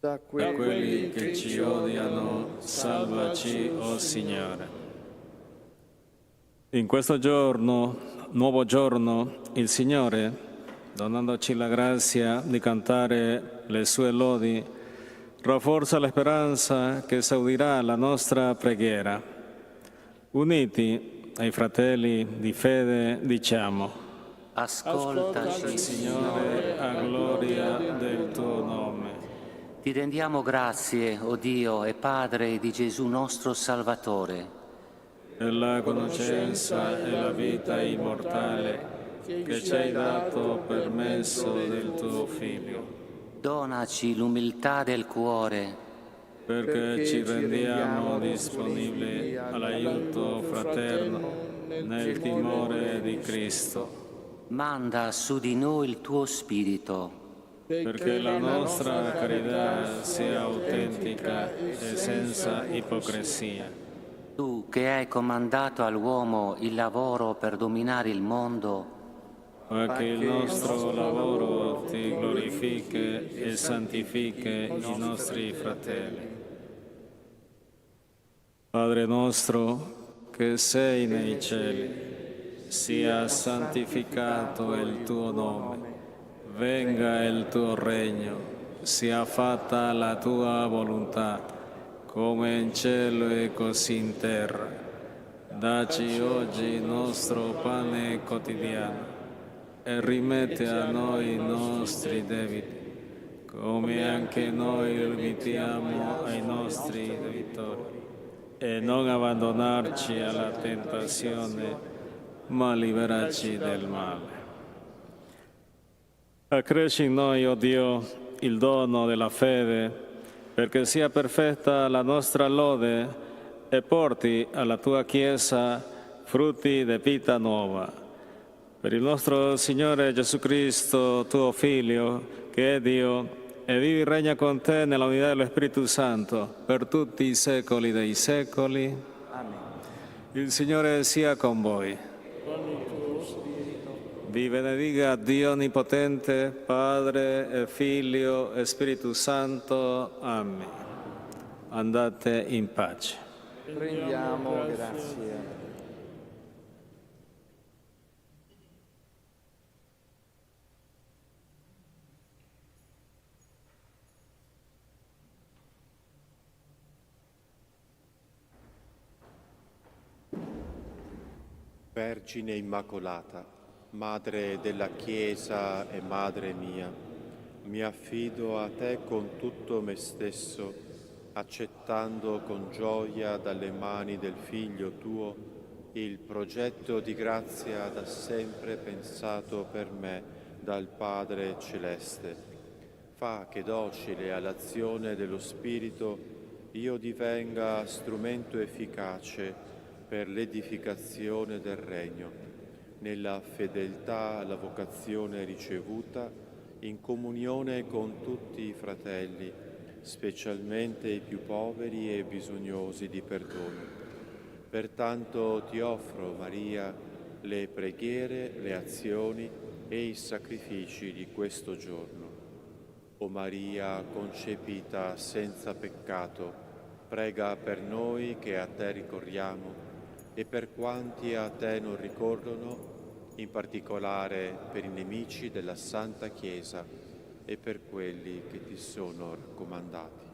Da quelli che ci odiano, salvaci, o Signore. In questo giorno, nuovo giorno, il Signore, donandoci la grazia di cantare le sue lodi, rafforza la speranza che esaudirà la nostra preghiera. Uniti ai fratelli di fede, diciamo: Ascoltaci, Signore, a gloria del tuo nome. Ti rendiamo grazie, o Dio e Padre di Gesù nostro Salvatore, Per la conoscenza e la vita immortale che ci hai dato per mezzo del tuo Figlio, donaci l'umiltà del cuore, perché ci rendiamo disponibili all'aiuto fraterno nel timore di Cristo, manda su di noi il tuo Spirito, perché la nostra carità sia autentica e senza ipocrisia. tu che hai comandato all'uomo il lavoro per dominare il mondo, Ma che il nostro lavoro ti glorifichi e santifichi i nostri fratelli. Padre nostro che sei nei cieli, sia santificato il tuo nome, venga il tuo regno, sia fatta la tua volontà, come in cielo e così in terra. Dacci oggi il nostro pane quotidiano e rimetti a noi i nostri debiti, come anche noi rimettiamo ai nostri debitori. E non abbandonarci alla tentazione, ma liberaci del male. Accresci in noi, o Dio, il dono della fede, perché sia perfetta la nostra lode e porti alla tua Chiesa frutti di vita nuova. Per il nostro Signore Gesù Cristo, tuo Figlio, che è Dio, e vive e regna con te nella unità dello Spirito Santo, per tutti i secoli dei secoli. Amen. Il Signore sia con voi. Vi benedica Dio Onnipotente, Padre e Figlio e Spirito Santo. Amen. Andate in pace. Prendiamo grazie. Vergine Immacolata, Madre della Chiesa e Madre mia, mi affido a te con tutto me stesso, accettando con gioia dalle mani del Figlio tuo il progetto di grazia da sempre pensato per me dal Padre Celeste. Fa che docile all'azione dello Spirito io divenga strumento efficace per l'edificazione del Regno, nella fedeltà alla vocazione ricevuta, in comunione con tutti i fratelli, specialmente i più poveri e bisognosi di perdono. Pertanto ti offro, Maria, le preghiere, le azioni e i sacrifici di questo giorno. O Maria concepita senza peccato, prega per noi che a te ricorriamo e per quanti a te non ricorrono, in particolare per i nemici della Santa Chiesa e per quelli che ti sono raccomandati.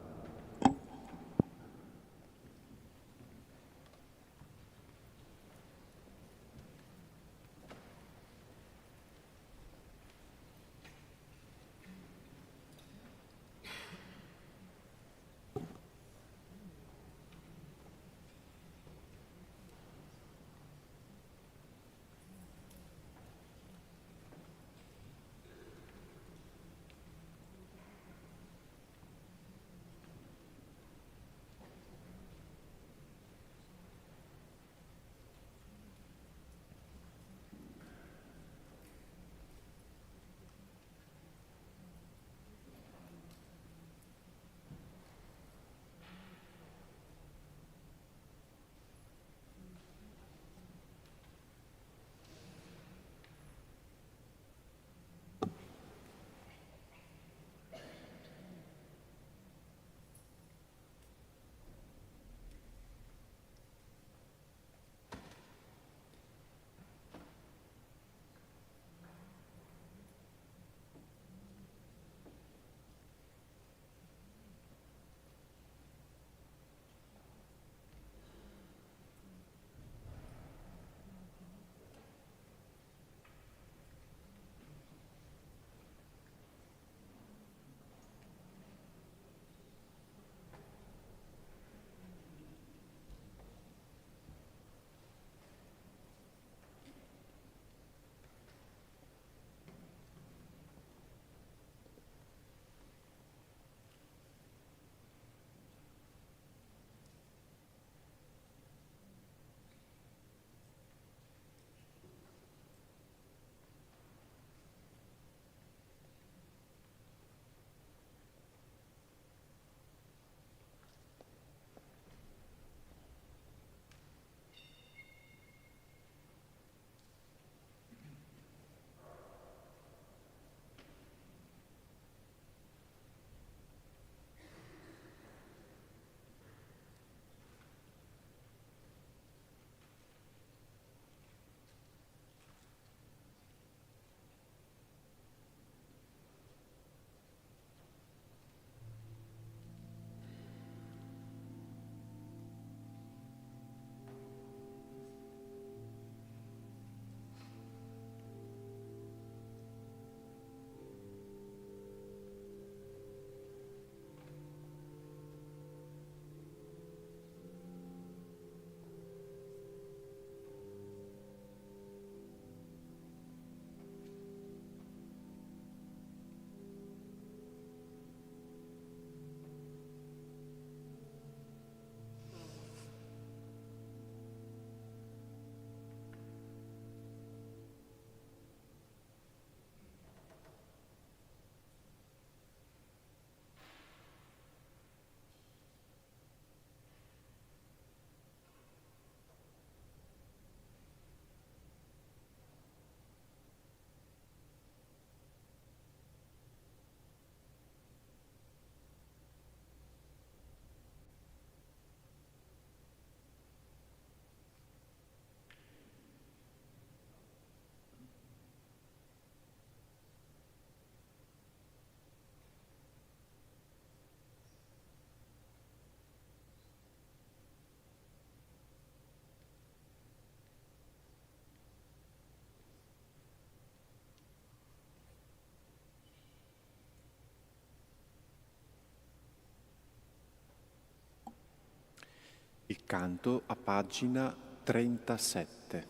Il canto a pagina 37.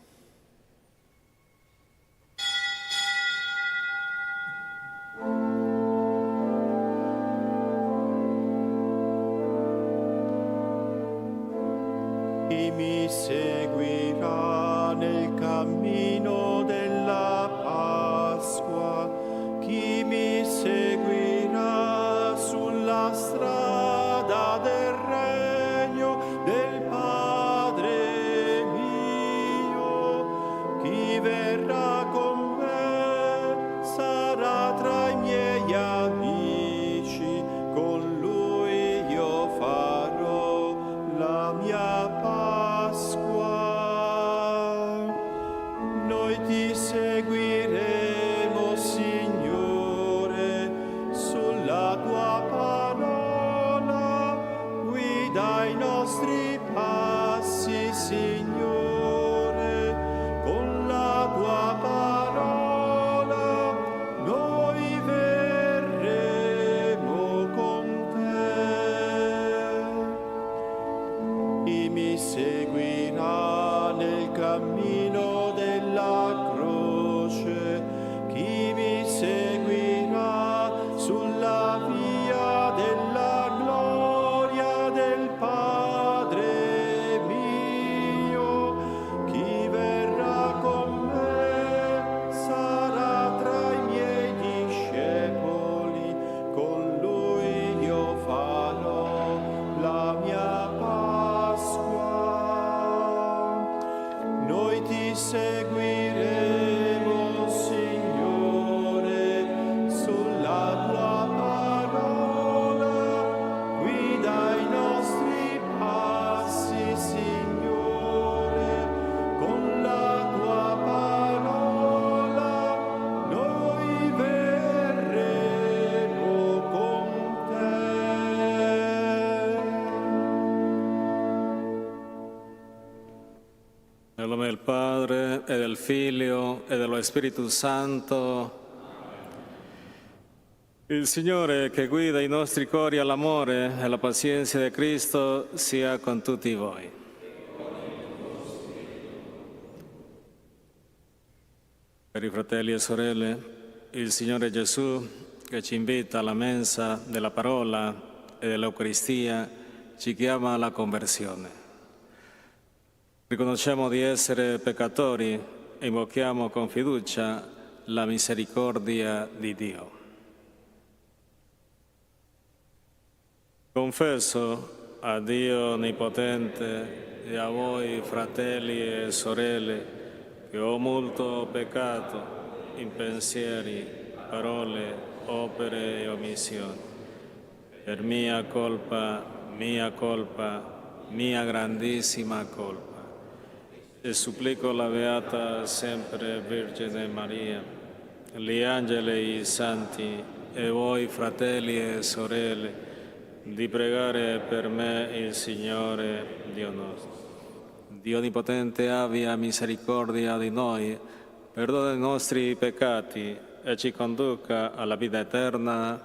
Chi mi seguirà nel cammino della Pasqua, chi mi seguirà sulla strada del regno del Padre mio, chi verrà con me sarà tra i miei amici, con lui io farò la mia Pasqua. Noi ti seguiremo, Signore, sulla tua parola, guida i nostri passi, Signore, con la tua parola noi verremo con te. Chi mi seguirà nel cammino della croce, chi mi seguirà sulla via della gloria del Padre mio, chi verrà con me sarà tra i miei discepoli, con lui io farò la mia Pasqua. Noi ti seguiremo, Signore, sulla tua parola, guida i nostri passi, Signore, con la tua parola noi verremo con te. Nel nome del Padre, e del Figlio, e dello Spirito Santo. Il Signore che guida i nostri cuori all'amore e alla pazienza di Cristo sia con tutti voi. Cari fratelli e sorelle, il Signore Gesù, che ci invita alla mensa della parola e dell'Eucaristia, ci chiama alla conversione. Riconosciamo di essere peccatori e invochiamo con fiducia la misericordia di Dio. Confesso a Dio Onnipotente e a voi, fratelli e sorelle, che ho molto peccato in pensieri, parole, opere e omissioni. Per mia colpa, mia grandissima colpa. E supplico la Beata sempre Vergine Maria, gli angeli e i santi, e voi, fratelli e sorelle, di pregare per me il Signore Dio nostro. Dio Onnipotente abbia misericordia di noi, perdona i nostri peccati e ci conduca alla vita eterna.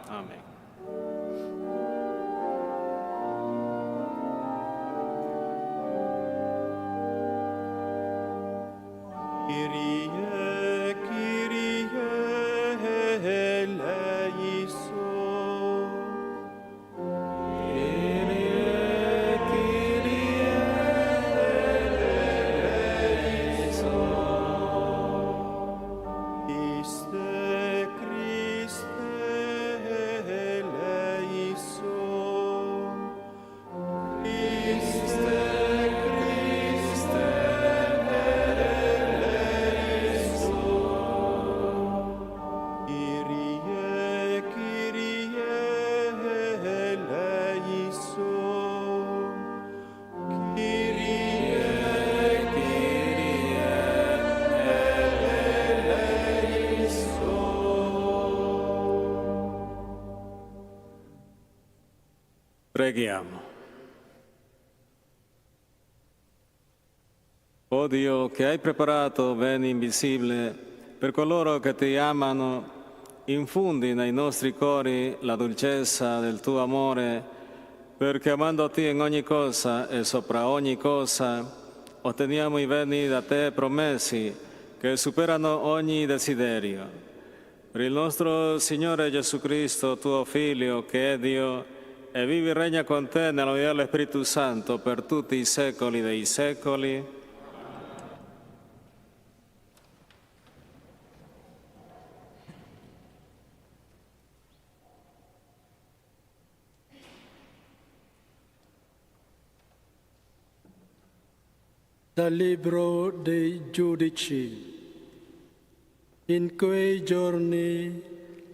Amen. Kyrie, Kyrie, eleison. Kyrie, Kyrie, eleison. Iste Christe eleison. Iste Christe Kyrie, Kyrie, eleison. Kyrie, Kyrie, eleison. Preghiamo. O Dio, che hai preparato bene invisibile per coloro che ti amano, infondi nei nostri cuori la dolcezza del tuo amore perché amandoti in ogni cosa e sopra ogni cosa, otteniamo i beni da te promessi, che superano ogni desiderio. Per il nostro Signore Gesù Cristo, tuo Figlio, che è Dio, e vive e regna con te nell'unità dello Spirito Santo per tutti i secoli dei secoli. Dal Libro dei Giudici. In quei giorni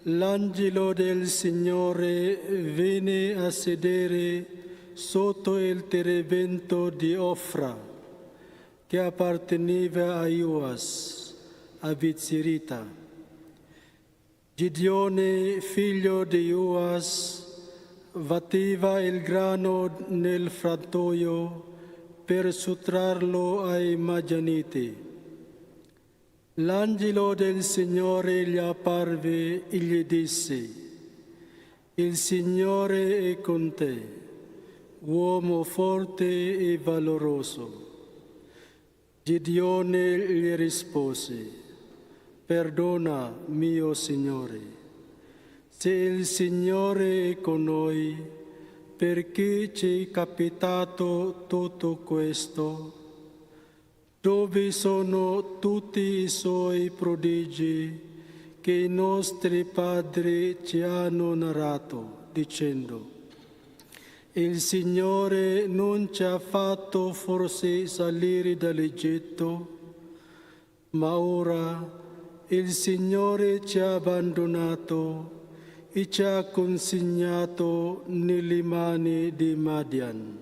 l'angelo del Signore venne a sedere sotto il terebento di Ofra, che apparteneva a Ioas, a Bizzirita. Gideone, figlio di Ioas, batteva il grano nel frantoio per sottrarlo ai Madianiti. L'angelo del Signore gli apparve e gli disse: «Il Signore è con te, uomo forte e valoroso». Gideone gli rispose: «Perdona, mio Signore, se il Signore è con noi, perché ci è capitato tutto questo? Dove sono tutti i suoi prodigi che i nostri padri ci hanno narrato, dicendo: il Signore non ci ha fatto forse salire dall'Egitto? Ma ora il Signore ci ha abbandonato e ci ha consegnato nelle mani di Madian».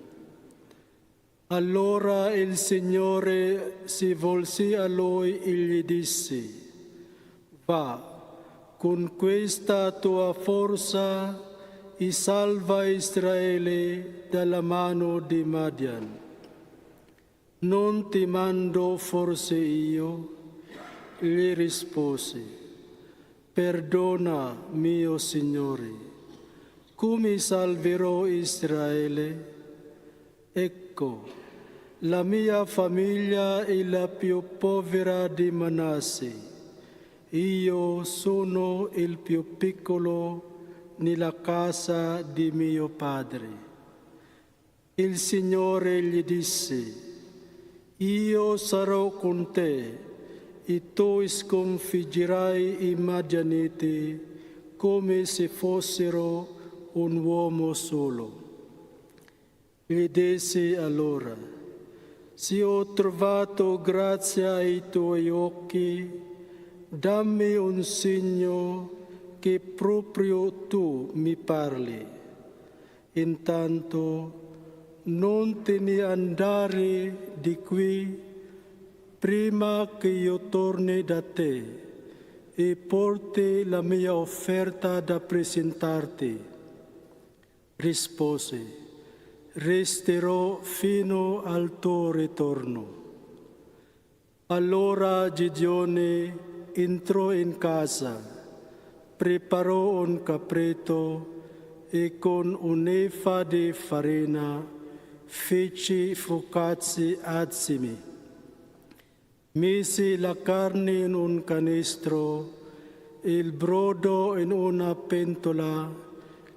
Allora il Signore si volse a lui e gli disse: «Va, con questa tua forza e salva Israele dalla mano di Madian. Non ti mando forse io?» Gli rispose: «Perdona, mio Signore, come salverò Israele? Ecco, la mia famiglia è la più povera di Manasse. Io sono il più piccolo nella casa di mio padre». Il Signore gli disse: «Io sarò con te e tu sconfiggerai i Madianiti come se fossero un uomo solo». Gli disse allora: «Se ho trovato grazia ai tuoi occhi, dammi un segno che proprio tu mi parli. Intanto non te ne andare di qui prima che io torni da te e porti la mia offerta da presentarti». Rispose: «Resterò fino al tuo ritorno». Allora Gideone entrò in casa, preparò un capretto e con un'efa di farina fece focacce azimi. Mise la carne in un canestro e il brodo in una pentola,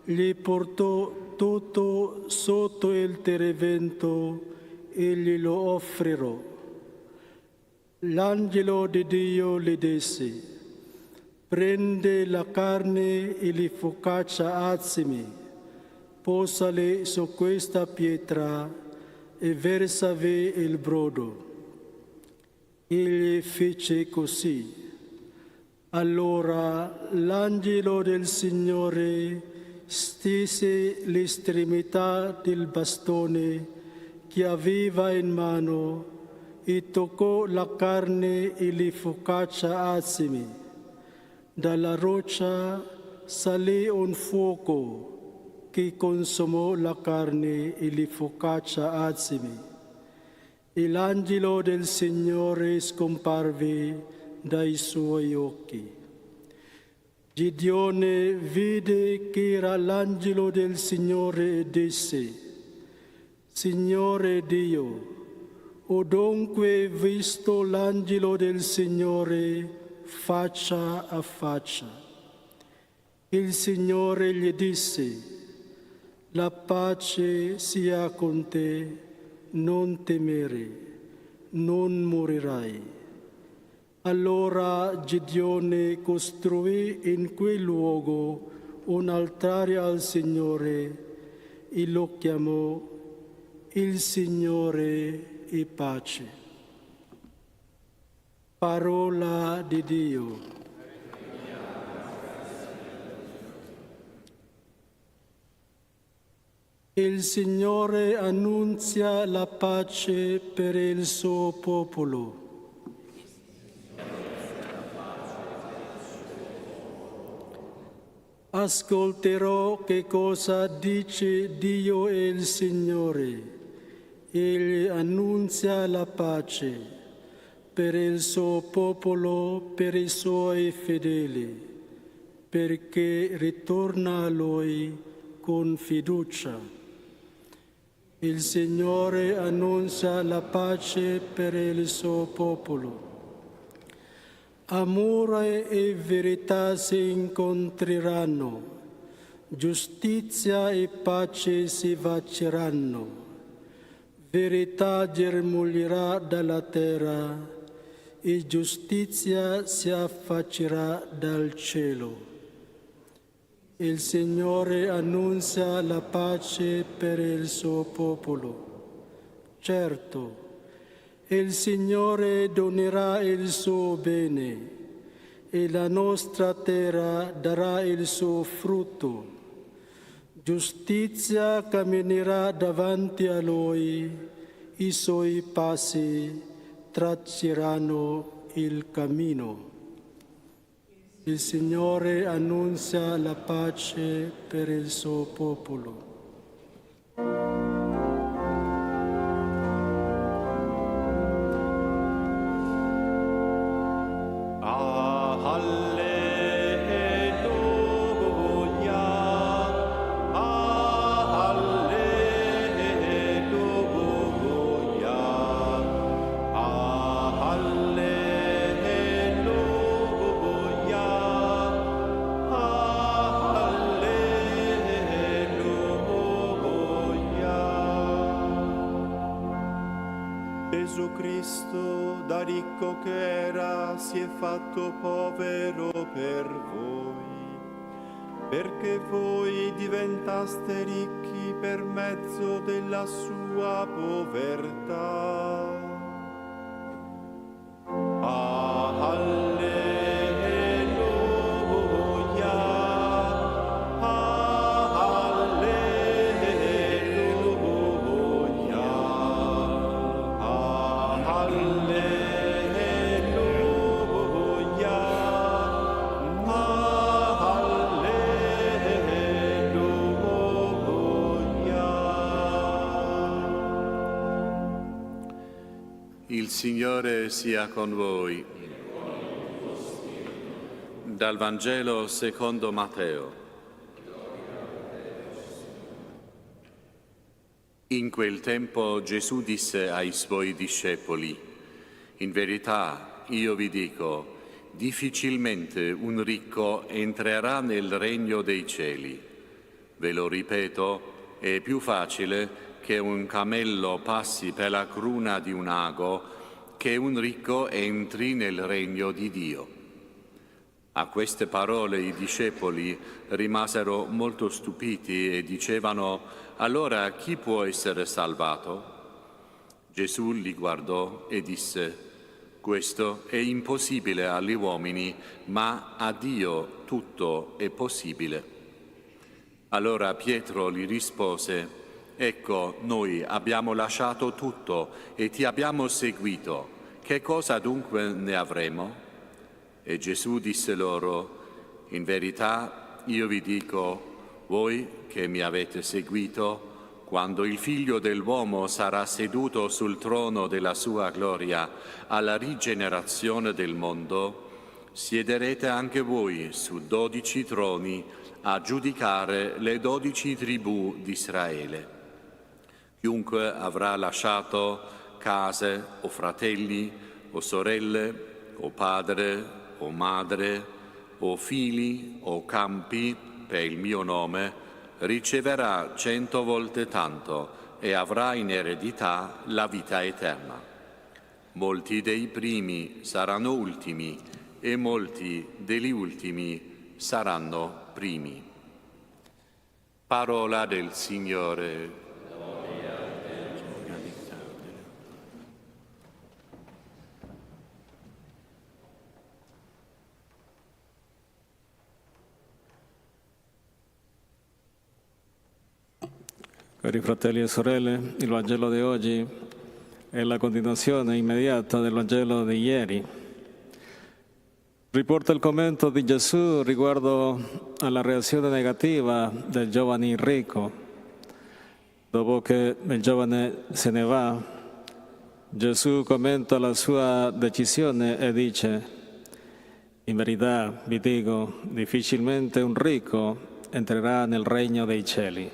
gli portò tutto sotto il terebento e glielo offrirò. L'angelo di Dio gli disse: «Prende la carne e le focaccia azimi, posale su questa pietra e versavi il brodo». Egli fece così. Allora l'angelo del Signore stese l'estremità del bastone che aveva in mano e toccò la carne e le focaccia azimi. Dalla roccia salì un fuoco che consumò la carne e le focaccia azimi. E l'angelo del Signore scomparve dai suoi occhi. Gideone vide che era l'angelo del Signore e disse: Signore Dio, ho dunque visto l'angelo del Signore faccia a faccia. Il Signore gli disse: la pace sia con te, non temere, non morirai. Allora Gideone costruì in quel luogo un altare al Signore e lo chiamò Il Signore è pace. Parola di Dio. Il Signore annunzia la pace per il suo popolo. Ascolterò che cosa dice Dio e il Signore. Egli annunzia la pace per il suo popolo, per i suoi fedeli, perché ritorna a Lui con fiducia. Il Signore annuncia la pace per il suo popolo. Amore e verità si incontreranno, giustizia e pace si baceranno, verità germoglierà dalla terra e giustizia si affaccerà dal cielo. Il Signore annuncia la pace per il suo popolo. Certo, il Signore donerà il suo bene e la nostra terra darà il suo frutto. Giustizia camminerà davanti a Lui, i suoi passi tracceranno il cammino. Il Signore annuncia la pace per il suo popolo. Gesù Cristo, da ricco che era, si è fatto povero per voi, perché voi diventaste ricchi per mezzo della sua povertà. Il Signore sia con voi. Dal Vangelo secondo Matteo. In quel tempo Gesù disse ai suoi discepoli: in verità io vi dico, difficilmente un ricco entrerà nel regno dei cieli. Ve lo ripeto, è più facile che un cammello passi per la cruna di un ago che un ricco entri nel regno di Dio. A queste parole i discepoli rimasero molto stupiti e dicevano: allora chi può essere salvato? Gesù li guardò e disse: questo è impossibile agli uomini, ma a Dio tutto è possibile. Allora Pietro gli rispose: ecco, noi abbiamo lasciato tutto e ti abbiamo seguito. Che cosa dunque ne avremo? E Gesù disse loro: in verità io vi dico, voi che mi avete seguito, quando il Figlio dell'uomo sarà seduto sul trono della sua gloria alla rigenerazione del mondo, siederete anche voi su 12 troni a giudicare le 12 tribù di Israele. Chiunque avrà lasciato case o fratelli o sorelle o padre o madre o figli o campi per il mio nome riceverà 100 volte tanto e avrà in eredità la vita eterna. Molti dei primi saranno ultimi e molti degli ultimi saranno primi. Parola del Signore. Cari fratelli e sorelle, il Vangelo di oggi è la continuazione immediata del Vangelo di ieri. Riporta il commento di Gesù riguardo alla reazione negativa del giovane ricco. Dopo che il giovane se ne va, Gesù commenta la sua decisione e dice: in verità vi dico, difficilmente un ricco entrerà nel regno dei cieli.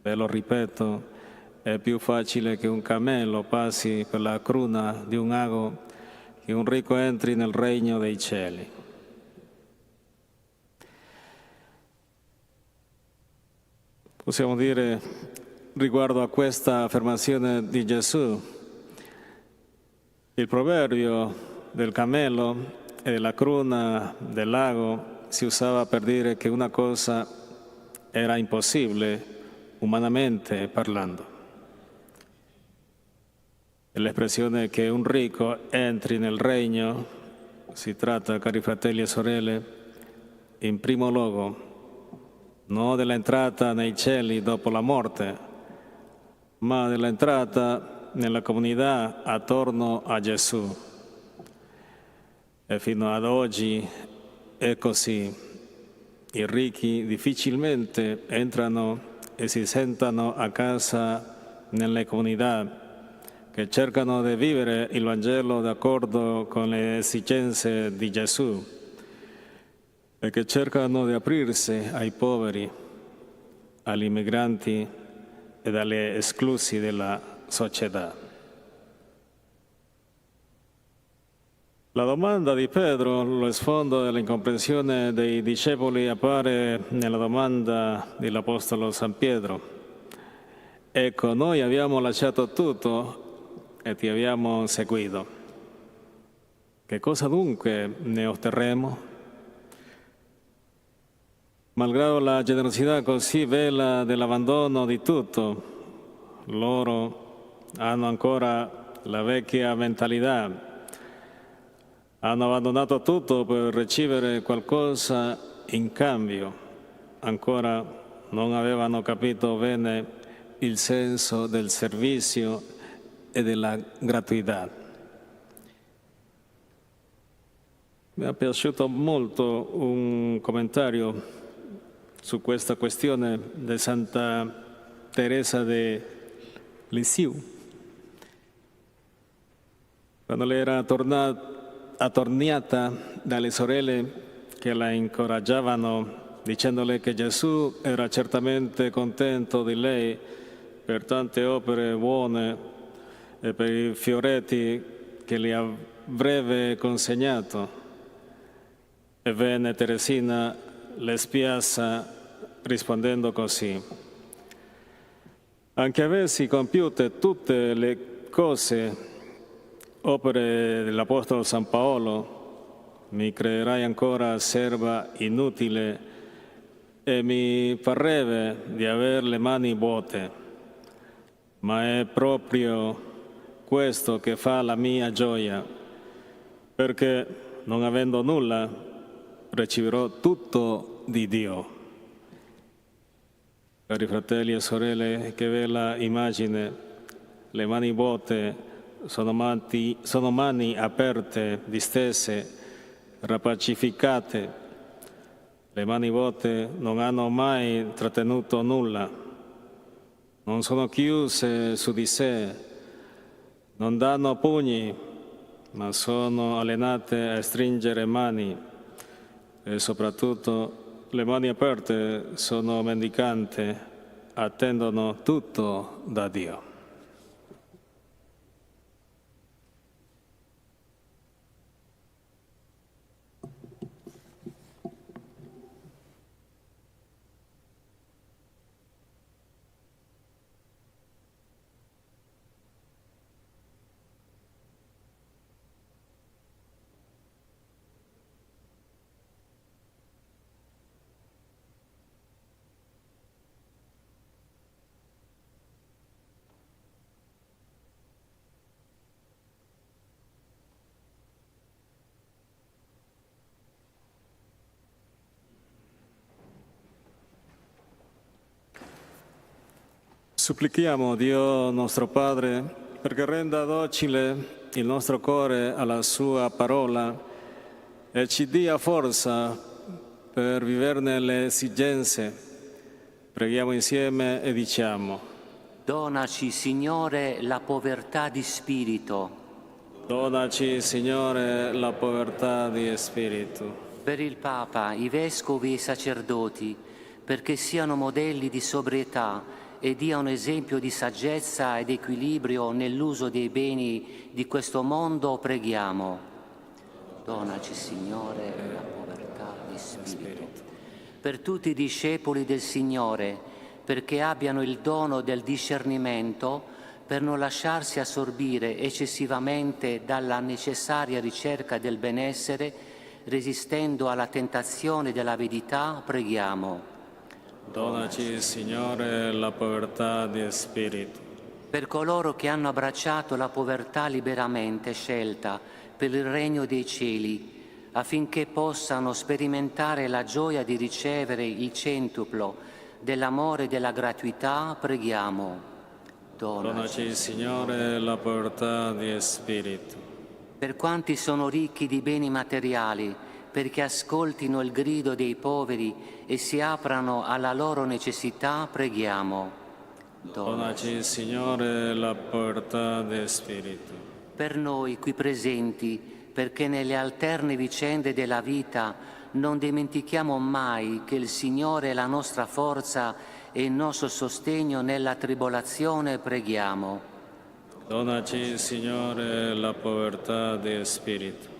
Ve lo ripeto, è più facile che un cammello passi per la cruna di un ago che un ricco entri nel regno dei cieli. Possiamo dire riguardo a questa affermazione di Gesù, il proverbio del cammello e della cruna del lago si usava per dire che una cosa era impossibile umanamente parlando. L'espressione che un ricco entri nel regno si tratta, cari fratelli e sorelle, in primo luogo non dell'entrata nei cieli dopo la morte, ma dell'entrata nella comunità attorno a Gesù. E fino ad oggi è così. I ricchi difficilmente entrano e si sentono a casa nelle comunità che cercano di vivere il Vangelo d'accordo con le esigenze di Gesù e che cercano di aprirsi ai poveri, agli immigranti e agli esclusi della società. La domanda di Pedro, lo sfondo dell'incomprensione dei discepoli, appare nella domanda dell'Apostolo San Pietro. Ecco, noi abbiamo lasciato tutto e ti abbiamo seguito. Che cosa dunque ne otterremo? Malgrado la generosità così bella dell'abbandono di tutto, loro hanno ancora la vecchia mentalità. Hanno abbandonato tutto per ricevere qualcosa in cambio. Ancora non avevano capito bene il senso del servizio e della gratuità. Mi è piaciuto molto un commentario su questa questione di Santa Teresa de Lisieux. Quando lei era attorniata dalle sorelle che la incoraggiavano dicendole che Gesù era certamente contento di lei per tante opere buone e per i fioretti che le avrebbe consegnato. Ebbene, Teresina le spiazza rispondendo così: anche avessi compiute tutte le cose, opere dell'Apostolo San Paolo, mi creerai ancora serva inutile e mi parrebbe di aver le mani vuote, ma è proprio questo che fa la mia gioia, perché non avendo nulla riceverò tutto di Dio. Cari fratelli e sorelle, che bella immagine, le mani vuote sono mani aperte, distese, rapacificate. Le mani vuote non hanno mai trattenuto nulla, non sono chiuse su di sé, non danno pugni, ma sono allenate a stringere mani e soprattutto le mani aperte sono mendicanti, attendono tutto da Dio. Supplichiamo Dio nostro Padre perché renda docile il nostro cuore alla Sua parola e ci dia forza per viverne le esigenze. Preghiamo insieme e diciamo: Donaci, Signore, la povertà di spirito. Donaci, Signore, la povertà di spirito. Per il Papa, i Vescovi e i sacerdoti, perché siano modelli di sobrietà e diano esempio di saggezza ed equilibrio nell'uso dei beni di questo mondo, preghiamo. Donaci, Signore, la povertà di spirito. Per tutti i discepoli del Signore, perché abbiano il dono del discernimento, per non lasciarsi assorbire eccessivamente dalla necessaria ricerca del benessere, resistendo alla tentazione dell'avidità, preghiamo. Donaci, Signore, la povertà di spirito. Per coloro che hanno abbracciato la povertà liberamente scelta per il regno dei cieli, affinché possano sperimentare la gioia di ricevere il centuplo dell'amore e della gratuità, preghiamo. Donaci, Signore, la povertà di spirito. Per quanti sono ricchi di beni materiali, perché ascoltino il grido dei poveri e si aprano alla loro necessità, preghiamo. Donaci, Signore, la povertà di spirito. Per noi qui presenti, perché nelle alterne vicende della vita non dimentichiamo mai che il Signore è la nostra forza e il nostro sostegno nella tribolazione, preghiamo. Donaci, Signore, la povertà di spirito.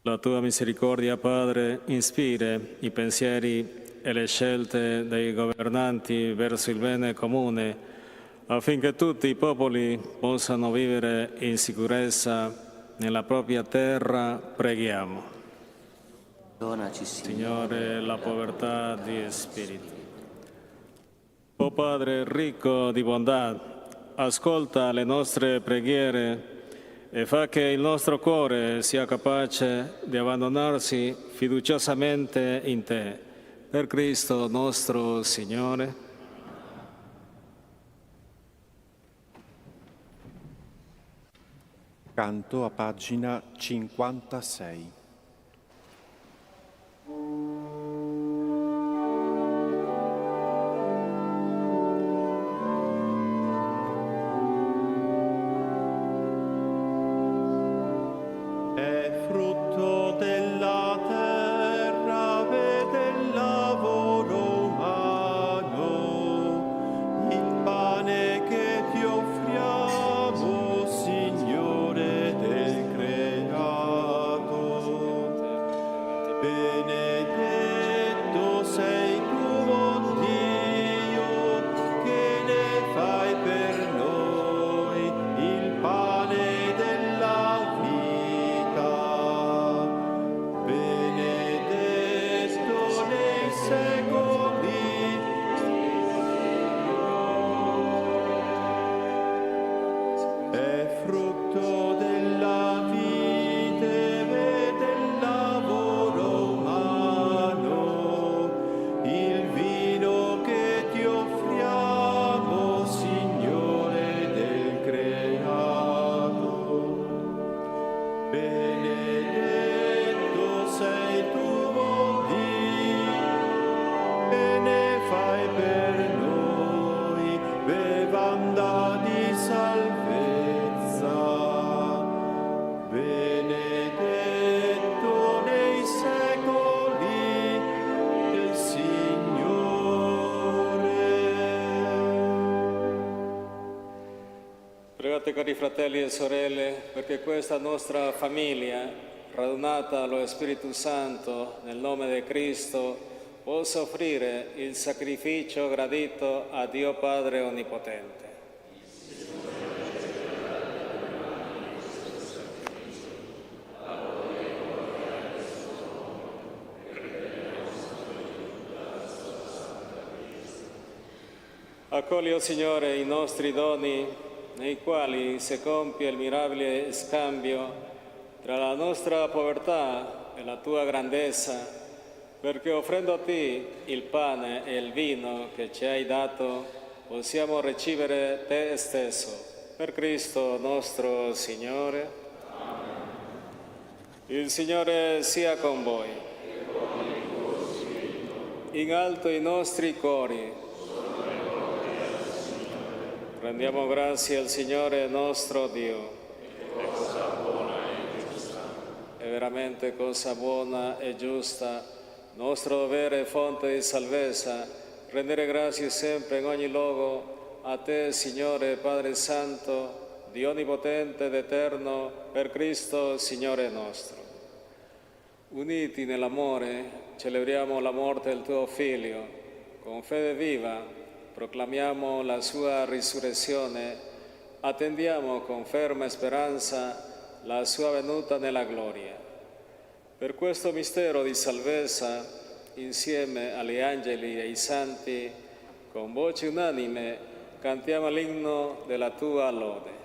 La tua misericordia, Padre, ispira i pensieri e le scelte dei governanti verso il bene comune, affinché tutti i popoli possano vivere in sicurezza nella propria terra, preghiamo. Donaci, Signore, la povertà di spirito. O Padre ricco di bontà, ascolta le nostre preghiere e fa che il nostro cuore sia capace di abbandonarsi fiduciosamente in Te. Per Cristo nostro Signore. Canto a pagina 56. È frutto della terra, vede il lavoro umano, il pane che ti offriamo, Signore del creato. Benedetto sei tu, oh Dio, che ne fai per noi il pane della vita. Benedetto nei secoli. È frutto della vite, vede il lavoro umano. Prego cari fratelli e sorelle, perché questa nostra famiglia, radunata allo Spirito Santo nel nome di Cristo, possa offrire il sacrificio gradito a Dio Padre Onnipotente. Accogli, o Signore, i nostri doni, nei quali si compie il mirabile scambio tra la nostra povertà e la tua grandezza, perché offrendo a te il pane e il vino che ci hai dato, possiamo ricevere te stesso. Per Cristo nostro Signore. Il Signore sia con voi. In alto i nostri cuori. Rendiamo grazie al Signore nostro Dio. È veramente cosa buona e giusta, nostro dovere e fonte di salvezza, rendere grazie sempre in ogni luogo a te, Signore Padre Santo, Dio Onnipotente ed Eterno, per Cristo, Signore nostro. Uniti nell'amore, celebriamo la morte del tuo Figlio, con fede viva, proclamiamo la sua risurrezione, attendiamo con ferma speranza la sua venuta nella gloria. Per questo mistero di salvezza, insieme agli angeli e ai santi, con voce unanime, cantiamo l'inno della tua lode.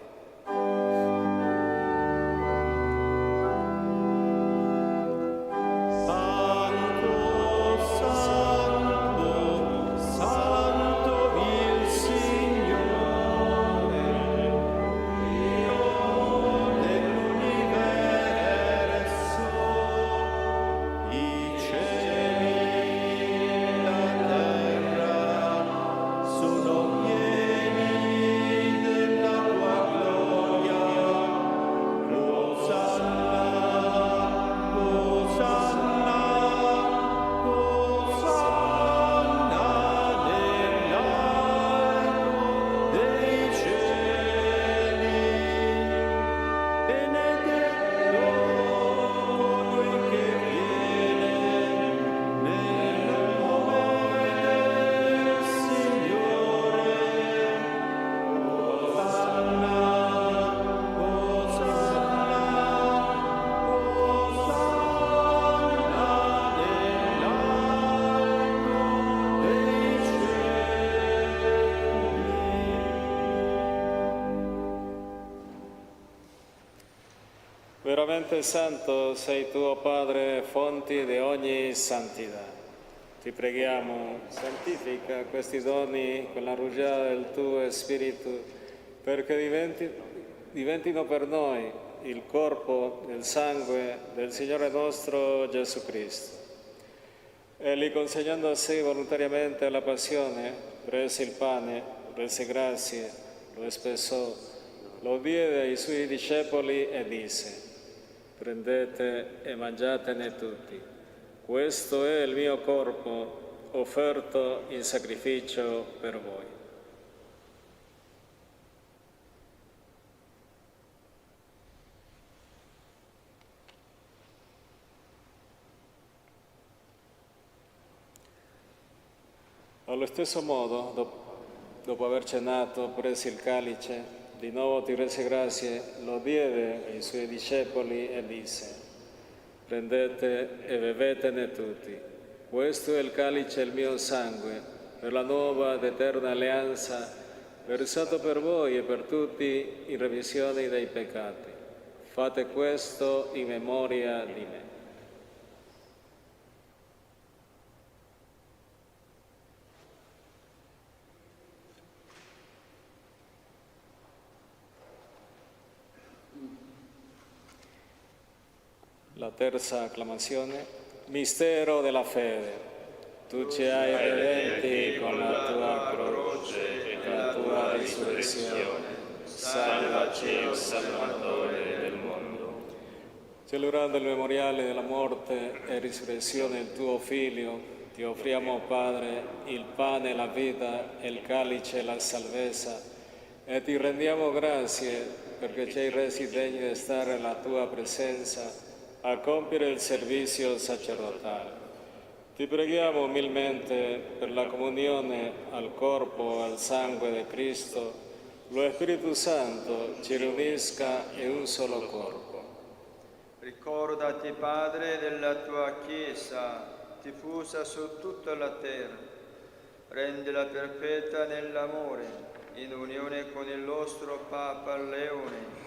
Veramente santo sei tuo Padre, fonte di ogni santità. Ti preghiamo, santifica questi doni con la rugiada del tuo Spirito, perché diventino per noi il corpo e il sangue del Signore nostro Gesù Cristo. Egli, consegnando a sé volontariamente la passione, prese il pane, rese grazie, lo spezzò, lo diede ai suoi discepoli e disse: prendete e mangiatene tutti. Questo è il mio corpo, offerto in sacrificio per voi. Allo stesso modo, dopo aver cenato, prese il calice, di nuovo ti rese grazie, lo diede ai suoi discepoli e disse: prendete e bevetene tutti. Questo è il calice del mio sangue, per la nuova ed eterna alleanza, versato per voi e per tutti in remissione dei peccati. Fate questo in memoria di me. La terza acclamazione, mistero della fede. Tu ci hai redenti con la tua croce e la tua risurrezione. Salvaci, o Salvatore del mondo. Celebrando il memoriale della morte e risurrezione del tuo Figlio, ti offriamo, Padre, il pane e la vita, e il calice e la salvezza, e ti rendiamo grazie perché ci hai resi degni di stare nella tua presenza a compiere il servizio sacerdotale. Ti preghiamo umilmente per la comunione al corpo e al sangue di Cristo, lo Spirito Santo ci riunisca in un solo corpo. Ricordati, Padre, della tua Chiesa, diffusa su tutta la terra. Rendila perfetta nell'amore, in unione con il nostro Papa Leone,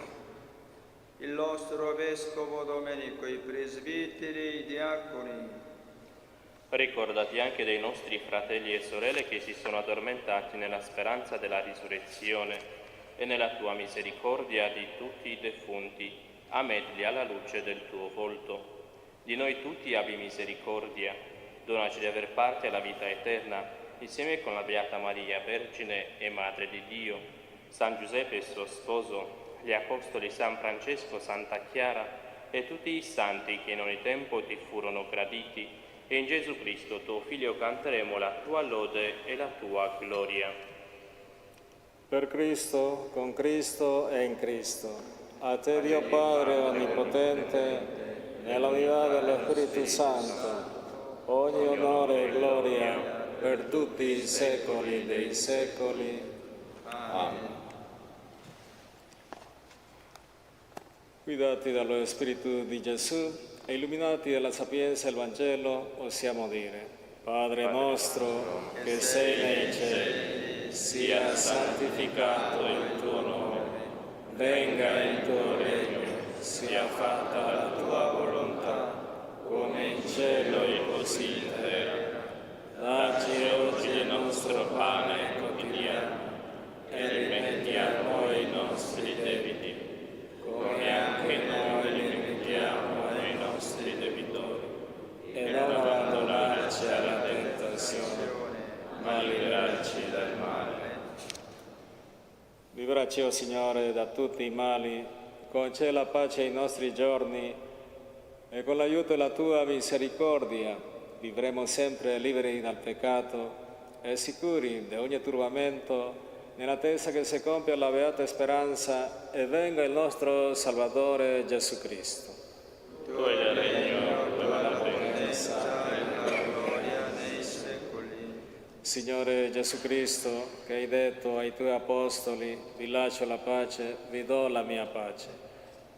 il nostro Vescovo Domenico, i presbiteri, i diaconi. Ricordati anche dei nostri fratelli e sorelle che si sono addormentati nella speranza della risurrezione e nella tua misericordia di tutti i defunti, ammedli alla luce del tuo volto. Di noi tutti abbi misericordia, donaci di aver parte alla vita eterna, insieme con la Beata Maria, Vergine e Madre di Dio, San Giuseppe suo sposo, gli Apostoli San Francesco, Santa Chiara e tutti i santi che in ogni tempo ti furono graditi, e in Gesù Cristo, tuo Figlio, canteremo la tua lode e la tua gloria. Per Cristo, con Cristo e in Cristo, a te Dio Padre Onnipotente, nella unità dello Spirito Santo, ogni onore e gloria per tutti i secoli dei secoli. Amen. Guidati dallo Spirito di Gesù e illuminati dalla sapienza del Vangelo, possiamo dire: Padre nostro che sei nei cieli, sia santificato il tuo nome, venga il tuo regno, sia fatta la tua volontà, come in cielo e così in terra. Dacci oggi il nostro pane quotidiano e rimetti a noi i nostri debiti, come anche noi li rimettiamo ai nostri debitori, e non abbandonarci alla tentazione, ma liberarci dal male. Liberaci, o Signore, da tutti i mali, concedi la pace ai nostri giorni e con l'aiuto della tua misericordia vivremo sempre liberi dal peccato e sicuri di ogni turbamento, nell'attesa che si compia la beata speranza e venga il nostro Salvatore Gesù Cristo. Tu hai il regno, la Potenza e la gloria nei secoli. Signore Gesù Cristo, che hai detto ai tuoi apostoli: vi lascio la pace, vi do la mia pace.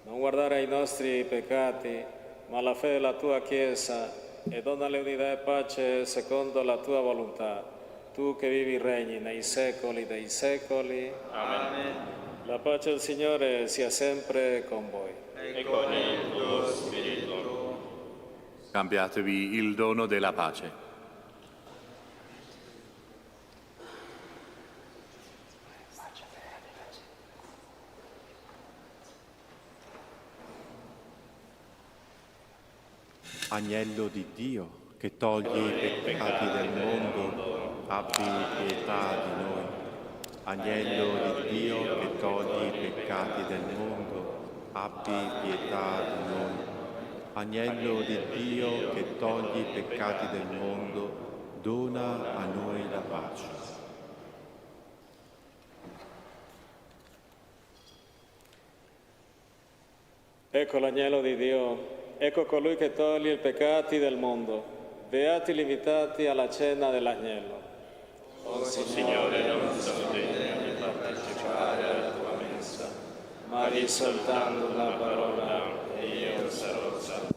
Non guardare ai nostri peccati, ma alla fede della tua Chiesa, e donale unità e pace secondo la tua volontà. Tu che vivi e regni nei secoli dei secoli. Amen. La pace del Signore sia sempre con voi. E con il tuo spirito. Cambiatevi il dono della pace. Agnello di Dio, che togli i peccati del mondo, abbi pietà di noi. Agnello di Dio, che togli i peccati del mondo, abbi pietà di noi. Agnello di Dio, che togli i peccati del mondo, dona a noi la pace. Ecco l'agnello di Dio, ecco colui che toglie i peccati del mondo. Beati gli invitati alla cena dell'agnello. O Signore, non sono degno di partecipare alla tua mensa, Ma di soltanto una parola e io sarò salvo.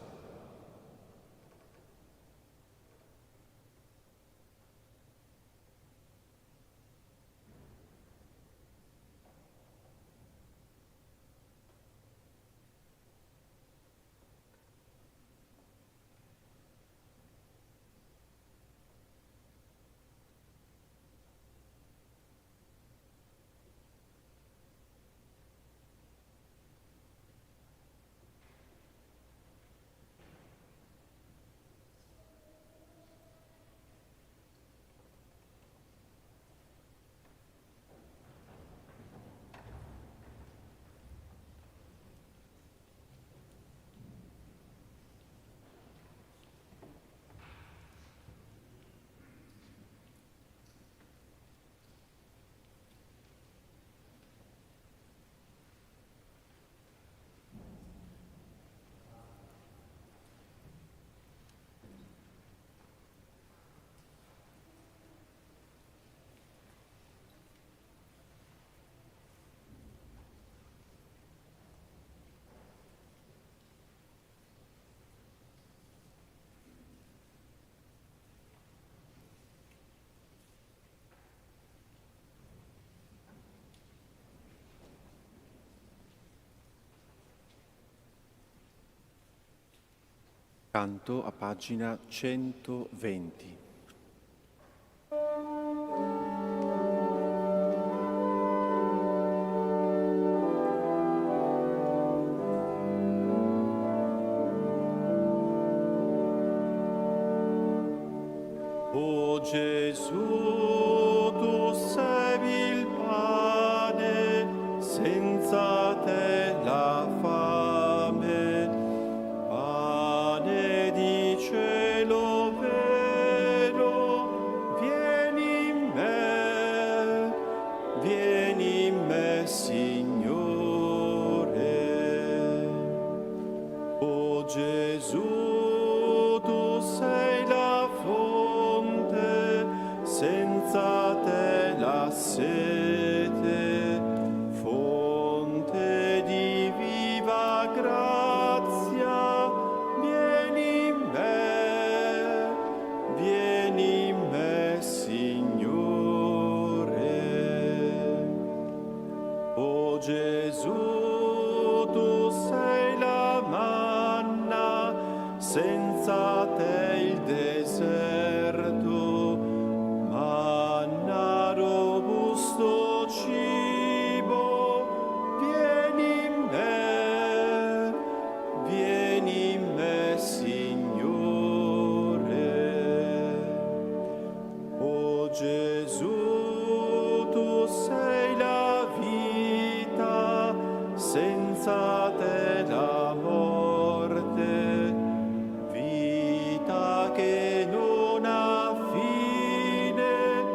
Canto a pagina 120. O Gesù, tu sei il pane, senza te la fame, pane di cielo vero, vieni in me, Signore. O Gesù, tu sei la fonte, senza te la sete, fonte di viva grazia, vieni in me, Signore. O Gesù, tu sei la manna, senza te il deserto, manna robusto cibo, vieni in me, Signore. O Gesù, tu sei la vita, senza te la morte, vita che non ha fine,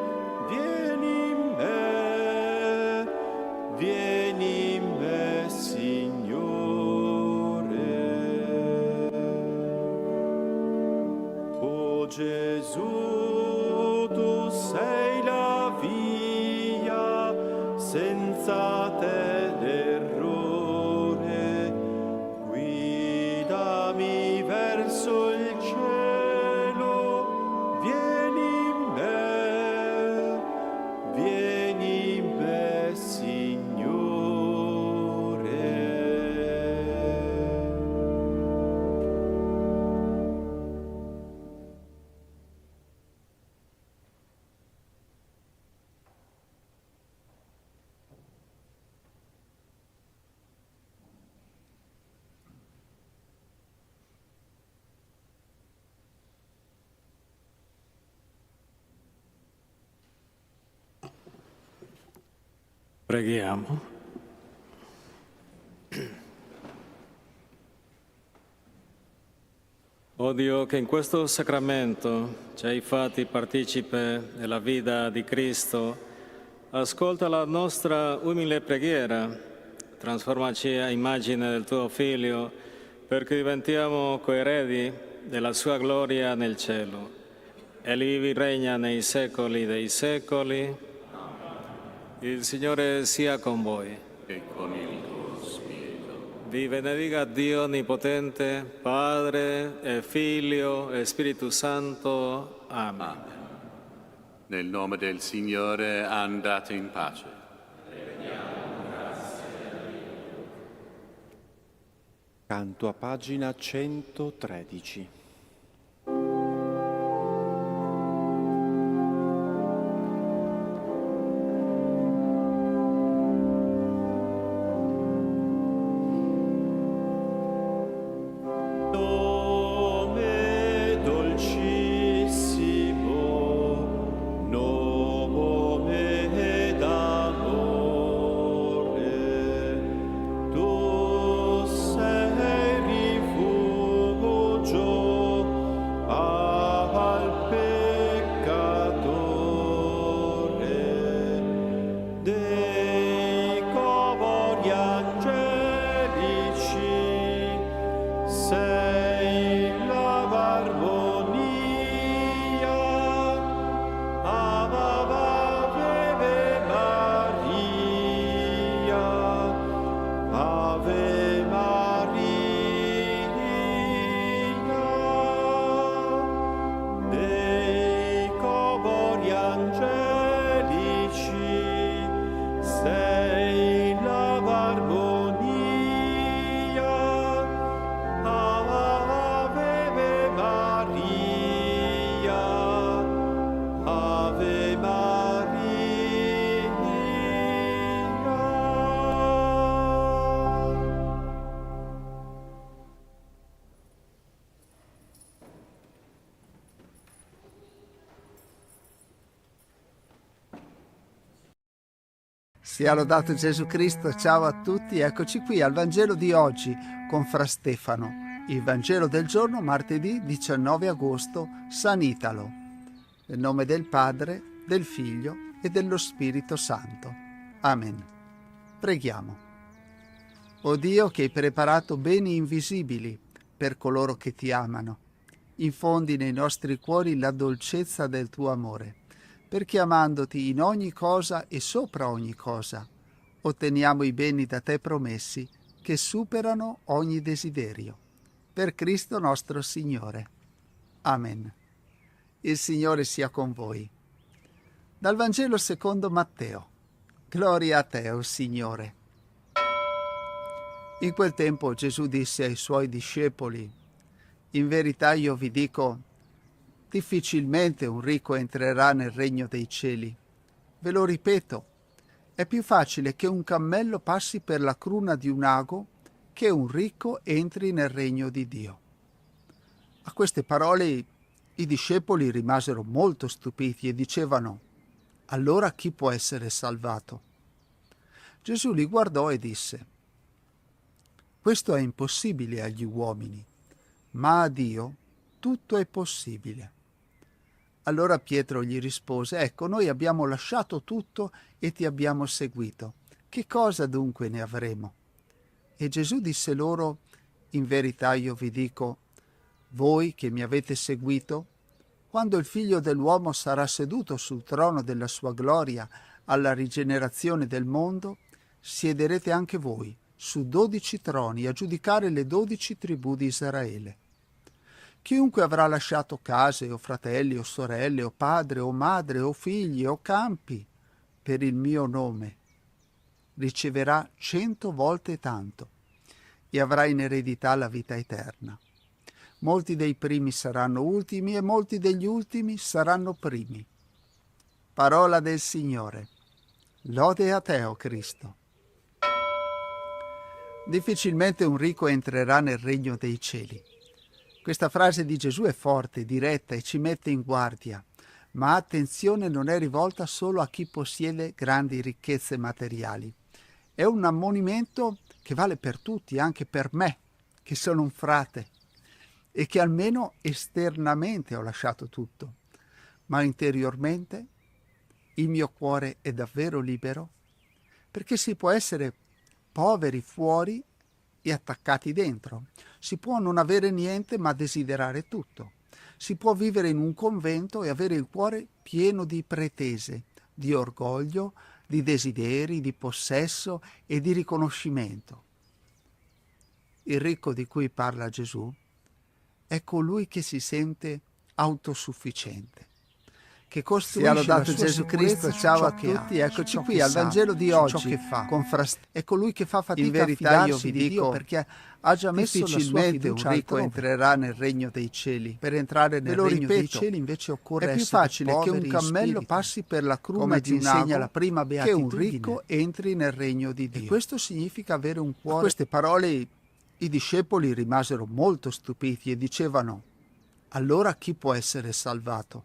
vieni in me, Signore. O Gesù, tu sei la via, senza te l'errore, guidami verso il cielo, vieni in me, Signore. Preghiamo. O Dio, che in questo sacramento ci hai fatti partecipe della vita di Cristo, ascolta la nostra umile preghiera, trasformaci a immagine del tuo Figlio, perché diventiamo coeredi della sua gloria nel cielo. Egli regna nei secoli dei secoli. Il Signore sia con voi. E con il tuo spirito. Vi benedica Dio Onnipotente, Padre e Figlio e Spirito Santo. Amen. Nel nome del Signore andate in pace. Canto a pagina 113. Tu sei rifugio Sia lodato Gesù Cristo, ciao a tutti, eccoci qui al Vangelo di oggi con Fra Stefano, il Vangelo del giorno martedì 19 agosto, San Italo, nel nome del Padre, del Figlio e dello Spirito Santo. Amen. Preghiamo. O Dio che hai preparato beni invisibili per coloro che ti amano, infondi nei nostri cuori la dolcezza del tuo amore, perché amandoti in ogni cosa e sopra ogni cosa, otteniamo i beni da te promessi che superano ogni desiderio. Per Cristo nostro Signore. Amen. Il Signore sia con voi. Dal Vangelo secondo Matteo. Gloria a te, o Signore. In quel tempo Gesù disse ai suoi discepoli: in verità io vi dico, difficilmente un ricco entrerà nel regno dei cieli. Ve lo ripeto, è più facile che un cammello passi per la cruna di un ago che un ricco entri nel regno di Dio. A queste parole i discepoli rimasero molto stupiti e dicevano: allora chi può essere salvato? Gesù li guardò e disse: questo è impossibile agli uomini, ma a Dio tutto è possibile. Allora Pietro gli rispose: ecco, noi abbiamo lasciato tutto e ti abbiamo seguito. Che cosa dunque ne avremo? E Gesù disse loro: in verità io vi dico, voi che mi avete seguito, quando il Figlio dell'uomo sarà seduto sul trono della sua gloria alla rigenerazione del mondo, siederete anche voi su 12 troni a giudicare le 12 tribù di Israele. Chiunque avrà lasciato case o fratelli o sorelle o padre o madre o figli o campi per il mio nome riceverà 100 volte tanto e avrà in eredità la vita eterna. Molti dei primi saranno ultimi e molti degli ultimi saranno primi. Parola del Signore. Lode a te, o Cristo. Difficilmente un ricco entrerà nel regno dei cieli. Questa frase di Gesù è forte, diretta e ci mette in guardia, ma attenzione, non è rivolta solo a chi possiede grandi ricchezze materiali. È un ammonimento che vale per tutti, anche per me, che sono un frate e che almeno esternamente ho lasciato tutto, ma interiormente il mio cuore è davvero libero, perché si può essere poveri fuori e attaccati dentro. Si può non avere niente ma desiderare tutto. Si può vivere in un convento e avere il cuore pieno di pretese, di orgoglio, di desideri, di possesso e di riconoscimento. Il ricco di cui parla Gesù è colui che si sente autosufficiente, che costruisce la sua Gesù Cristo, ciao a tutti, eccoci qui al Vangelo di oggi con è colui che fa fatica a fidarsi di Dio perché ha già messo la sua fiducia un ricco entrerà nel regno dei cieli. Per entrare nel regno dei cieli invece occorre essere poveri. È più facile che un cammello passi per la cruna di un ago la prima che un ricco entri nel regno di Dio. E questo significa avere un cuore. A queste parole i discepoli rimasero molto stupiti e dicevano: allora chi può essere salvato?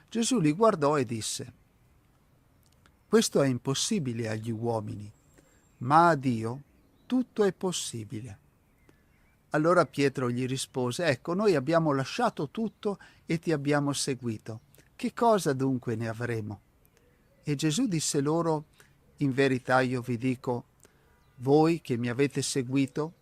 Gesù li guardò e disse: questo è impossibile agli uomini, ma a Dio tutto è possibile. Allora Pietro gli rispose: ecco, noi abbiamo lasciato tutto e ti abbiamo seguito. Che cosa dunque ne avremo? E Gesù disse loro: in verità io vi dico, voi che mi avete seguito,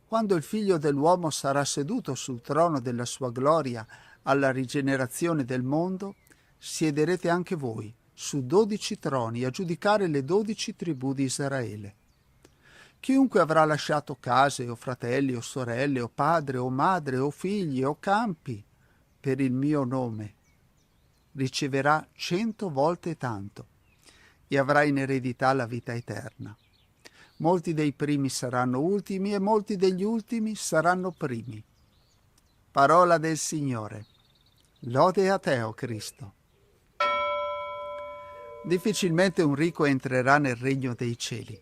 quando il Figlio dell'uomo sarà seduto sul trono della sua gloria alla rigenerazione del mondo, siederete anche voi su 12 troni a giudicare le 12 tribù di Israele. Chiunque avrà lasciato case o fratelli o sorelle o padre o madre o figli o campi per il mio nome riceverà 100 volte tanto e avrà in eredità la vita eterna. Molti dei primi saranno ultimi e molti degli ultimi saranno primi. Parola del Signore. Lode a te, o Cristo. Difficilmente un ricco entrerà nel regno dei cieli.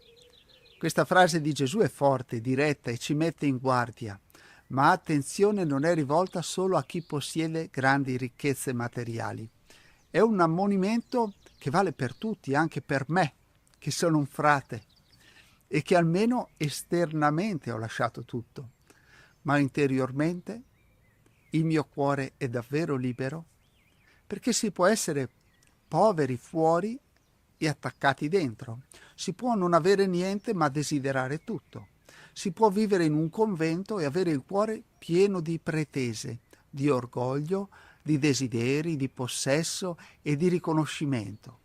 Questa frase di Gesù è forte, diretta e ci mette in guardia, ma attenzione, non è rivolta solo a chi possiede grandi ricchezze materiali. È un ammonimento che vale per tutti, anche per me, che sono un frate e che almeno esternamente ho lasciato tutto, ma interiormente il mio cuore è davvero libero? Perché si può essere poveri fuori e attaccati dentro. Si può non avere niente ma desiderare tutto. Si può vivere in un convento e avere il cuore pieno di pretese, di orgoglio, di desideri, di possesso e di riconoscimento.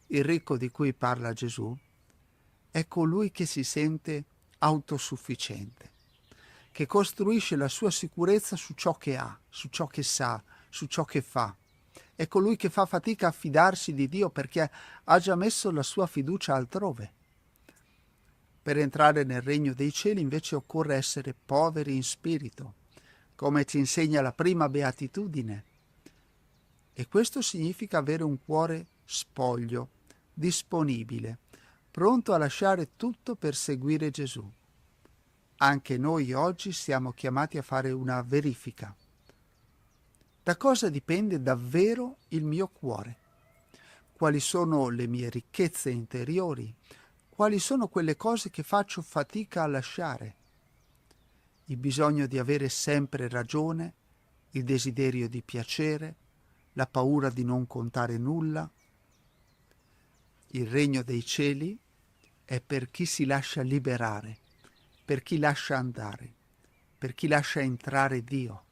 Il ricco di cui parla Gesù è colui che si sente autosufficiente, che costruisce la sua sicurezza su ciò che ha, su ciò che sa, su ciò che fa. È colui che fa fatica a fidarsi di Dio perché ha già messo la sua fiducia altrove. Per entrare nel regno dei cieli invece occorre essere poveri in spirito, come ci insegna la prima beatitudine. E questo significa avere un cuore spoglio, disponibile, pronto a lasciare tutto per seguire Gesù. Anche noi oggi siamo chiamati a fare una verifica. Da cosa dipende davvero il mio cuore? Quali sono le mie ricchezze interiori? Quali sono quelle cose che faccio fatica a lasciare? Il bisogno di avere sempre ragione, il desiderio di piacere, la paura di non contare nulla. Il regno dei cieli è per chi si lascia liberare, per chi lascia andare, per chi lascia entrare Dio.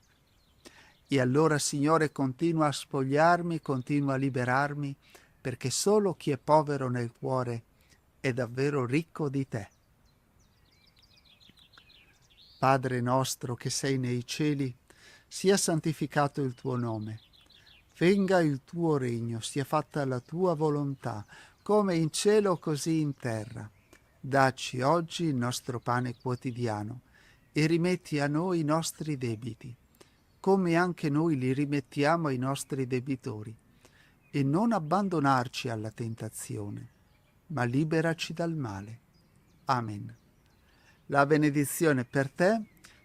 E allora, Signore, continua a spogliarmi, continua a liberarmi, perché solo chi è povero nel cuore è davvero ricco di te. Padre nostro che sei nei cieli, sia santificato il tuo nome. Venga il tuo regno, sia fatta la tua volontà, come in cielo così in terra. Dacci oggi il nostro pane quotidiano e rimetti a noi i nostri debiti, come anche noi li rimettiamo ai nostri debitori. E non abbandonarci alla tentazione, ma liberaci dal male. Amen. La benedizione per te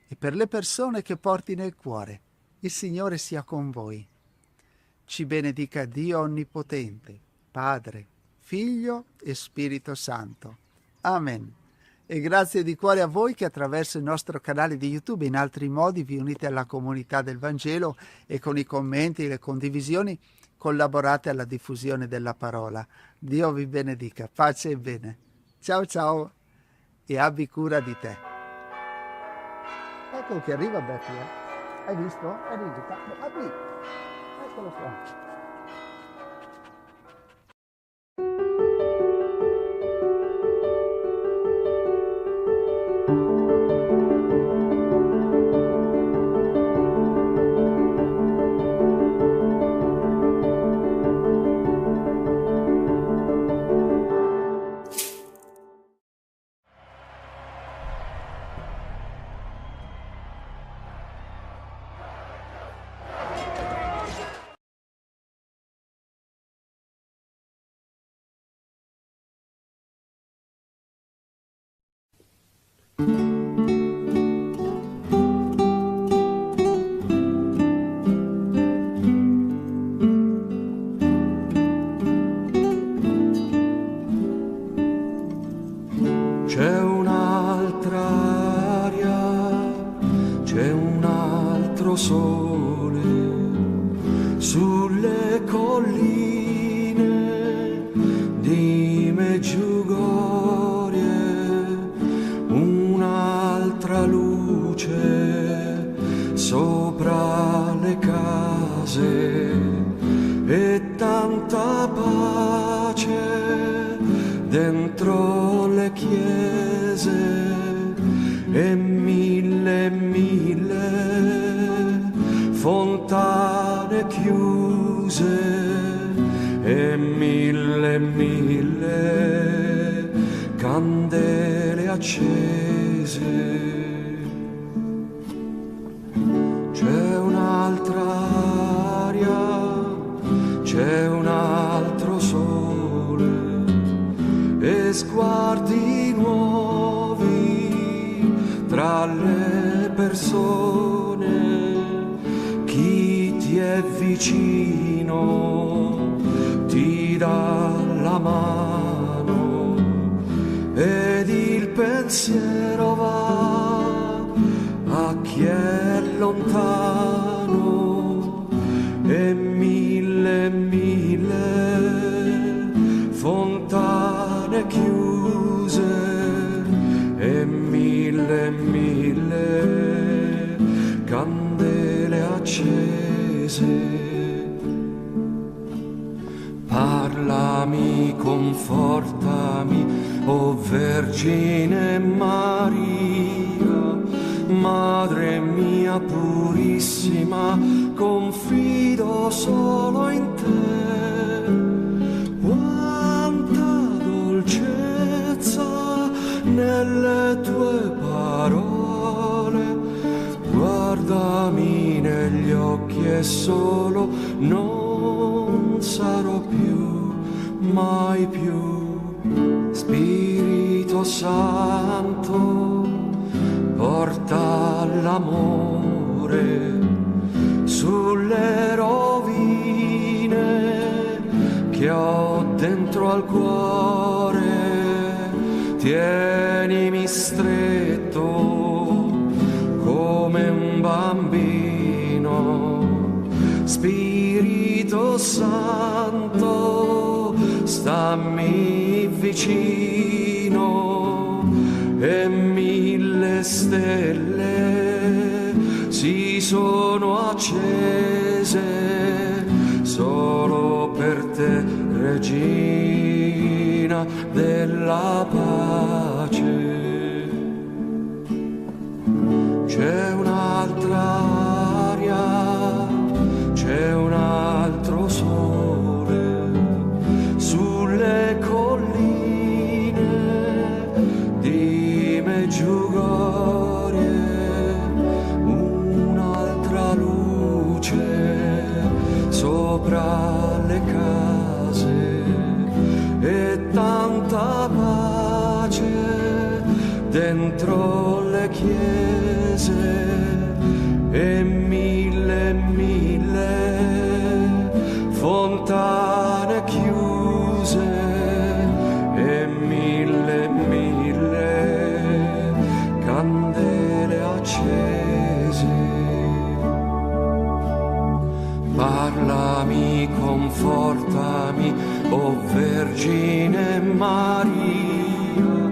e per le persone che porti nel cuore. Il Signore sia con voi. Ci benedica Dio Onnipotente, Padre, Figlio e Spirito Santo. Amen. E grazie di cuore a voi che attraverso il nostro canale di YouTube e in altri modi vi unite alla comunità del Vangelo e con i commenti e le condivisioni collaborate alla diffusione della parola. Dio vi benedica, pace e bene. Ciao ciao e abbi cura di te. Ecco che arriva Betty, Hai visto? Abbi. Eccolo qua. C'è un'altra aria, c'è un altro sole sulle colline di Meggiugorie, un'altra luce sopra le case e tanta pace dentro le chiese e mille fontane chiuse e mille candele accese. C'è un'altra aria, c'è un altro sole e sguardi nuovi tra le persone. Chi ti è vicino ti dà la mano pensiero va a chi è lontano e mille fontane chiuse e mille candele accese. Parlami, confortami, o Vergine Maria, Madre mia purissima, confido solo in te. Quanta dolcezza nelle tue parole, guardami negli occhi e solo non sarò più, mai più. Spirito Santo, porta l'amore sulle rovine che ho dentro al cuore. Tienimi stretto come un bambino. Spirito Santo, stammi vicino e mille stelle si sono accese solo per te, Regina della pace. C'è un'altra aria, c'è un altro sole sulle colline di Meggiugorie, un'altra luce sopra le case e tanta pace dentro le chiese e mille fontane chiuse e mille candele accese. Parlami, confortami, o Vergine Maria,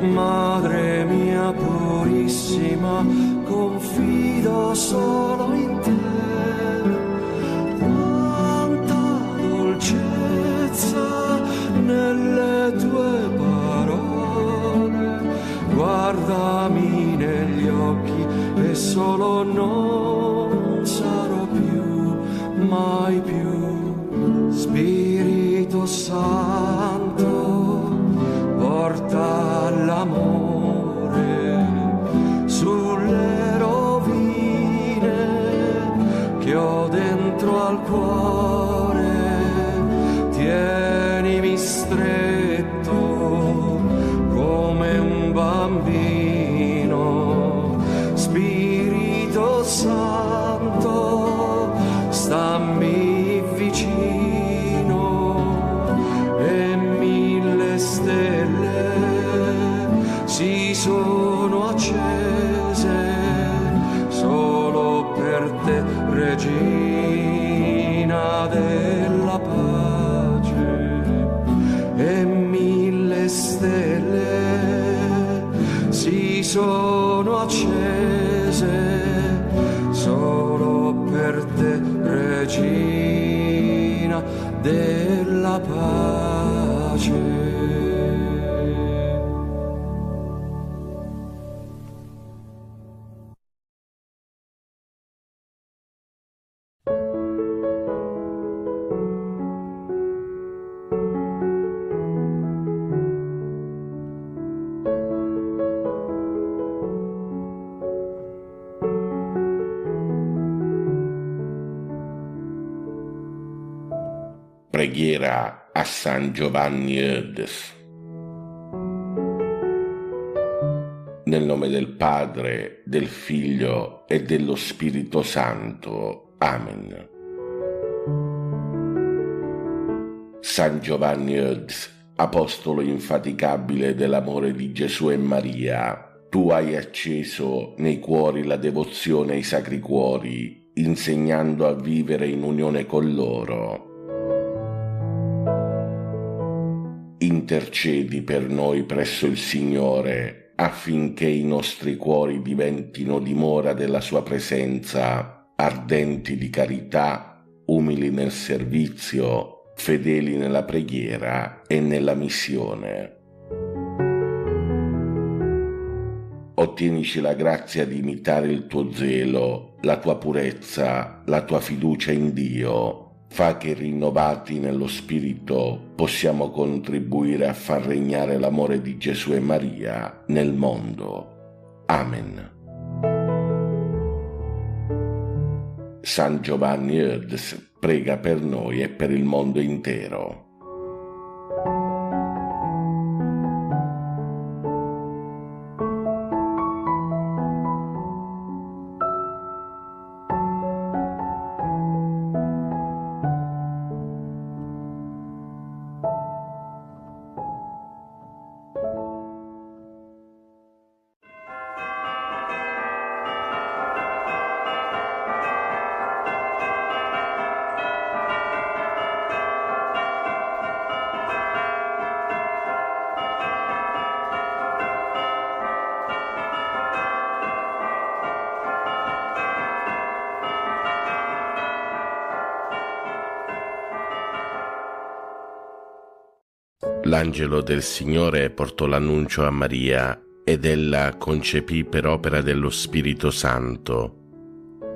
Madre mia purissima, confido solo in te. Quanta dolcezza nelle tue parole, guardami negli occhi e solo non sarò più, mai più. Spirito Santo, porta l'amore sulle rovine che ho dentro al cuore. Tienimi stretto come un bambino. Spirito Santo, stammi vicino e mille stelle si sono accese solo per te, Regina della pace, e mille stelle si sono accese solo per te, Regina della pace. Preghiera a San Giovanni Eudes. Nel nome del Padre, del Figlio e dello Spirito Santo. Amen. San Giovanni Eudes, apostolo infaticabile dell'amore di Gesù e Maria, tu hai acceso nei cuori la devozione ai sacri cuori, insegnando a vivere in unione con loro. Intercedi per noi presso il Signore, affinché i nostri cuori diventino dimora della sua presenza, ardenti di carità, umili nel servizio, fedeli nella preghiera e nella missione. Ottienici la grazia di imitare il tuo zelo, la tua purezza, la tua fiducia in Dio. Fa che, rinnovati nello Spirito, possiamo contribuire a far regnare l'amore di Gesù e Maria nel mondo. Amen. San Giovanni Eudes prega per noi e per il mondo intero. L'angelo del Signore portò l'annuncio a Maria ed ella concepì per opera dello Spirito Santo.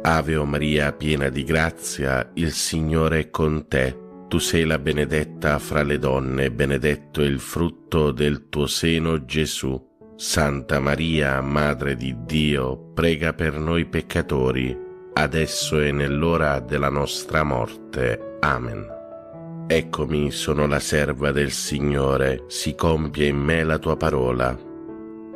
Ave o Maria, piena di grazia, il Signore è con te. Tu sei la benedetta fra le donne, benedetto è il frutto del tuo seno, Gesù. Santa Maria, Madre di Dio, prega per noi peccatori, adesso e nell'ora della nostra morte. Amen. Eccomi, sono la serva del Signore, si compie in me la tua parola.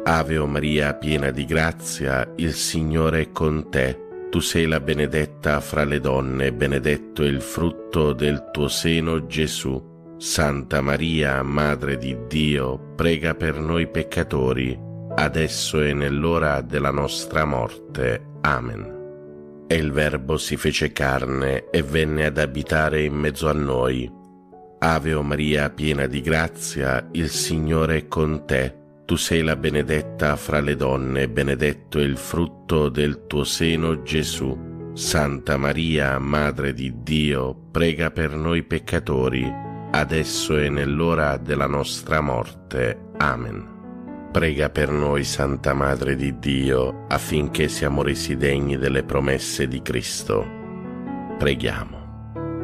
Ave o Maria, piena di grazia, il Signore è con te. Tu sei la benedetta fra le donne, benedetto è il frutto del tuo seno, Gesù. Santa Maria, Madre di Dio, prega per noi peccatori, adesso e nell'ora della nostra morte. Amen. E il Verbo si fece carne e venne ad abitare in mezzo a noi. Ave o Maria, piena di grazia, il Signore è con te. Tu sei la benedetta fra le donne, benedetto è il frutto del tuo seno, Gesù. Santa Maria, Madre di Dio, prega per noi peccatori, adesso e nell'ora della nostra morte. Amen. Prega per noi, Santa Madre di Dio, affinché siamo resi degni delle promesse di Cristo. Preghiamo.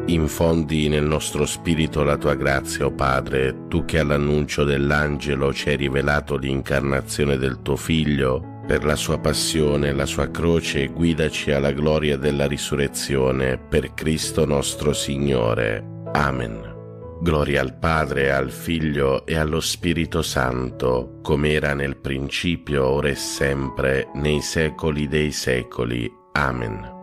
Infondi nel nostro spirito la tua grazia, o Padre, tu che all'annuncio dell'angelo ci hai rivelato l'incarnazione del tuo Figlio, per la sua passione e la sua croce guidaci alla gloria della risurrezione, per Cristo nostro Signore. Amen. Gloria al Padre, al Figlio e allo Spirito Santo, come era nel principio, ora e sempre, nei secoli dei secoli. Amen.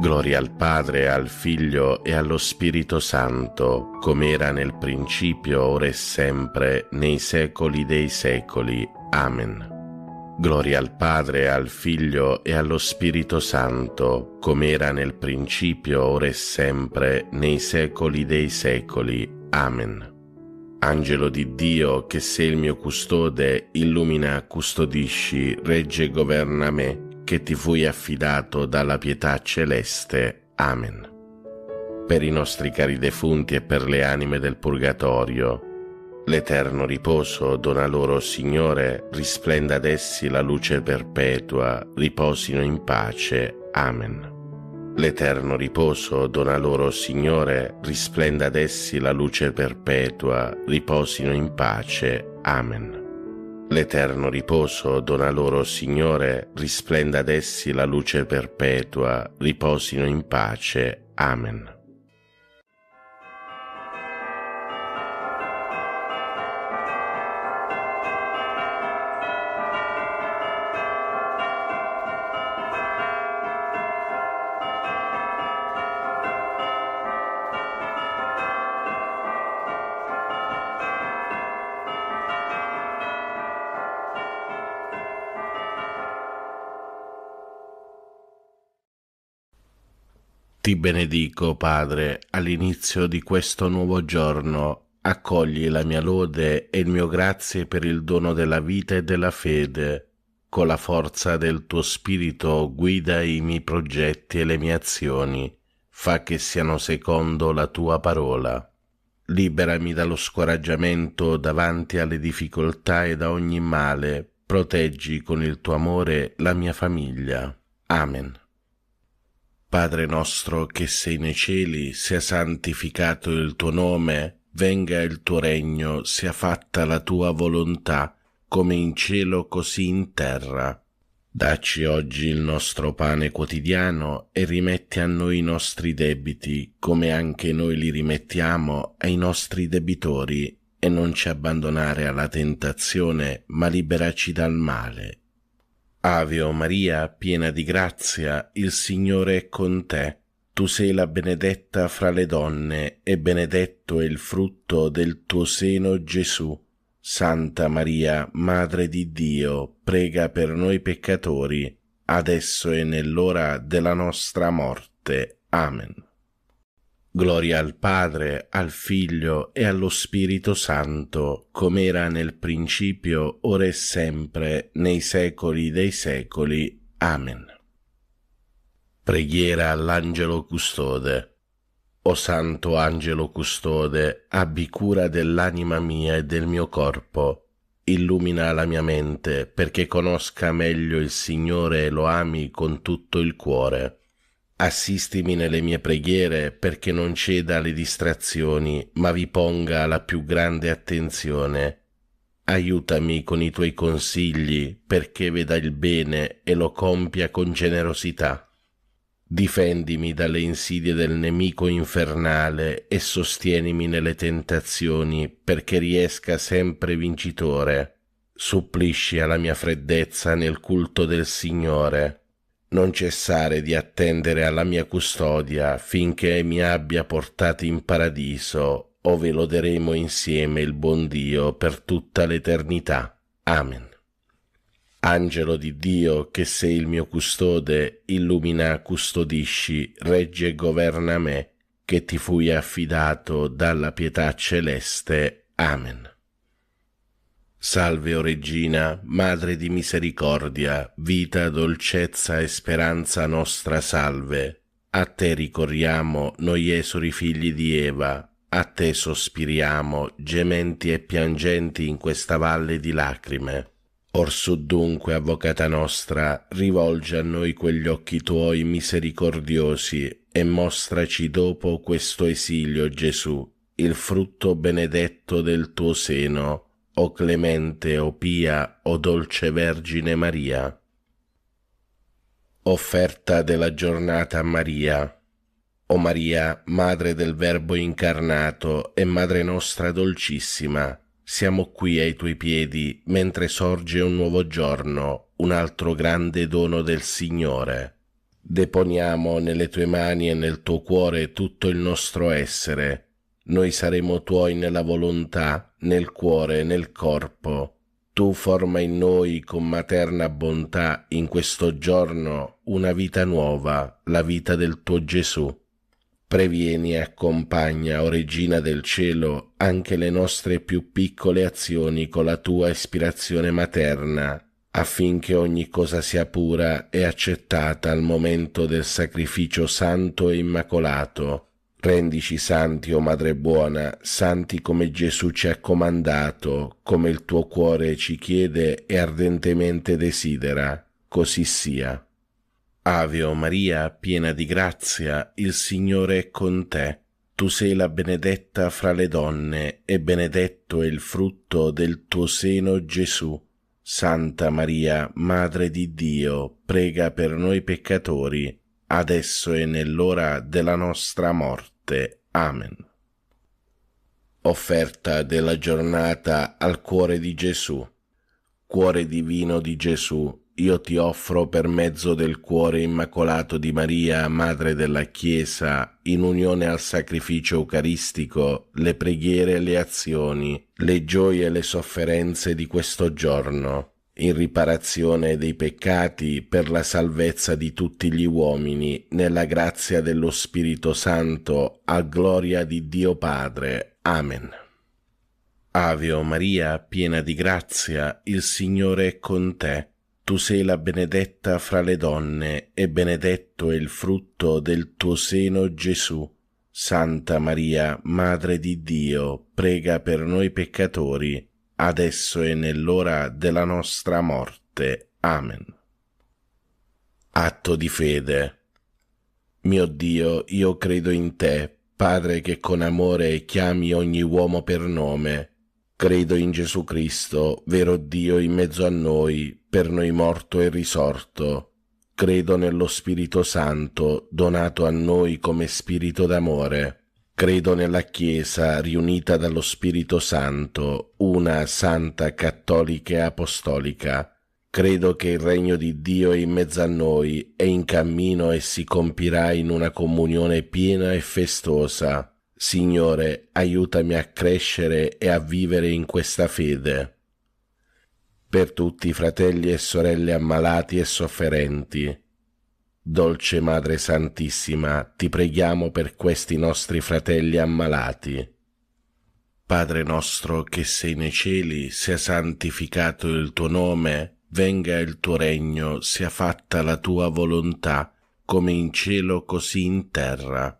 Gloria al Padre, al Figlio e allo Spirito Santo, come era nel principio, ora e sempre, nei secoli dei secoli. Amen. Gloria al Padre, al Figlio e allo Spirito Santo, come era nel principio, ora e sempre, nei secoli dei secoli. Amen. Angelo di Dio, che sei il mio custode, illumina, custodisci, regge e governa me, che ti fui affidato dalla pietà celeste. Amen. Per i nostri cari defunti e per le anime del purgatorio, l'eterno riposo dona loro, Signore, risplenda ad essi la luce perpetua, riposino in pace. Amen. L'eterno riposo dona loro, Signore, risplenda ad essi la luce perpetua, riposino in pace. Amen. L'eterno riposo dona loro, Signore, risplenda ad essi la luce perpetua, riposino in pace. Amen. Ti benedico, Padre, all'inizio di questo nuovo giorno. Accogli la mia lode e il mio grazie per il dono della vita e della fede. Con la forza del tuo Spirito guida i miei progetti e le mie azioni. Fa che siano secondo la tua parola. Liberami dallo scoraggiamento davanti alle difficoltà e da ogni male. Proteggi con il tuo amore la mia famiglia. Amen. Padre nostro che sei nei cieli, sia santificato il tuo nome, venga il tuo regno, sia fatta la tua volontà, come in cielo così in terra. Dacci oggi il nostro pane quotidiano e rimetti a noi i nostri debiti, come anche noi li rimettiamo ai nostri debitori, e non ci abbandonare alla tentazione, ma liberaci dal male. Ave Maria, piena di grazia, il Signore è con te. Tu sei la benedetta fra le donne, e benedetto è il frutto del tuo seno, Gesù. Santa Maria, Madre di Dio, prega per noi peccatori, adesso e nell'ora della nostra morte. Amen. Gloria al Padre, al Figlio e allo Spirito Santo, come era nel principio, ora e sempre, nei secoli dei secoli. Amen. Preghiera all'Angelo Custode. O Santo Angelo Custode, abbi cura dell'anima mia e del mio corpo. Illumina la mia mente, perché conosca meglio il Signore e lo ami con tutto il cuore. Assistimi nelle mie preghiere, perché non ceda alle distrazioni, ma vi ponga la più grande attenzione. Aiutami con i tuoi consigli, perché veda il bene e lo compia con generosità. Difendimi dalle insidie del nemico infernale e sostienimi nelle tentazioni, perché riesca sempre vincitore. Supplisci alla mia freddezza nel culto del Signore. Non cessare di attendere alla mia custodia finché mi abbia portati in paradiso, ove loderemo insieme il buon Dio per tutta l'eternità. Amen. Angelo di Dio, che sei il mio custode, illumina, custodisci, regge e governa me, che ti fui affidato dalla pietà celeste. Amen. Salve, o Regina, Madre di misericordia, vita, dolcezza e speranza nostra, salve. A te ricorriamo, noi esori figli di Eva, a te sospiriamo, gementi e piangenti in questa valle di lacrime. Orsù dunque, Avvocata nostra, rivolgi a noi quegli occhi tuoi misericordiosi e mostraci dopo questo esilio, Gesù, il frutto benedetto del tuo seno, o clemente, o pia, o dolce Vergine Maria. Offerta della giornata a Maria. O Maria, Madre del Verbo incarnato e Madre nostra dolcissima, siamo qui ai tuoi piedi mentre sorge un nuovo giorno, un altro grande dono del Signore. Deponiamo nelle tue mani e nel tuo cuore tutto il nostro essere. Noi saremo tuoi nella volontà, nel cuore e nel corpo. Tu forma in noi con materna bontà in questo giorno una vita nuova, la vita del tuo Gesù. Previeni e accompagna, o Regina del Cielo, anche le nostre più piccole azioni con la tua ispirazione materna, affinché ogni cosa sia pura e accettata al momento del sacrificio santo e immacolato. Rendici santi, o Madre buona, santi come Gesù ci ha comandato, come il tuo cuore ci chiede e ardentemente desidera. Così sia. Ave o Maria, piena di grazia, il Signore è con te. Tu sei la benedetta fra le donne, e benedetto è il frutto del tuo seno, Gesù. Santa Maria, Madre di Dio, prega per noi peccatori, adesso e nell'ora della nostra morte. Amen. Offerta della giornata al cuore di Gesù. Cuore divino di Gesù, io ti offro per mezzo del cuore immacolato di Maria, Madre della Chiesa, in unione al sacrificio eucaristico, le preghiere e le azioni, le gioie e le sofferenze di questo giorno. in riparazione dei peccati, per la salvezza di tutti gli uomini, nella grazia dello Spirito Santo, a gloria di Dio Padre. Amen. Ave o Maria, piena di grazia, il Signore è con te. Tu sei la benedetta fra le donne, e benedetto è il frutto del tuo seno, Gesù. Santa Maria, Madre di Dio, prega per noi peccatori, adesso e nell'ora della nostra morte. Amen. Atto di fede. Mio Dio, io credo in te, Padre che con amore chiami ogni uomo per nome. Credo in Gesù Cristo, vero Dio in mezzo a noi, per noi morto e risorto. Credo nello Spirito Santo, donato a noi come Spirito d'amore. Credo nella Chiesa, riunita dallo Spirito Santo, una, santa, cattolica e apostolica. Credo che il regno di Dio è in mezzo a noi, è in cammino e si compirà in una comunione piena e festosa. Signore, aiutami a crescere e a vivere in questa fede. Per tutti i fratelli e sorelle ammalati e sofferenti, Dolce Madre Santissima, ti preghiamo per questi nostri fratelli ammalati. Padre nostro che sei nei cieli, sia santificato il tuo nome, venga il tuo regno, sia fatta la tua volontà, come in cielo così in terra.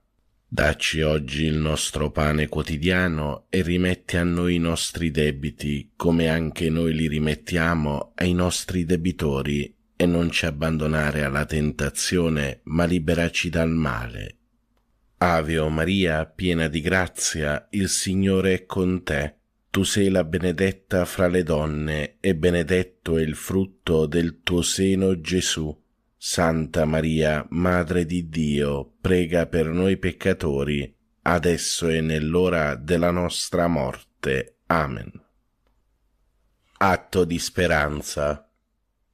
Dacci oggi il nostro pane quotidiano e rimetti a noi i nostri debiti, come anche noi li rimettiamo ai nostri debitori, e non ci abbandonare alla tentazione, ma liberaci dal male. Ave o Maria, piena di grazia, il Signore è con te. Tu sei la benedetta fra le donne, e benedetto è il frutto del tuo seno, Gesù. Santa Maria, Madre di Dio, prega per noi peccatori, adesso e nell'ora della nostra morte. Amen. Atto di speranza.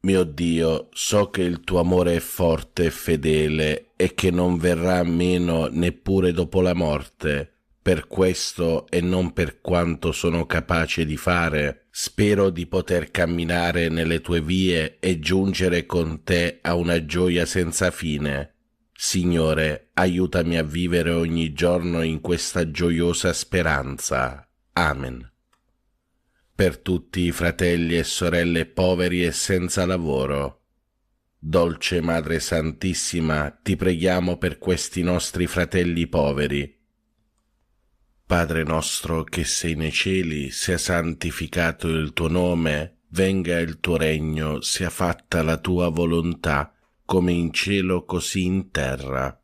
Mio Dio, so che il tuo amore è forte e fedele e che non verrà meno neppure dopo la morte. Per questo e non per quanto sono capace di fare, spero di poter camminare nelle tue vie e giungere con te a una gioia senza fine. Signore, aiutami a vivere ogni giorno in questa gioiosa speranza. Amen. Per tutti i fratelli e sorelle poveri e senza lavoro, Dolce Madre Santissima, ti preghiamo per questi nostri fratelli poveri. Padre nostro che sei nei cieli, sia santificato il tuo nome, venga il tuo regno, sia fatta la tua volontà, come in cielo così in terra.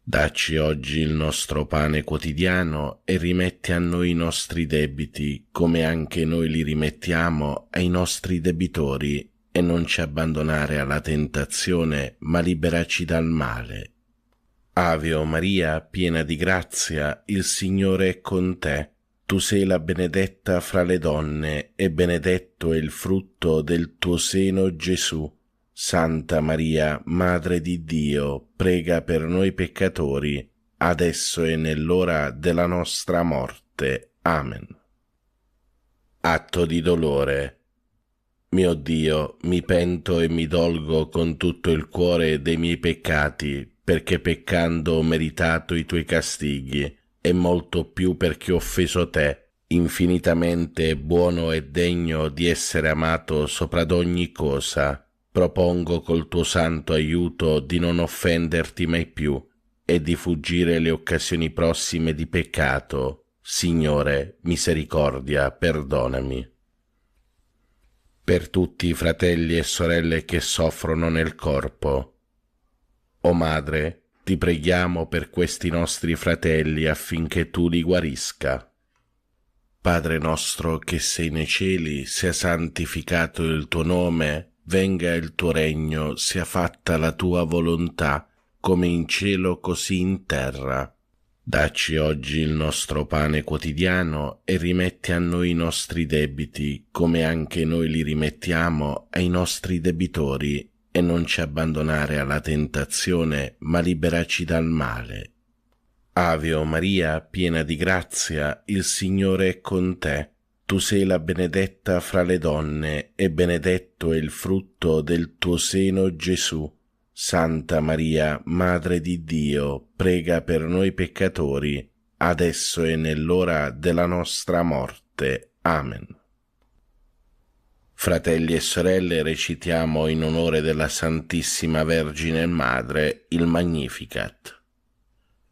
Dacci oggi il nostro pane quotidiano e rimetti a noi i nostri debiti, come anche noi li rimettiamo ai nostri debitori, e non ci abbandonare alla tentazione, ma liberaci dal male. Ave o Maria, piena di grazia, il Signore è con te. Tu sei la benedetta fra le donne, e benedetto è il frutto del tuo seno, Gesù. Santa Maria, Madre di Dio, prega per noi peccatori, adesso e nell'ora della nostra morte. Amen. Atto di dolore. Mio Dio, mi pento e mi dolgo con tutto il cuore dei miei peccati, perché peccando ho meritato i tuoi castighi, e molto più perché ho offeso te, infinitamente buono e degno di essere amato sopra d'ogni cosa. Propongo col tuo santo aiuto di non offenderti mai più e di fuggire le occasioni prossime di peccato. Signore, misericordia, perdonami. Per tutti i fratelli e sorelle che soffrono nel corpo, o Madre, ti preghiamo per questi nostri fratelli affinché tu li guarisca. Padre nostro che sei nei cieli, sia santificato il tuo nome, venga il tuo regno, sia fatta la tua volontà, come in cielo così in terra. Dacci oggi il nostro pane quotidiano e rimetti a noi i nostri debiti, come anche noi li rimettiamo ai nostri debitori, e non ci abbandonare alla tentazione, ma liberaci dal male. Ave o Maria, piena di grazia, il Signore è con te. tu sei la benedetta fra le donne e benedetto è il frutto del tuo seno, Gesù. Santa Maria, Madre di Dio, prega per noi peccatori, adesso e nell'ora della nostra morte. Amen. Fratelli e sorelle, recitiamo in onore della Santissima Vergine Madre il Magnificat.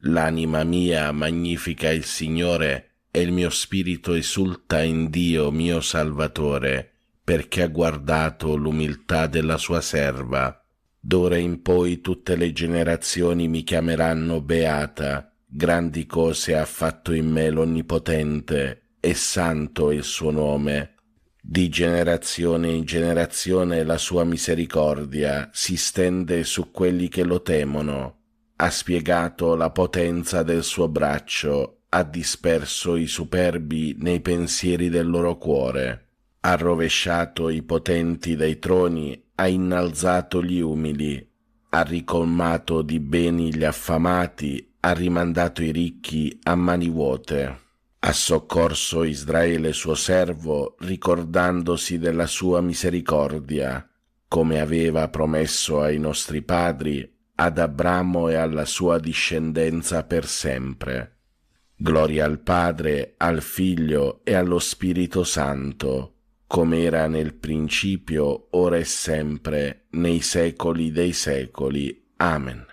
L'anima mia magnifica il Signore e il mio spirito esulta in Dio mio Salvatore, perché ha guardato l'umiltà della sua serva. D'ora in poi tutte le generazioni mi chiameranno beata. Grandi cose ha fatto in me l'Onnipotente, e santo è il suo nome. Di generazione in generazione la sua misericordia si stende su quelli che lo temono. Ha spiegato la potenza del suo braccio, ha disperso i superbi nei pensieri del loro cuore, ha rovesciato i potenti dai troni, ha innalzato gli umili, ha ricolmato di beni gli affamati, ha rimandato i ricchi a mani vuote. Ha soccorso Israele suo servo, ricordandosi della sua misericordia, come aveva promesso ai nostri padri, ad Abramo e alla sua discendenza per sempre. Gloria al Padre, al Figlio e allo Spirito Santo, come era nel principio, ora e sempre, nei secoli dei secoli. Amen.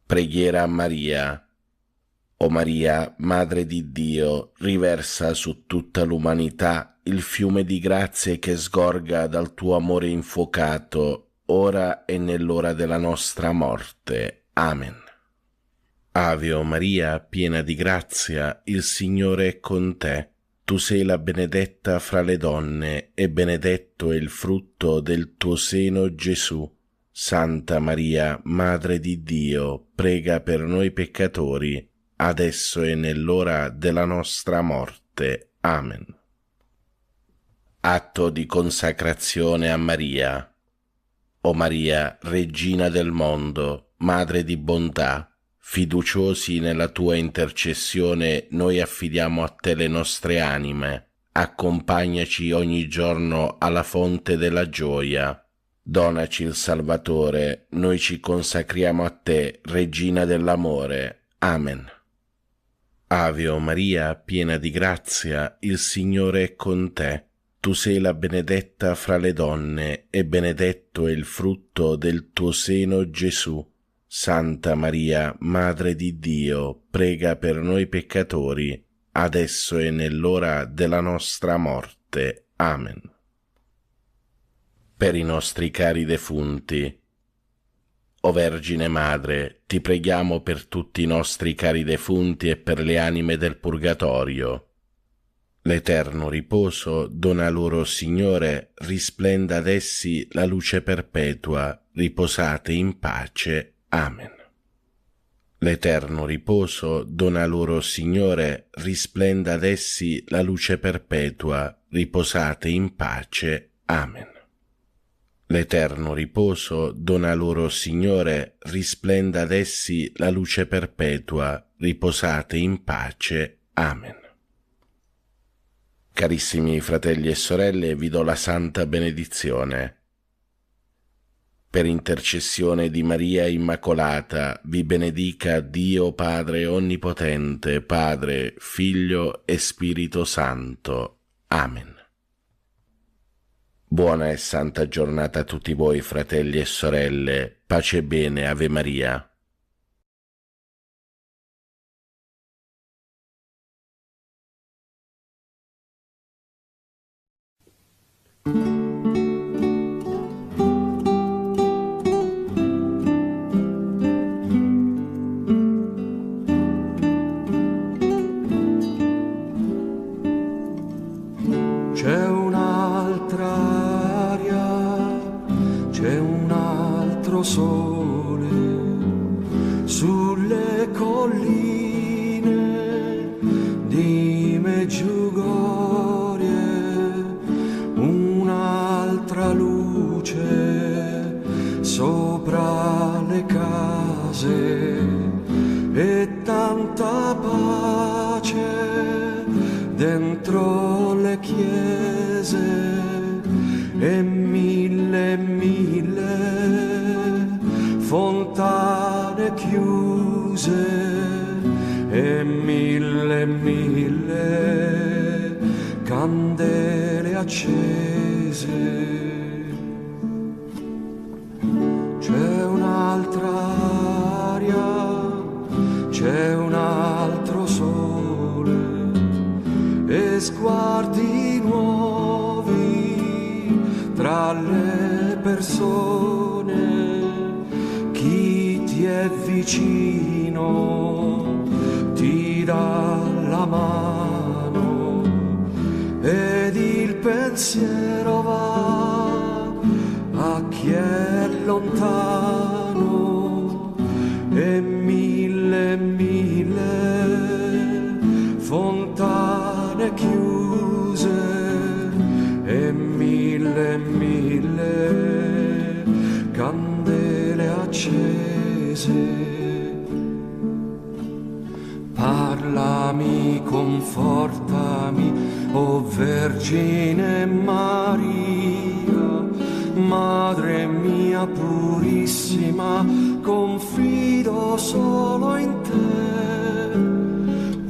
Preghiera a Maria. O Maria, Madre di Dio, riversa su tutta l'umanità il fiume di grazie che sgorga dal tuo amore infuocato, ora e nell'ora della nostra morte. Amen. Ave o Maria, piena di grazia, il Signore è con te. Tu sei la benedetta fra le donne, e benedetto è il frutto del tuo seno, Gesù. Santa Maria, Madre di Dio, prega per noi peccatori, adesso e nell'ora della nostra morte. Amen. Atto di consacrazione a Maria. O Maria, Regina del mondo, Madre di bontà, fiduciosi nella tua intercessione, noi affidiamo a te le nostre anime. Accompagnaci ogni giorno alla fonte della gioia. Donaci il Salvatore, noi ci consacriamo a te, Regina dell'amore. Amen. Ave o Maria, piena di grazia, il Signore è con te. Tu sei la benedetta fra le donne, e benedetto è il frutto del tuo seno, Gesù. Santa Maria, Madre di Dio, prega per noi peccatori, adesso e nell'ora della nostra morte. Amen. Per i nostri cari defunti. O Vergine Madre, ti preghiamo per tutti i nostri cari defunti e per le anime del purgatorio. L'eterno riposo dona loro, Signore, risplenda ad essi la luce perpetua, riposate in pace. Amen. L'eterno riposo dona loro, Signore, risplenda ad essi la luce perpetua, riposate in pace. Amen. L'eterno riposo dona loro, Signore, risplenda ad essi la luce perpetua, riposate in pace. Amen. Carissimi fratelli e sorelle, vi do la santa benedizione. Per intercessione di Maria Immacolata, vi benedica Dio Padre Onnipotente, Padre, Figlio e Spirito Santo. Amen. Buona e santa giornata a tutti voi, fratelli e sorelle. Pace e bene, Ave Maria. C'è un'altra aria, c'è un altro sole sulle colline di Meggiugorie, un'altra luce sopra le case e tanta pace dentro chiuse e mille candele accese. C'è un'altra aria, c'è un altro sole e sguardi nuovi tra le persone. Chi ti è vicino ti dà la mano ed il pensiero va a chi è lontano e mille fontane chiuse e mille candele accese. Parlami, confortami, o Vergine Maria, Madre mia purissima, confido solo in te.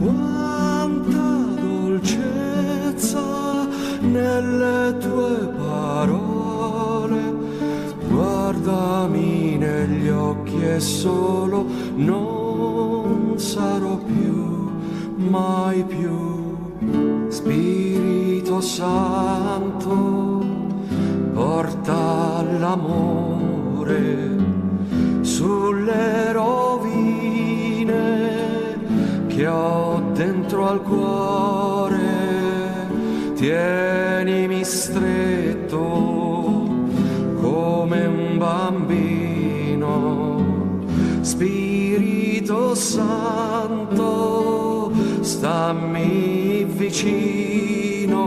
Quanta dolcezza nelle tue parole, guardami negli occhi e solo non sarò più, mai più. Spirito Santo, porta l'amore sulle rovine che ho dentro al cuore. Tienimi stretto come un bambino. Spirito Santo, stammi vicino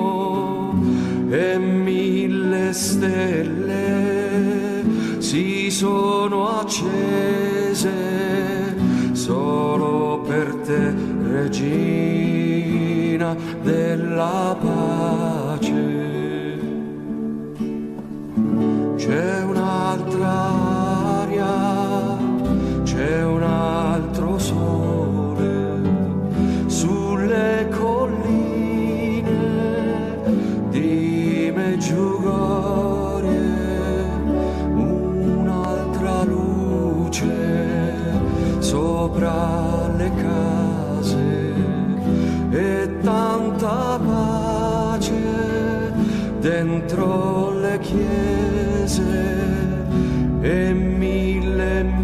e mille stelle si sono accese solo per te, Regina della pace. C'è un'altra aria, c'è un altro sole sulle colline di Meggiugorie, un'altra luce sopra le case e tanta pace dentro le chiese e mille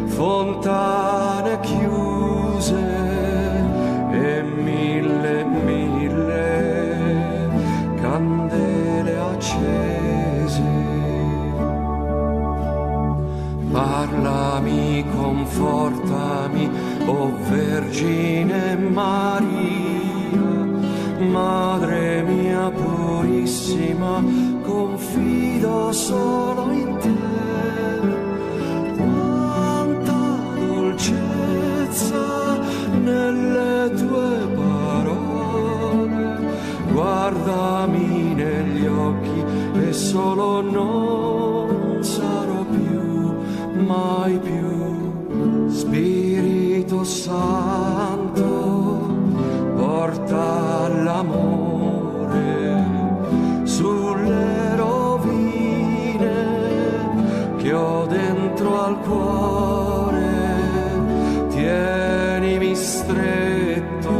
fontane chiuse e mille candele accese. Parlami, confortami, o Vergine Maria, Madre mia purissima, confido solo in te. Quanta dolcezza nelle tue parole, guardami negli occhi e solo non sarò più, mai più. Spirito Santo, porta l'amore sulle rovine che ho dentro al cuore. Tienimi stretto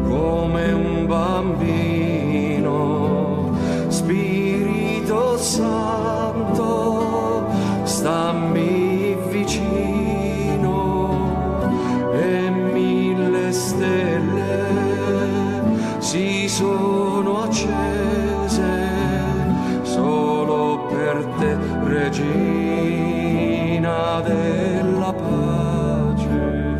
come un bambino. Spirito Santo, stammi vicino e mille stelle si sono accese solo per te, Regina della pace,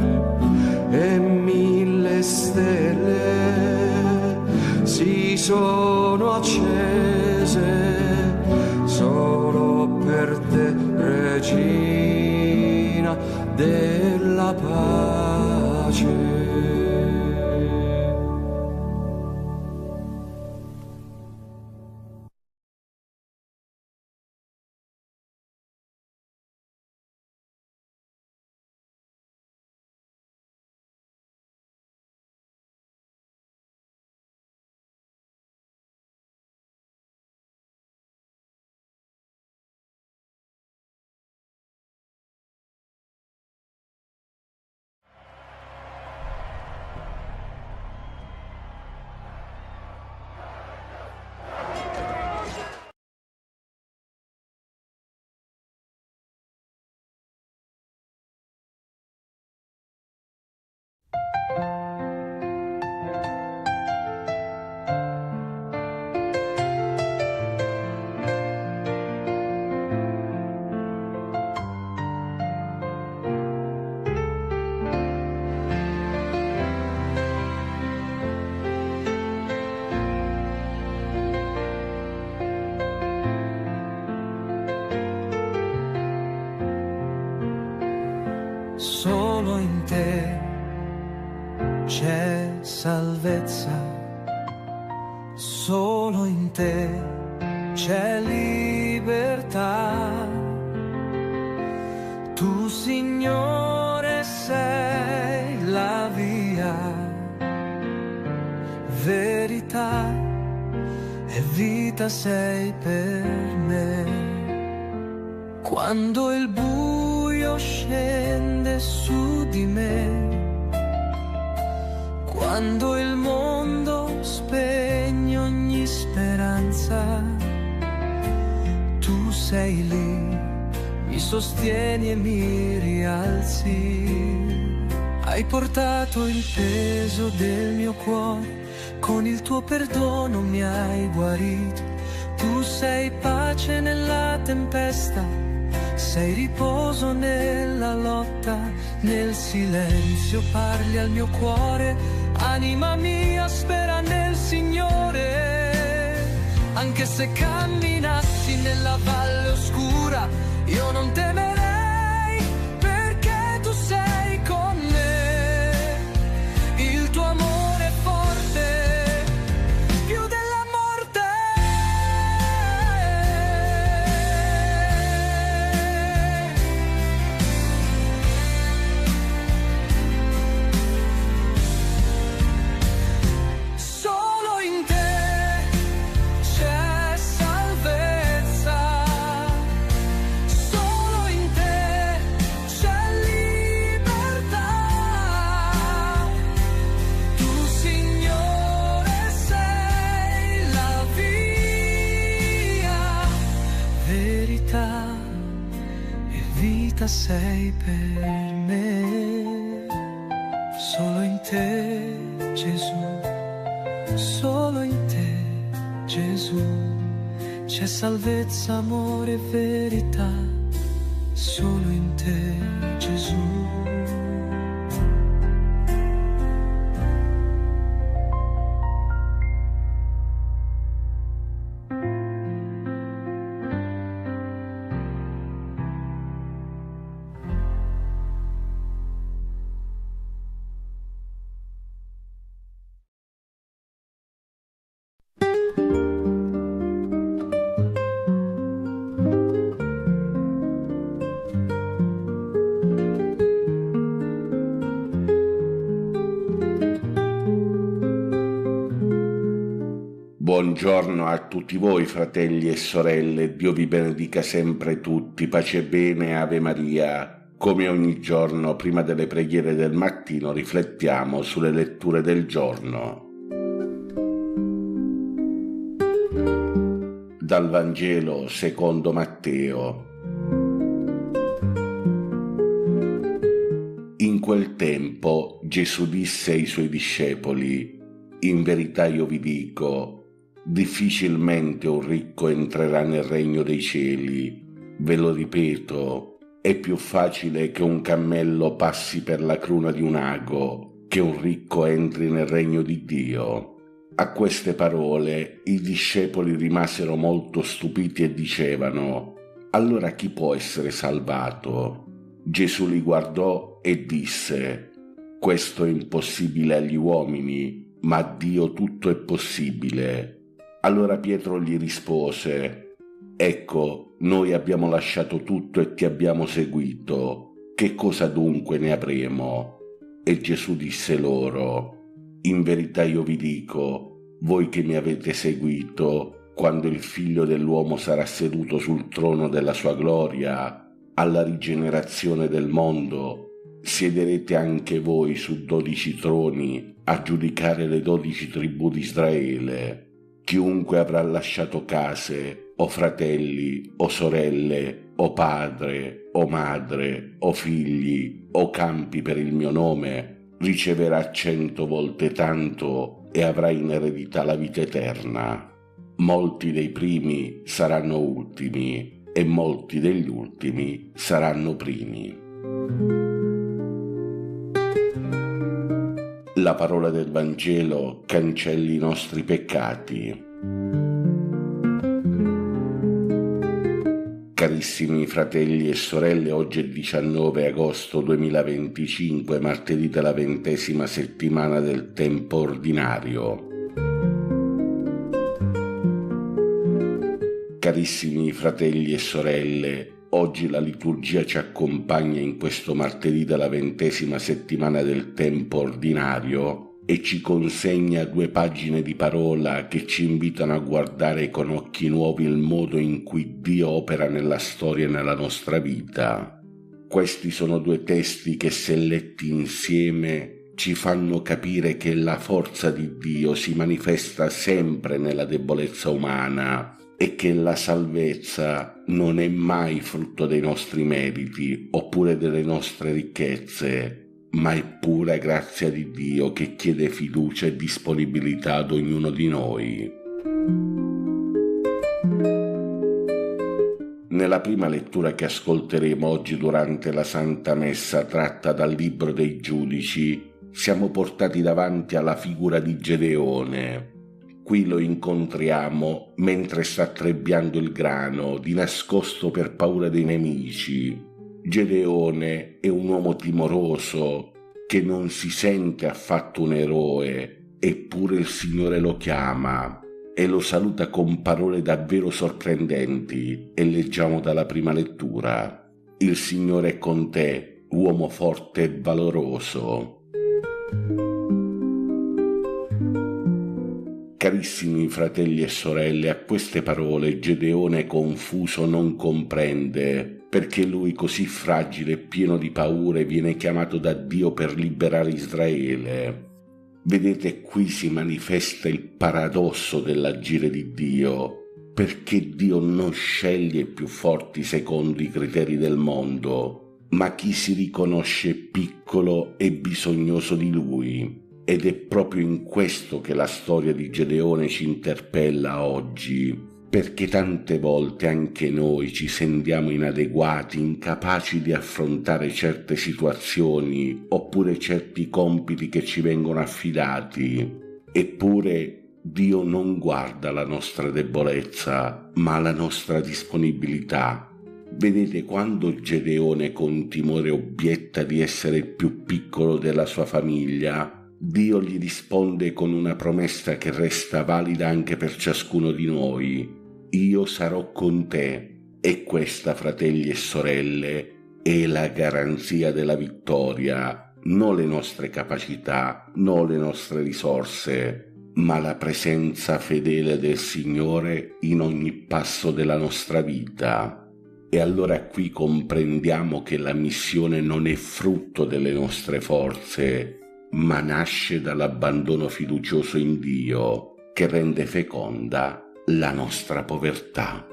e mille stelle si sono accese solo per te, Regina della pace. solo in te c'è salvezza, solo in te c'è libertà. Tu, Signore, sei la via, verità e vita sei per me. Quando il buio scende su di me, quando il mondo spegne ogni speranza, tu sei lì, mi sostieni e mi rialzi. Hai portato il peso del mio cuore, con il tuo perdono mi hai guarito. Tu sei pace nella tempesta, sei riposo nella lotta. Nel silenzio parli al mio cuore, anima mia spera nel Signore. Anche se camminassi nella valle oscura, io non temerei, perché tu sei con me. Il tuo amore è forte, più della morte. Solo in te c'è salvezza, solo in te c'è libertà. Tu, Signore, sei la via, verità e vita sei per me. Solo in te, Gesù, solo in te, Gesù, c'è salvezza, amore e verità. Solo in te, Gesù. Buongiorno a tutti voi, fratelli e sorelle, Dio vi benedica sempre tutti, pace e bene, Ave Maria. Come ogni giorno, prima delle preghiere del mattino, riflettiamo sulle letture del giorno. Dal Vangelo secondo Matteo. In quel tempo Gesù disse ai suoi discepoli: in verità io vi dico, difficilmente un ricco entrerà nel regno dei cieli. Ve lo ripeto, è più facile che un cammello passi per la cruna di un ago che un ricco entri nel regno di Dio. A queste parole i discepoli rimasero molto stupiti e dicevano: allora chi può essere salvato? Gesù li guardò e disse: questo è impossibile agli uomini, ma a Dio tutto è possibile. Allora Pietro gli rispose: ecco, noi abbiamo lasciato tutto e ti abbiamo seguito. Che cosa dunque ne avremo? E Gesù disse loro: in verità io vi dico, voi che mi avete seguito, quando il Figlio dell'uomo sarà seduto sul trono della sua gloria, alla rigenerazione del mondo, siederete anche voi su 12 troni a giudicare le 12 tribù di Israele. Chiunque avrà lasciato case, o fratelli, o sorelle, o padre, o madre, o figli, o campi per il mio nome, riceverà 100 volte tanto e avrà in eredità la vita eterna. Molti dei primi saranno ultimi e molti degli ultimi saranno primi. La parola del Vangelo cancelli i nostri peccati. Carissimi fratelli e sorelle, oggi è 19 agosto 2025, martedì della 20ª settimana del tempo ordinario. Carissimi fratelli e sorelle, oggi la liturgia ci accompagna in questo martedì della 20ª settimana del tempo ordinario e ci consegna 2 pagine di parola che ci invitano a guardare con occhi nuovi il modo in cui Dio opera nella storia e nella nostra vita. Questi sono 2 testi che, se letti insieme, ci fanno capire che la forza di Dio si manifesta sempre nella debolezza umana e che la salvezza non è mai frutto dei nostri meriti oppure delle nostre ricchezze, ma è pura grazia di Dio che chiede fiducia e disponibilità ad ognuno di noi. Nella prima lettura che ascolteremo oggi durante la Santa Messa, tratta dal Libro dei Giudici, siamo portati davanti alla figura di Gedeone. Qui lo incontriamo mentre sta trebbiando il grano, di nascosto per paura dei nemici. Gedeone è un uomo timoroso che non si sente affatto un eroe, eppure il Signore lo chiama e lo saluta con parole davvero sorprendenti, e leggiamo dalla prima lettura: «Il Signore è con te, uomo forte e valoroso». Carissimi fratelli e sorelle, a queste parole Gedeone, confuso, non comprende perché lui, così fragile e pieno di paure, viene chiamato da Dio per liberare Israele. Vedete, qui si manifesta il paradosso dell'agire di Dio, perché Dio non sceglie i più forti secondo i criteri del mondo, ma chi si riconosce piccolo e bisognoso di Lui. Ed è proprio in questo che la storia di Gedeone ci interpella oggi, perché tante volte anche noi ci sentiamo inadeguati, incapaci di affrontare certe situazioni oppure certi compiti che ci vengono affidati. Eppure Dio non guarda la nostra debolezza, ma la nostra disponibilità. Vedete, quando Gedeone con timore obietta di essere il più piccolo della sua famiglia, Dio gli risponde con una promessa che resta valida anche per ciascuno di noi: «Io sarò con te». E questa, fratelli e sorelle, è la garanzia della vittoria, non le nostre capacità, non le nostre risorse, ma la presenza fedele del Signore in ogni passo della nostra vita. E allora qui comprendiamo che la missione non è frutto delle nostre forze, ma nasce dall'abbandono fiducioso in Dio, che rende feconda la nostra povertà.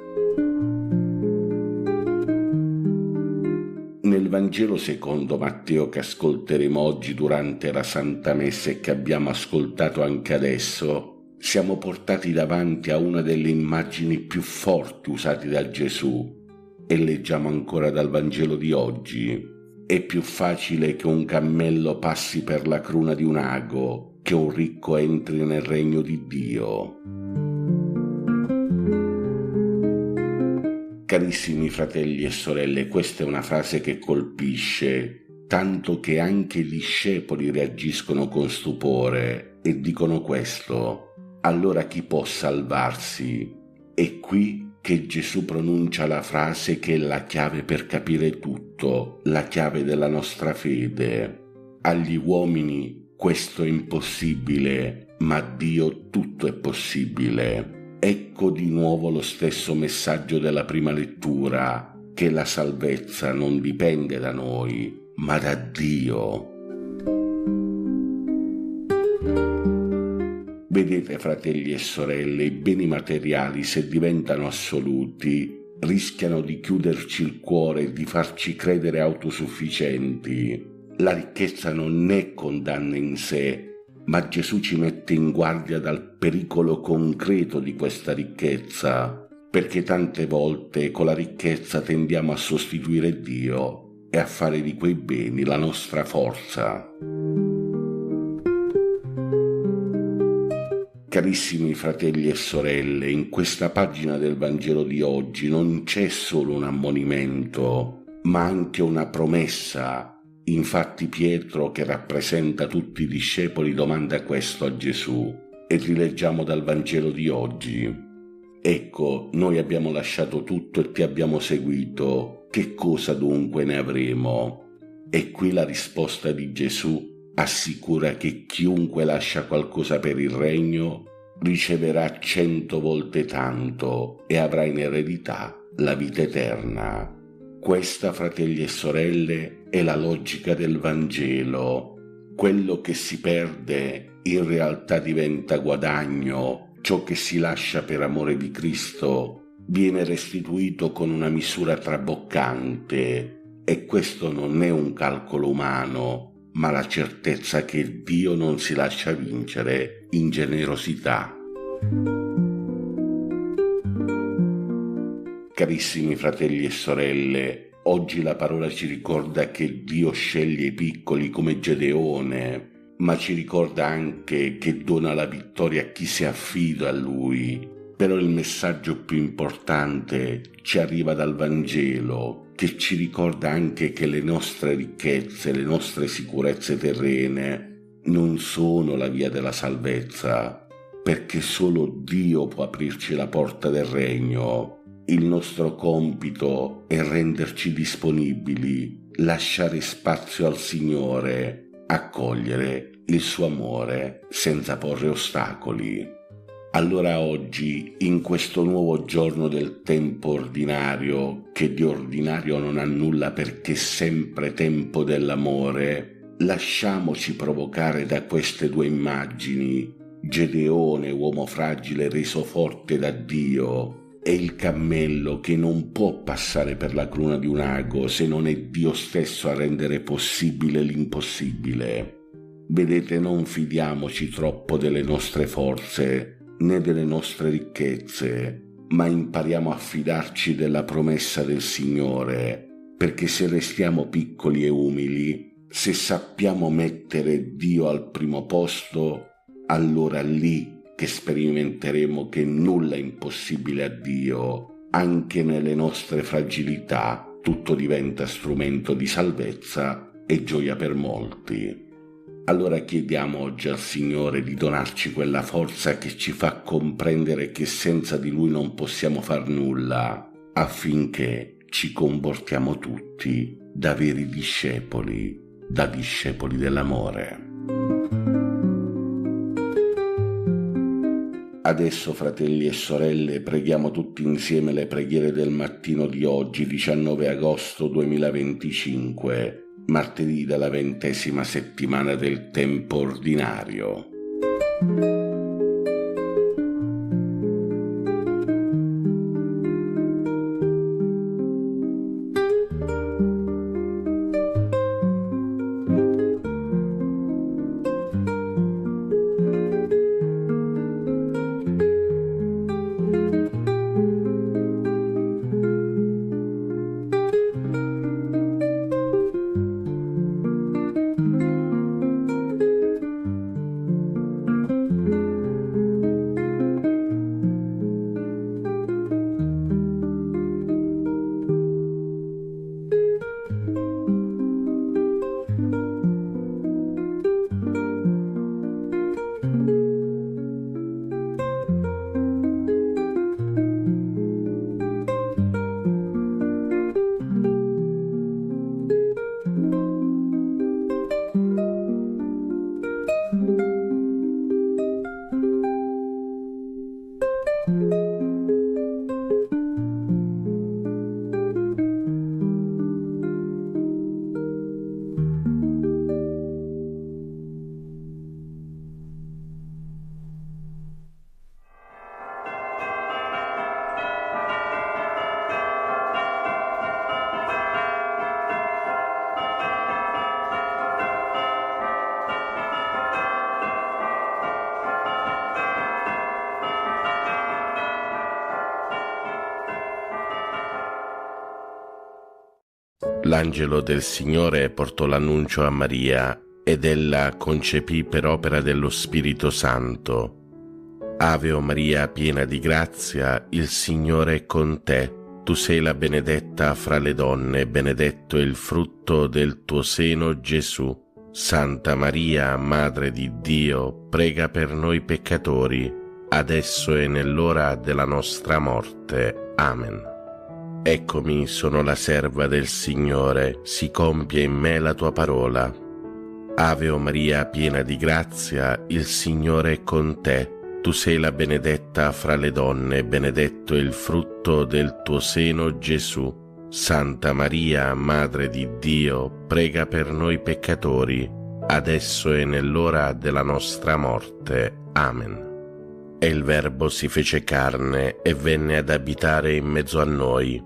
Nel Vangelo secondo Matteo, che ascolteremo oggi durante la Santa Messa e che abbiamo ascoltato anche adesso, siamo portati davanti a una delle immagini più forti usate da Gesù, e leggiamo ancora dal Vangelo di oggi: «È più facile che un cammello passi per la cruna di un ago che un ricco entri nel regno di Dio». Carissimi fratelli e sorelle, questa è una frase che colpisce, tanto che anche i discepoli reagiscono con stupore e dicono questo: «Allora chi può salvarsi?» È qui che Gesù pronuncia la frase che è la chiave per capire tutto, la chiave della nostra fede. Agli uomini questo è impossibile, ma a Dio tutto è possibile. Ecco di nuovo lo stesso messaggio della prima lettura, che la salvezza non dipende da noi, ma da Dio. Vedete, fratelli e sorelle, i beni materiali, se diventano assoluti, rischiano di chiuderci il cuore e di farci credere autosufficienti. La ricchezza non è condanna in sé, ma Gesù ci mette in guardia dal pericolo concreto di questa ricchezza, perché tante volte con la ricchezza tendiamo a sostituire Dio e a fare di quei beni la nostra forza. Carissimi fratelli e sorelle, in questa pagina del Vangelo di oggi non c'è solo un ammonimento, ma anche una promessa. Infatti Pietro, che rappresenta tutti i discepoli, domanda questo a Gesù e rileggiamo dal Vangelo di oggi. Ecco, noi abbiamo lasciato tutto e ti abbiamo seguito, che cosa dunque ne avremo? E qui la risposta di Gesù assicura che chiunque lascia qualcosa per il regno riceverà 100 volte tanto e avrà in eredità la vita eterna. Questa, fratelli e sorelle, è la logica del Vangelo. Quello che si perde in realtà diventa guadagno, ciò che si lascia per amore di Cristo viene restituito con una misura traboccante, e questo non è un calcolo umano, ma la certezza che Dio non si lascia vincere in generosità. Carissimi fratelli e sorelle, oggi la parola ci ricorda che Dio sceglie i piccoli come Gedeone, ma ci ricorda anche che dona la vittoria a chi si affida a Lui. Però il messaggio più importante ci arriva dal Vangelo, che ci ricorda anche che le nostre ricchezze, le nostre sicurezze terrene non sono la via della salvezza, perché solo Dio può aprirci la porta del regno. Il nostro compito è renderci disponibili, lasciare spazio al Signore, accogliere il suo amore senza porre ostacoli. Allora oggi, in questo nuovo giorno del tempo ordinario, che di ordinario non ha nulla perché è sempre tempo dell'amore, lasciamoci provocare da queste due immagini, Gedeone, uomo fragile reso forte da Dio, e il cammello che non può passare per la cruna di un ago se non è Dio stesso a rendere possibile l'impossibile. Vedete, non fidiamoci troppo delle nostre forze, né delle nostre ricchezze, ma impariamo a fidarci della promessa del Signore, perché se restiamo piccoli e umili, se sappiamo mettere Dio al primo posto, allora lì che sperimenteremo che nulla è impossibile a Dio. Anche nelle nostre fragilità tutto diventa strumento di salvezza e gioia per molti. Allora chiediamo oggi al Signore di donarci quella forza che ci fa comprendere che senza di Lui non possiamo far nulla, affinché ci comportiamo tutti da veri discepoli, da discepoli dell'amore. Adesso, fratelli e sorelle, preghiamo tutti insieme le preghiere del mattino di oggi, 19 agosto 2025, martedì della 20ª settimana del tempo ordinario. L'angelo del Signore portò l'annuncio a Maria ed ella concepì per opera dello Spirito Santo. Ave o Maria, piena di grazia, il Signore è con te. Tu sei la benedetta fra le donne, e benedetto è il frutto del tuo seno, Gesù. Santa Maria, Madre di Dio, prega per noi peccatori, adesso e nell'ora della nostra morte. Amen. Eccomi, sono la serva del Signore, si compie in me la tua parola. Ave o Maria, piena di grazia, il Signore è con te. Tu sei la benedetta fra le donne, e benedetto è il frutto del tuo seno, Gesù. Santa Maria, Madre di Dio, prega per noi peccatori, adesso e nell'ora della nostra morte. Amen. E il Verbo si fece carne e venne ad abitare in mezzo a noi.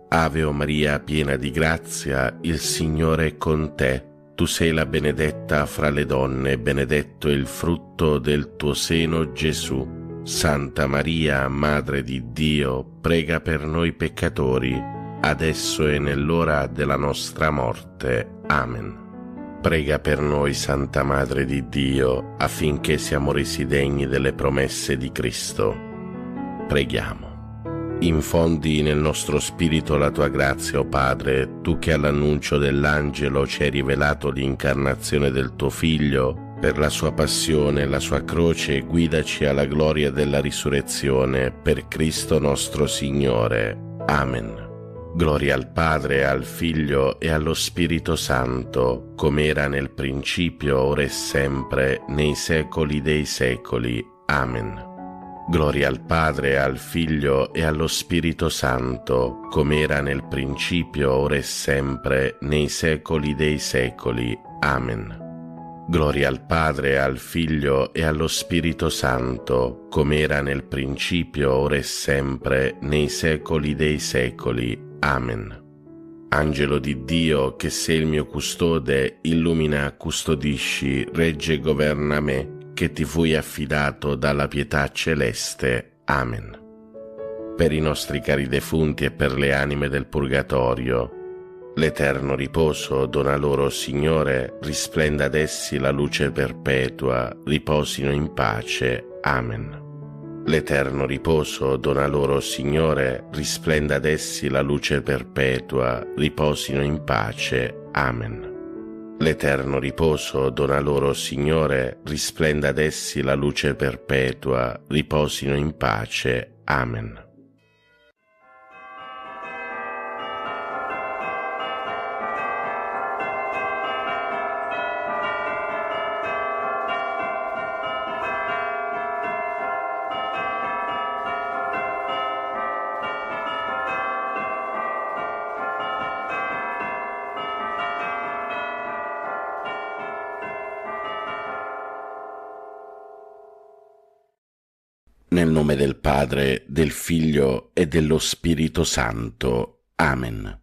Ave o Maria, piena di grazia, il Signore è con te. Tu sei la benedetta fra le donne, e benedetto è il frutto del tuo seno, Gesù. Santa Maria, Madre di Dio, prega per noi peccatori, adesso e nell'ora della nostra morte. Amen. Prega per noi, Santa Madre di Dio, affinché siamo resi degni delle promesse di Cristo. Preghiamo. Infondi nel nostro spirito la tua grazia, o Padre, tu che all'annuncio dell'angelo ci hai rivelato l'incarnazione del tuo Figlio. Per la sua passione e la sua croce guidaci alla gloria della risurrezione, per Cristo nostro Signore. Amen. Gloria al Padre, al Figlio e allo Spirito Santo, come era nel principio, ora e sempre, nei secoli dei secoli. Amen. Gloria al Padre, al Figlio e allo Spirito Santo, come era nel principio, ora e sempre, nei secoli dei secoli. Amen. Gloria al Padre, al Figlio e allo Spirito Santo, come era nel principio, ora e sempre, nei secoli dei secoli. Amen. Angelo di Dio, che sei il mio custode, illumina, custodisci, regge e governa me, che ti fui affidato dalla pietà celeste. Amen. Per i nostri cari defunti e per le anime del purgatorio, l'eterno riposo dona loro, Signore, risplenda ad essi la luce perpetua, riposino in pace. Amen. L'eterno riposo dona loro, Signore, risplenda ad essi la luce perpetua, riposino in pace. Amen. L'eterno riposo dona loro, Signore, risplenda ad essi la luce perpetua, riposino in pace. Amen. Nel nome del Padre, del Figlio e dello Spirito Santo. Amen.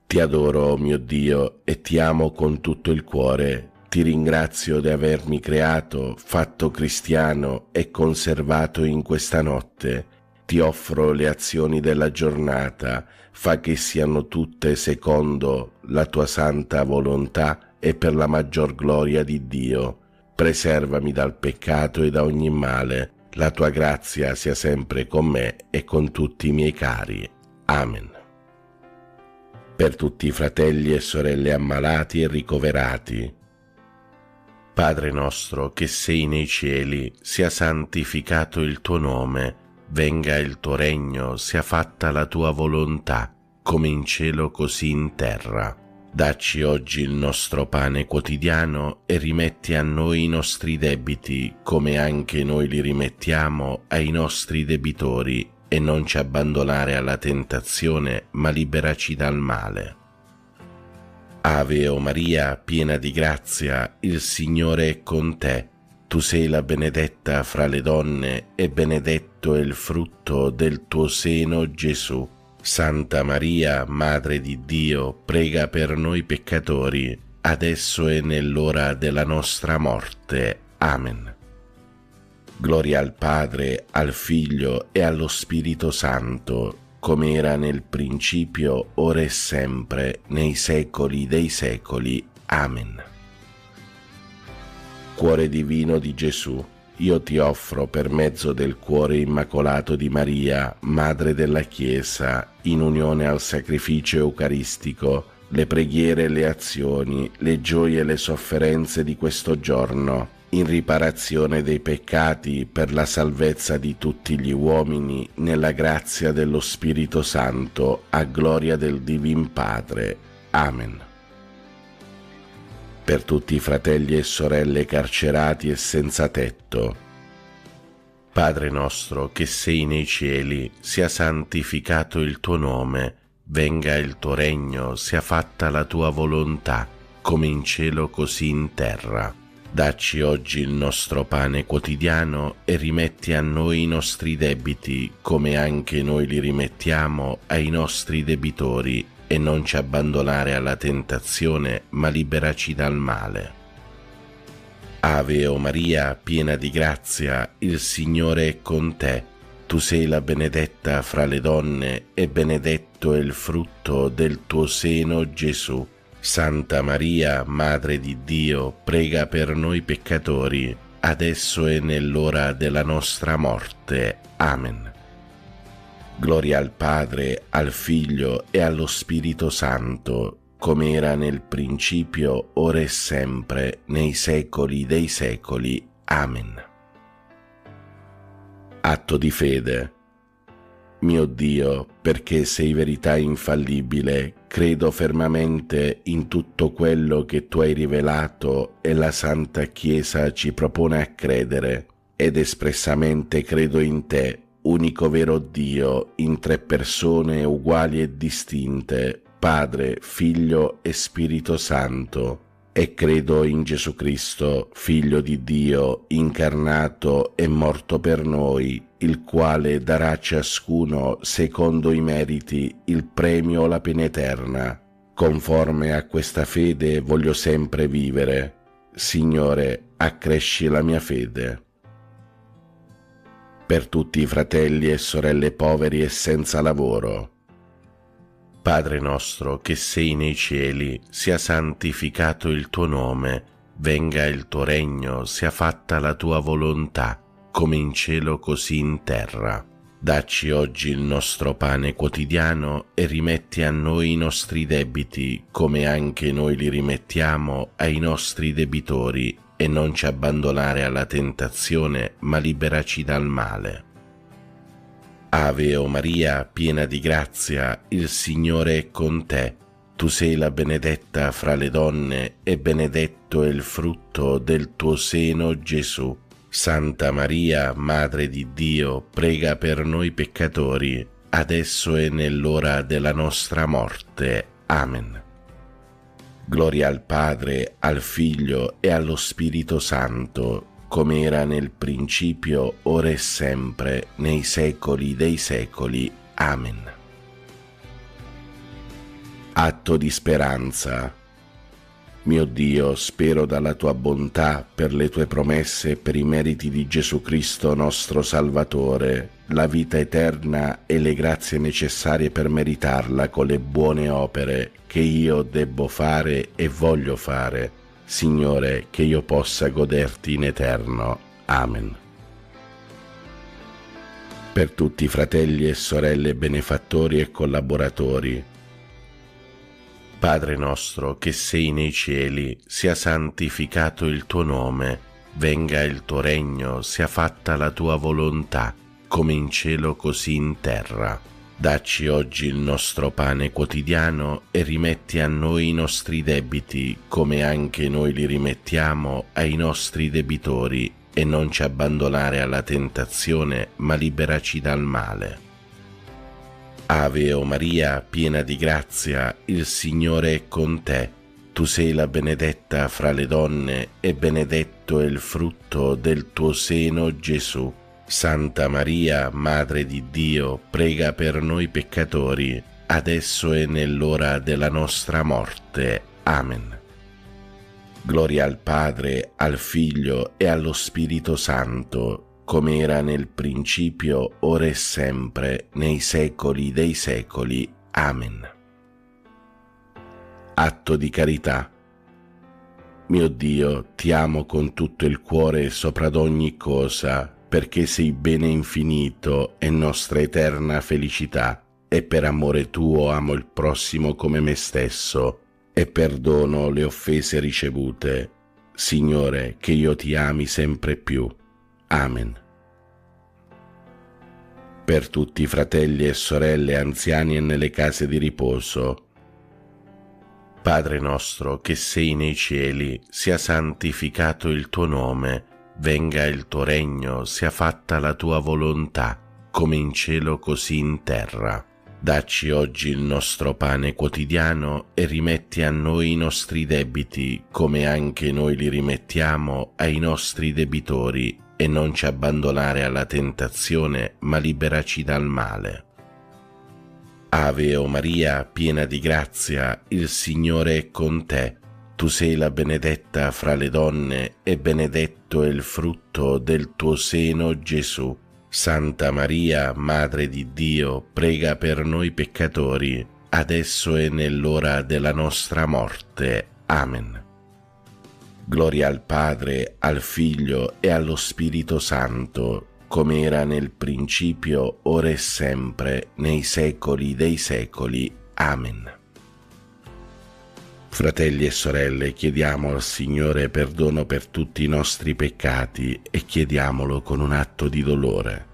Ti adoro, mio Dio, e ti amo con tutto il cuore. Ti ringrazio di avermi creato, fatto cristiano e conservato in questa notte. Ti offro le azioni della giornata, fa che siano tutte secondo la tua santa volontà e per la maggior gloria di Dio. Preservami dal peccato e da ogni male. La tua grazia sia sempre con me e con tutti i miei cari. Amen. Per tutti i fratelli e sorelle ammalati e ricoverati. Padre nostro che sei nei cieli, sia santificato il tuo nome, venga il tuo regno, sia fatta la tua volontà, come in cielo così in terra. Dacci oggi il nostro pane quotidiano e rimetti a noi i nostri debiti, come anche noi li rimettiamo ai nostri debitori, e non ci abbandonare alla tentazione, ma liberaci dal male. Ave o Maria, piena di grazia, il Signore è con te. Tu sei la benedetta fra le donne, e benedetto è il frutto del tuo seno, Gesù. Santa Maria, Madre di Dio, prega per noi peccatori, adesso e nell'ora della nostra morte. Amen. Gloria al Padre, al Figlio e allo Spirito Santo, come era nel principio, ora e sempre, nei secoli dei secoli. Amen. Cuore divino di Gesù, io ti offro per mezzo del cuore immacolato di Maria, Madre della Chiesa, in unione al sacrificio eucaristico, le preghiere e le azioni, le gioie e le sofferenze di questo giorno, in riparazione dei peccati per la salvezza di tutti gli uomini, nella grazia dello Spirito Santo, a gloria del Divin Padre. Amen. Per tutti i fratelli e sorelle carcerati e senza tetto. Padre nostro che sei nei cieli, sia santificato il tuo nome, venga il tuo regno, sia fatta la tua volontà, come in cielo così in terra. Dacci oggi il nostro pane quotidiano e rimetti a noi i nostri debiti, come anche noi li rimettiamo ai nostri debitori, e non ci abbandonare alla tentazione, ma liberaci dal male. Ave o Maria, piena di grazia, il Signore è con te. Tu sei la benedetta fra le donne, e benedetto è il frutto del tuo seno, Gesù. Santa Maria, Madre di Dio, prega per noi peccatori, adesso e nell'ora della nostra morte. Amen. Gloria al Padre, al Figlio e allo Spirito Santo, come era nel principio, ora e sempre, nei secoli dei secoli. Amen. Atto di fede. Mio Dio, perché sei verità infallibile, credo fermamente in tutto quello che tu hai rivelato e la Santa Chiesa ci propone a credere, ed espressamente credo in te, unico vero Dio, in tre persone uguali e distinte, Padre, Figlio e Spirito Santo, e credo in Gesù Cristo, Figlio di Dio, incarnato e morto per noi, il quale darà a ciascuno, secondo i meriti, il premio o la pena eterna. Conforme a questa fede voglio sempre vivere. Signore, accresci la mia fede. Per tutti i fratelli e sorelle poveri e senza lavoro. Padre nostro che sei nei cieli, sia santificato il tuo nome, venga il tuo regno, sia fatta la tua volontà, come in cielo così in terra. Dacci oggi il nostro pane quotidiano e rimetti a noi i nostri debiti, come anche noi li rimettiamo ai nostri debitori, e non ci abbandonare alla tentazione, ma liberaci dal male. Ave o Maria, piena di grazia, il Signore è con te. Tu sei la benedetta fra le donne, e benedetto è il frutto del tuo seno, Gesù. Santa Maria, Madre di Dio, prega per noi peccatori, adesso e nell'ora della nostra morte. Amen. Gloria al Padre, al Figlio e allo Spirito Santo, come era nel principio, ora e sempre, nei secoli dei secoli. Amen. Atto di speranza. Mio Dio, spero dalla tua bontà, per le tue promesse e per i meriti di Gesù Cristo nostro Salvatore, la vita eterna e le grazie necessarie per meritarla con le buone opere che io debbo fare e voglio fare. Signore, che io possa goderti in eterno. Amen. Per tutti i fratelli e sorelle benefattori e collaboratori. Padre nostro che sei nei cieli, sia santificato il tuo nome, venga il tuo regno, sia fatta la tua volontà, come in cielo così in terra. Dacci oggi il nostro pane quotidiano e rimetti a noi i nostri debiti, come anche noi li rimettiamo ai nostri debitori, e non ci abbandonare alla tentazione, ma liberaci dal male. Ave o Maria, piena di grazia, il Signore è con te. Tu sei la benedetta fra le donne, e benedetto è il frutto del tuo seno, Gesù. Santa Maria, Madre di Dio, prega per noi peccatori, adesso e nell'ora della nostra morte. Amen. Gloria al Padre, al Figlio e allo Spirito Santo, come era nel principio, ora e sempre, nei secoli dei secoli. Amen. Atto di carità. Mio Dio, ti amo con tutto il cuore sopra ad ogni cosa, perché sei bene infinito e nostra eterna felicità, e per amore tuo amo il prossimo come me stesso, e perdono le offese ricevute. Signore, che io ti ami sempre più. Amen. Per tutti i fratelli e sorelle anziani e nelle case di riposo. Padre nostro che sei nei cieli, sia santificato il tuo nome, venga il tuo regno, sia fatta la tua volontà, come in cielo così in terra. Dacci oggi il nostro pane quotidiano e rimetti a noi i nostri debiti, come anche noi li rimettiamo ai nostri debitori, e non ci abbandonare alla tentazione, ma liberaci dal male. Ave o Maria, piena di grazia, il Signore è con te. Tu sei la benedetta fra le donne e benedetto è il frutto del tuo seno, Gesù. Santa Maria, Madre di Dio, prega per noi peccatori, adesso e nell'ora della nostra morte. Amen. Gloria al Padre, al Figlio e allo Spirito Santo, come era nel principio, ora e sempre, nei secoli dei secoli. Amen. Fratelli e sorelle, chiediamo al Signore perdono per tutti i nostri peccati e chiediamolo con un atto di dolore.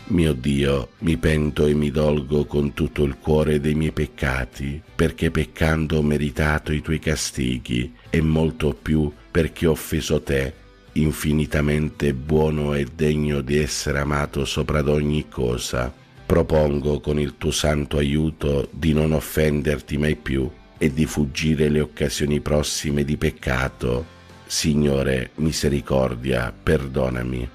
Mio Dio, mi pento e mi dolgo con tutto il cuore dei miei peccati, perché peccando ho meritato i tuoi castighi, e molto più perché ho offeso te, infinitamente buono e degno di essere amato sopra ad ogni cosa. Propongo con il tuo santo aiuto di non offenderti mai più e di fuggire le occasioni prossime di peccato. Signore, misericordia, perdonami.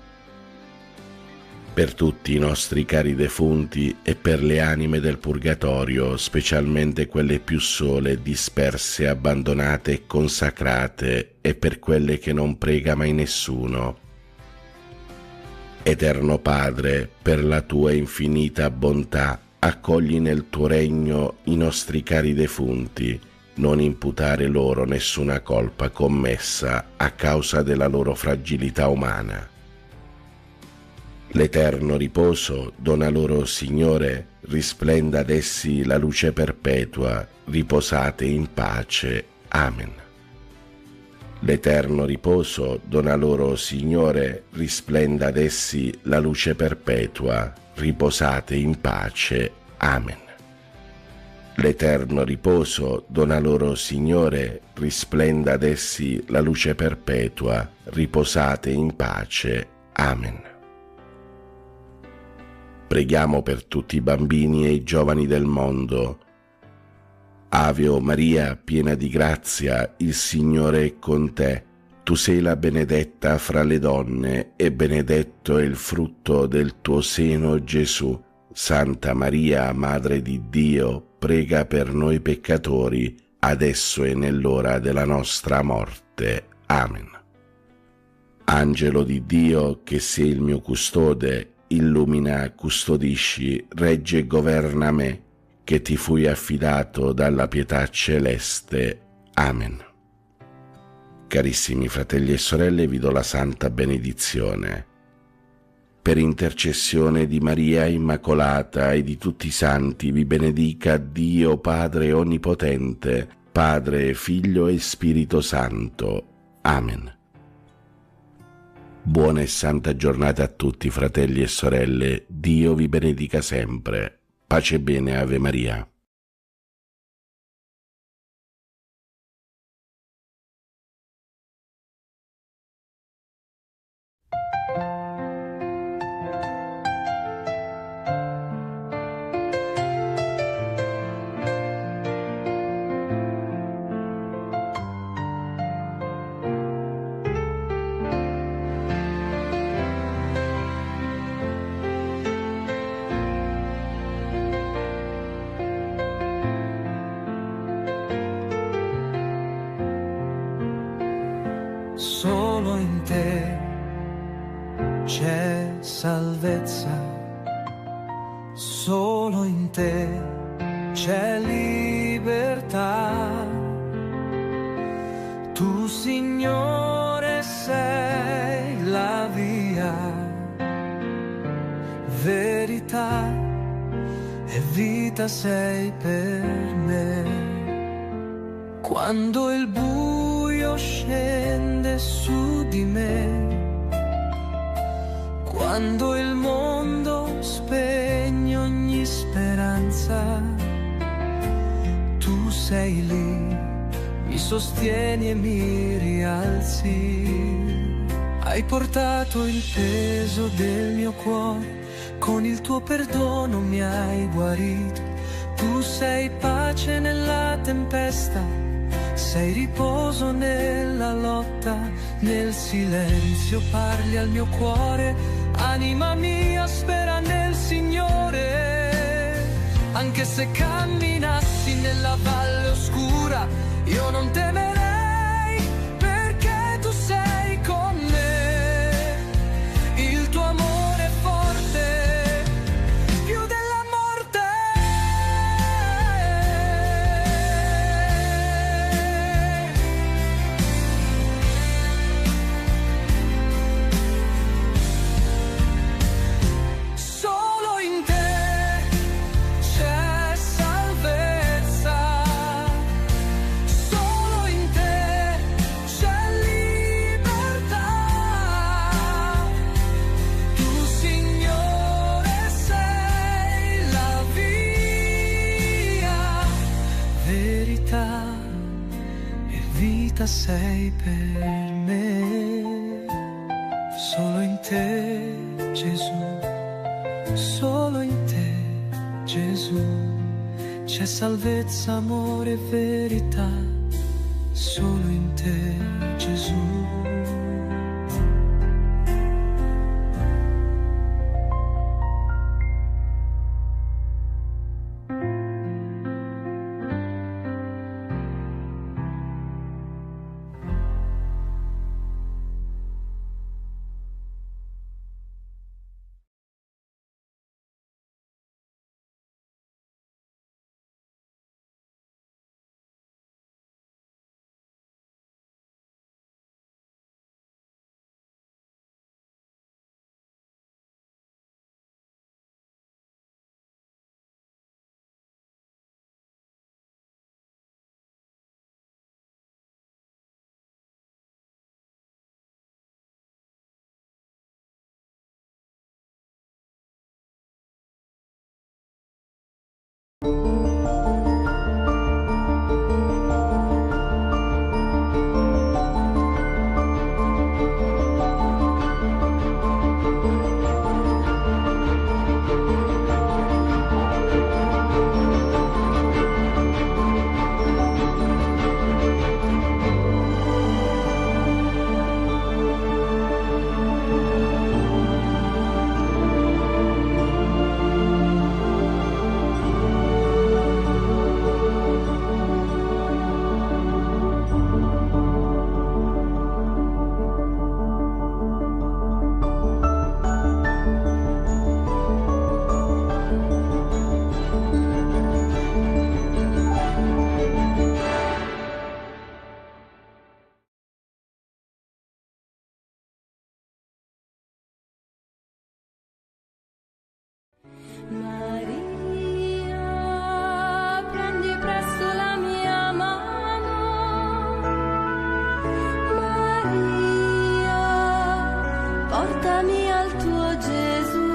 Per tutti i nostri cari defunti e per le anime del purgatorio, specialmente quelle più sole, disperse, abbandonate e consacrate, e per quelle che non prega mai nessuno. Eterno Padre, per la tua infinita bontà, accogli nel tuo regno i nostri cari defunti, non imputare loro nessuna colpa commessa a causa della loro fragilità umana. L'eterno riposo dona loro, Signore, risplenda ad essi la luce perpetua, riposate in pace. Amen. L'eterno riposo dona loro, Signore, risplenda ad essi la luce perpetua, riposate in pace. Amen. L'eterno riposo dona loro, Signore, risplenda ad essi la luce perpetua, riposate in pace. Amen. Preghiamo per tutti i bambini e i giovani del mondo. Ave o Maria, piena di grazia, il Signore è con te. Tu sei la benedetta fra le donne e benedetto è il frutto del tuo seno, Gesù. Santa Maria, Madre di Dio, prega per noi peccatori, adesso e nell'ora della nostra morte. Amen. Angelo di Dio, che sei il mio custode, illumina, custodisci, regge e governa me, che ti fui affidato dalla pietà celeste. Amen. Carissimi fratelli e sorelle, vi do la santa benedizione. Per intercessione di Maria Immacolata e di tutti i santi, vi benedica Dio Padre Onnipotente, Padre, Figlio e Spirito Santo. Amen. Buona e santa giornata a tutti, fratelli e sorelle. Dio vi benedica sempre. Pace e bene, Ave Maria. Solo in te c'è salvezza, solo in te c'è libertà, Tu, Signore, sei la via, verità e vita sei per me. Quando il buio scende su di me, quando il mondo spegne ogni speranza, tu sei lì, mi sostieni e mi rialzi. Hai portato il peso del mio cuore, con il tuo perdono mi hai guarito. Tu sei pace nella tempesta, sei riposo nella lotta. Nel silenzio parli al mio cuore, anima mia spera nel Signore. Anche se camminassi nella valle oscura, io non temerei, perché tu sei con me. Il tuo amore è forte, più della morte. Solo in te c'è salvezza. Solo in te c'è libertà. Tu, Signore, sei la via, verità e vita sei per me. Solo in te, Gesù, solo in te, Gesù, c'è salvezza, amore e verità. Solo in te, Gesù. Maria, prendi presto la mia mano. Maria, portami al tuo Gesù.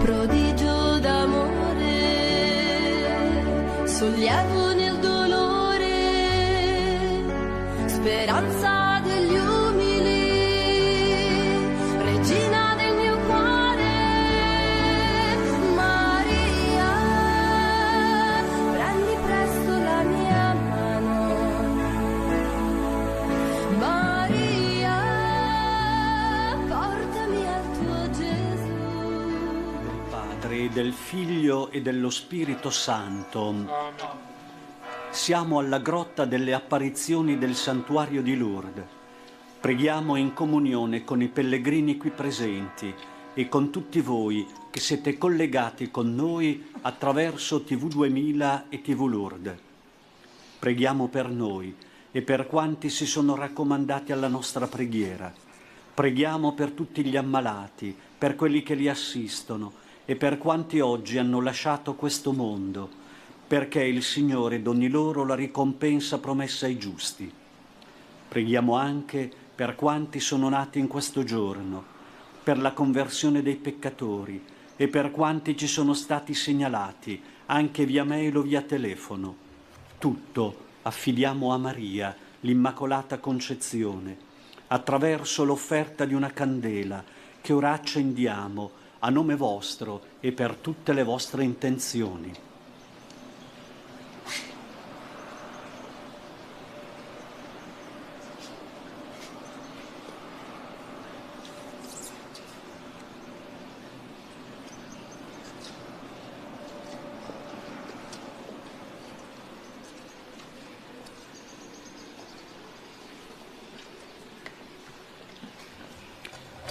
Prodigio d'amore, sollievo nel dolore, speranza degli umili, regina del mio cuore. Maria, prendi presto la mia mano. Maria, portami al tuo Gesù. Del Padre, del Figlio e dello Spirito Santo. Siamo alla grotta delle apparizioni del santuario di Lourdes. Preghiamo in comunione con i pellegrini qui presenti e con tutti voi che siete collegati con noi attraverso TV 2000 e TV Lourdes. preghiamo per noi e per quanti si sono raccomandati alla nostra preghiera. Preghiamo per tutti gli ammalati, per quelli che li assistono e per quanti oggi hanno lasciato questo mondo, perché il Signore doni loro la ricompensa promessa ai giusti. Preghiamo anche per quanti sono nati in questo giorno, per la conversione dei peccatori e per quanti ci sono stati segnalati, anche via mail o via telefono. Tutto affidiamo a Maria, l'Immacolata Concezione, attraverso l'offerta di una candela che ora accendiamo a nome vostro e per tutte le vostre intenzioni.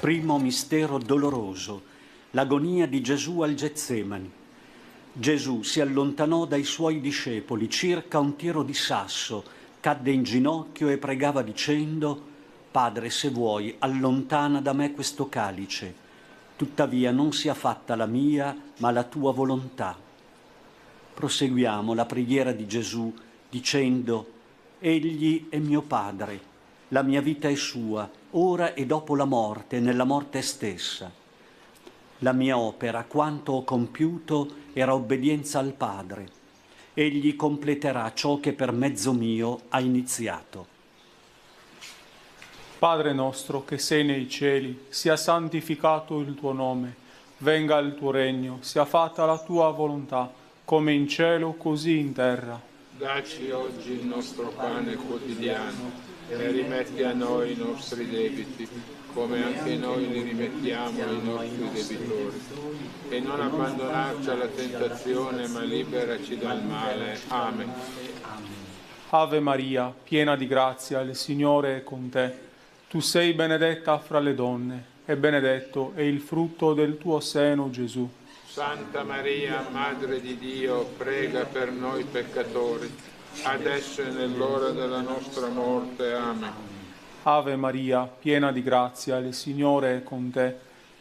Primo mistero doloroso, l'agonia di Gesù al Getsemani. Gesù si allontanò dai suoi discepoli circa un tiro di sasso, cadde in ginocchio e pregava dicendo: Padre, se vuoi, allontana da me questo calice, tuttavia non sia fatta la mia, ma la tua volontà. Proseguiamo la preghiera di Gesù dicendo: Egli è mio Padre, la mia vita è sua, ora e dopo la morte, nella morte stessa. La mia opera, quanto ho compiuto, era obbedienza al Padre. Egli completerà ciò che per mezzo mio ha iniziato. Padre nostro che sei nei cieli, sia santificato il tuo nome, venga il tuo regno, sia fatta la tua volontà, come in cielo così in terra. Dacci oggi il nostro pane quotidiano e rimetti a noi i nostri debiti, come anche noi li rimettiamo ai nostri debitori. E non abbandonarci alla tentazione, ma liberaci dal male. Amen. Ave Maria, piena di grazia, il Signore è con te. Tu sei benedetta fra le donne, e benedetto è il frutto del tuo seno, Gesù. Santa Maria, Madre di Dio, prega per noi peccatori, adesso e nell'ora della nostra morte. Amen. Ave Maria, piena di grazia, il Signore è con te.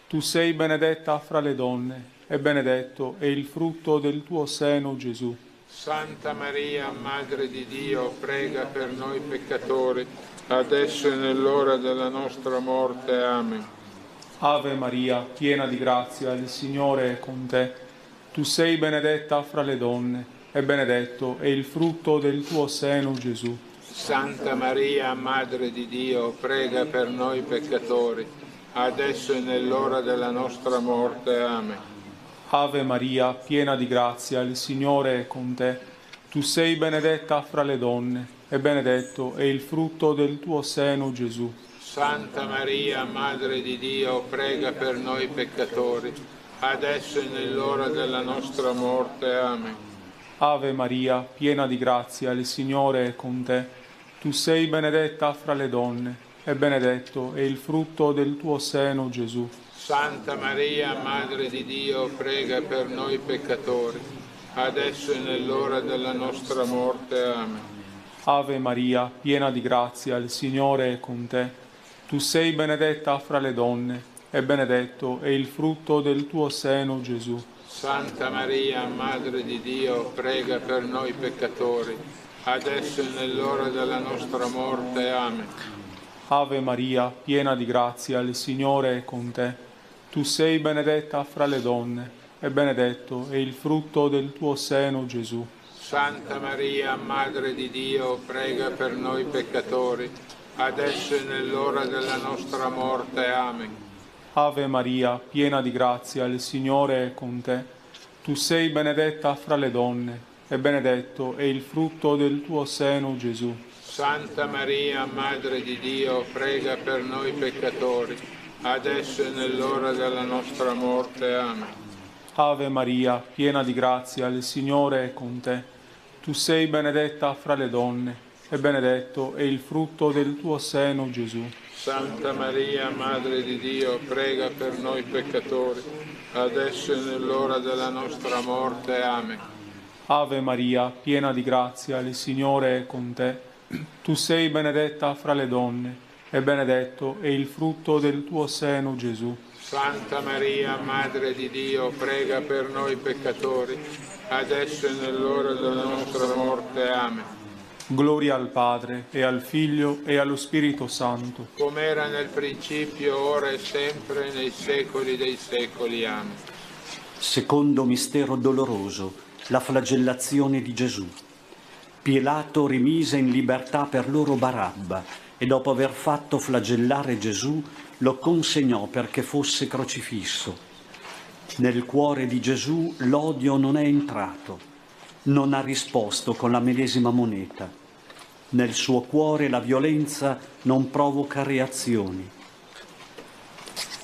Tu sei benedetta fra le donne, e benedetto è il frutto del tuo seno, Gesù. Santa Maria, Madre di Dio, prega per noi peccatori, adesso e nell'ora della nostra morte. Amen. Ave Maria, piena di grazia, il Signore è con te. Tu sei benedetta fra le donne, e benedetto è il frutto del tuo seno, Gesù. Santa Maria, Madre di Dio, prega per noi peccatori, adesso e nell'ora della nostra morte. Amen. Ave Maria, piena di grazia, il Signore è con te. Tu sei benedetta fra le donne, e benedetto è il frutto del tuo seno, Gesù. Santa Maria, Madre di Dio, prega per noi peccatori, adesso e nell'ora della nostra morte. Amen. Ave Maria, piena di grazia, il Signore è con te. Tu sei benedetta fra le donne, e benedetto è il frutto del tuo seno, Gesù. Santa Maria, Madre di Dio, prega per noi peccatori, adesso e nell'ora della nostra morte. Amen. Ave Maria, piena di grazia, il Signore è con te. Tu sei benedetta fra le donne, e benedetto è il frutto del tuo seno, Gesù. Santa Maria, Madre di Dio, prega per noi peccatori, adesso e nell'ora della nostra morte. Amen. Ave Maria, piena di grazia, il Signore è con te. Tu sei benedetta fra le donne, e benedetto è il frutto del tuo seno, Gesù. Santa Maria, Madre di Dio, prega per noi peccatori, adesso e nell'ora della nostra morte. Amen. Ave Maria, piena di grazia, il Signore è con te. Tu sei benedetta fra le donne, e benedetto è il frutto del tuo seno, Gesù. Santa Maria, Madre di Dio, prega per noi peccatori, adesso e nell'ora della nostra morte. Amen. Ave Maria, piena di grazia, il Signore è con te. Tu sei benedetta fra le donne, e benedetto è il frutto del tuo seno, Gesù. Santa Maria, Madre di Dio, prega per noi peccatori, adesso e nell'ora della nostra morte. Amen. Ave Maria, piena di grazia, il Signore è con te. Tu sei benedetta fra le donne, e benedetto è il frutto del tuo seno, Gesù. Santa Maria, Madre di Dio, prega per noi peccatori, adesso e nell'ora della nostra morte. Amen. Gloria al Padre, e al Figlio, e allo Spirito Santo. Come era nel principio, ora e sempre, nei secoli dei secoli. Amen. Secondo mistero doloroso, la flagellazione di Gesù. Pilato rimise in libertà per loro Barabba e dopo aver fatto flagellare Gesù lo consegnò perché fosse crocifisso. Nel cuore di Gesù l'odio non è entrato, non ha risposto con la medesima moneta. Nel suo cuore la violenza non provoca reazioni.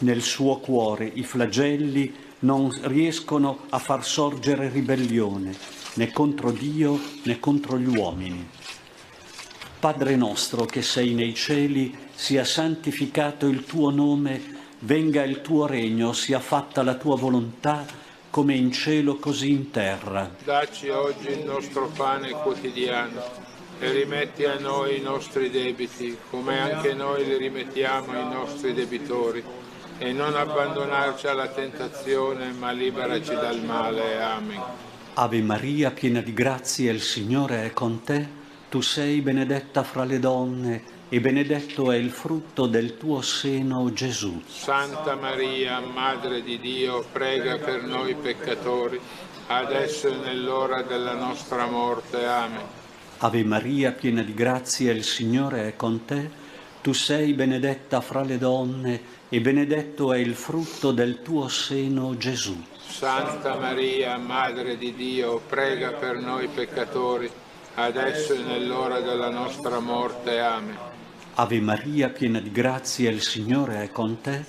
Nel suo cuore i flagelli non riescono a far sorgere ribellione, né contro Dio né contro gli uomini. Padre nostro che sei nei cieli, sia santificato il tuo nome, venga il tuo regno, sia fatta la tua volontà, come in cielo così in terra. Dacci oggi il nostro pane quotidiano e rimetti a noi i nostri debiti, come anche noi li rimettiamo ai nostri debitori. E non abbandonarci alla tentazione, ma liberaci dal male. Amen. Ave Maria, piena di grazia, il Signore è con te. Tu sei benedetta fra le donne e benedetto è il frutto del tuo seno, Gesù. Santa Maria, Madre di Dio, prega per noi peccatori, adesso e nell'ora della nostra morte. Amen. Ave Maria, piena di grazia, il Signore è con te. Tu sei benedetta fra le donne e benedetto è il frutto del tuo seno, Gesù. Santa Maria, Madre di Dio, prega per noi peccatori, adesso e nell'ora della nostra morte. Amen. Ave Maria, piena di grazia, il Signore è con te.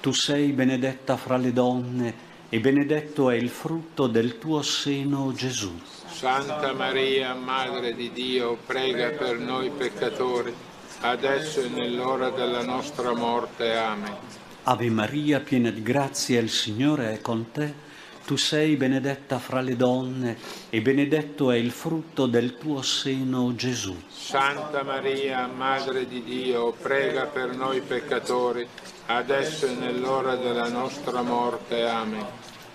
Tu sei benedetta fra le donne e benedetto è il frutto del tuo seno, Gesù. Santa Maria, Madre di Dio, prega per noi peccatori, adesso e nell'ora della nostra morte. Amen. Ave Maria, piena di grazia, il Signore è con te. Tu sei benedetta fra le donne e benedetto è il frutto del tuo seno, Gesù. Santa Maria, Madre di Dio, prega per noi peccatori, adesso e nell'ora della nostra morte. Amen.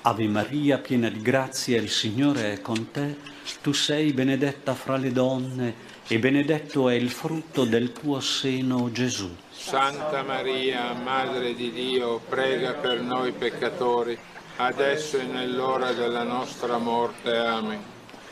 Ave Maria, piena di grazia, il Signore è con te. Tu sei benedetta fra le donne e benedetto è il frutto del tuo seno, Gesù. Santa Maria, Madre di Dio, prega per noi peccatori, adesso e nell'ora della nostra morte. Amen.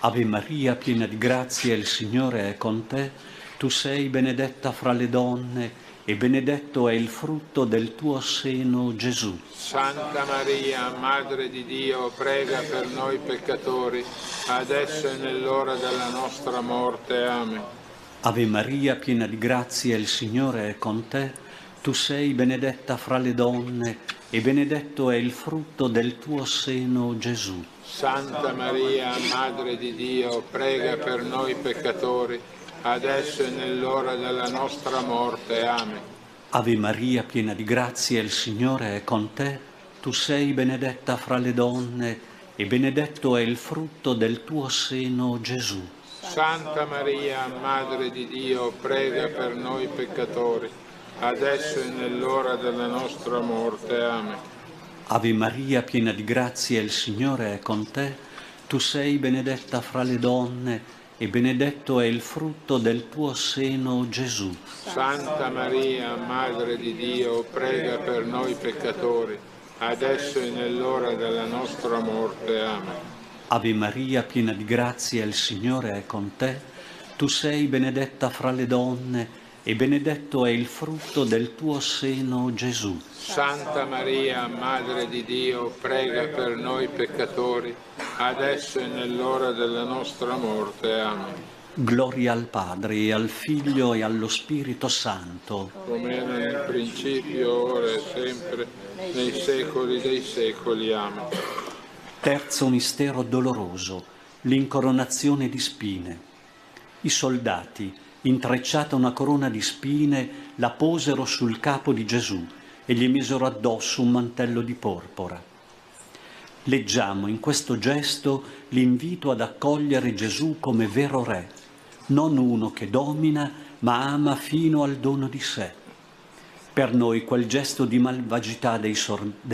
Ave Maria, piena di grazia, il Signore è con te. Tu sei benedetta fra le donne e benedetto è il frutto del tuo seno, Gesù. Santa Maria, Madre di Dio, prega per noi peccatori, adesso e nell'ora della nostra morte. Amen. Ave Maria, piena di grazia, il Signore è con te. Tu sei benedetta fra le donne e benedetto è il frutto del tuo seno, Gesù. Santa Maria, Madre di Dio, prega per noi peccatori, adesso e nell'ora della nostra morte. Amen. Ave Maria, piena di grazia, il Signore è con te. Tu sei benedetta fra le donne e benedetto è il frutto del tuo seno, Gesù. Santa Maria, Madre di Dio, prega per noi peccatori, adesso e nell'ora della nostra morte. Amen. Ave Maria, piena di grazia, il Signore è con te. Tu sei benedetta fra le donne e benedetto è il frutto del tuo seno, Gesù. Santa Maria, Madre di Dio, prega per noi peccatori, adesso e nell'ora della nostra morte. Amen. Ave Maria, piena di grazia, il Signore è con te. Tu sei benedetta fra le donne e benedetto è il frutto del tuo seno, Gesù. Santa Maria, Madre di Dio, prega per noi peccatori, adesso e nell'ora della nostra morte. Amen. Gloria al Padre, e al Figlio, e allo Spirito Santo. Come era nel principio, ora e sempre, nei secoli dei secoli. Amen. Terzo mistero doloroso, l'incoronazione di spine. I soldati, intrecciata una corona di spine, la posero sul capo di Gesù e gli misero addosso un mantello di porpora. Leggiamo in questo gesto l'invito ad accogliere Gesù come vero Re, non uno che domina, ma ama fino al dono di sé. Per noi quel gesto di malvagità dei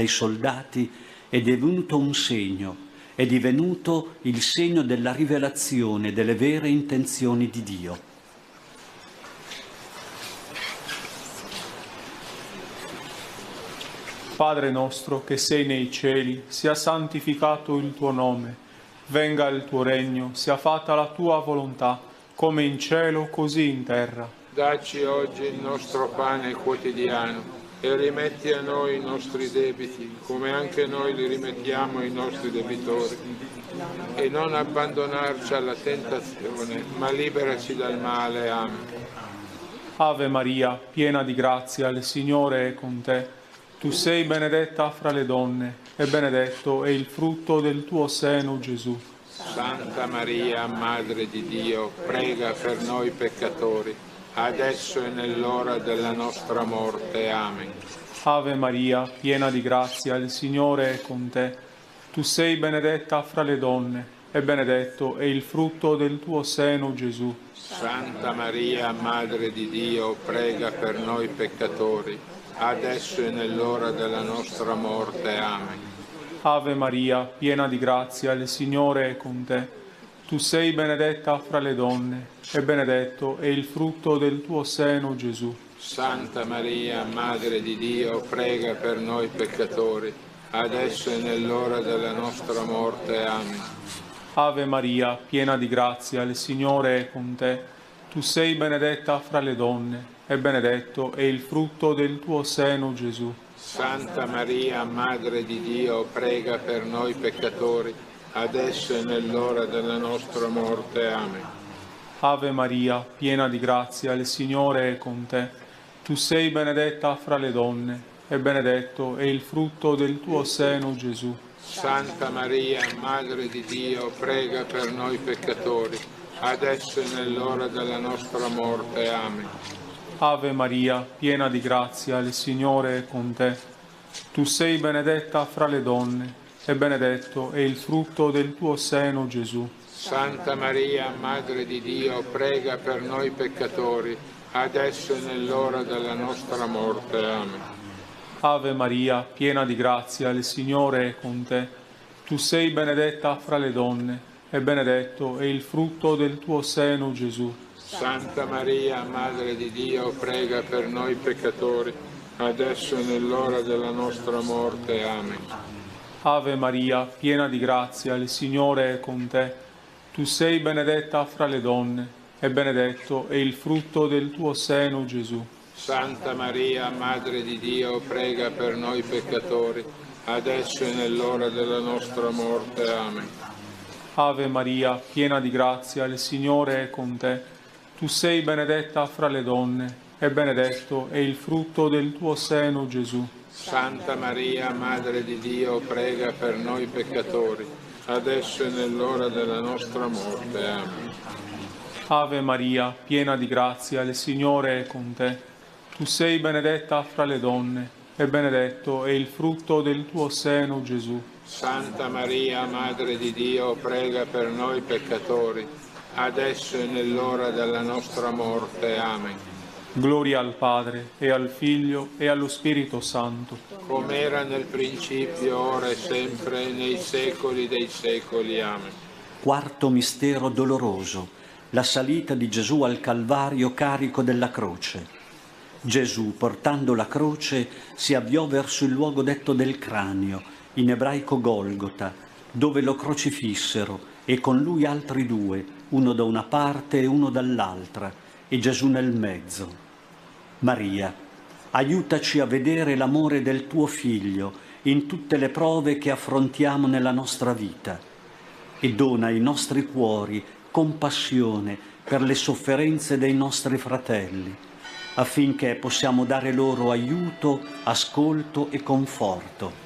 soldati è divenuto un segno, è divenuto il segno della rivelazione delle vere intenzioni di Dio. Padre nostro che sei nei cieli, sia santificato il tuo nome, venga il tuo regno, sia fatta la tua volontà, come in cielo così in terra. Dacci oggi il nostro pane quotidiano e rimetti a noi i nostri debiti, come anche noi li rimettiamo ai nostri debitori. E non abbandonarci alla tentazione, ma liberaci dal male. Amen. Ave Maria, piena di grazia, il Signore è con te. Tu sei benedetta fra le donne, e benedetto è il frutto del tuo seno, Gesù. Santa Maria, Madre di Dio, prega per noi peccatori, adesso e nell'ora della nostra morte. Amen. Ave Maria, piena di grazia, il Signore è con te. Tu sei benedetta fra le donne, e benedetto è il frutto del tuo seno, Gesù. Santa Maria, Madre di Dio, prega per noi peccatori, adesso e nell'ora della nostra morte. Amen. Ave Maria, piena di grazia, il Signore è con te. Tu sei benedetta fra le donne, e benedetto è il frutto del tuo seno, Gesù. Santa Maria, Madre di Dio, prega per noi peccatori, adesso e nell'ora della nostra morte. Amen. Ave Maria, piena di grazia, il Signore è con te. Tu sei benedetta fra le donne, e benedetto è il frutto del tuo seno, Gesù. Santa Maria, Madre di Dio, prega per noi peccatori, adesso e nell'ora della nostra morte. Amen. Ave Maria, piena di grazia, il Signore è con te. Tu sei benedetta fra le donne, e benedetto è il frutto del tuo seno, Gesù. Santa Maria, Madre di Dio, prega per noi peccatori, adesso e nell'ora della nostra morte. Amen. Ave Maria, piena di grazia, il Signore è con te. Tu sei benedetta fra le donne, e benedetto è il frutto del tuo seno, Gesù. Santa Maria, Madre di Dio, prega per noi peccatori, adesso e nell'ora della nostra morte. Amen. Ave Maria, piena di grazia, il Signore è con te. Tu sei benedetta fra le donne, e benedetto è il frutto del tuo seno, Gesù. Santa Maria, Madre di Dio, prega per noi peccatori, adesso e nell'ora della nostra morte. Amen. Ave Maria, piena di grazia, il Signore è con te. Tu sei benedetta fra le donne, e benedetto è il frutto del tuo seno, Gesù. Santa Maria, Madre di Dio, prega per noi peccatori, adesso e nell'ora della nostra morte. Amen. Ave Maria, piena di grazia, il Signore è con te. Tu sei benedetta fra le donne, e benedetto è il frutto del tuo seno, Gesù. Santa Maria, Madre di Dio, prega per noi peccatori, adesso e nell'ora della nostra morte. Amen. Ave Maria, piena di grazia, il Signore è con te. Tu sei benedetta fra le donne, e benedetto è il frutto del tuo seno, Gesù. Santa Maria, Madre di Dio, prega per noi peccatori, adesso e nell'ora della nostra morte. Amen. Gloria al Padre, e al Figlio, e allo Spirito Santo. Come era nel principio, ora e sempre, nei secoli dei secoli. Amen. Quarto mistero doloroso, la salita di Gesù al Calvario carico della croce. Gesù, portando la croce, si avviò verso il luogo detto del cranio, in ebraico Golgota, dove lo crocifissero, e con lui altri due, uno da una parte e uno dall'altra, e Gesù nel mezzo. Maria, aiutaci a vedere l'amore del tuo Figlio in tutte le prove che affrontiamo nella nostra vita, e dona ai nostri cuori compassione per le sofferenze dei nostri fratelli, affinché possiamo dare loro aiuto, ascolto e conforto.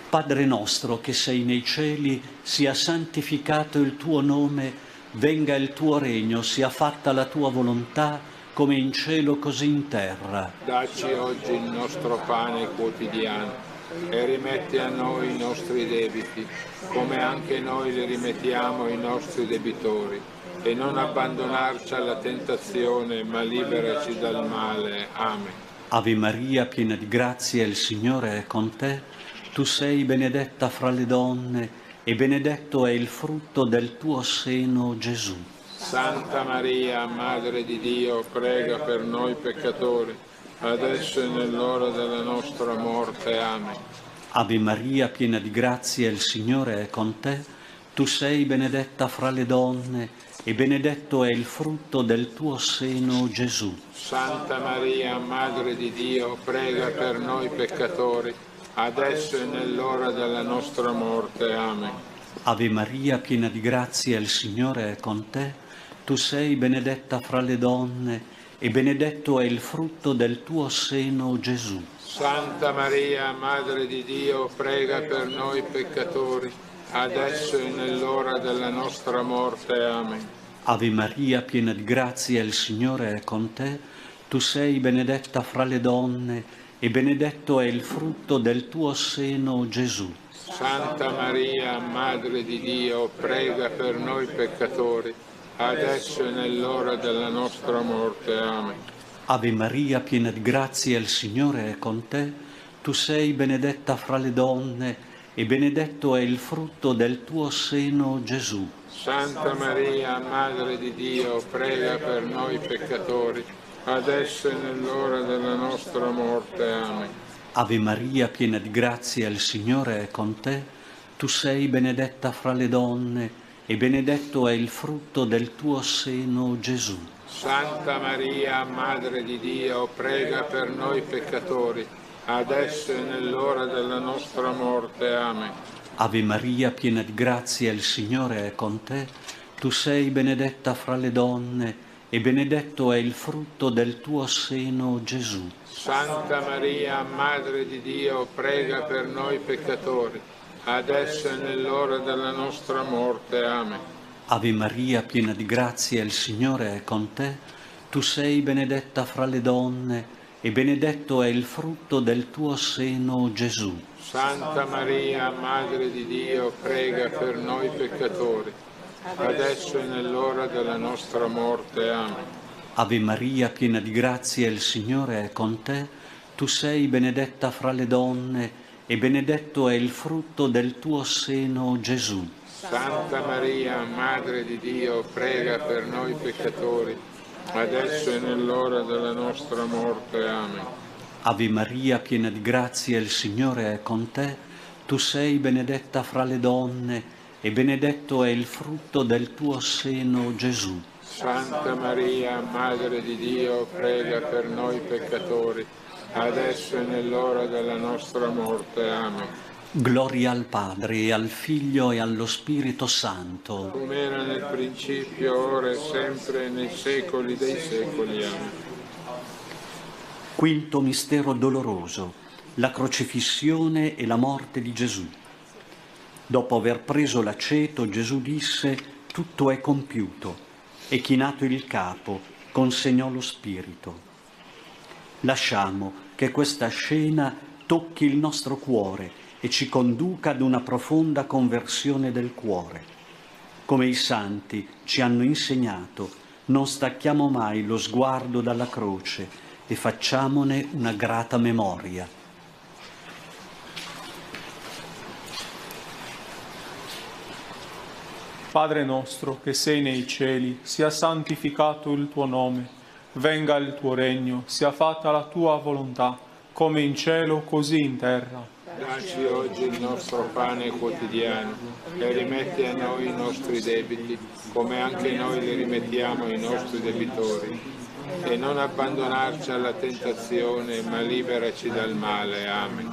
Padre nostro che sei nei cieli, sia santificato il tuo nome, venga il tuo regno, sia fatta la tua volontà, come in cielo così in terra. Dacci oggi il nostro pane quotidiano e rimetti a noi i nostri debiti, come anche noi li rimettiamo ai nostri debitori. E non abbandonarci alla tentazione, ma liberaci dal male. Amen. Ave Maria, piena di grazia, il Signore è con te. Tu sei benedetta fra le donne e benedetto è il frutto del tuo seno, Gesù. Santa Maria, Madre di Dio, prega per noi peccatori, adesso e nell'ora della nostra morte. Amen. Ave Maria, piena di grazia, il Signore è con te. Tu sei benedetta fra le donne e benedetto è il frutto del tuo seno, Gesù. Santa Maria, Madre di Dio, prega per noi peccatori, adesso e nell'ora della nostra morte. Amen. Ave Maria, piena di grazia, il Signore è con te. Tu sei benedetta fra le donne e benedetto è il frutto del tuo seno, Gesù. Santa Maria, Madre di Dio, prega per noi peccatori, adesso e nell'ora della nostra morte. Amen. Ave Maria, piena di grazia, il Signore è con te. Tu sei benedetta fra le donne e benedetto è il frutto del tuo seno, Gesù. Santa Maria, Madre di Dio, prega per noi peccatori, adesso e nell'ora della nostra morte. Amen. Ave Maria, piena di grazia, il Signore è con te. Tu sei benedetta fra le donne e benedetto è il frutto del tuo seno, Gesù. Santa Maria, Madre di Dio, prega per noi peccatori, adesso e nell'ora della nostra morte. Amen. Ave Maria, piena di grazia, il Signore è con te. Tu sei benedetta fra le donne e benedetto è il frutto del tuo seno, Gesù. Santa Maria, Madre di Dio, prega per noi peccatori, adesso e nell'ora della nostra morte. Amen. Ave Maria, piena di grazia, il Signore è con te. Tu sei benedetta fra le donne e benedetto è il frutto del tuo seno, Gesù. Santa Maria, Madre di Dio, prega per noi peccatori, adesso e nell'ora della nostra morte. Amen. Ave Maria, piena di grazia, il Signore è con te. Tu sei benedetta fra le donne e benedetto è il frutto del tuo seno, Gesù. Santa Maria, Madre di Dio, prega per noi peccatori, adesso e nell'ora della nostra morte. Amen. Ave Maria, piena di grazia, il Signore è con te. Tu sei benedetta fra le donne e benedetto è il frutto del tuo seno, Gesù. Santa Maria, Madre di Dio, prega per noi peccatori, adesso e nell'ora della nostra morte. Amen. Ave Maria, piena di grazia, il Signore è con te. Tu sei benedetta fra le donne e benedetto è il frutto del tuo seno, Gesù. Santa Maria, Madre di Dio, prega per noi peccatori, adesso e nell'ora della nostra morte. Amen. Gloria al Padre, e al Figlio, e allo Spirito Santo. Come era nel principio, ora e sempre, nei secoli dei secoli. Amen. Quinto mistero doloroso, la crocifissione e la morte di Gesù. Dopo aver preso l'aceto, Gesù disse: tutto è compiuto, e chinato il capo, consegnò lo spirito. Lasciamo che questa scena tocchi il nostro cuore e ci conduca ad una profonda conversione del cuore. Come i santi ci hanno insegnato, non stacchiamo mai lo sguardo dalla croce e facciamone una grata memoria. Padre nostro che sei nei cieli, sia santificato il tuo nome, venga il tuo regno, sia fatta la tua volontà, come in cielo così in terra. Dacci oggi il nostro pane quotidiano e rimetti a noi i nostri debiti, come anche noi li rimettiamo ai nostri debitori. E non abbandonarci alla tentazione, ma liberaci dal male. Amen.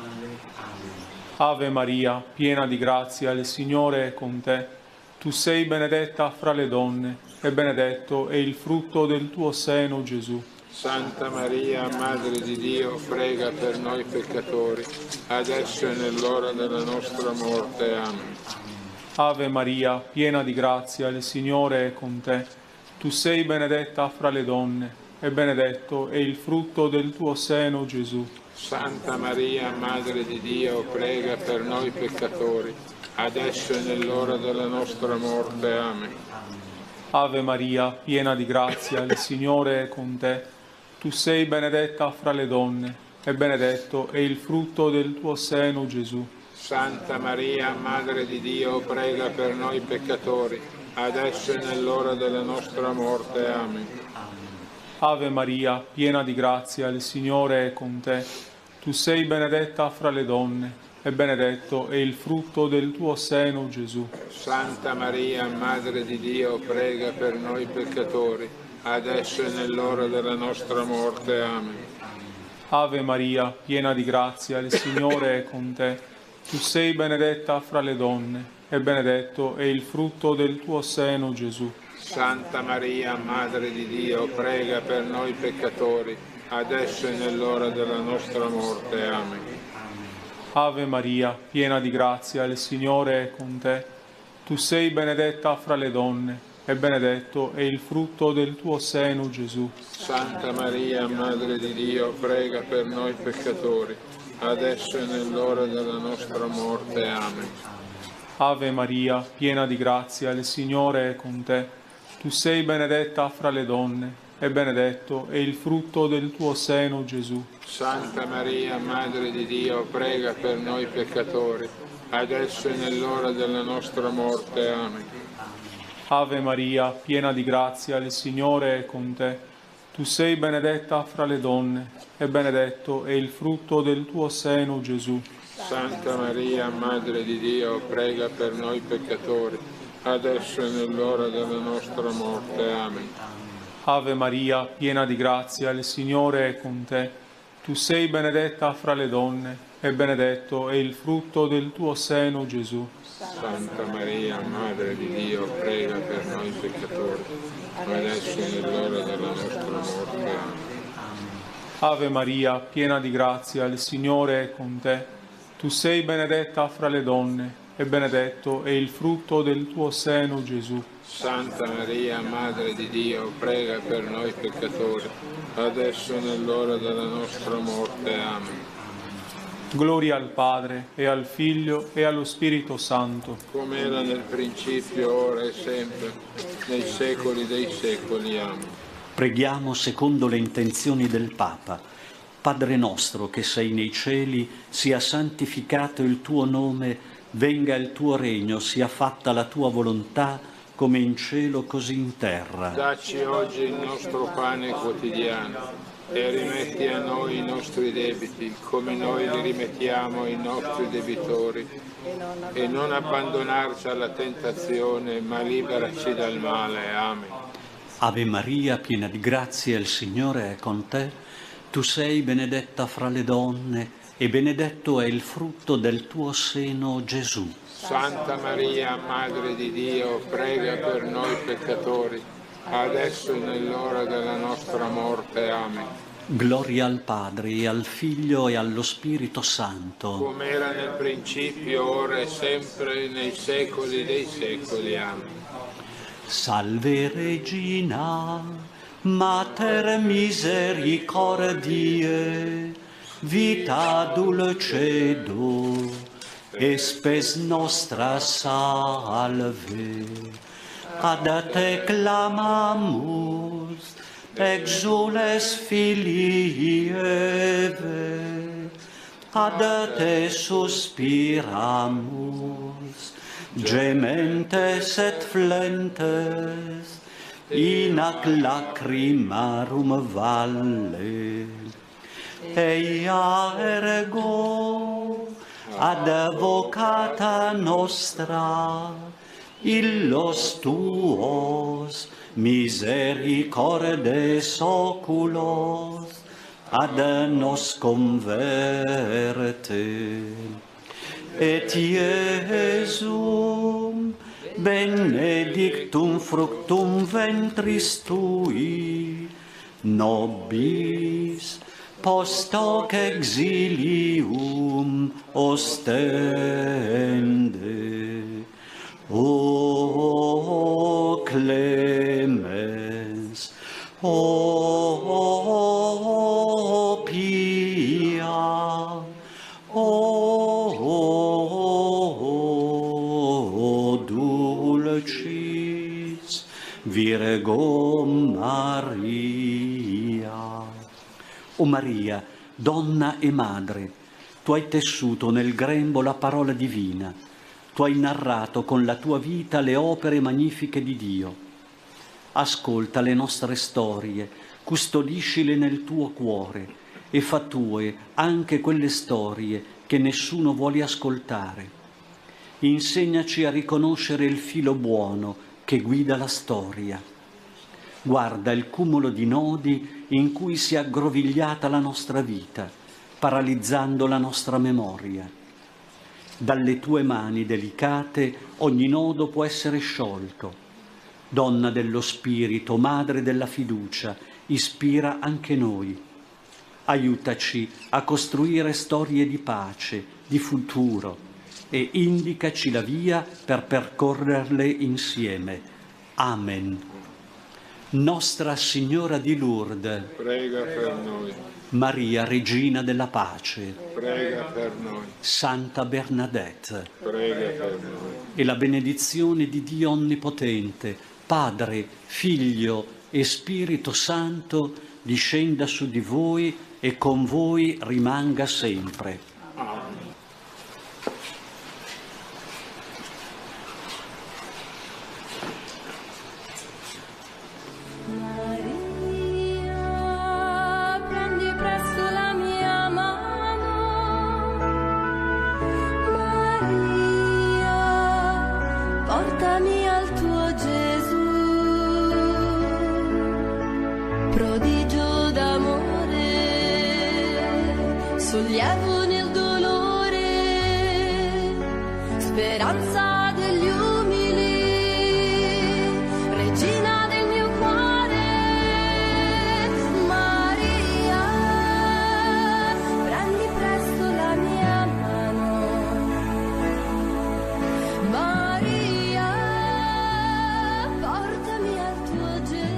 Ave Maria, piena di grazia, il Signore è con te. Tu sei benedetta fra le donne, e benedetto è il frutto del tuo seno, Gesù. Santa Maria, Madre di Dio, prega per noi peccatori, adesso e nell'ora della nostra morte. Amen. Ave Maria, piena di grazia, il Signore è con te. Tu sei benedetta fra le donne, e benedetto è il frutto del tuo seno, Gesù. Santa Maria, Madre di Dio, prega per noi peccatori, adesso e nell'ora della nostra morte. Amen. Ave Maria, piena di grazia, il Signore è con te. Tu sei benedetta fra le donne, e benedetto è il frutto del tuo seno, Gesù. Santa Maria, Madre di Dio, prega per noi peccatori, adesso e nell'ora della nostra morte. Amen. Ave Maria, piena di grazia, il Signore è con te. Tu sei benedetta fra le donne, e benedetto è il frutto del tuo seno, Gesù. Santa Maria, Madre di Dio, prega per noi peccatori, adesso e nell'ora della nostra morte. Amen. Ave Maria, piena di grazia, il Signore è con te. Tu sei benedetta fra le donne, e benedetto è il frutto del tuo seno, Gesù. Santa Maria, Madre di Dio, prega per noi peccatori, adesso e nell'ora della nostra morte. Amen. Ave Maria, piena di grazia, il Signore è con te. Tu sei benedetta fra le donne, e benedetto è il frutto del tuo seno, Gesù. Santa Maria, Madre di Dio, prega per noi peccatori, adesso e nell'ora della nostra morte. Amen. Ave Maria, piena di grazia, il Signore è con te. Tu sei benedetta fra le donne, e benedetto è il frutto del tuo seno, Gesù. Santa Maria, Madre di Dio, prega per noi peccatori, adesso e nell'ora della nostra morte. Amen. Ave Maria, piena di grazia, il Signore è con te. Tu sei benedetta fra le donne, e benedetto è il frutto del tuo seno, Gesù. Santa Maria, Madre di Dio, prega per noi peccatori, adesso e nell'ora della nostra morte. Amen. Ave Maria, piena di grazia, il Signore è con te. Tu sei benedetta fra le donne, e benedetto è il frutto del tuo seno, Gesù. Santa Maria, Madre di Dio, prega per noi peccatori, adesso e nell'ora della nostra morte. Amen. Ave Maria, piena di grazia, il Signore è con te. Tu sei benedetta fra le donne, e benedetto è il frutto del tuo seno, Gesù. Santa Maria, Madre di Dio, prega per noi peccatori, adesso e nell'ora della nostra morte. Amen. Gloria al Padre, e al Figlio, e allo Spirito Santo. Come era nel principio, ora e sempre, nei secoli dei secoli. Amen. Preghiamo secondo le intenzioni del Papa. Padre nostro che sei nei cieli, sia santificato il tuo nome, venga il tuo regno, sia fatta la tua volontà, come in cielo così in terra. Dacci oggi il nostro pane quotidiano e rimetti a noi i nostri debiti, come noi li rimettiamo ai nostri debitori, e non abbandonarci alla tentazione, ma liberaci dal male. Amen. Ave Maria, piena di grazia, il Signore è con te. Tu sei benedetta fra le donne, e benedetto è il frutto del tuo seno, Gesù. Santa Maria, Madre di Dio, prega per noi peccatori, adesso e nell'ora della nostra morte. Amen. Gloria al Padre, e al Figlio, e allo Spirito Santo. Come era nel principio, ora e sempre, nei secoli dei secoli. Amen. Salve Regina, Mater misericordiae, vita dulcedo, et spes nostra salve. Ad te clamamus, exules filii Eve, ad te suspiramus, gementes et flentes, in ac lacrimarum valle. Eia ergo advocata nostra, illos tuos misericordes oculos ad nos converte. Et Iesum benedictum fructum ventris tui, nobis post hoc exilium ostende. O clemens, o pia, O Maria, donna e madre, tu hai tessuto nel grembo la parola divina, tu hai narrato con la tua vita le opere magnifiche di Dio. Ascolta le nostre storie, custodiscile nel tuo cuore e fa tue anche quelle storie che nessuno vuole ascoltare. Insegnaci a riconoscere il filo buono che guida la storia. Guarda il cumulo di nodi in cui si è aggrovigliata la nostra vita, paralizzando la nostra memoria. Dalle tue mani delicate ogni nodo può essere sciolto. Donna dello Spirito, Madre della fiducia, ispira anche noi. Aiutaci a costruire storie di pace, di futuro e indicaci la via per percorrerle insieme. Amen. Nostra Signora di Lourdes, prega per noi. Maria, Regina della Pace, Prega per noi. Santa Bernadette, Prega per noi. e la benedizione di Dio Onnipotente, Padre, Figlio e Spirito Santo, discenda su di voi e con voi rimanga sempre. Maria, prendi presto la mia mano. Maria, portami al tuo Gesù. Prodigio d'amore, sollievo nel dolore, speranza degli umili, regina del mio cuore. Maria, prendi presto la mia mano. Maria, portami al tuo Gesù.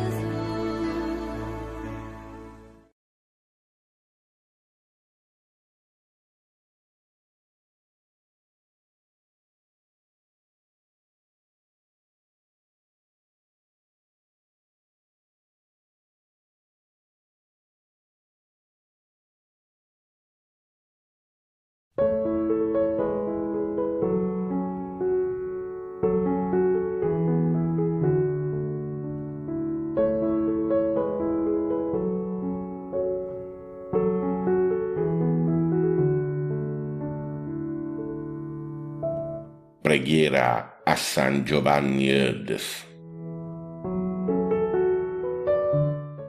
Preghiera a San Giovanni Eudes.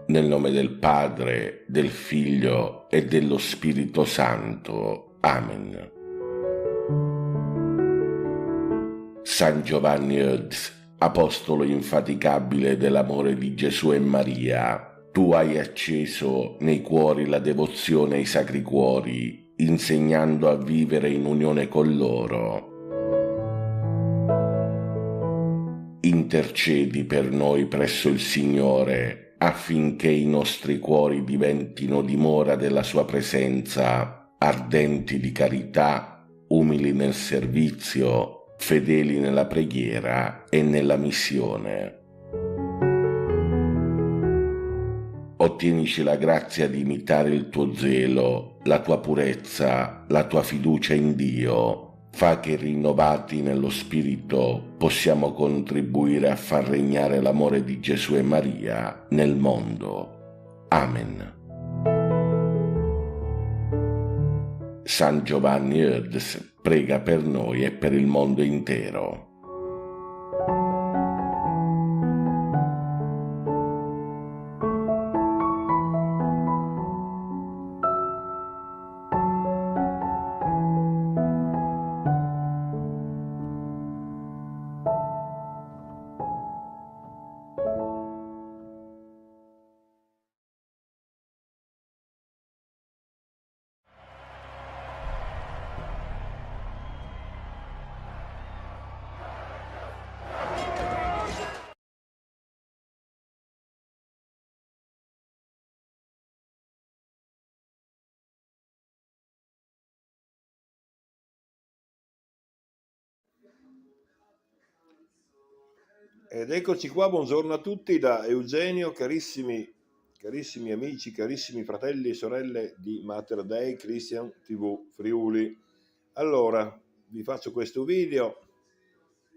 Nel nome del Padre, del Figlio e dello Spirito Santo. Amen. San Giovanni Eudes, apostolo infaticabile dell'amore di Gesù e Maria, tu hai acceso nei cuori la devozione ai sacri cuori, insegnando a vivere in unione con loro. Intercedi per noi presso il Signore affinché i nostri cuori diventino dimora della sua presenza, ardenti di carità, umili nel servizio, fedeli nella preghiera e nella missione. Ottienici la grazia di imitare il tuo zelo, la tua purezza, la tua fiducia in Dio. Fa che rinnovati nello Spirito possiamo contribuire a far regnare l'amore di Gesù e Maria nel mondo. Amen. San Giovanni Eudes prega per noi e per il mondo intero. Ed eccoci qua, buongiorno a tutti da Eugenio, carissimi Carissimi amici, carissimi fratelli e sorelle di Mater Dei Christian TV Friuli. Allora, vi faccio questo video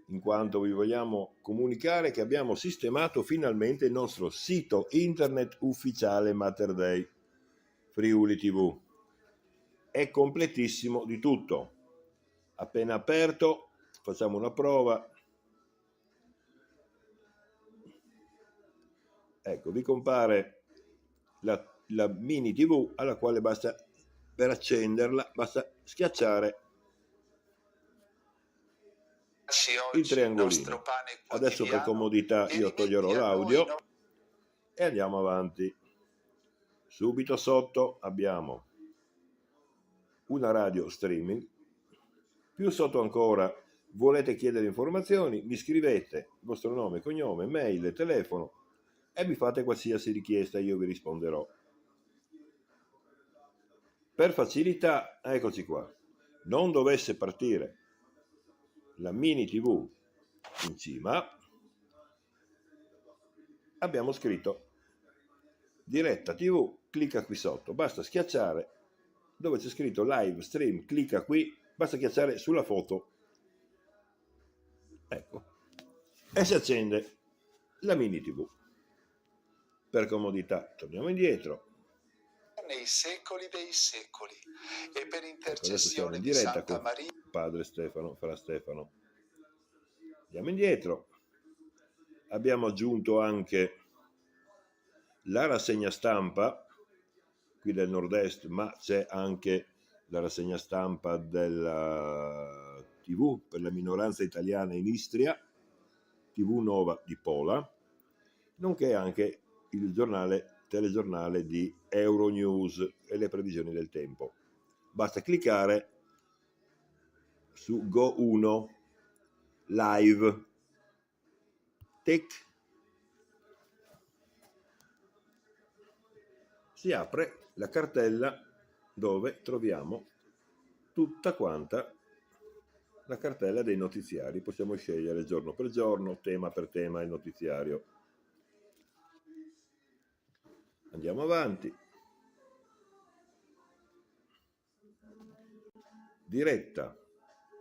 in quanto vi vogliamo comunicare che abbiamo sistemato finalmente il nostro sito internet ufficiale Mater Dei Friuli TV. È completissimo di tutto. Appena aperto, facciamo una prova. Ecco, vi compare la mini TV alla quale basta, per accenderla, basta schiacciare il triangolino. Adesso per comodità io toglierò l'audio e andiamo avanti. Subito sotto abbiamo una radio streaming. Più sotto ancora volete chiedere informazioni, mi scrivete il vostro nome, cognome, mail e telefono e mi fate qualsiasi richiesta, io vi risponderò. Per facilità, eccoci qua, non dovesse partire la mini TV in cima, abbiamo scritto diretta TV, clicca qui sotto, basta schiacciare dove c'è scritto live stream, clicca qui, basta schiacciare sulla foto, ecco, e si accende la mini TV. Per comodità torniamo indietro. Nei secoli dei secoli e per Ecco, intercessione in di diretta Santa con Maria. Padre Stefano, Fra Stefano. Andiamo indietro. Abbiamo aggiunto anche la rassegna stampa qui del nord-est, ma c'è anche la rassegna stampa della TV per la minoranza italiana in Istria, TV Nova di Pola, nonché anche il telegiornale di Euronews e le previsioni del tempo. Basta cliccare su Go1 Live. Tic. Si apre la cartella dove troviamo tutta quanta la cartella dei notiziari. Possiamo scegliere giorno per giorno, tema per tema il notiziario. Andiamo avanti. Diretta.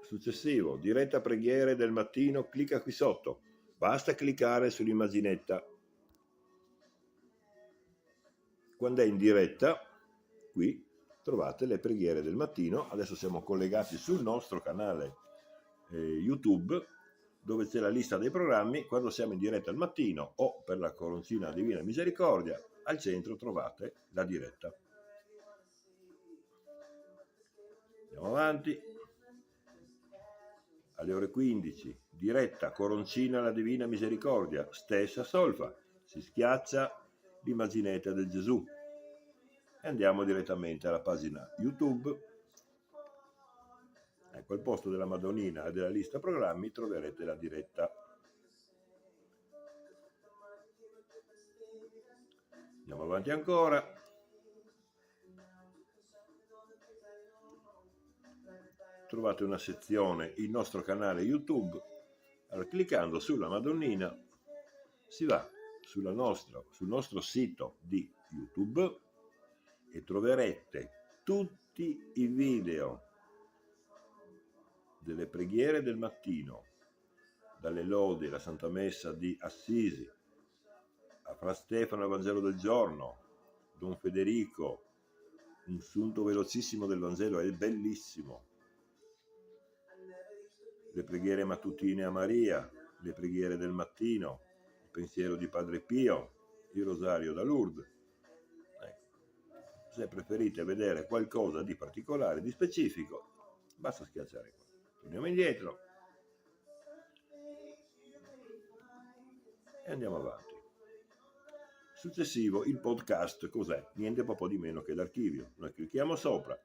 Successivo, diretta preghiere del mattino, clicca qui sotto. Basta cliccare sull'immaginetta. Quando è in diretta, qui trovate le preghiere del mattino. Adesso siamo collegati sul nostro canale YouTube, dove c'è la lista dei programmi. Quando siamo in diretta al mattino o per la Coroncina Divina Misericordia, al centro trovate la diretta. Andiamo avanti. Alle ore 15, diretta Coroncina alla Divina Misericordia, stessa solfa, si schiaccia l'immaginetta del Gesù e andiamo direttamente alla pagina YouTube. Ecco, al posto della Madonnina e della lista programmi troverete la diretta. Andiamo avanti ancora. Trovate una sezione, il nostro canale YouTube. Allora, cliccando sulla Madonnina si va sul nostro sito di YouTube e troverete tutti i video delle preghiere del mattino, dalle lodi alla Santa Messa di Assisi, a Fra Stefano al Vangelo del giorno, Don Federico, un sunto velocissimo del Vangelo, è bellissimo. Le preghiere mattutine a Maria, le preghiere del mattino, il pensiero di Padre Pio, il rosario da Lourdes. Ecco. Se preferite vedere qualcosa di particolare, di specifico, basta schiacciare qua. Torniamo indietro e andiamo avanti. Successivo, il podcast cos'è? Niente poco di meno che l'archivio. Noi clicchiamo sopra.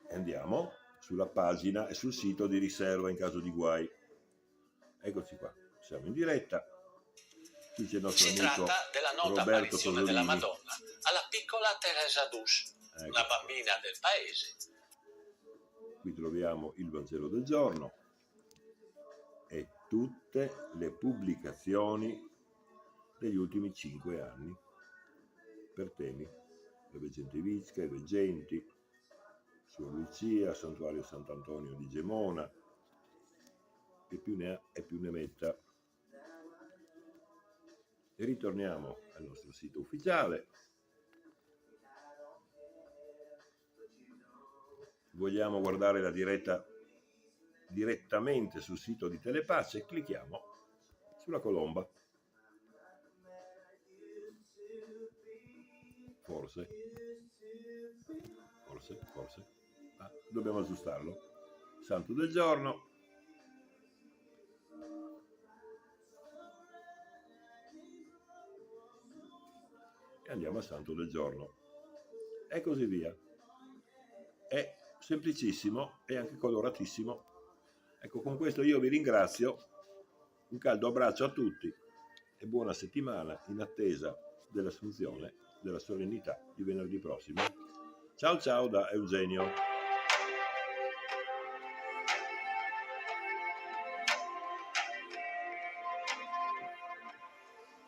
E andiamo sulla pagina e sul sito di riserva in caso di guai. Eccoci qua, siamo in diretta. Qui c'è il nostro amico tratta della nota Roberto apparizione Tosolini. della Madonna alla piccola Teresa d'Us, Ecco. una bambina del paese. Qui troviamo il Vangelo del giorno e tutte le pubblicazioni degli ultimi 5 anni per temi: le veggenti Vicca, i veggenti, Suor Lucia, Santuario Sant'Antonio di Gemona, e più ne ha e più ne metta. E ritorniamo al nostro sito ufficiale. Vogliamo guardare la diretta direttamente sul sito di Telepace, clicchiamo sulla colomba. Forse. Dobbiamo aggiustarlo. Santo del giorno. E andiamo al santo del giorno. E così via. È semplicissimo e anche coloratissimo. Ecco, con questo io vi ringrazio. Un caldo abbraccio a tutti e buona settimana in attesa dell'assunzione della solennità di venerdì prossimo. Ciao ciao da Eugenio.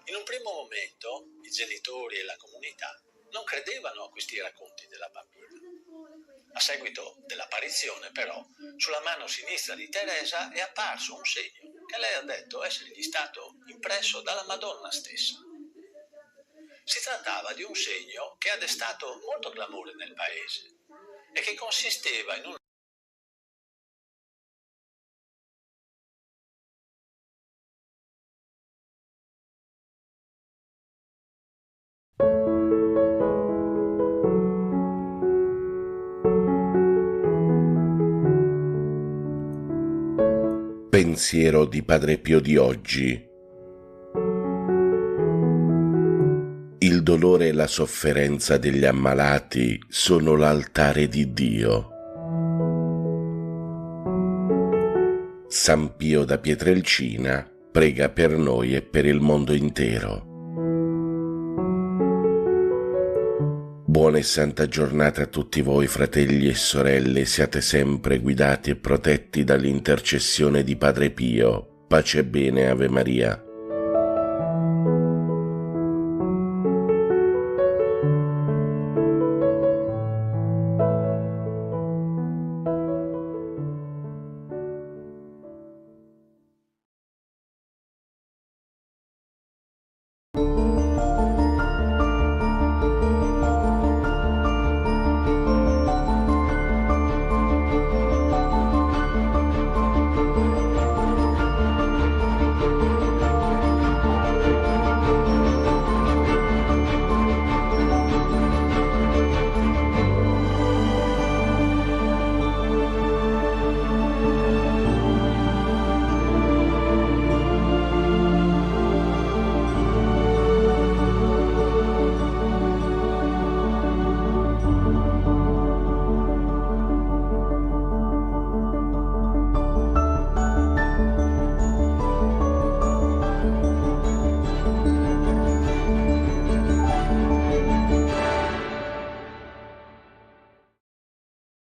In un primo momento i genitori e la comunità non credevano a questi racconti della bambina. A seguito dell'apparizione, però, sulla mano sinistra di Teresa è apparso un segno che lei ha detto essergli stato impresso dalla Madonna stessa. Si trattava di un segno che ha destato molto clamore nel paese e che consisteva in un Pensiero di Padre Pio di oggi. Il dolore e la sofferenza degli ammalati sono l'altare di Dio. San Pio da Pietrelcina prega per noi e per il mondo intero. Buona e santa giornata a tutti voi, fratelli e sorelle, siate sempre guidati e protetti dall'intercessione di Padre Pio. Pace e bene, Ave Maria.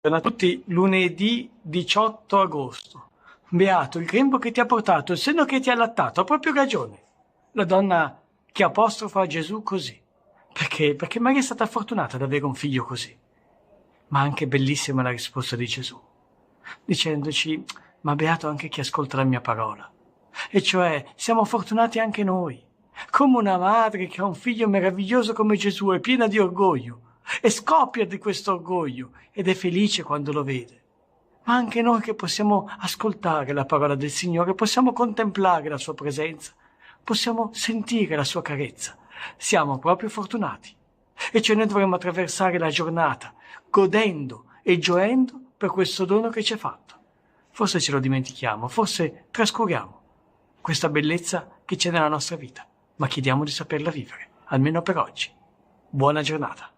A tutti, lunedì 18 agosto. Beato il grembo che ti ha portato, il seno che ti ha allattato, ha proprio ragione. La donna che apostrofa Gesù così. Perché Maria è stata fortunata ad avere un figlio così. Ma anche bellissima la risposta di Gesù, dicendoci, ma beato anche chi ascolta la mia parola. E cioè, siamo fortunati anche noi. Come una madre che ha un figlio meraviglioso come Gesù è piena di orgoglio e scoppia di questo orgoglio ed è felice quando lo vede. Ma anche noi che possiamo ascoltare la parola del Signore, possiamo contemplare la sua presenza, possiamo sentire la sua carezza. Siamo proprio fortunati. E cioè noi dovremmo attraversare la giornata godendo e gioendo per questo dono che ci è fatto. Forse ce lo dimentichiamo, forse trascuriamo questa bellezza che c'è nella nostra vita, ma chiediamo di saperla vivere, almeno per oggi. Buona giornata.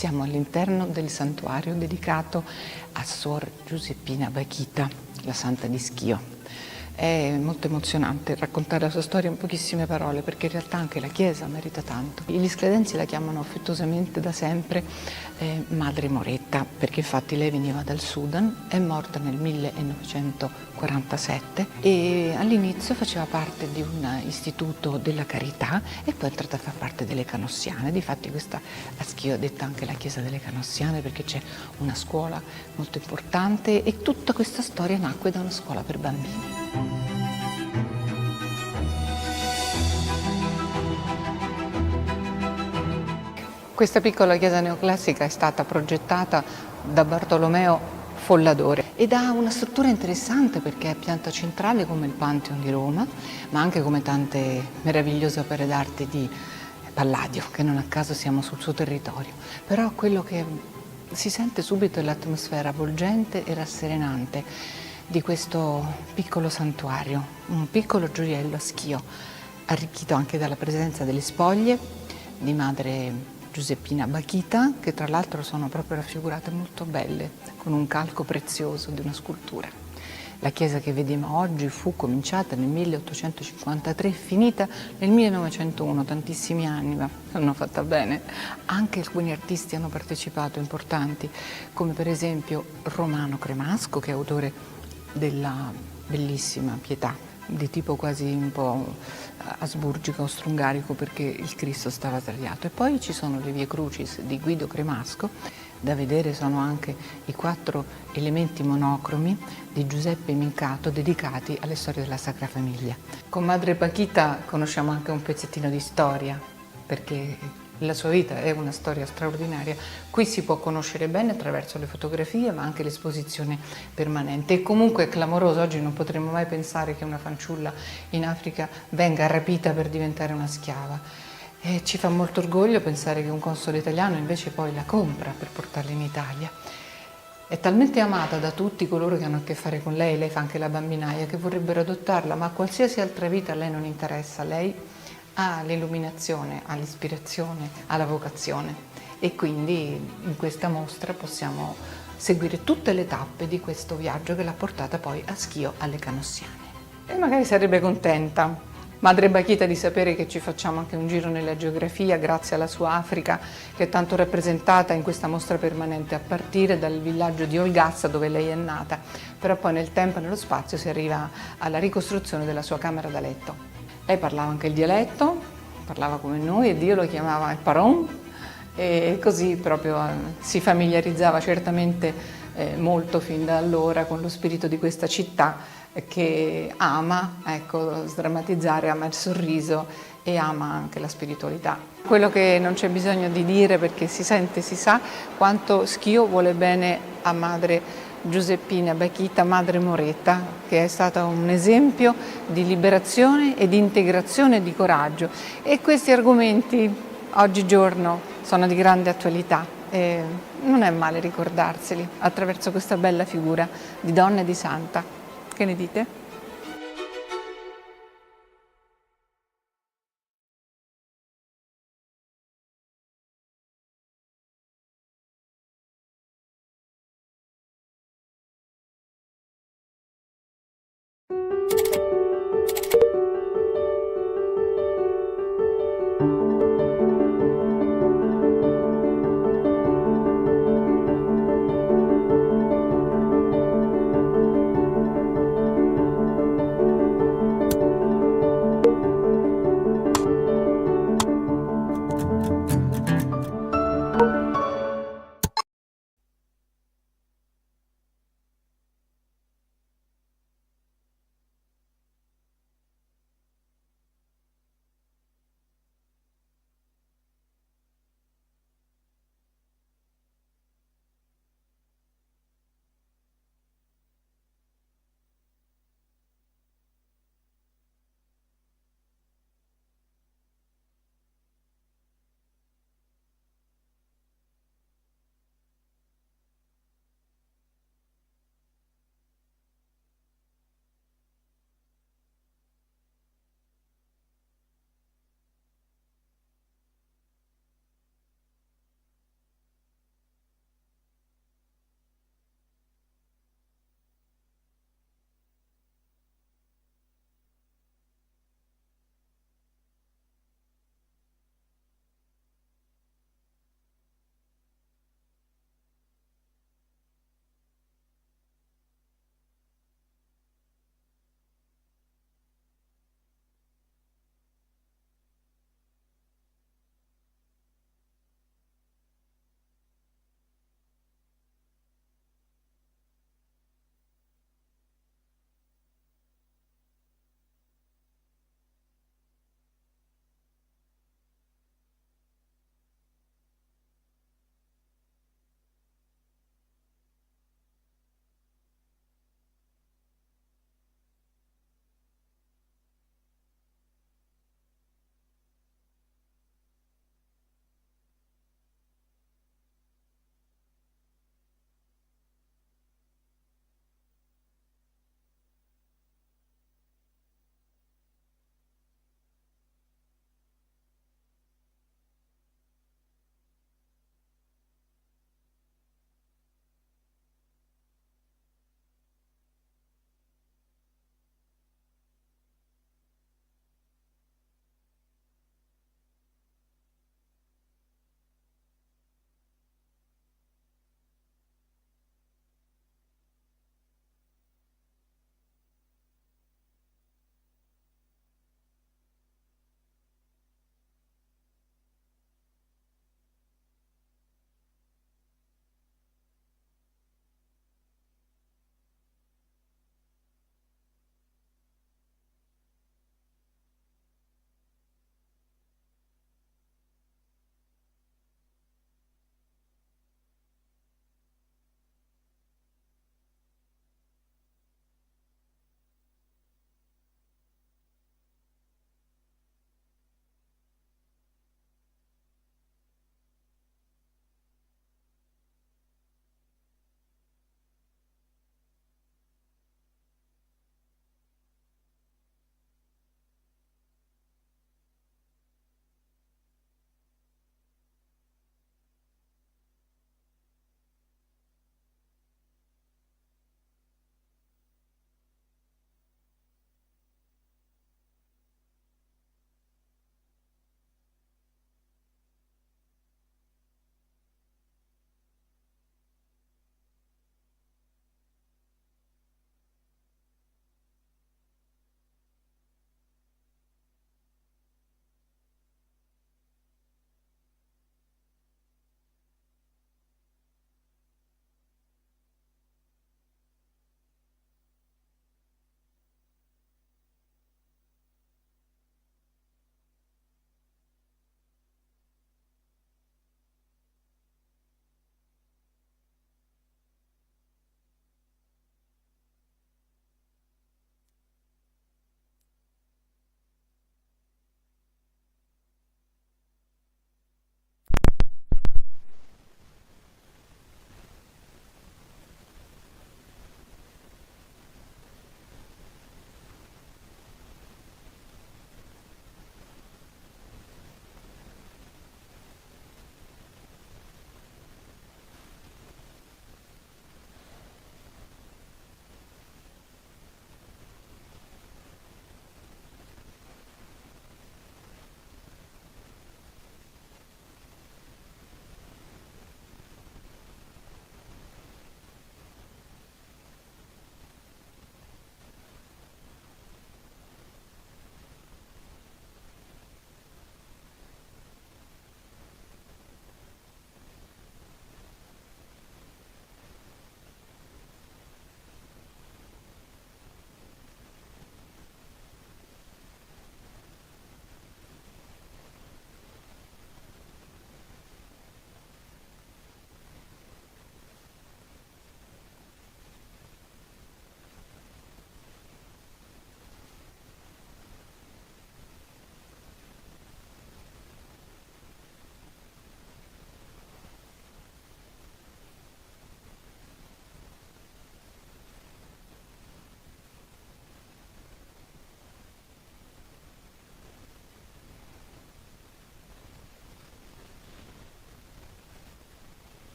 Siamo all'interno del santuario dedicato a Suor Giuseppina Bakhita, la santa di Schio. È molto emozionante raccontare la sua storia in pochissime parole, perché in realtà anche la Chiesa merita tanto. Gli scledensi la chiamano affettuosamente da sempre Madre Moretta, perché infatti lei veniva dal Sudan, è morta nel 1947 e all'inizio faceva parte di un istituto della carità e poi è entrata a far parte delle Canossiane. Difatti questa a Schio è detta anche la Chiesa delle Canossiane, perché c'è una scuola molto importante e tutta questa storia nacque da una scuola per bambini. Questa piccola chiesa neoclassica è stata progettata da Bartolomeo Folladore ed ha una struttura interessante perché è pianta centrale come il Pantheon di Roma, ma anche come tante meravigliose opere d'arte di Palladio, che non a caso siamo sul suo territorio. Però quello che si sente subito è l'atmosfera avvolgente e rasserenante di questo piccolo santuario, un piccolo gioiello a Schio, arricchito anche dalla presenza delle spoglie di Madre Giuseppina Bakhita, che tra l'altro sono proprio raffigurate molto belle, con un calco prezioso di una scultura. La chiesa che vediamo oggi fu cominciata nel 1853 e finita nel 1901, tantissimi anni, ma l'hanno fatta bene. Anche alcuni artisti hanno partecipato, importanti, come per esempio Romano Cremasco, che è autore della bellissima Pietà, di tipo quasi un po' asburgico, austro-ungarico, perché il Cristo stava tagliato. E poi ci sono le Vie Crucis di Guido Cremasco, da vedere sono anche i 4 elementi monocromi di Giuseppe Mincato dedicati alle storie della Sacra Famiglia. Con Madre Bakhita conosciamo anche un pezzettino di storia, perché la sua vita è una storia straordinaria. Qui si può conoscere bene attraverso le fotografie, ma anche l'esposizione permanente. E comunque è clamoroso, oggi non potremmo mai pensare che una fanciulla in Africa venga rapita per diventare una schiava. E ci fa molto orgoglio pensare che un console italiano invece poi la compra per portarla in Italia. È talmente amata da tutti coloro che hanno a che fare con lei fa anche la bambinaia, che vorrebbero adottarla, ma qualsiasi altra vita a lei non interessa. Lei ha l'illuminazione, ha l'ispirazione, ha la vocazione e quindi in questa mostra possiamo seguire tutte le tappe di questo viaggio che l'ha portata poi a Schio alle Canossiane. E magari sarebbe contenta Madre Bakhita di sapere che ci facciamo anche un giro nella geografia grazie alla sua Africa, che è tanto rappresentata in questa mostra permanente, a partire dal villaggio di Olgassa dove lei è nata, però poi nel tempo e nello spazio si arriva alla ricostruzione della sua camera da letto. Lei parlava anche il dialetto, parlava come noi e Dio lo chiamava il Paron e così proprio si familiarizzava certamente molto fin da allora con lo spirito di questa città che ama, sdrammatizzare, ama il sorriso e ama anche la spiritualità. Quello che non c'è bisogno di dire perché si sente, si sa quanto Schio vuole bene a Madre Giuseppina Bakhita, Madre Moretta, che è stata un esempio di liberazione e di integrazione e di coraggio. E questi argomenti oggigiorno sono di grande attualità e non è male ricordarseli attraverso questa bella figura di donna e di santa. Che ne dite?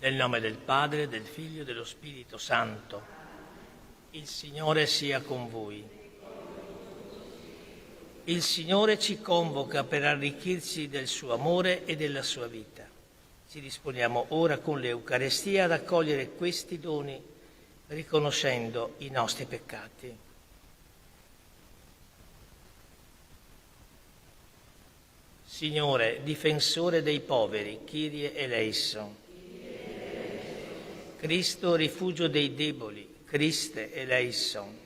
Nel nome del Padre, del Figlio e dello Spirito Santo. Il Signore sia con voi. Il Signore ci convoca per arricchirci del suo amore e della sua vita. Ci disponiamo ora con l'Eucarestia ad accogliere questi doni, riconoscendo i nostri peccati. Signore, difensore dei poveri, Kyrie eleison. Cristo, rifugio dei deboli, Christe eleison.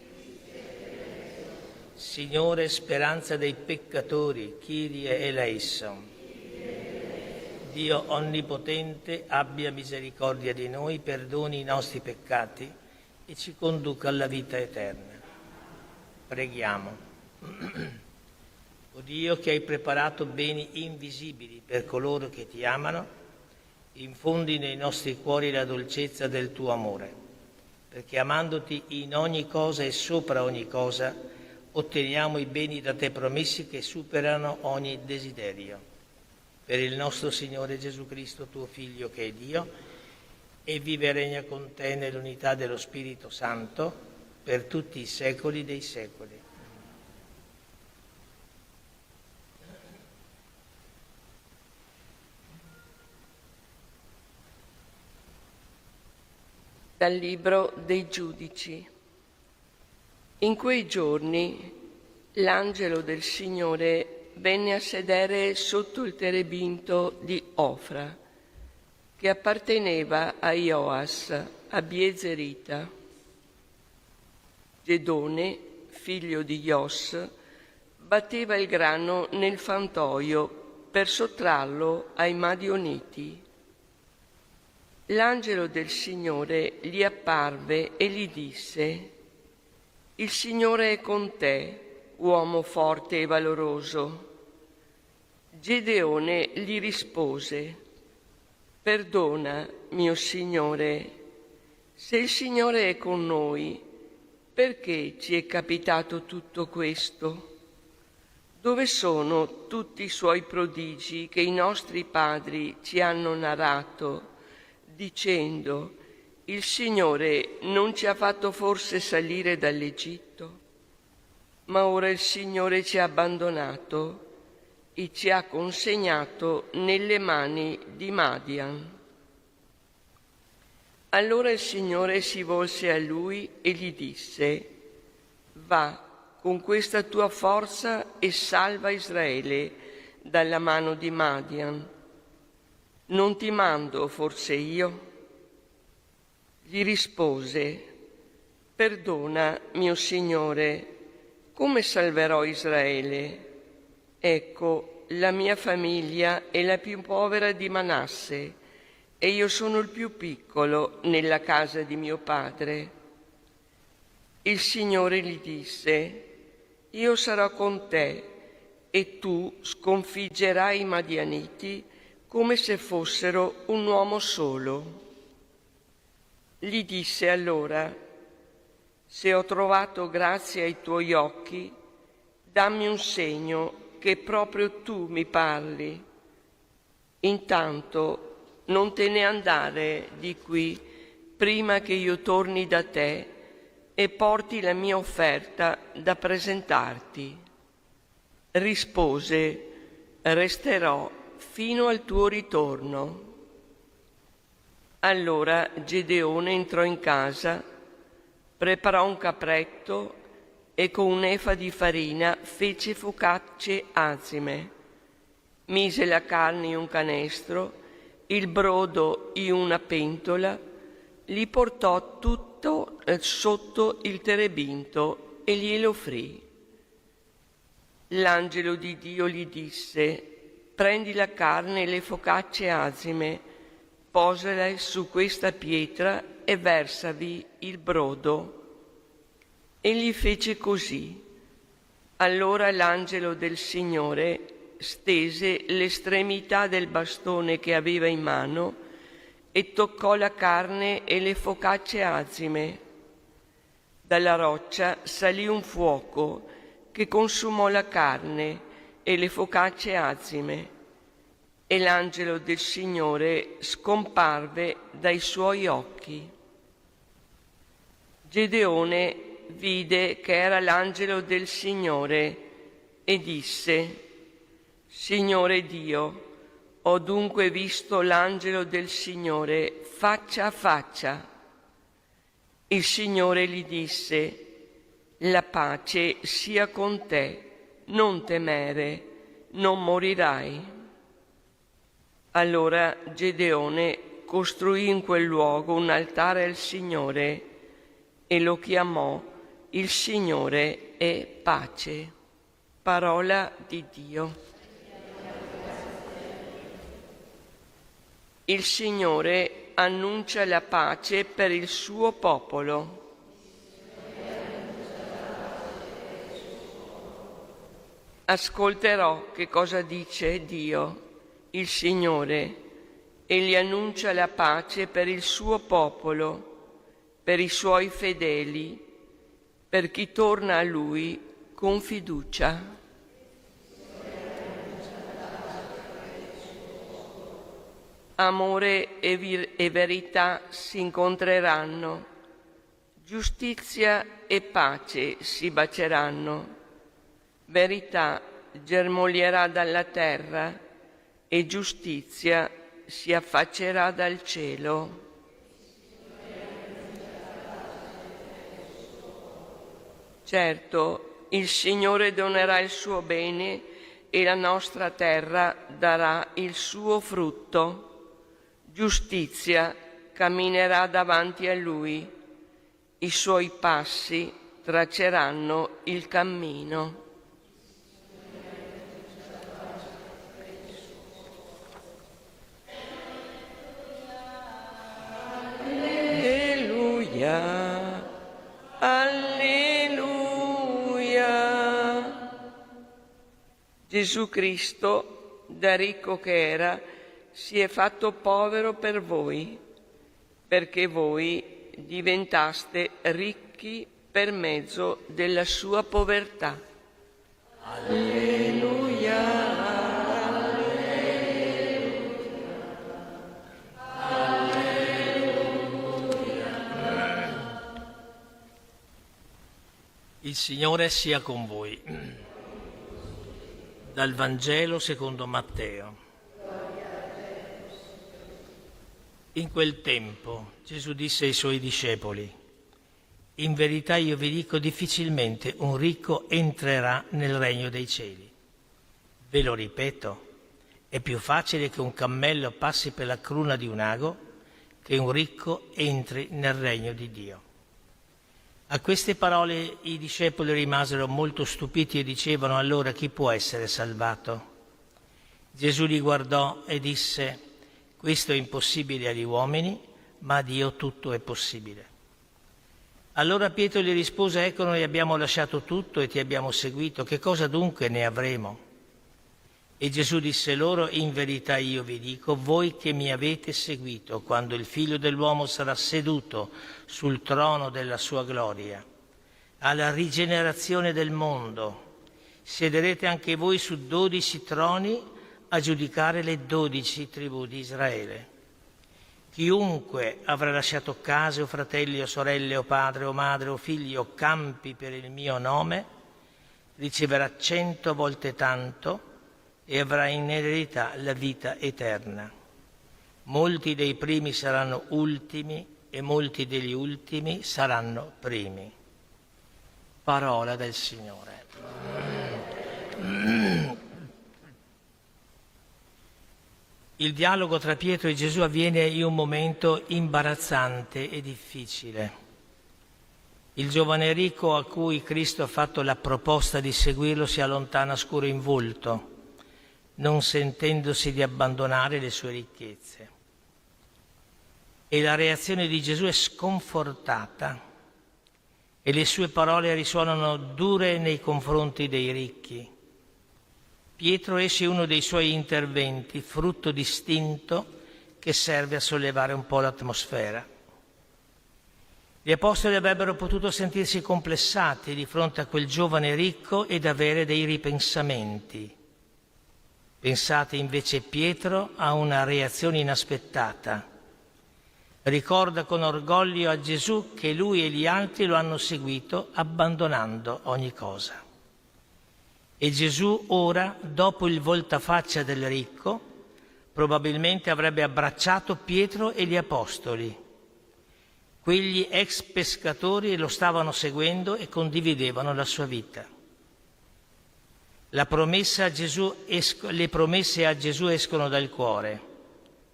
Signore, speranza dei peccatori, Kyrie eleison. Dio onnipotente, abbia misericordia di noi, perdoni i nostri peccati e ci conduca alla vita eterna. Preghiamo. O Dio, che hai preparato beni invisibili per coloro che ti amano, infondi nei nostri cuori la dolcezza del tuo amore, perché amandoti in ogni cosa e sopra ogni cosa, otteniamo i beni da te promessi che superano ogni desiderio. Per il nostro Signore Gesù Cristo, tuo Figlio, che è Dio, e vive e regna con te nell'unità dello Spirito Santo, per tutti i secoli dei secoli. Dal Libro dei Giudici. In quei giorni l'angelo del Signore venne a sedere sotto il terebinto di Ofra, che apparteneva a Ioas, a Biezerita. Gedone, figlio di Ios, batteva il grano nel fantoio per sottrarlo ai Madioniti. L'angelo del Signore gli apparve e gli disse: «Il Signore è con te, uomo forte e valoroso». Gedeone gli rispose: «Perdona, mio Signore, se il Signore è con noi, perché ci è capitato tutto questo? Dove sono tutti i suoi prodigi che i nostri padri ci hanno narrato, dicendo: il Signore non ci ha fatto forse salire dall'Egitto? Ma ora il Signore ci ha abbandonato e ci ha consegnato nelle mani di Madian». Allora il Signore si volse a lui e gli disse: «Va con questa tua forza e salva Israele dalla mano di Madian. Non ti mando forse io?» Gli rispose: «Perdona, mio Signore, come salverò Israele? Ecco, la mia famiglia è la più povera di Manasse e io sono il più piccolo nella casa di mio padre». Il Signore gli disse: «Io sarò con te e tu sconfiggerai i Madianiti come se fossero un uomo solo». Gli disse allora: «Se ho trovato grazia ai tuoi occhi, dammi un segno che proprio tu mi parli. Intanto non te ne andare di qui prima che io torni da te e porti la mia offerta da presentarti». Rispose: «Resterò fino al tuo ritorno». Allora Gedeone entrò in casa, preparò un capretto e con un'efa di farina fece focacce azime. Mise la carne in un canestro, il brodo in una pentola, li portò tutto sotto il terebinto e glielo offrì. L'angelo di Dio gli disse: «Prendi la carne e le focacce azime, posala su questa pietra e versavi il brodo». Egli fece così. Allora l'angelo del Signore stese l'estremità del bastone che aveva in mano e toccò la carne e le focacce azime. Dalla roccia salì un fuoco che consumò la carne e le focacce azime. e l'angelo del Signore scomparve dai suoi occhi. Gedeone vide che era l'angelo del Signore e disse: Signore Dio, ho dunque visto l'angelo del Signore faccia a faccia. Il Signore gli disse: la pace sia con te, non temere, non morirai. Allora Gedeone costruì in quel luogo un altare al Signore e lo chiamò Il Signore è pace. Parola di Dio. Il Signore annuncia la pace per il suo popolo. Ascolterò che cosa dice Dio, il Signore, e gli annuncia la pace per il suo popolo, per i suoi fedeli, per chi torna a Lui con fiducia. Amore e verità si incontreranno, giustizia e pace si baceranno. Verità germoglierà dalla terra e giustizia si affaccerà dal cielo. Certo, il Signore donerà il suo bene e la nostra terra darà il suo frutto. Giustizia camminerà davanti a Lui, i suoi passi tracceranno il cammino. Alleluia. Gesù Cristo, da ricco che era, si è fatto povero per voi, perché voi diventaste ricchi per mezzo della sua povertà. Alleluia. Il Signore sia con voi. Dal Vangelo secondo Matteo. In quel tempo Gesù disse ai suoi discepoli: in verità io vi dico, difficilmente un ricco entrerà nel regno dei cieli. Ve lo ripeto, è più facile che un cammello passi per la cruna di un ago che un ricco entri nel regno di Dio. A queste parole i discepoli rimasero molto stupiti e dicevano: allora chi può essere salvato? Gesù li guardò e disse: questo è impossibile agli uomini, ma a Dio tutto è possibile. Allora Pietro gli rispose: ecco, noi abbiamo lasciato tutto e ti abbiamo seguito, che cosa dunque ne avremo? E Gesù disse loro: in verità io vi dico, voi che mi avete seguito, quando il Figlio dell'uomo sarà seduto sul trono della sua gloria, alla rigenerazione del mondo, siederete anche voi su 12 troni a giudicare le 12 tribù di Israele. Chiunque avrà lasciato case o fratelli o sorelle o padre o madre o figli o campi per il mio nome, riceverà 100 volte tanto e avrà in eredità la vita eterna. Molti dei primi saranno ultimi e molti degli ultimi saranno primi. Parola del Signore. Il dialogo tra Pietro e Gesù avviene in un momento imbarazzante e difficile. Il giovane ricco a cui Cristo ha fatto la proposta di seguirlo si allontana scuro in volto, non sentendosi di abbandonare le sue ricchezze. E la reazione di Gesù è sconfortata e le sue parole risuonano dure nei confronti dei ricchi. Pietro esce uno dei suoi interventi, frutto distinto che serve a sollevare un po' l'atmosfera. Gli apostoli avrebbero potuto sentirsi complessati di fronte a quel giovane ricco ed avere dei ripensamenti. Pensate invece Pietro a una reazione inaspettata. Ricorda con orgoglio a Gesù che lui e gli altri lo hanno seguito abbandonando ogni cosa. E Gesù ora, dopo il voltafaccia del ricco, probabilmente avrebbe abbracciato Pietro e gli apostoli. Quegli ex pescatori lo stavano seguendo e condividevano la sua vita. Le promesse a Gesù escono dal cuore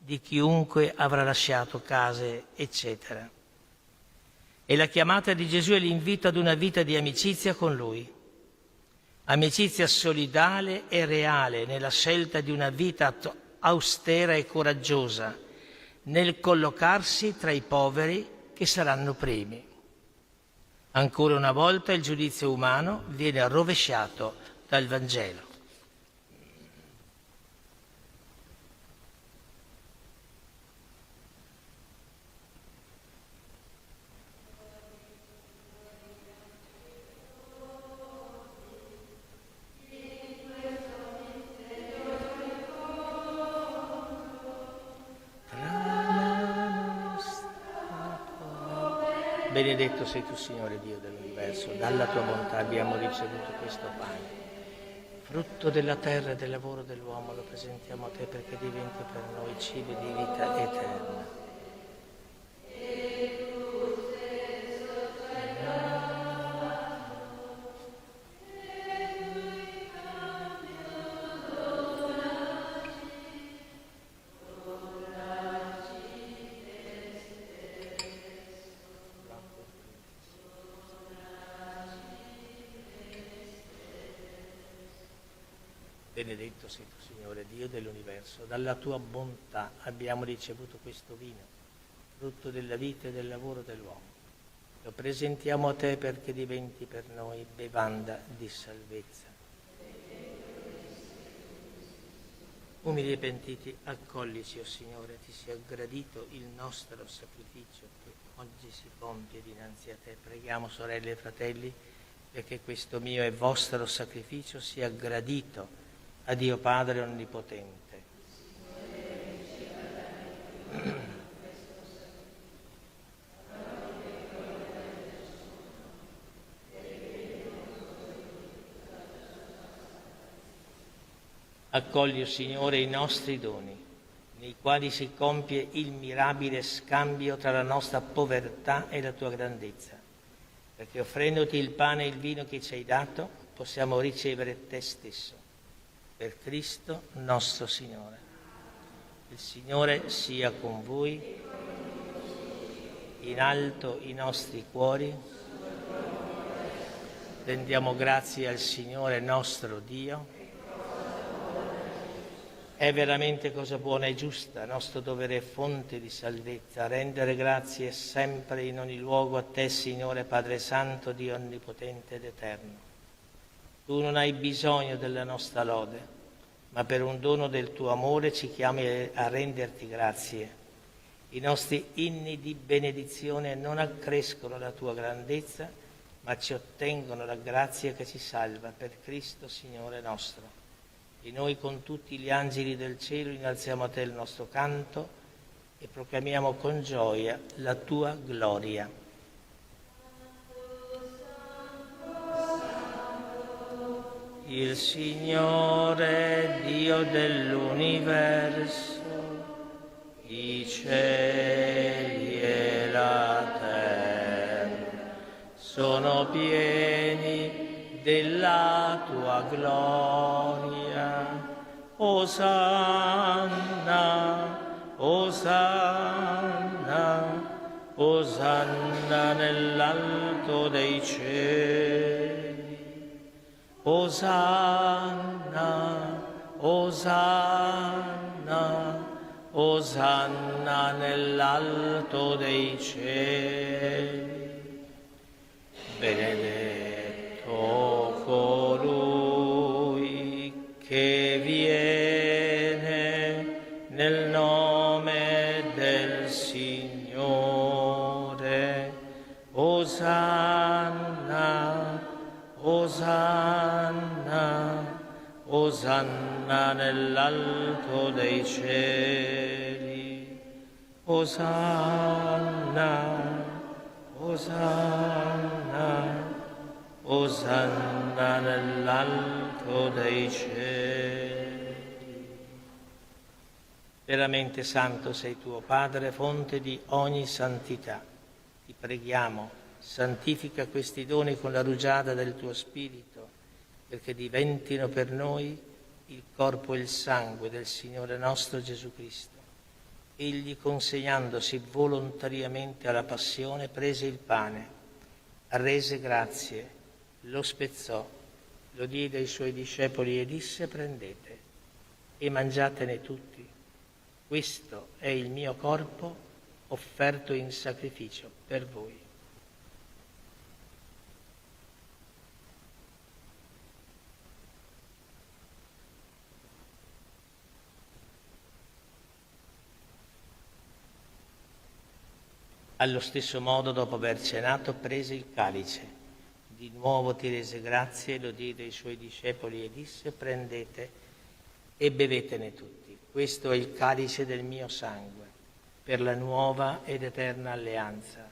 di chiunque avrà lasciato case, eccetera. E la chiamata di Gesù è l'invito ad una vita di amicizia con Lui. Amicizia solidale e reale nella scelta di una vita austera e coraggiosa, nel collocarsi tra i poveri che saranno primi. Ancora una volta il giudizio umano viene rovesciato dal Vangelo. Benedetto sei tu, Signore Dio dell'universo, dalla tua bontà abbiamo ricevuto questo pane. Frutto della terra e del lavoro dell'uomo lo presentiamo a te perché diventi per noi cibo di vita eterna. Benedetto sei tu, Signore Dio dell'universo, dalla tua bontà abbiamo ricevuto questo vino, frutto della vita e del lavoro dell'uomo. Lo presentiamo a te perché diventi per noi bevanda di salvezza. Umili e pentiti, accollici, o Signore, ti sia gradito il nostro sacrificio che oggi si compie dinanzi a te. Preghiamo, sorelle e fratelli, perché questo mio e vostro sacrificio sia gradito a Dio Padre Onnipotente. Accogli, Signore, i nostri doni, nei quali si compie il mirabile scambio tra la nostra povertà e la tua grandezza, perché offrendoti il pane e il vino che ci hai dato, possiamo ricevere te stesso. Per Cristo nostro Signore. Il Signore sia con voi, in alto i nostri cuori, rendiamo grazie al Signore nostro Dio. È veramente cosa buona e giusta, nostro dovere e fonte di salvezza, rendere grazie sempre in ogni luogo a te, Signore Padre Santo, Dio Onnipotente ed Eterno. Tu non hai bisogno della nostra lode, ma per un dono del tuo amore ci chiami a renderti grazie. I nostri inni di benedizione non accrescono la tua grandezza, ma ci ottengono la grazia che ci salva per Cristo Signore nostro. E noi con tutti gli angeli del cielo innalziamo a te il nostro canto e proclamiamo con gioia la tua gloria. Il Signore Dio dell'universo, i cieli e la terra sono pieni della tua gloria. Osanna, Osanna, Osanna nell'alto dei cieli. Osanna, Osanna, Osanna nell'alto dei cieli. Benedetto colui che viene nel nome del Signore. Osanna, Osanna, Osanna nell'alto dei cieli. Osanna, Osanna, Osanna nell'alto dei cieli. Veramente santo sei tuo Padre, fonte di ogni santità. Ti preghiamo, santifica questi doni con la rugiada del tuo Spirito, perché diventino per noi il corpo e il sangue del Signore nostro Gesù Cristo. Egli, consegnandosi volontariamente alla passione, prese il pane, rese grazie, lo spezzò, lo diede ai suoi discepoli e disse: prendete e mangiatene tutti. Questo è il mio corpo offerto in sacrificio per voi. Allo stesso modo, dopo aver cenato, prese il calice. Di nuovo ti rese grazie, lo diede ai suoi discepoli e disse: prendete e bevetene tutti. Questo è il calice del mio sangue, per la nuova ed eterna alleanza,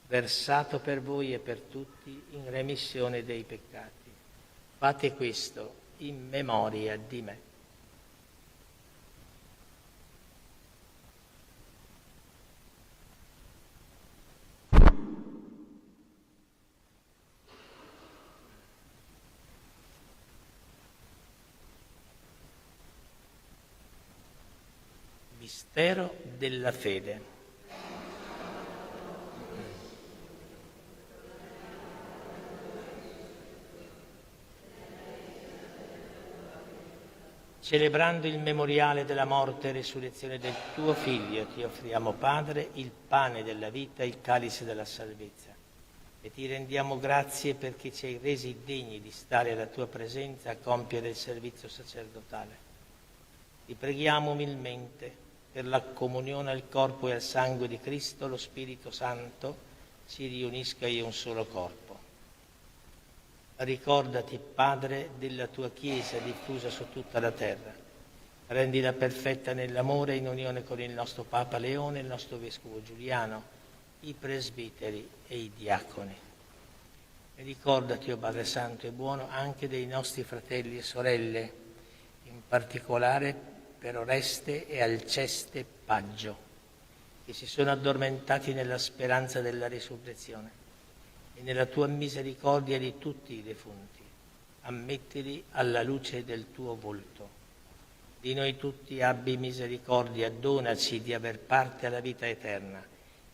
versato per voi e per tutti in remissione dei peccati. Fate questo in memoria di me. Mistero della fede. Celebrando il memoriale della morte e resurrezione del tuo Figlio, ti offriamo, Padre, il pane della vita, il calice della salvezza. E ti rendiamo grazie perché ci hai resi degni di stare alla tua presenza a compiere il servizio sacerdotale. Ti preghiamo umilmente per la comunione al corpo e al sangue di Cristo, lo Spirito Santo si riunisca in un solo corpo. Ricordati, Padre, della tua Chiesa diffusa su tutta la terra. Rendila perfetta nell'amore in unione con il nostro Papa Leone, il nostro Vescovo Giuliano, i presbiteri e i diaconi. E ricordati, o Padre Santo e buono, anche dei nostri fratelli e sorelle, in particolare per Oreste e Alceste Paggio, che si sono addormentati nella speranza della risurrezione, e nella tua misericordia di tutti i defunti, ammettili alla luce del tuo volto. Di noi tutti abbi misericordia, donaci di aver parte alla vita eterna,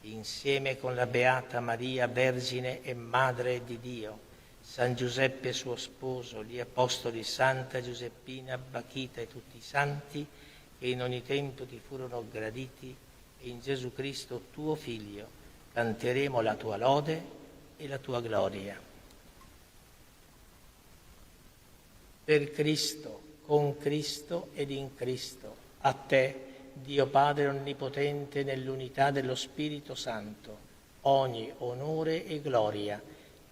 insieme con la Beata Maria, Vergine e Madre di Dio, San Giuseppe suo sposo, gli Apostoli, Santa Giuseppina, Bachita e tutti i santi che in ogni tempo ti furono graditi, e in Gesù Cristo tuo Figlio canteremo la tua lode e la tua gloria. Per Cristo, con Cristo ed in Cristo, a te, Dio Padre Onnipotente, nell'unità dello Spirito Santo, ogni onore e gloria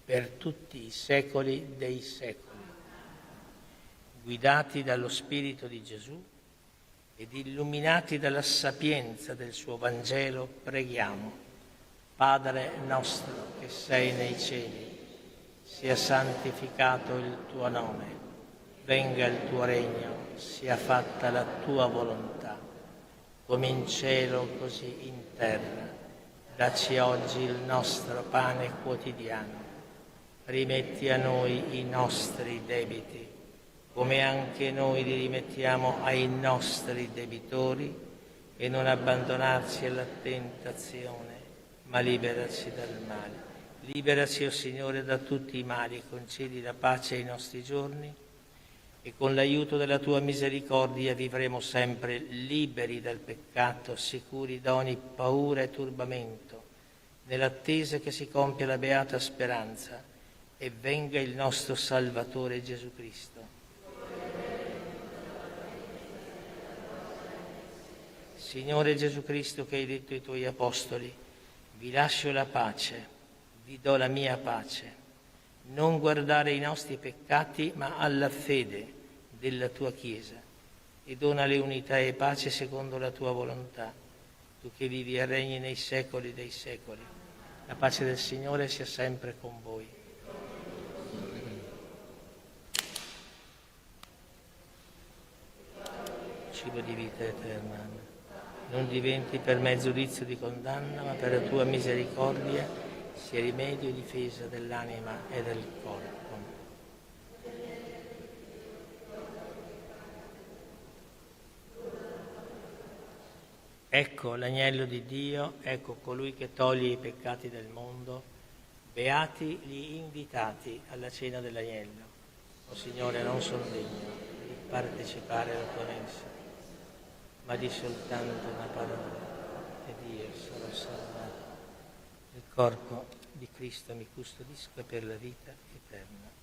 per tutti i secoli dei secoli. Guidati dallo Spirito di Gesù ed illuminati dalla sapienza del suo Vangelo, preghiamo. Padre nostro che sei nei cieli, sia santificato il tuo nome, venga il tuo regno, sia fatta la tua volontà, come in cielo così in terra. Dacci oggi il nostro pane quotidiano. Rimetti a noi i nostri debiti, come anche noi li rimettiamo ai nostri debitori, e non abbandonarci alla tentazione, ma liberaci dal male. Liberaci, o Signore, da tutti i mali, concedi la pace ai nostri giorni, e con l'aiuto della tua misericordia vivremo sempre liberi dal peccato, sicuri da ogni paura e turbamento, nell'attesa che si compia la beata speranza e venga il nostro Salvatore Gesù Cristo. Signore Gesù Cristo, che hai detto ai tuoi apostoli: vi lascio la pace, vi do la mia pace. Non guardare i nostri peccati, ma alla fede della tua Chiesa e donale unità e pace secondo la tua volontà, tu che vivi e regni nei secoli dei secoli. La pace del Signore sia sempre con voi. Cibo di vita eterna, non diventi per me giudizio di condanna, ma per la tua misericordia sia rimedio e difesa dell'anima e del corpo. Ecco l'agnello di Dio, ecco colui che toglie i peccati del mondo. Beati gli invitati alla cena dell'agnello. O Signore, non sono degno di partecipare alla tua mensa, ma di soltanto una parola ed io sarò salvato. Il corpo di Cristo mi custodisca per la vita eterna.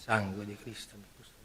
Sangue di Cristo mi custodisca.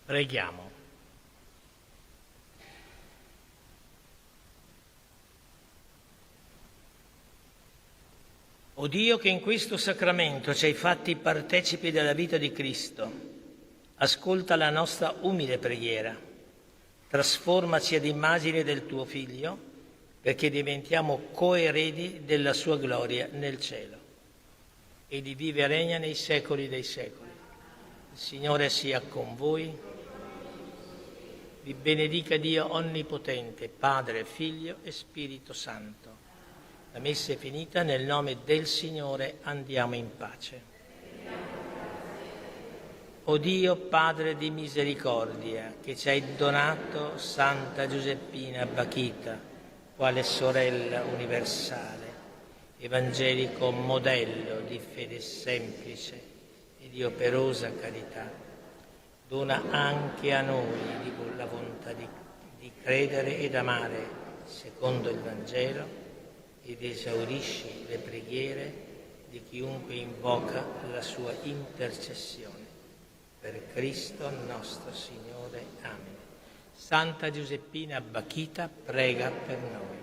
Preghiamo. O Dio, che in questo sacramento ci hai fatti partecipi della vita di Cristo, ascolta la nostra umile preghiera, trasformaci ad immagine del tuo Figlio, perché diventiamo coeredi della sua gloria nel cielo. Egli vive e regna nei secoli dei secoli. Il Signore sia con voi. Vi benedica Dio Onnipotente, Padre, Figlio e Spirito Santo. La messa è finita, nel nome del Signore andiamo in pace. O Dio, Padre di misericordia, che ci hai donato Santa Giuseppina Bakhita, quale sorella universale, evangelico modello di fede semplice e di operosa carità, dona anche a noi la volontà di credere ed amare secondo il Vangelo ed esaurisci le preghiere di chiunque invoca la sua intercessione. Per Cristo nostro Signore. Amen. Santa Giuseppina Bakhita prega per noi.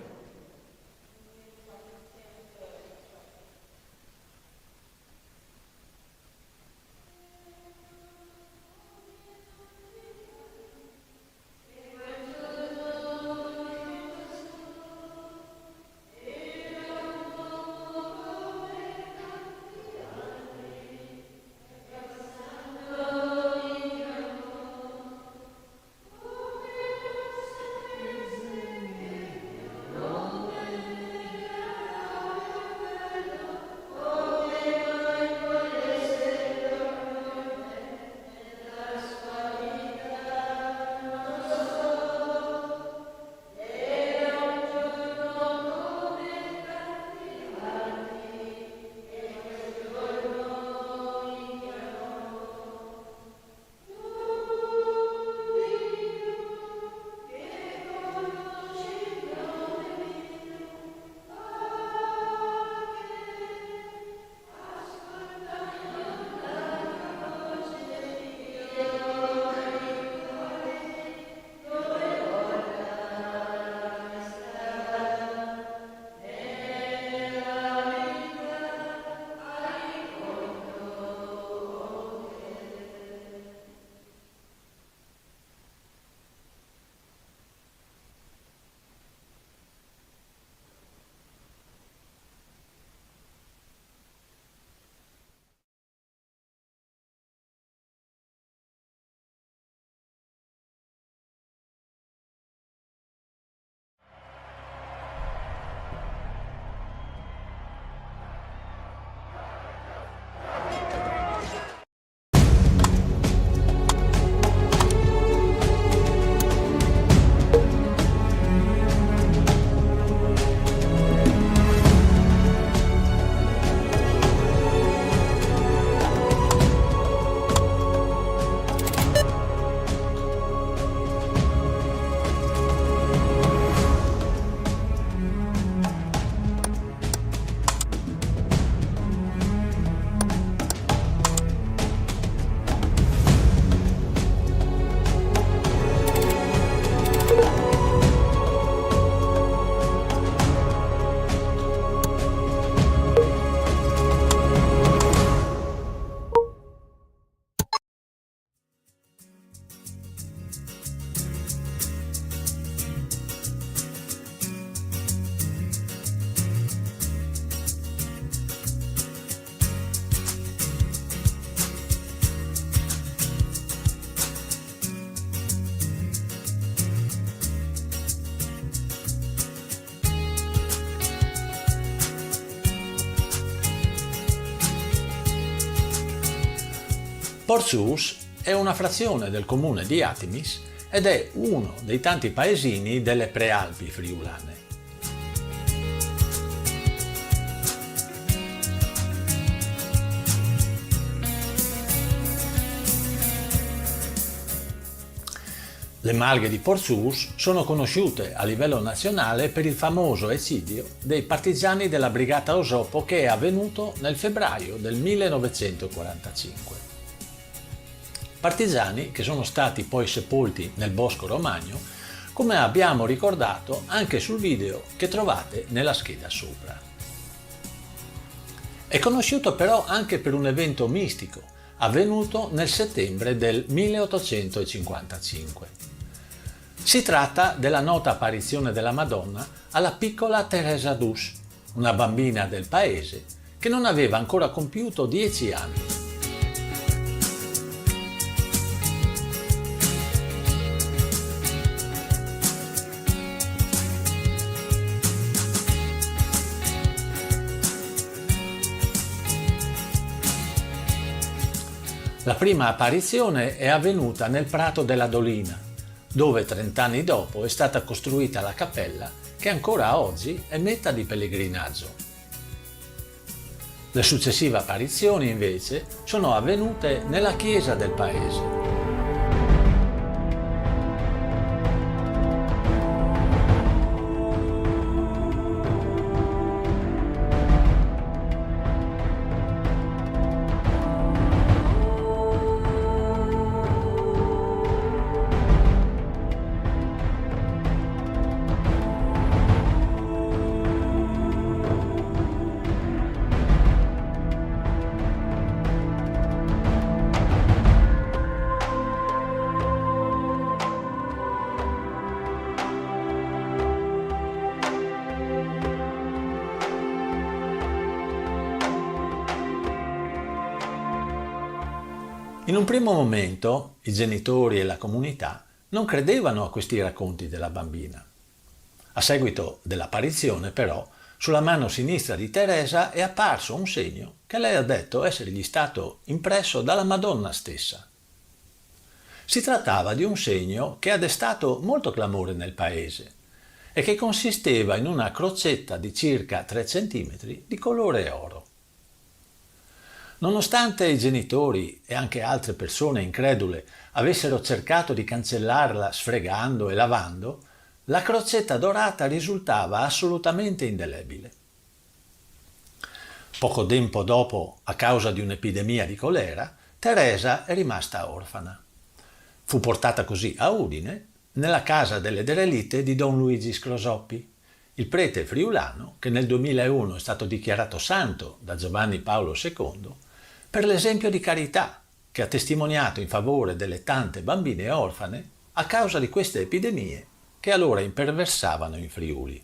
Porcius è una frazione del comune di Atimis ed è uno dei tanti paesini delle Prealpi friulane. Le malghe di Porcius sono conosciute a livello nazionale per il famoso eccidio dei partigiani della Brigata Osopo che è avvenuto nel febbraio del 1945. partigiani che sono stati poi sepolti nel Bosco Romagno, come abbiamo ricordato anche sul video che trovate nella scheda sopra. È conosciuto però anche per un evento mistico avvenuto nel settembre del 1855. Si tratta della nota apparizione della Madonna alla piccola Teresa d'Us, una bambina del paese che non aveva ancora compiuto 10 anni. La prima apparizione è avvenuta nel Prato della Dolina, dove 30 anni dopo è stata costruita la cappella che ancora oggi è meta di pellegrinaggio. Le successive apparizioni invece sono avvenute nella chiesa del paese. In un primo momento i genitori e la comunità non credevano a questi racconti della bambina. A seguito dell'apparizione, però, sulla mano sinistra di Teresa è apparso un segno che lei ha detto essergli stato impresso dalla Madonna stessa. Si trattava di un segno che ha destato molto clamore nel paese e che consisteva in una crocetta di circa 3 cm di colore oro. Nonostante i genitori e anche altre persone incredule avessero cercato di cancellarla sfregando e lavando, la crocetta dorata risultava assolutamente indelebile. Poco tempo dopo, a causa di un'epidemia di colera, Teresa è rimasta orfana. Fu portata così a Udine, nella casa delle derelitte di Don Luigi Scrosoppi, il prete friulano che nel 2001 è stato dichiarato santo da Giovanni Paolo II per l'esempio di carità che ha testimoniato in favore delle tante bambine orfane a causa di queste epidemie che allora imperversavano in Friuli.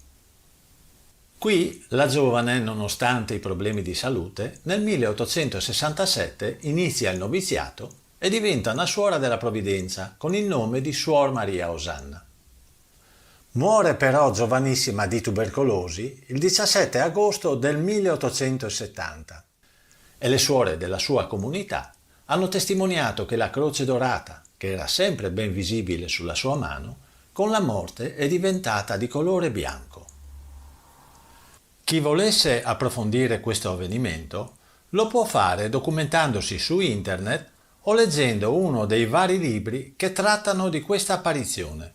Qui la giovane, nonostante i problemi di salute, nel 1867 inizia il noviziato e diventa una suora della Provvidenza con il nome di Suor Maria Osanna. Muore però giovanissima di tubercolosi il 17 agosto del 1870 e le suore della sua comunità hanno testimoniato che la croce dorata, che era sempre ben visibile sulla sua mano, con la morte è diventata di colore bianco. Chi volesse approfondire questo avvenimento lo può fare documentandosi su internet o leggendo uno dei vari libri che trattano di questa apparizione.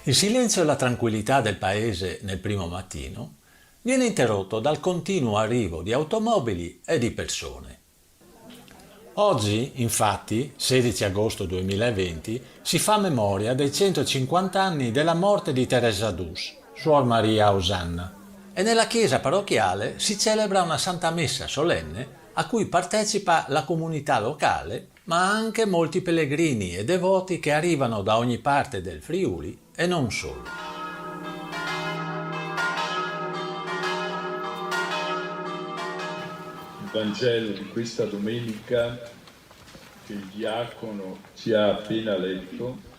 Il silenzio e la tranquillità del paese nel primo mattino viene interrotto dal continuo arrivo di automobili e di persone. Oggi, infatti, 16 agosto 2020, si fa memoria dei 150 anni della morte di Teresa d'Us, Suor Maria Osanna, e nella chiesa parrocchiale si celebra una Santa Messa solenne a cui partecipa la comunità locale, ma anche molti pellegrini e devoti che arrivano da ogni parte del Friuli e non solo. il Vangelo di questa domenica che il diacono ci ha appena letto.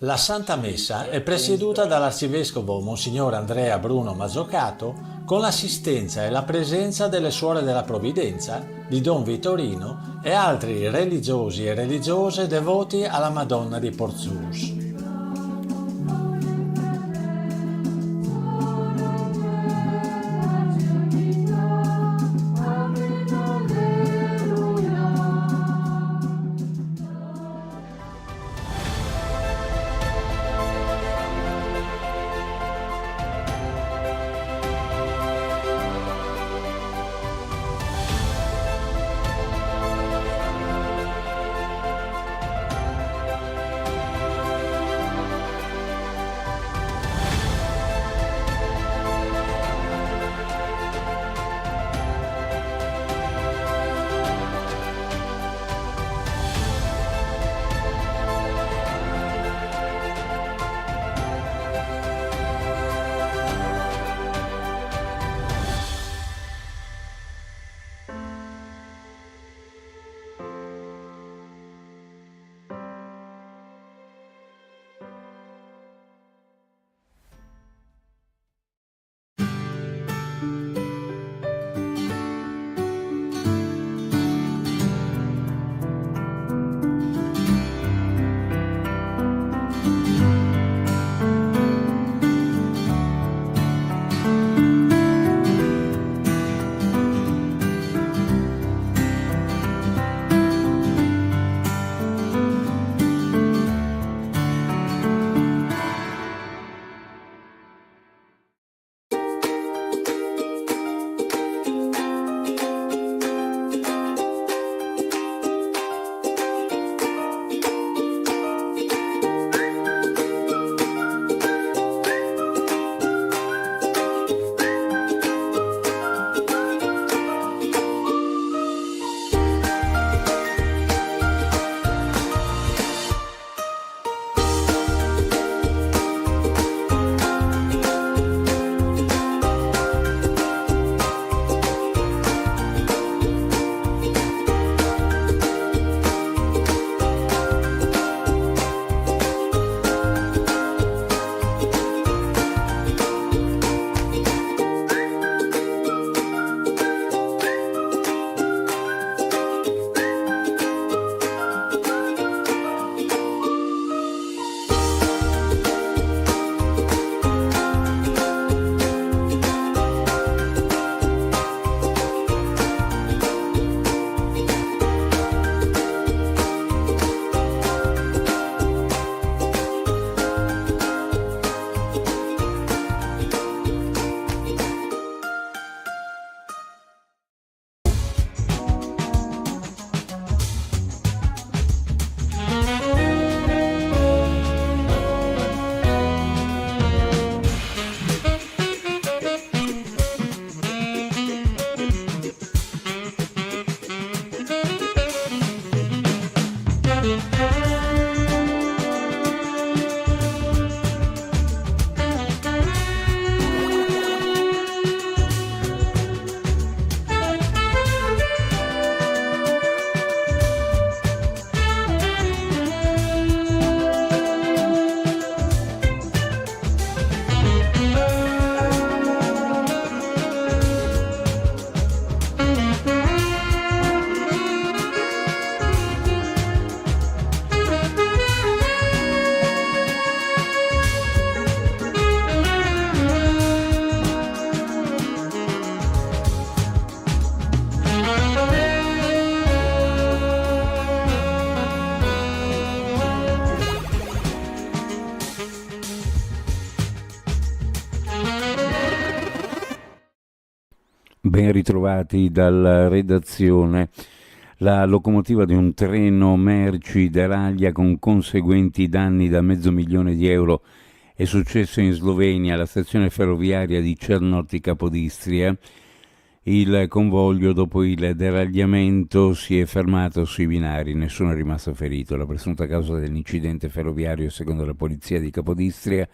La Santa Messa è presieduta dall'Arcivescovo Monsignor Andrea Bruno Mazzocato con l'assistenza e la presenza delle Suore della Provvidenza, di Don Vittorino e altri religiosi e religiose devoti alla Madonna di Porzus. Ben ritrovati dalla redazione. La locomotiva di un treno merci deraglia con conseguenti danni da €500.000. È successo in Slovenia, alla stazione ferroviaria di Cernoti Capodistria. Il convoglio, dopo il deragliamento, si è fermato sui binari, nessuno è rimasto ferito. La presunta causa dell'incidente ferroviario, secondo la polizia di Capodistria,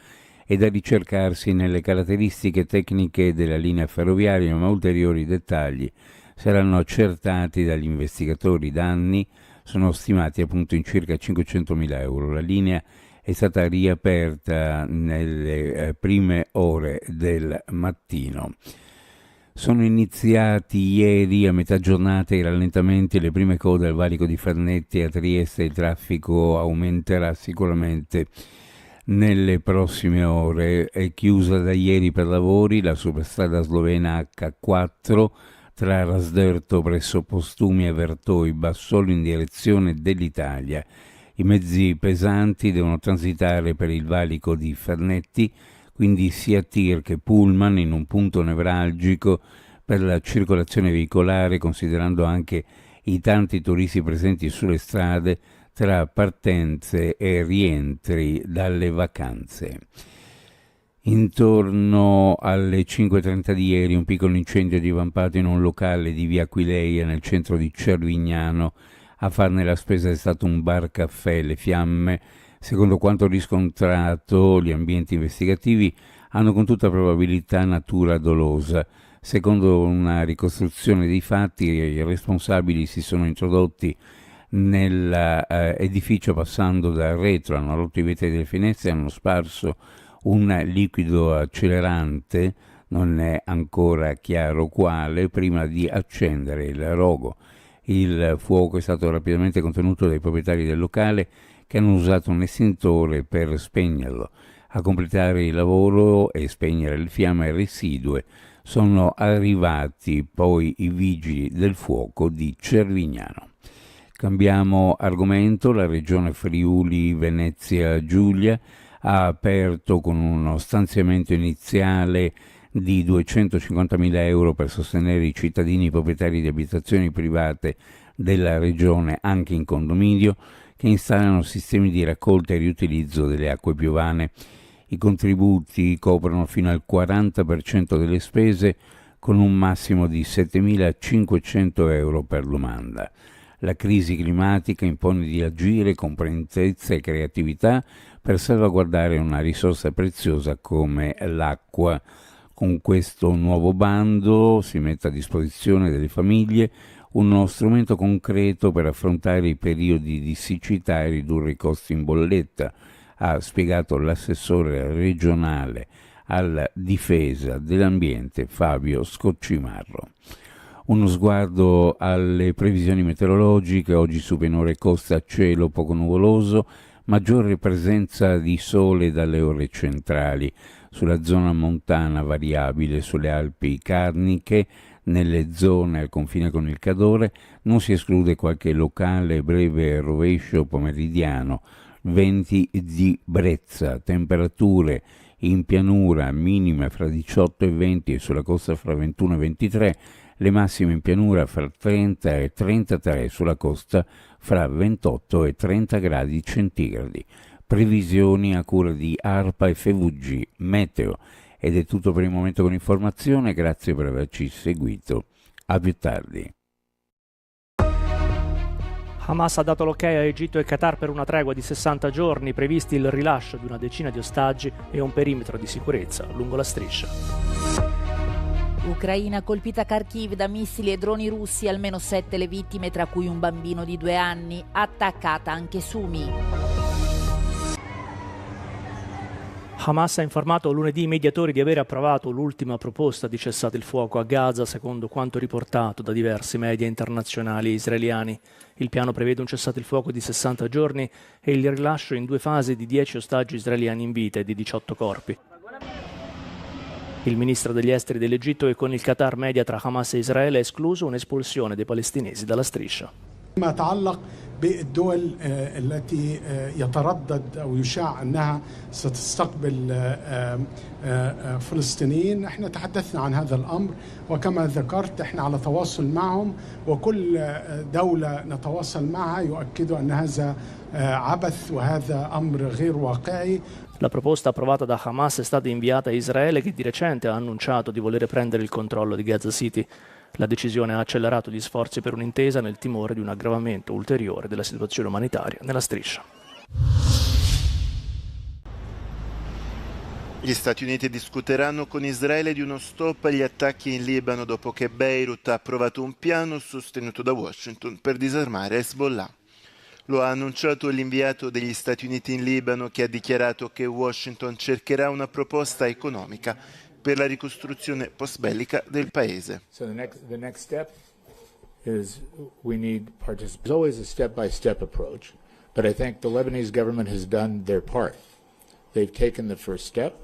è da ricercarsi nelle caratteristiche tecniche della linea ferroviaria, ma ulteriori dettagli saranno accertati dagli investigatori. I danni sono stimati appunto in circa 500.000 euro. La linea è stata riaperta nelle prime ore del mattino. Sono iniziati ieri a metà giornata i rallentamenti e le prime code al valico di Fernetti a Trieste. Il traffico aumenterà sicuramente nelle prossime ore. È chiusa da ieri per lavori la superstrada slovena H4 tra Rasderto presso Postumi e Vertoiba, solo in direzione dell'Italia. I mezzi pesanti devono transitare per il valico di Fernetti, quindi sia tir che pullman, in un punto nevralgico per la circolazione veicolare, considerando anche i tanti turisti presenti sulle strade tra partenze e rientri dalle vacanze. Intorno alle 5:30 di ieri un piccolo incendio è divampato in un locale di via Aquileia nel centro di Cervignano. A farne la spesa è stato un bar caffè. Le fiamme, secondo quanto riscontrato gli ambienti investigativi, hanno con tutta probabilità natura dolosa. Secondo una ricostruzione dei fatti, i responsabili si sono introdotti nell'edificio passando dal retro, hanno rotto i vetri delle finestre e hanno sparso un liquido accelerante, non è ancora chiaro quale, prima di accendere il rogo. Il fuoco è stato rapidamente contenuto dai proprietari del locale, che hanno usato un estintore per spegnerlo. A completare il lavoro e spegnere le fiamme residue sono arrivati poi i vigili del fuoco di Cervignano. Cambiamo argomento. La regione Friuli Venezia Giulia ha aperto con uno stanziamento iniziale di 250.000 euro per sostenere i cittadini proprietari di abitazioni private della regione, anche in condominio, che installano sistemi di raccolta e riutilizzo delle acque piovane. I contributi coprono fino al 40% delle spese, con un massimo di 7.500 euro per domanda. La crisi climatica impone di agire con prontezza e creatività per salvaguardare una risorsa preziosa come l'acqua. Con questo nuovo bando si mette a disposizione delle famiglie uno strumento concreto per affrontare i periodi di siccità e ridurre i costi in bolletta, ha spiegato l'assessore regionale alla difesa dell'ambiente Fabio Scoccimarro. Uno sguardo alle previsioni meteorologiche. Oggi su pianura e costa cielo poco nuvoloso, maggiore presenza di sole dalle ore centrali. Sulla zona montana variabile, sulle Alpi Carniche, nelle zone al confine con il Cadore non si esclude qualche locale breve rovescio pomeridiano. Venti di brezza, temperature in pianura minime fra 18 e 20 e sulla costa fra 21 e 23, le massime in pianura fra 30 e 33, sulla costa fra 28 e 30 gradi centigradi. Previsioni a cura di ARPA e FVG Meteo. Ed è tutto per il momento con informazione, grazie per averci seguito. A più tardi. Hamas ha dato l'ok a Egitto e Qatar per una tregua di 60 giorni, previsti il rilascio di una decina di ostaggi e un perimetro di sicurezza lungo la striscia. Ucraina colpita Kharkiv da missili e droni russi, almeno 7 le vittime, tra cui un bambino di 2 anni, attaccata anche Sumi. Hamas ha informato lunedì i mediatori di aver approvato l'ultima proposta di cessate il fuoco a Gaza, secondo quanto riportato da diversi media internazionali e israeliani. Il piano prevede un cessate il fuoco di 60 giorni e il rilascio in 2 fasi di 10 ostaggi israeliani in vita e di 18 corpi. Il ministro degli esteri dell'Egitto e con il Qatar media tra Hamas e Israele ha escluso un'espulsione dei palestinesi dalla striscia. ما يتعلق بالدول التي يتردد أو يشاع أنها ستستقبل فلسطينيين، احنا تحدثنا عن هذا الأمر وكما ذكرت احنا على تواصل معهم، وكل دولة نتواصل معها يؤكدوا أن هذا عبث وهذا أمر غير واقعي. La proposta approvata da Hamas è stata inviata a Israele, che di recente ha annunciato di volere prendere il controllo di Gaza City. La decisione ha accelerato gli sforzi per un'intesa nel timore di un aggravamento ulteriore della situazione umanitaria nella striscia. Gli Stati Uniti discuteranno con Israele di uno stop agli attacchi in Libano dopo che Beirut ha approvato un piano sostenuto da Washington per disarmare Hezbollah. Lo ha annunciato l'inviato degli Stati Uniti in Libano, che ha dichiarato che Washington cercherà una proposta economica per la ricostruzione post-bellica del paese. So the next step is we need participation. There's always a step-by-step approach, but I think the Lebanese government has done their part. They've taken the first step.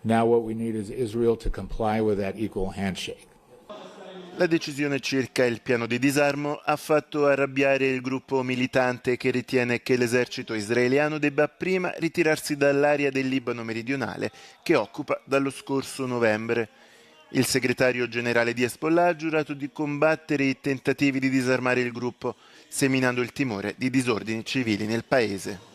Now what we need is Israel to comply with that equal handshake. La decisione circa il piano di disarmo ha fatto arrabbiare il gruppo militante, che ritiene che l'esercito israeliano debba prima ritirarsi dall'area del Libano meridionale che occupa dallo scorso novembre. Il segretario generale di Hezbollah ha giurato di combattere i tentativi di disarmare il gruppo, seminando il timore di disordini civili nel paese.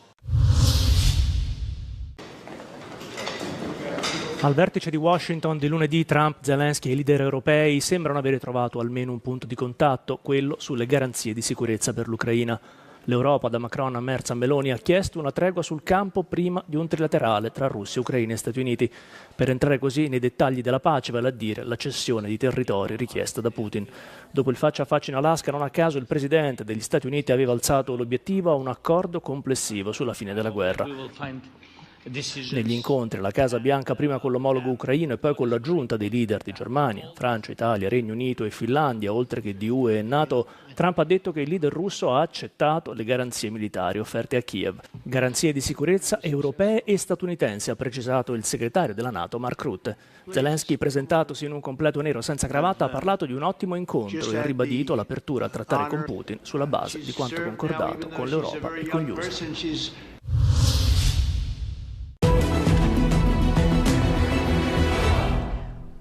Al vertice di Washington di lunedì, Trump, Zelensky e i leader europei sembrano avere trovato almeno un punto di contatto, quello sulle garanzie di sicurezza per l'Ucraina. L'Europa, da Macron a Merz a Meloni, ha chiesto una tregua sul campo prima di un trilaterale tra Russia, Ucraina e Stati Uniti, per entrare così nei dettagli della pace, vale a dire la cessione di territori richiesta da Putin. Dopo il faccia a faccia in Alaska, non a caso il presidente degli Stati Uniti aveva alzato l'obiettivo a un accordo complessivo sulla fine della guerra. Negli incontri alla Casa Bianca, prima con l'omologo ucraino e poi con l'aggiunta dei leader di Germania, Francia, Italia, Regno Unito e Finlandia, oltre che di UE e NATO, Trump ha detto che il leader russo ha accettato le garanzie militari offerte a Kiev. Garanzie di sicurezza europee e statunitensi, ha precisato il segretario della NATO Mark Rutte. Zelensky, presentatosi in un completo nero senza cravatta, ha parlato di un ottimo incontro e ha ribadito l'apertura a trattare con Putin sulla base di quanto concordato con l'Europa e con gli USA.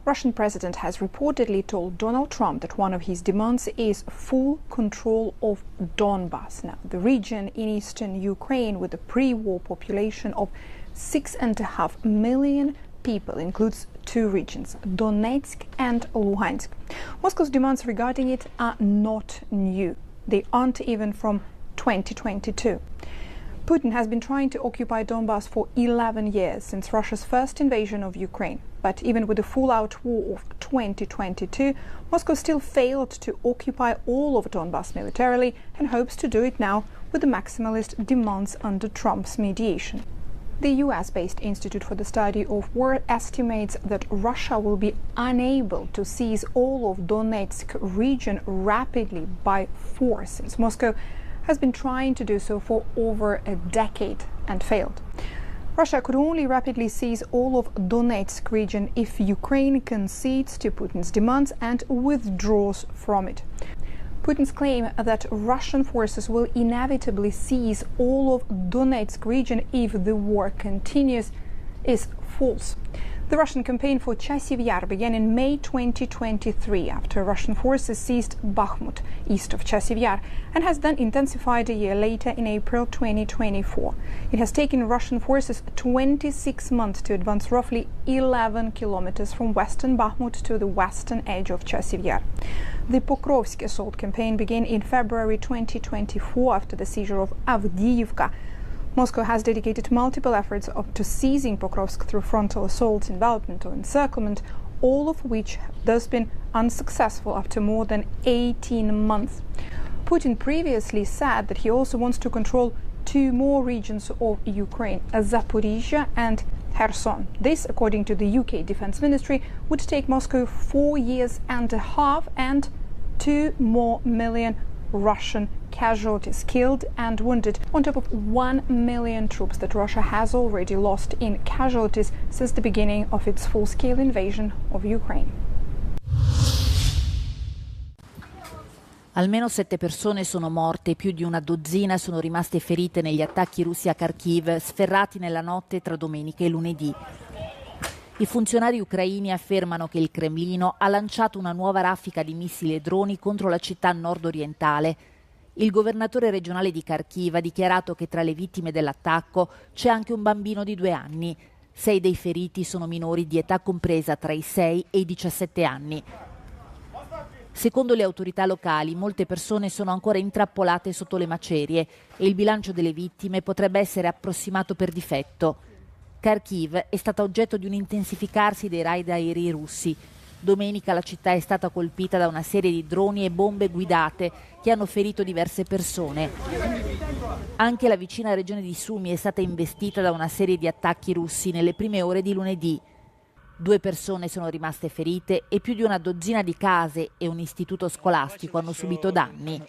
Russian president has reportedly told Donald Trump that one of his demands is full control of Donbas. Now, the region in eastern Ukraine with a pre-war population of 6.5 million people includes two regions, Donetsk and Luhansk. Moscow's demands regarding it are not new. They aren't even from 2022. Putin has been trying to occupy Donbas for 11 years, since Russia's first invasion of Ukraine. But even with the full-out war of 2022, Moscow still failed to occupy all of Donbas militarily and hopes to do it now with the maximalist demands under Trump's mediation. The US-based Institute for the Study of War estimates that Russia will be unable to seize all of Donetsk region rapidly by force, since Moscow has been trying to do so for over a decade and failed. Russia could only rapidly seize all of Donetsk region if Ukraine concedes to Putin's demands and withdraws from it. Putin's claim that Russian forces will inevitably seize all of Donetsk region if the war continues is false. The Russian campaign for Chasiv Yar began in May 2023 after Russian forces seized Bakhmut, east of Chasiv Yar, and has then intensified a year later in April 2024. It has taken Russian forces 26 months to advance roughly 11 kilometers from western Bakhmut to the western edge of Chasiv Yar. The Pokrovsk assault campaign began in February 2024 after the seizure of Avdiivka. Moscow has dedicated multiple efforts to seizing Pokrovsk through frontal assault, envelopment or encirclement, all of which have thus been unsuccessful after more than 18 months. Putin previously said that he also wants to control two more regions of Ukraine, Zaporizhia and Kherson. This, according to the UK Defense Ministry, would take Moscow 4 years and a half and 2 more million Russian casualties killed and wounded, on top of 1 million troops that Russia has already lost in casualties since the beginning of its full-scale invasion of Ukraine. Almeno 7 persone sono morte, più di una dozzina sono rimaste ferite negli attacchi russi a Kharkiv, sferrati nella notte tra domenica e lunedì. I funzionari ucraini affermano che il Cremlino ha lanciato una nuova raffica di missili e droni contro la città nord-orientale. Il governatore regionale di Kharkiv ha dichiarato che tra le vittime dell'attacco c'è anche un bambino di 2 anni. 6 dei feriti sono minori di età compresa tra i 6 e i 17 anni. Secondo le autorità locali, molte persone sono ancora intrappolate sotto le macerie e il bilancio delle vittime potrebbe essere approssimato per difetto. Kharkiv è stata oggetto di un intensificarsi dei raid aerei russi. Domenica la città è stata colpita da una serie di droni e bombe guidate che hanno ferito diverse persone. Anche la vicina regione di Sumy è stata investita da una serie di attacchi russi nelle prime ore di lunedì. 2 persone sono rimaste ferite e più di una dozzina di case e un istituto scolastico hanno subito danni.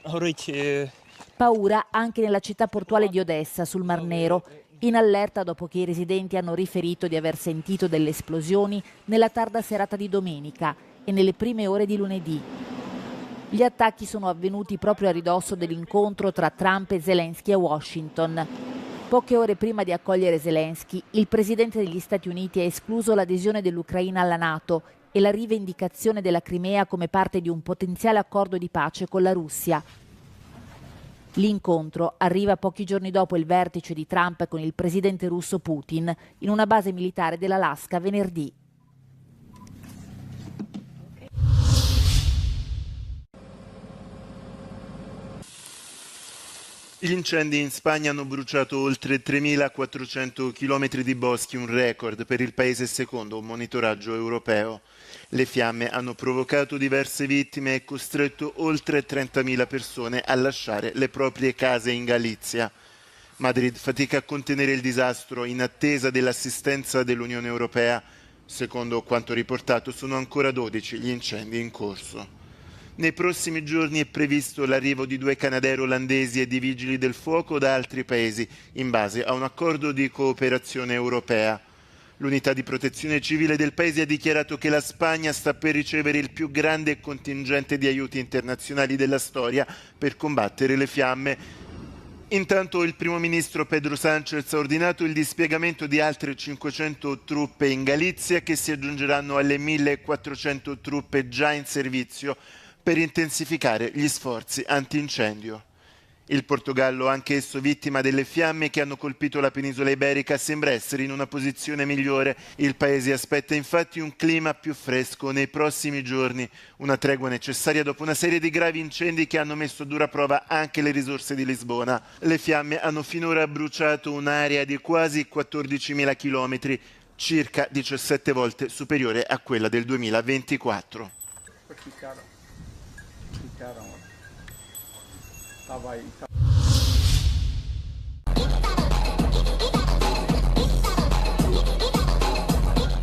Paura anche nella città portuale di Odessa, sul Mar Nero, in allerta dopo che i residenti hanno riferito di aver sentito delle esplosioni nella tarda serata di domenica e nelle prime ore di lunedì. Gli attacchi sono avvenuti proprio a ridosso dell'incontro tra Trump e Zelensky a Washington. Poche ore prima di accogliere Zelensky, il presidente degli Stati Uniti ha escluso l'adesione dell'Ucraina alla NATO e la rivendicazione della Crimea come parte di un potenziale accordo di pace con la Russia. L'incontro arriva pochi giorni dopo il vertice di Trump con il presidente russo Putin in una base militare dell'Alaska venerdì. Gli incendi in Spagna hanno bruciato oltre 3.400 km di boschi, un record per il paese secondo un monitoraggio europeo. Le fiamme hanno provocato diverse vittime e costretto oltre 30.000 persone a lasciare le proprie case in Galizia. Madrid fatica a contenere il disastro in attesa dell'assistenza dell'Unione Europea. Secondo quanto riportato, sono ancora 12 gli incendi in corso. Nei prossimi giorni è previsto l'arrivo di 2 Canadair olandesi e di vigili del fuoco da altri paesi, in base a un accordo di cooperazione europea. L'unità di protezione civile del paese ha dichiarato che la Spagna sta per ricevere il più grande contingente di aiuti internazionali della storia per combattere le fiamme. Intanto il primo ministro Pedro Sánchez ha ordinato il dispiegamento di altre 500 truppe in Galizia che si aggiungeranno alle 1.400 truppe già in servizio per intensificare gli sforzi antincendio. Il Portogallo, anch'esso vittima delle fiamme che hanno colpito la penisola iberica, sembra essere in una posizione migliore. Il paese aspetta infatti un clima più fresco nei prossimi giorni, una tregua necessaria dopo una serie di gravi incendi che hanno messo a dura prova anche le risorse di Lisbona. Le fiamme hanno finora bruciato un'area di quasi 14.000 chilometri, circa 17 volte superiore a quella del 2024.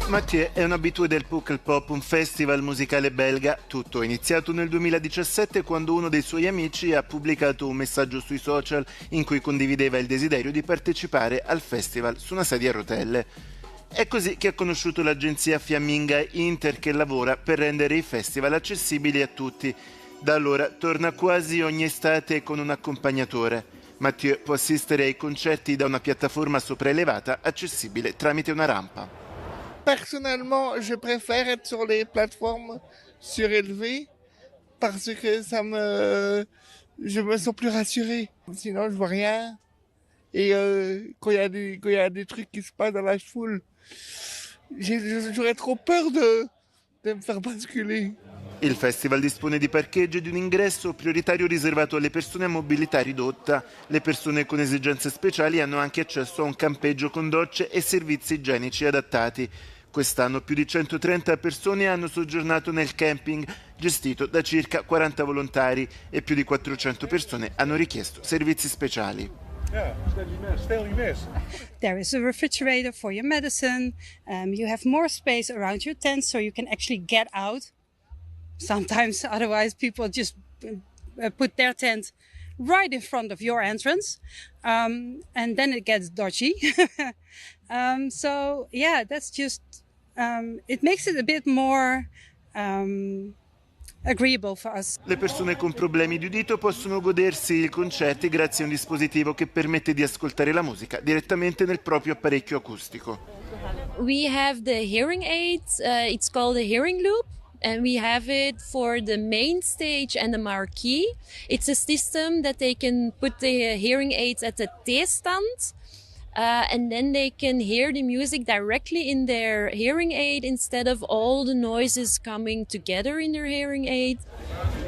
Mathieu è un abitué del Pukkelpop, un festival musicale belga. Tutto è iniziato nel 2017 quando uno dei suoi amici ha pubblicato un messaggio sui social in cui condivideva il desiderio di partecipare al festival su una sedia a rotelle. È così che ha conosciuto l'agenzia fiamminga Inter, che lavora per rendere i festival accessibili a tutti. Da allora torna quasi ogni estate con un accompagnatore. Mathieu può assistere ai concerti da una piattaforma sopraelevata accessibile tramite una rampa. Personnellement, je préfère être sur les plateformes surélevées parce que je me sens plus rassuré. Sinon, je vois rien. Et quand il y a des trucs qui se passent dans la foule, j'aurais trop peur de me faire basculer. Il festival dispone di parcheggio e di un ingresso prioritario riservato alle persone a mobilità ridotta. Le persone con esigenze speciali hanno anche accesso a un campeggio con docce e servizi igienici adattati. Quest'anno più di 130 persone hanno soggiornato nel camping, gestito da circa 40 volontari, e più di 400 persone hanno richiesto servizi speciali. There is a refrigerator for your medicine. You have more space around your tent so you can actually get out. Sometimes, otherwise, people just put their tent right in front of your entrance, and then it gets dodgy. So, yeah, that's just, it makes it a bit more agreeable for us. Le persone con problemi di udito possono godersi i concerti grazie a un dispositivo che permette di ascoltare la musica direttamente nel proprio apparecchio acustico. We have the hearing aids, it's called a hearing loop. And we have it for the main stage and the marquee. It's a system that they can put the hearing aids at the T-stand, and then they can hear the music directly in their hearing aid instead of all the noises coming together in their hearing aid.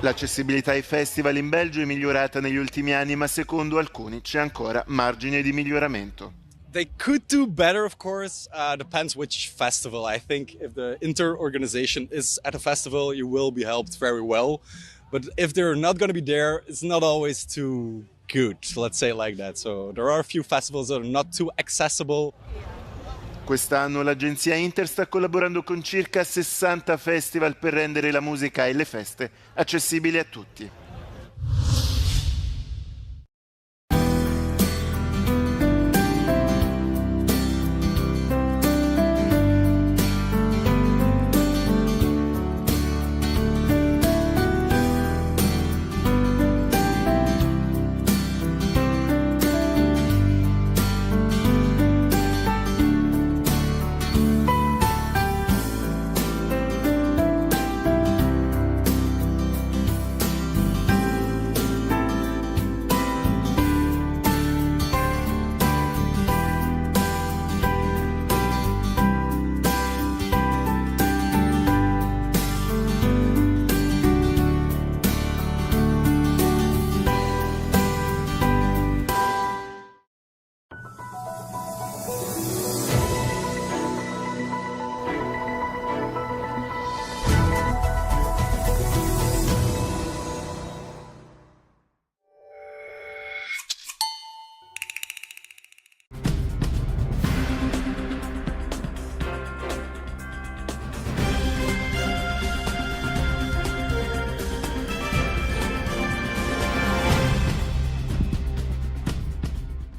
L'accessibilità ai festival in Belgio è migliorata negli ultimi anni, ma secondo alcuni c'è ancora margine di miglioramento. They could do better, of course. Depends which festival. I think if the inter-organization is at a festival, you will be helped very well. But if they're not going to be there, it's not always too good, let's say it like that. So there are a few festivals that are not too accessible. Quest'anno l'agenzia Inter sta collaborando con circa 60 festival per rendere la musica e le feste accessibili a tutti.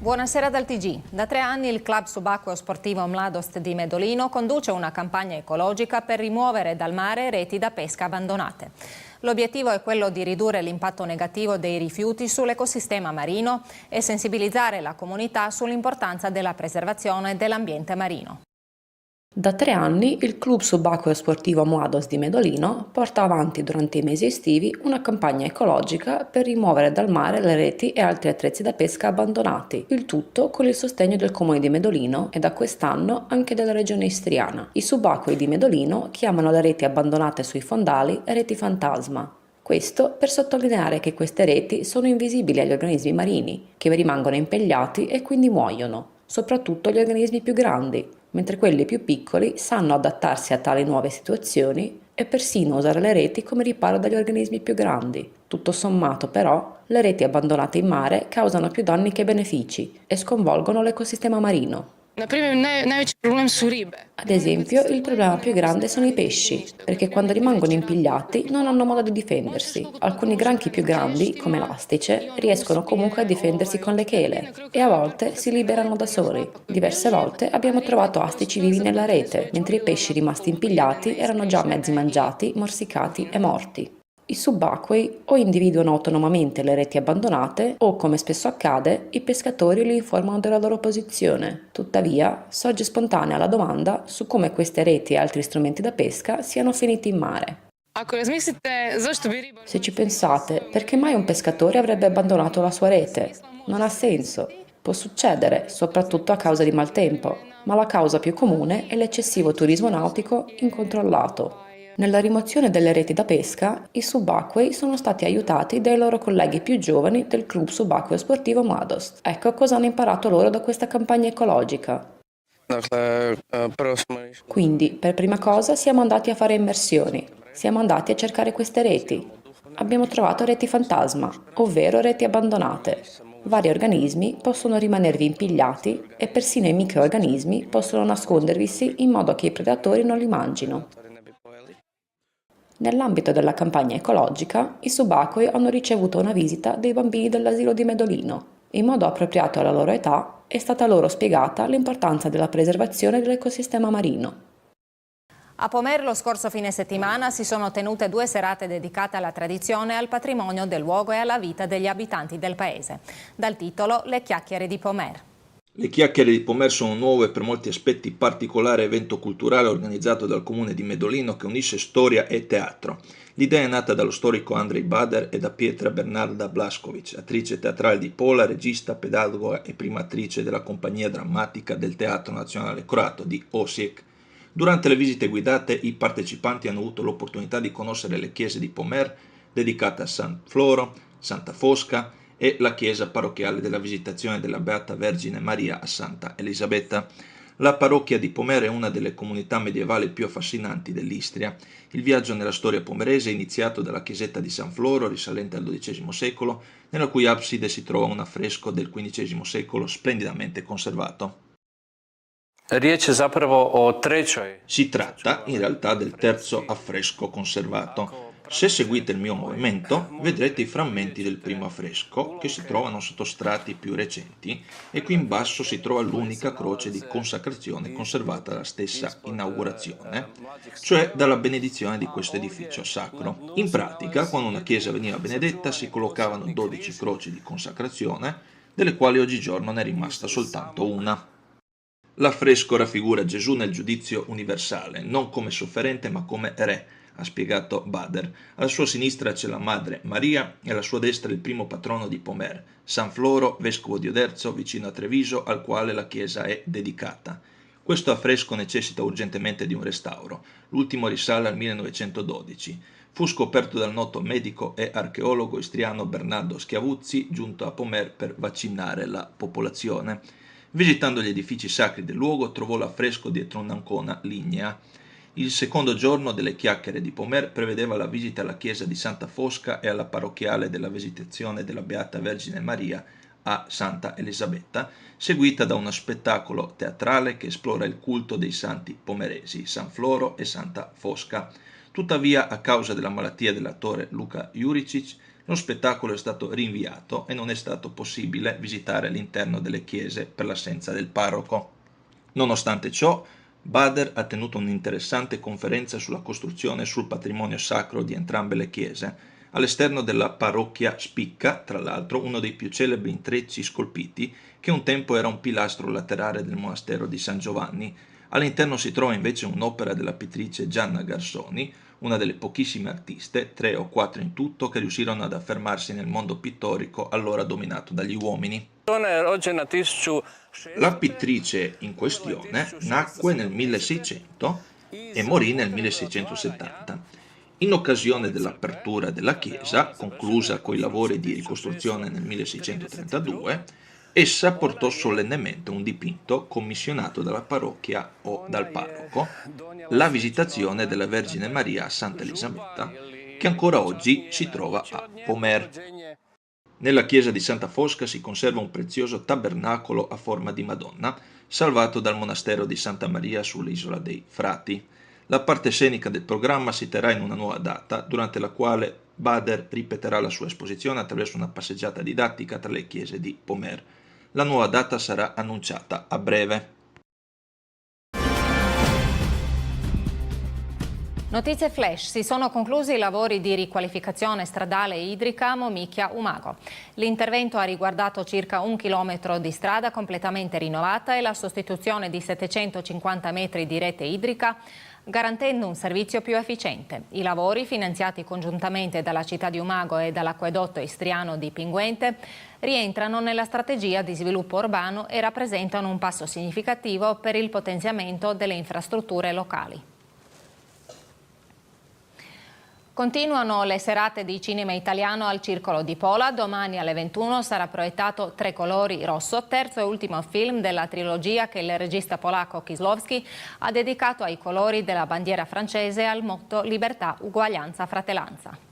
Buonasera dal TG. Da 3 anni il club subacqueo sportivo Mladost di Medolino conduce una campagna ecologica per rimuovere dal mare reti da pesca abbandonate. L'obiettivo è quello di ridurre l'impatto negativo dei rifiuti sull'ecosistema marino e sensibilizzare la comunità sull'importanza della preservazione dell'ambiente marino. Da 3 anni il club subacqueo sportivo Mladost di Medolino porta avanti durante i mesi estivi una campagna ecologica per rimuovere dal mare le reti e altri attrezzi da pesca abbandonati, il tutto con il sostegno del comune di Medolino e da quest'anno anche della regione istriana. I subacquei di Medolino chiamano le reti abbandonate sui fondali reti fantasma. Questo per sottolineare che queste reti sono invisibili agli organismi marini, che rimangono impegliati e quindi muoiono, soprattutto gli organismi più grandi, mentre quelli più piccoli sanno adattarsi a tali nuove situazioni e persino usare le reti come riparo dagli organismi più grandi. Tutto sommato, però, le reti abbandonate in mare causano più danni che benefici e sconvolgono l'ecosistema marino. Ad esempio, il problema più grande sono i pesci, perché quando rimangono impigliati non hanno modo di difendersi. Alcuni granchi più grandi, come l'astice, riescono comunque a difendersi con le chele e a volte si liberano da soli. Diverse volte abbiamo trovato astici vivi nella rete, mentre i pesci rimasti impigliati erano già mezzi mangiati, morsicati e morti. I subacquei o individuano autonomamente le reti abbandonate o, come spesso accade, i pescatori li informano della loro posizione. Tuttavia, sorge spontanea la domanda su come queste reti e altri strumenti da pesca siano finiti in mare. Se ci pensate, perché mai un pescatore avrebbe abbandonato la sua rete? Non ha senso. Può succedere, soprattutto a causa di maltempo, ma la causa più comune è l'eccessivo turismo nautico incontrollato. Nella rimozione delle reti da pesca, i subacquei sono stati aiutati dai loro colleghi più giovani del club subacqueo sportivo Mladost. Ecco cosa hanno imparato loro da questa campagna ecologica. Quindi, per prima cosa, siamo andati a fare immersioni. Siamo andati a cercare queste reti. Abbiamo trovato reti fantasma, ovvero reti abbandonate. Vari organismi possono rimanervi impigliati e persino i microorganismi possono nascondervisi in modo che i predatori non li mangino. Nell'ambito della campagna ecologica, i subacquei hanno ricevuto una visita dei bambini dell'asilo di Medolino. In modo appropriato alla loro età, è stata loro spiegata l'importanza della preservazione dell'ecosistema marino. A Pomer lo scorso fine settimana si sono tenute 2 serate dedicate alla tradizione, al patrimonio del luogo e alla vita degli abitanti del paese. Dal titolo Le chiacchiere di Pomer. Le chiacchiere di Pomer sono un nuovo e per molti aspetti particolare evento culturale organizzato dal comune di Medolino che unisce storia e teatro. L'idea è nata dallo storico Andrej Bader e da Pietra Bernarda Blaskovic, attrice teatrale di Pola, regista, pedagoga e prima attrice della compagnia drammatica del Teatro Nazionale Croato di Osijek. Durante le visite guidate i partecipanti hanno avuto l'opportunità di conoscere le chiese di Pomer dedicate a San Floro, Santa Fosca e la chiesa parrocchiale della Visitazione della Beata Vergine Maria a Santa Elisabetta. La parrocchia di Pomer è una delle comunità medievali più affascinanti dell'Istria. Il viaggio nella storia pomerese è iniziato dalla chiesetta di San Floro, risalente al XII secolo, nella cui abside si trova un affresco del XV secolo splendidamente conservato. Si tratta in realtà del terzo affresco conservato. Se seguite il mio movimento, vedrete i frammenti del primo affresco che si trovano sotto strati più recenti e qui in basso si trova l'unica croce di consacrazione conservata dalla stessa inaugurazione, cioè dalla benedizione di questo edificio sacro. In pratica, quando una chiesa veniva benedetta, si collocavano 12 croci di consacrazione, delle quali oggigiorno ne è rimasta soltanto una. L'affresco raffigura Gesù nel giudizio universale, non come sofferente ma come re, ha spiegato Bader. Alla sua sinistra c'è la madre Maria e alla sua destra il primo patrono di Pomer, San Floro, vescovo di Oderzo, vicino a Treviso, al quale la chiesa è dedicata. Questo affresco necessita urgentemente di un restauro. L'ultimo risale al 1912. Fu scoperto dal noto medico e archeologo istriano Bernardo Schiavuzzi, giunto a Pomer per vaccinare la popolazione. Visitando gli edifici sacri del luogo, trovò l'affresco dietro un'ancona lignea. Il secondo giorno delle chiacchiere di Pomer prevedeva la visita alla chiesa di Santa Fosca e alla parrocchiale della Visitazione della Beata Vergine Maria a Santa Elisabetta, seguita da uno spettacolo teatrale che esplora il culto dei santi pomeresi, San Floro e Santa Fosca. Tuttavia, a causa della malattia dell'attore Luka Juricic, lo spettacolo è stato rinviato e non è stato possibile visitare l'interno delle chiese per l'assenza del parroco. Nonostante ciò, Bader ha tenuto un'interessante conferenza sulla costruzione e sul patrimonio sacro di entrambe le chiese. All'esterno della parrocchia spicca, tra l'altro, uno dei più celebri intrecci scolpiti, che un tempo era un pilastro laterale del monastero di San Giovanni. All'interno si trova invece un'opera della pittrice Gianna Garsoni, una delle pochissime artiste, 3 o 4 in tutto, che riuscirono ad affermarsi nel mondo pittorico allora dominato dagli uomini. La pittrice in questione nacque nel 1600 e morì nel 1670. In occasione dell'apertura della chiesa, conclusa coi lavori di ricostruzione nel 1632, essa portò solennemente un dipinto commissionato dalla parrocchia o dal parroco, la Visitazione della Vergine Maria a Santa Elisabetta, che ancora oggi si trova a Pomer. Nella chiesa di Santa Fosca si conserva un prezioso tabernacolo a forma di Madonna, salvato dal monastero di Santa Maria sull'isola dei Frati. La parte scenica del programma si terrà in una nuova data, durante la quale Bader ripeterà la sua esposizione attraverso una passeggiata didattica tra le chiese di Pomer. La nuova data sarà annunciata a breve. Notizie flash. Si sono conclusi i lavori di riqualificazione stradale e idrica Momicchia-Umago. L'intervento ha riguardato circa 1 chilometro di strada completamente rinnovata e la sostituzione di 750 metri di rete idrica, garantendo un servizio più efficiente. I lavori, finanziati congiuntamente dalla città di Umago e dall'acquedotto istriano di Pinguente, rientrano nella strategia di sviluppo urbano e rappresentano un passo significativo per il potenziamento delle infrastrutture locali. Continuano le serate di cinema italiano al Circolo di Pola. Domani alle 21 sarà proiettato Tre colori rosso, terzo e ultimo film della trilogia che il regista polacco Kieslowski ha dedicato ai colori della bandiera francese e al motto libertà, uguaglianza, fratellanza.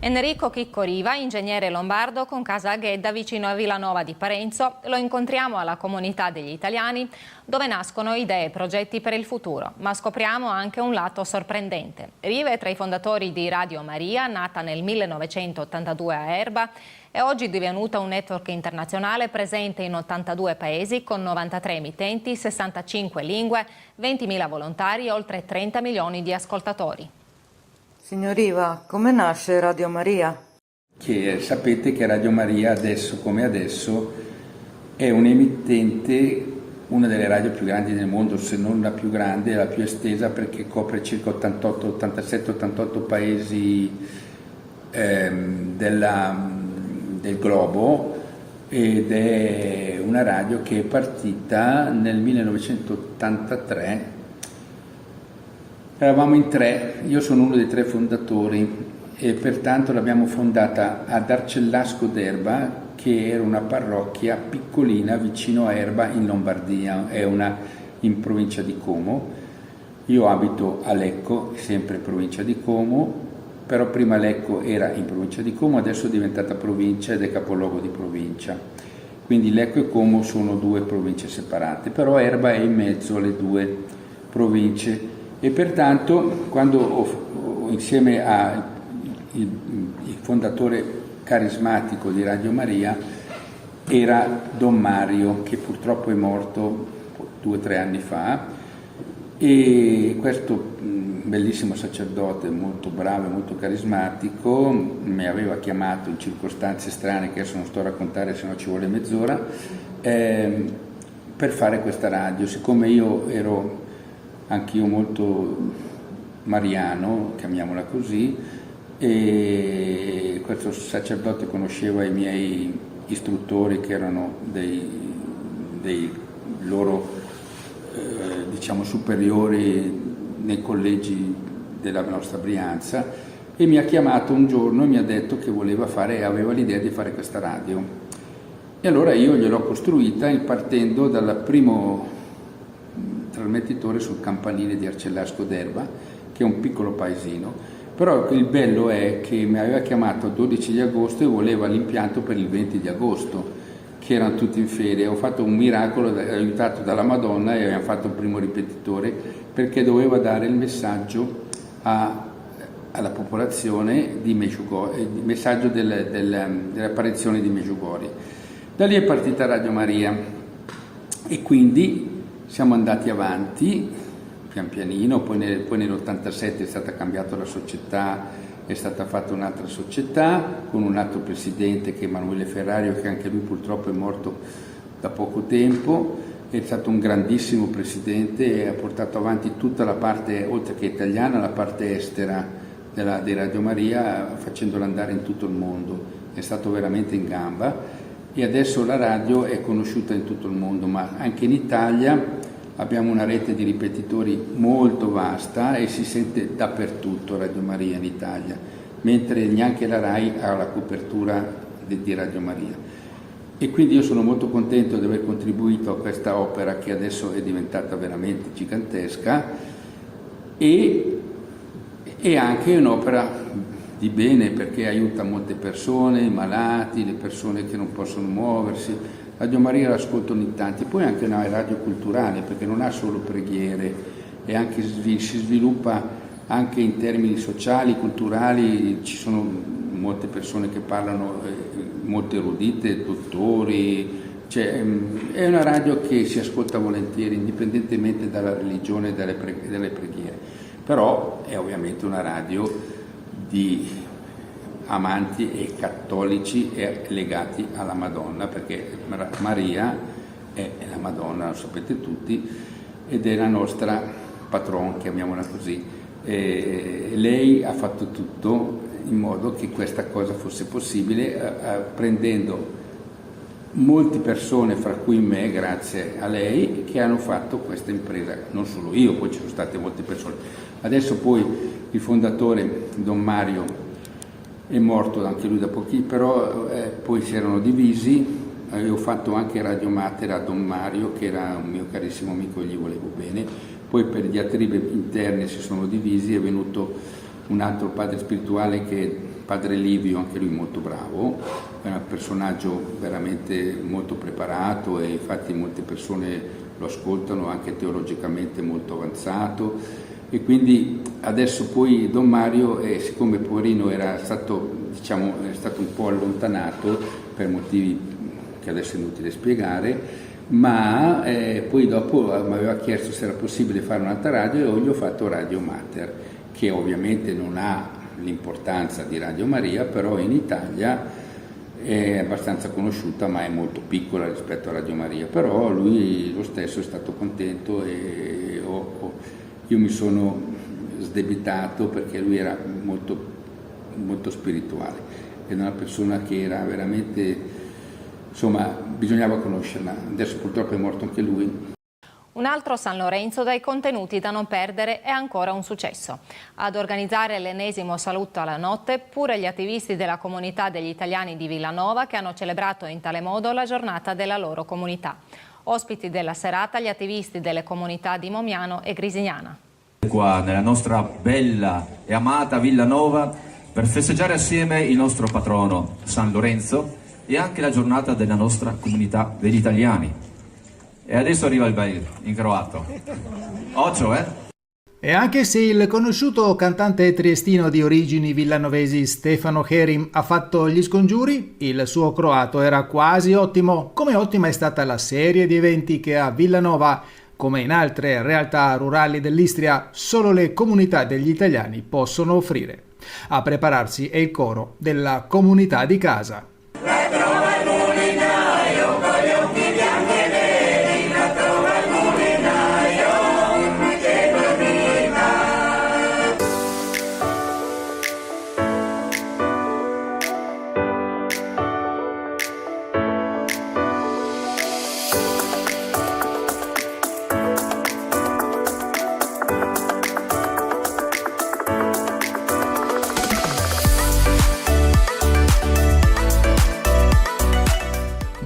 Enrico Chicco Riva, ingegnere lombardo con casa a Ghedda vicino a Villanova di Parenzo, lo incontriamo alla Comunità degli Italiani dove nascono idee e progetti per il futuro, ma scopriamo anche un lato sorprendente. Riva è tra i fondatori di Radio Maria, nata nel 1982 a Erba e oggi divenuta un network internazionale presente in 82 paesi con 93 emittenti, 65 lingue, 20.000 volontari e oltre 30 milioni di ascoltatori. Signor Riva, come nasce Radio Maria? Sapete che Radio Maria adesso come adesso è un emittente, una delle radio più grandi del mondo, se non la più grande, la più estesa, perché copre circa 87-88 paesi del globo, ed è una radio che è partita nel 1983. Eravamo in 3, io sono uno dei 3 fondatori e pertanto l'abbiamo fondata ad Arcellasco d'Erba, che era una parrocchia piccolina vicino a Erba in Lombardia, in provincia di Como. Io abito a Lecco, sempre in provincia di Como, però prima Lecco era in provincia di Como, adesso è diventata provincia ed è capoluogo di provincia. Quindi Lecco e Como sono due province separate, però Erba è in mezzo alle due province e pertanto quando insieme al fondatore carismatico di Radio Maria era Don Mario, che purtroppo è morto 2 o 3 anni fa, e questo bellissimo sacerdote, molto bravo e molto carismatico, mi aveva chiamato in circostanze strane che adesso non sto a raccontare, se no ci vuole mezz'ora, per fare questa radio. Siccome io ero anch'io molto mariano, chiamiamola così, e questo sacerdote conosceva i miei istruttori, che erano dei loro diciamo superiori nei collegi della nostra Brianza, e mi ha chiamato un giorno e mi ha detto che aveva l'idea di fare questa radio. E allora io gliel'ho costruita partendo dal primo trasmettitore sul campanile di Arcellasco d'Erba, che è un piccolo paesino. Però il bello è che mi aveva chiamato il 12 di agosto e voleva l'impianto per il 20 di agosto, che erano tutti in ferie. Ho fatto un miracolo aiutato dalla Madonna e abbiamo fatto il primo ripetitore, perché doveva dare il messaggio alla popolazione di Medjugorje, il messaggio dell'apparizione di Medjugorje. Da lì è partita Radio Maria e quindi siamo andati avanti pian pianino, poi nell'87 è stata cambiata la società, è stata fatta un'altra società con un altro presidente, che è Emanuele Ferrario, che anche lui purtroppo è morto da poco tempo. È stato un grandissimo presidente e ha portato avanti tutta la parte, oltre che italiana, la parte estera di Radio Maria, facendola andare in tutto il mondo. È stato veramente in gamba e adesso la radio è conosciuta in tutto il mondo, ma anche in Italia abbiamo una rete di ripetitori molto vasta e si sente dappertutto Radio Maria in Italia, mentre neanche la RAI ha la copertura di Radio Maria. E quindi io sono molto contento di aver contribuito a questa opera, che adesso è diventata veramente gigantesca, e anche un'opera di bene, perché aiuta molte persone, i malati, le persone che non possono muoversi. Radio Maria l'ascolto in tanti, poi anche una radio culturale, perché non ha solo preghiere, e anche si sviluppa anche in termini sociali, culturali. Ci sono molte persone che parlano, molte erudite, dottori, è una radio che si ascolta volentieri, indipendentemente dalla religione e delle preghiere. Però è ovviamente una radio di amanti e cattolici e legati alla Madonna, perché Maria è la Madonna, lo sapete tutti, ed è la nostra patron, chiamiamola così. Lei ha fatto tutto in modo che questa cosa fosse possibile, prendendo molte persone, fra cui me, grazie a lei, che hanno fatto questa impresa. Non solo io, poi ci sono state molte persone. Adesso poi il fondatore Don Mario è morto anche lui da pochi, però poi si erano divisi. Io ho fatto anche Radio Mater a Don Mario, che era un mio carissimo amico e gli volevo bene. Poi per diatribe interne si sono divisi, è venuto un altro padre spirituale, che è Padre Livio, anche lui molto bravo, è un personaggio veramente molto preparato e infatti molte persone lo ascoltano, anche teologicamente molto avanzato. E quindi adesso poi Don Mario, siccome poverino era stato un po' allontanato per motivi che adesso è inutile spiegare, ma poi dopo mi aveva chiesto se era possibile fare un'altra radio e gli ho fatto Radio Mater, che ovviamente non ha l'importanza di Radio Maria, però in Italia è abbastanza conosciuta, ma è molto piccola rispetto a Radio Maria. Però lui lo stesso è stato contento e io mi sono sdebitato, perché lui era molto, molto spirituale, era una persona che era veramente, insomma, bisognava conoscerla. Adesso purtroppo è morto anche lui. Un altro San Lorenzo dai contenuti da non perdere è ancora un successo. Ad organizzare l'ennesimo saluto alla notte pure gli attivisti della comunità degli italiani di Villanova, che hanno celebrato in tale modo la giornata della loro comunità. Ospiti della serata gli attivisti delle comunità di Momiano e Grisignana. Qua nella nostra bella e amata Villanova per festeggiare assieme il nostro patrono San Lorenzo e anche la giornata della nostra comunità degli italiani. E adesso arriva il bel in croato. Occhio, E anche se il conosciuto cantante triestino di origini villanovesi Stefano Herim ha fatto gli scongiuri, il suo croato era quasi ottimo, come ottima è stata la serie di eventi che a Villanova, come in altre realtà rurali dell'Istria, solo le comunità degli italiani possono offrire. A prepararsi è il coro della comunità di casa.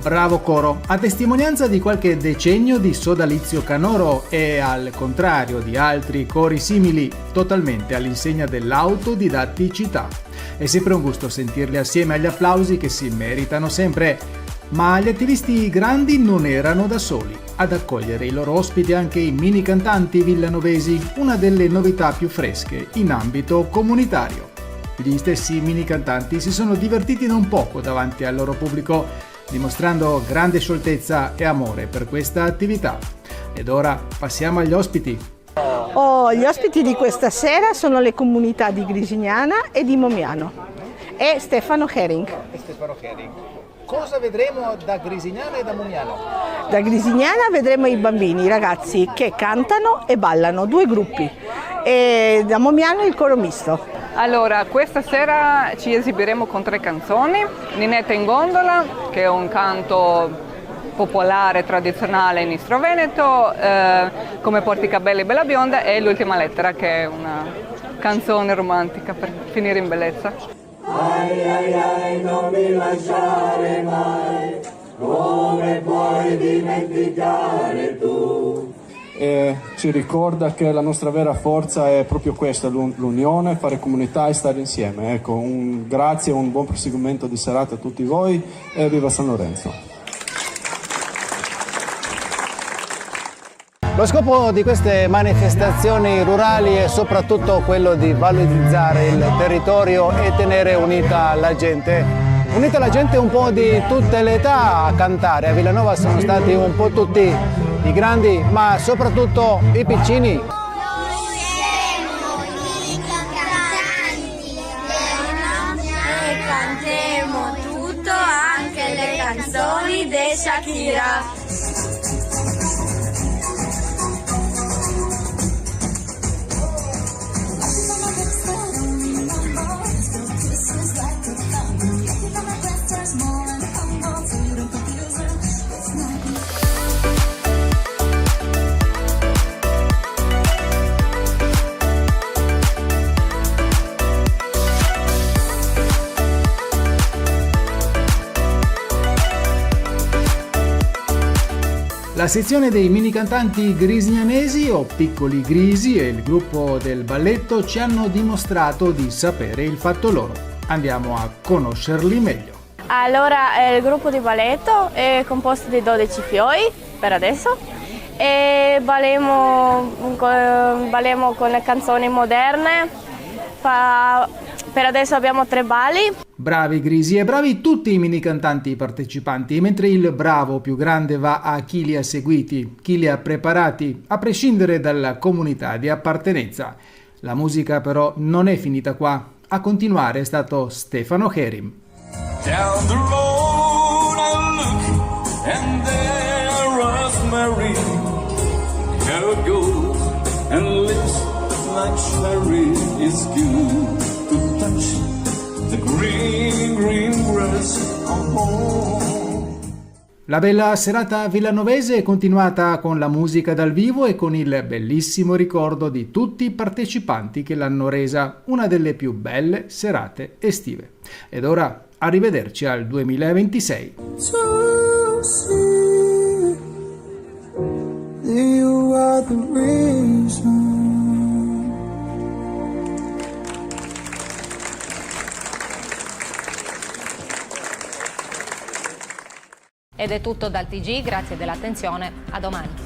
Bravo coro, a testimonianza di qualche decennio di sodalizio canoro e, al contrario di altri cori simili, totalmente all'insegna dell'autodidatticità. È sempre un gusto sentirli assieme agli applausi che si meritano sempre, ma gli attivisti grandi non erano da soli. Ad accogliere i loro ospiti anche i mini cantanti villanovesi, una delle novità più fresche in ambito comunitario. Gli stessi mini cantanti si sono divertiti non poco davanti al loro pubblico, dimostrando grande scioltezza e amore per questa attività. Ed ora passiamo agli ospiti. Gli ospiti di questa sera sono le comunità di Grisignana e di Momiano e Stefano Herim. Cosa vedremo da Grisignana e da Momiano? Da Grisignana vedremo i bambini, i ragazzi che cantano e ballano, 2 gruppi, e da Momiano il coro misto. Allora, questa sera ci esibiremo con 3 canzoni. Ninetta in gondola, che è un canto popolare, tradizionale in Istro Veneto, Come porti i capelli bella bionda, e L'ultima lettera, che è una canzone romantica per finire in bellezza. Ai ai ai, non mi lasciare mai, come puoi dimenticare tu? E ci ricorda che la nostra vera forza è proprio questa, l'unione, fare comunità e stare insieme. Ecco, un grazie e un buon proseguimento di serata a tutti voi e viva San Lorenzo! Lo scopo di queste manifestazioni rurali è soprattutto quello di valorizzare il territorio e tenere unita la gente. Unita la gente un po' di tutte le età a cantare. A Villanova sono stati un po' tutti i grandi, ma soprattutto i piccini. Noi siamo i cantanti e cantiamo tutto, anche le canzoni di Shakira. La sezione dei mini cantanti grisignanesi o piccoli grisi e il gruppo del balletto ci hanno dimostrato di sapere il fatto loro. Andiamo a conoscerli meglio. Allora, il gruppo di balletto è composto di 12 fioi per adesso e balliamo con le canzoni moderne. Per adesso abbiamo 3 balli. Bravi grisi e bravi tutti i mini cantanti partecipanti, mentre il bravo più grande va a chi li ha seguiti, chi li ha preparati, a prescindere dalla comunità di appartenenza. La musica però non è finita qua. A continuare è stato Stefano Herim. Down the road I look and there Rosemary Carrot goes and lips like cherry. It's good to touch the green, green grass of home. La bella serata villanovese è continuata con la musica dal vivo e con il bellissimo ricordo di tutti i partecipanti che l'hanno resa una delle più belle serate estive. Ed ora arrivederci al 2026. You are the reason. Ed è tutto dal TG, grazie dell'attenzione, a domani.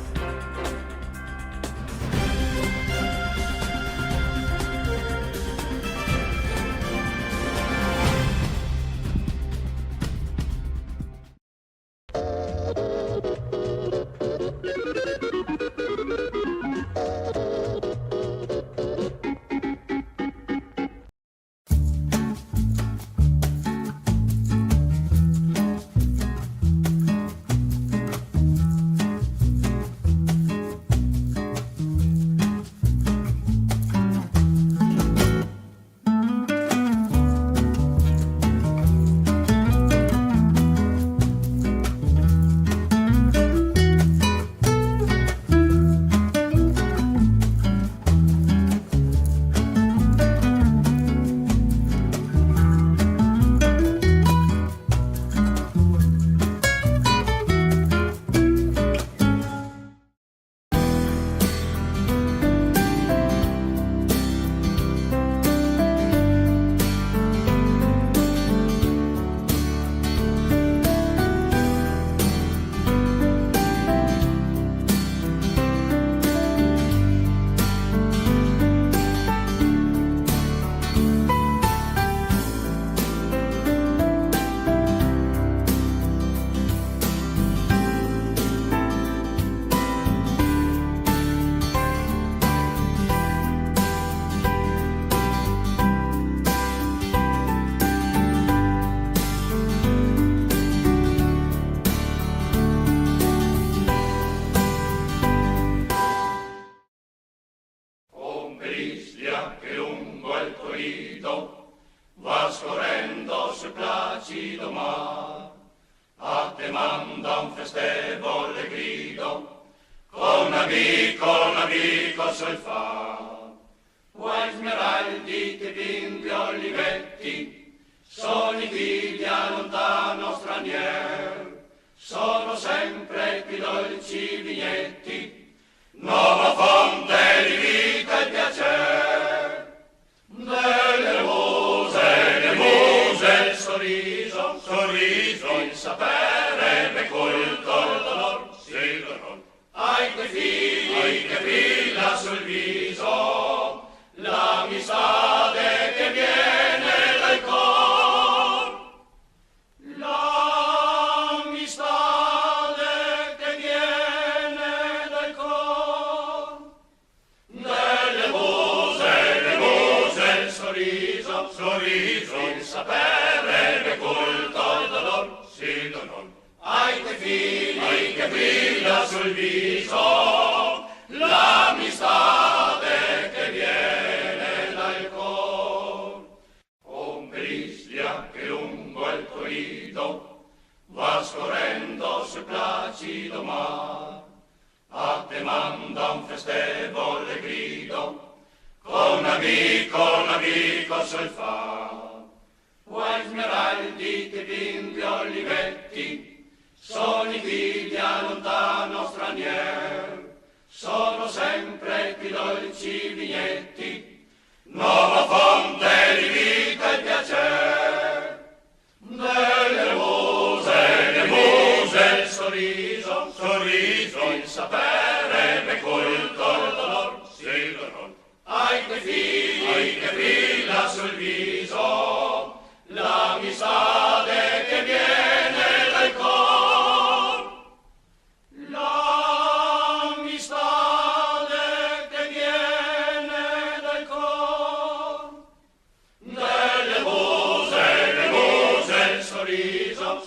Va scorrendo sul placido mar, a te manda un festevole grido, con amico sul far. Guai smeraldi che bimbi olivetti, sono i figli a lontano stranier, sono sempre più dolci vignetti, nuova fonte di vita e piacer. Delle muse, il sorriso, il sapere, le colto, il dolor, sì, dolor. Ai tuoi figli che brilla sul viso, l'amistade che viene dal cor. L'amistade che viene dal cor. Delle muse, il sorriso, il sapere, le colto, il dolor, sì, dolor. Ai tuoi figli che brilla sul viso, l'amistade che viene dal cor. Ombristia che lungo il corrido va scorrendo sul placido mar, a te manda un festevole grido, con amico sul far. Guai smeraldi che bimbi olivetti, sono i figli a lontano stranier, sono sempre più dolci vignetti, nuova fonte di vita e piacer. Delle muse, il sorriso, il sapere, le colto, il dolor, sì, dolor. Ai tuoi figli che brilla sul viso, l'amistade che viene dal cor. L'amistade che viene dal cor. Delle muse, il sorriso,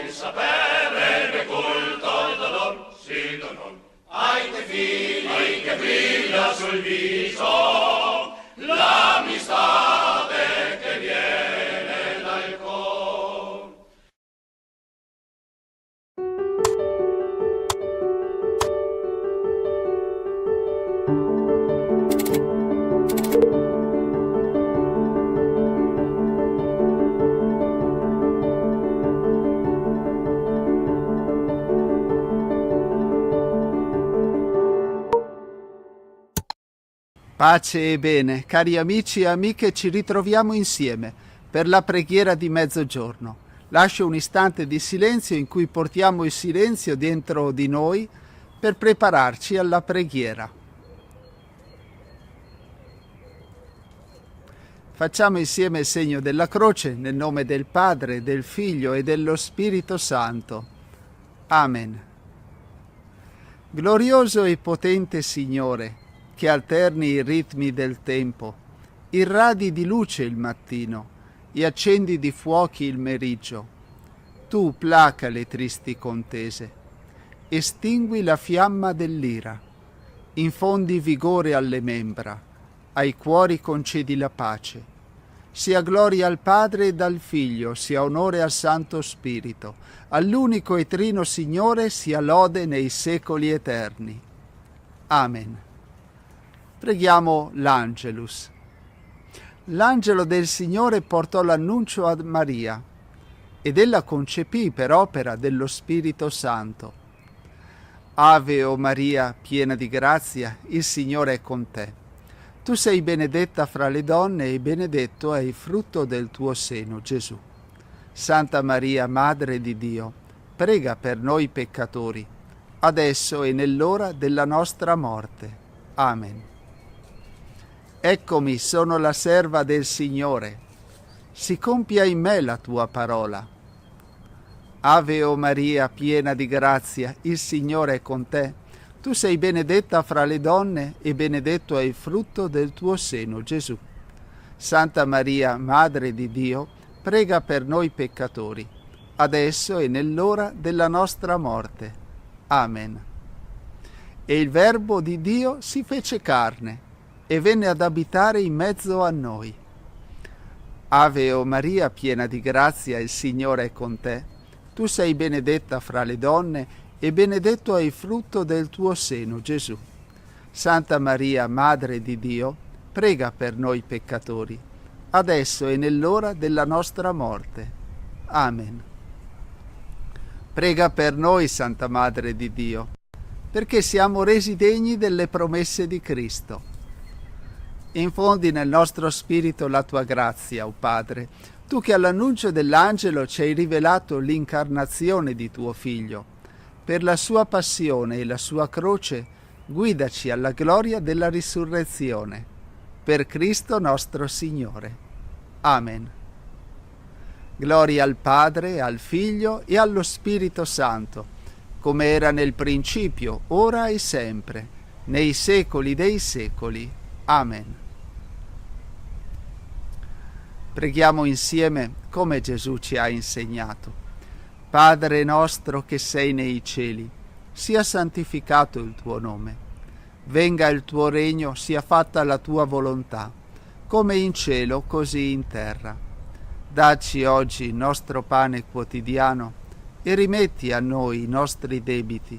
il sapere, le colto, il dolor, sì, dolor. Ai tuoi figli che brilla sul viso, l'amistade che viene Pace e bene, cari amici e amiche, ci ritroviamo insieme per la preghiera di mezzogiorno. Lascio un istante di silenzio in cui portiamo il silenzio dentro di noi per prepararci alla preghiera. Facciamo insieme il segno della croce nel nome del Padre, del Figlio e dello Spirito Santo. Amen. Glorioso e potente Signore, che alterni i ritmi del tempo, irradi di luce il mattino e accendi di fuochi il meriggio. Tu placa le tristi contese, estingui la fiamma dell'ira, infondi vigore alle membra, ai cuori concedi la pace. Sia gloria al Padre e al Figlio, sia onore al Santo Spirito, all'unico e trino Signore sia lode nei secoli eterni. Amen. Preghiamo l'Angelus. L'angelo del Signore portò l'annuncio a Maria ed ella concepì per opera dello Spirito Santo. Ave o Maria, piena di grazia, il Signore è con te. Tu sei benedetta fra le donne e benedetto è il frutto del tuo seno, Gesù. Santa Maria, Madre di Dio, prega per noi peccatori, adesso e nell'ora della nostra morte. Amen. Eccomi, sono la serva del Signore. Si compia in me la tua parola. Ave o Maria, piena di grazia, il Signore è con te. Tu sei benedetta fra le donne e benedetto è il frutto del tuo seno, Gesù. Santa Maria, Madre di Dio, prega per noi peccatori, adesso e nell'ora della nostra morte. Amen. E il Verbo di Dio si fece carne e venne ad abitare in mezzo a noi. Ave o Maria, piena di grazia, il Signore è con te. Tu sei benedetta fra le donne e benedetto è il frutto del tuo seno, Gesù. Santa Maria, Madre di Dio, prega per noi peccatori, adesso e nell'ora della nostra morte. Amen. Prega per noi, Santa Madre di Dio, perché siamo resi degni delle promesse di Cristo. Infondi nel nostro spirito la tua grazia, o Padre, tu che all'annuncio dell'angelo ci hai rivelato l'incarnazione di tuo Figlio. Per la sua passione e la sua croce, guidaci alla gloria della risurrezione. Per Cristo nostro Signore. Amen. Gloria al Padre, al Figlio e allo Spirito Santo, come era nel principio, ora e sempre, nei secoli dei secoli. Amen. Preghiamo insieme come Gesù ci ha insegnato. Padre nostro che sei nei cieli, sia santificato il tuo nome. Venga il tuo regno, sia fatta la tua volontà, come in cielo così in terra. Dacci oggi il nostro pane quotidiano e rimetti a noi i nostri debiti,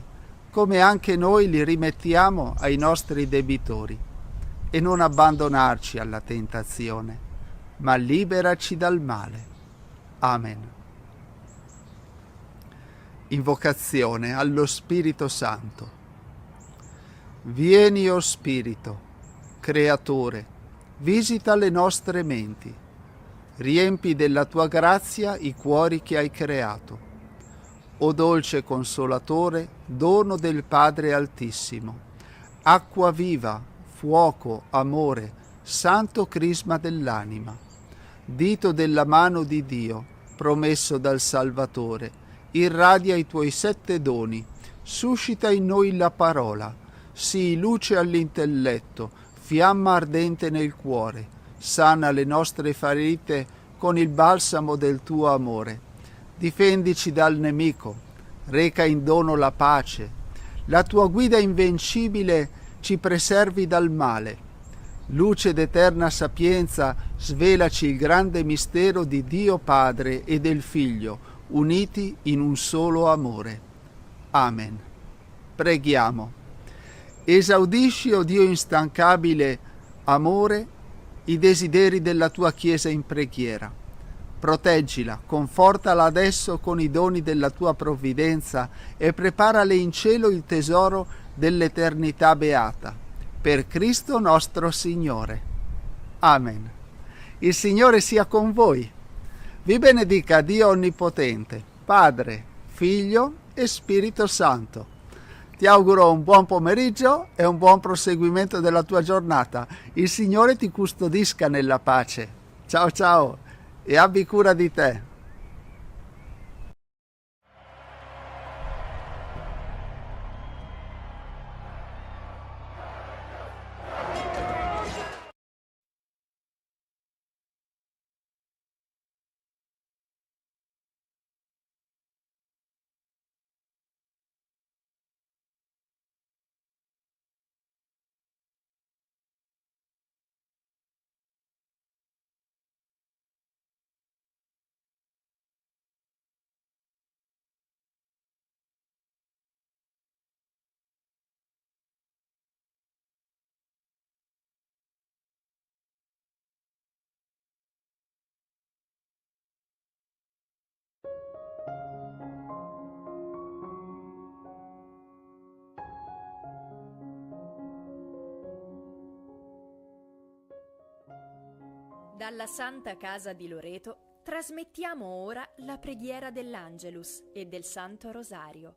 come anche noi li rimettiamo ai nostri debitori. E non abbandonarci alla tentazione, ma liberaci dal male. Amen. Invocazione allo Spirito Santo. Vieni, o Spirito, Creatore, visita le nostre menti, riempi della tua grazia i cuori che hai creato. O dolce Consolatore, dono del Padre Altissimo, acqua viva, fuoco, amore, santo crisma dell'anima, dito della mano di Dio, promesso dal Salvatore, irradia i tuoi 7 doni, suscita in noi la parola, sii luce all'intelletto, fiamma ardente nel cuore, sana le nostre ferite con il balsamo del tuo amore. Difendici dal nemico, reca in dono la pace, la tua guida invincibile ci preservi dal male. Luce d'eterna sapienza, svelaci il grande mistero di Dio Padre e del Figlio, uniti in un solo amore. Amen. Preghiamo. Esaudisci, o Dio instancabile amore, i desideri della tua Chiesa in preghiera. Proteggila, confortala adesso con i doni della tua provvidenza e preparale in cielo il tesoro dell'eternità beata. Per Cristo nostro Signore. Amen. Il Signore sia con voi. Vi benedica Dio Onnipotente, Padre, Figlio e Spirito Santo. Ti auguro un buon pomeriggio e un buon proseguimento della tua giornata. Il Signore ti custodisca nella pace. Ciao ciao e abbi cura di te. Dalla Santa Casa di Loreto trasmettiamo ora la preghiera dell'Angelus e del Santo Rosario.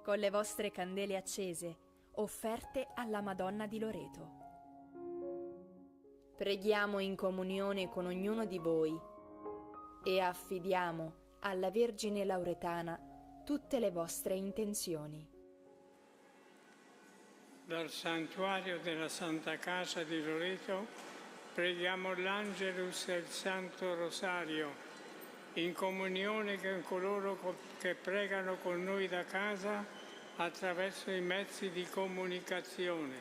Con le vostre candele accese, offerte alla Madonna di Loreto. Preghiamo in comunione con ognuno di voi e affidiamo alla Vergine Lauretana tutte le vostre intenzioni. Dal santuario della Santa Casa di Loreto preghiamo l'Angelus e il Santo Rosario in comunione con coloro che pregano con noi da casa attraverso i mezzi di comunicazione.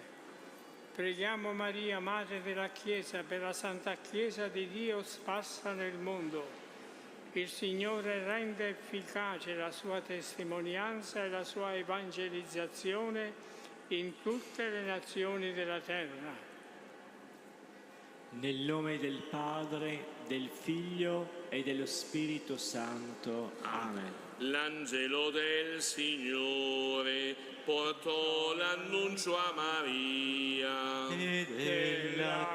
Preghiamo Maria, Madre della Chiesa, per la Santa Chiesa di Dio sparsa nel mondo. Il Signore rende efficace la sua testimonianza e la sua evangelizzazione in tutte le nazioni della terra. Nel nome del Padre, del Figlio e dello Spirito Santo. Amen. L'angelo del Signore portò l'annuncio a Maria. Ed ella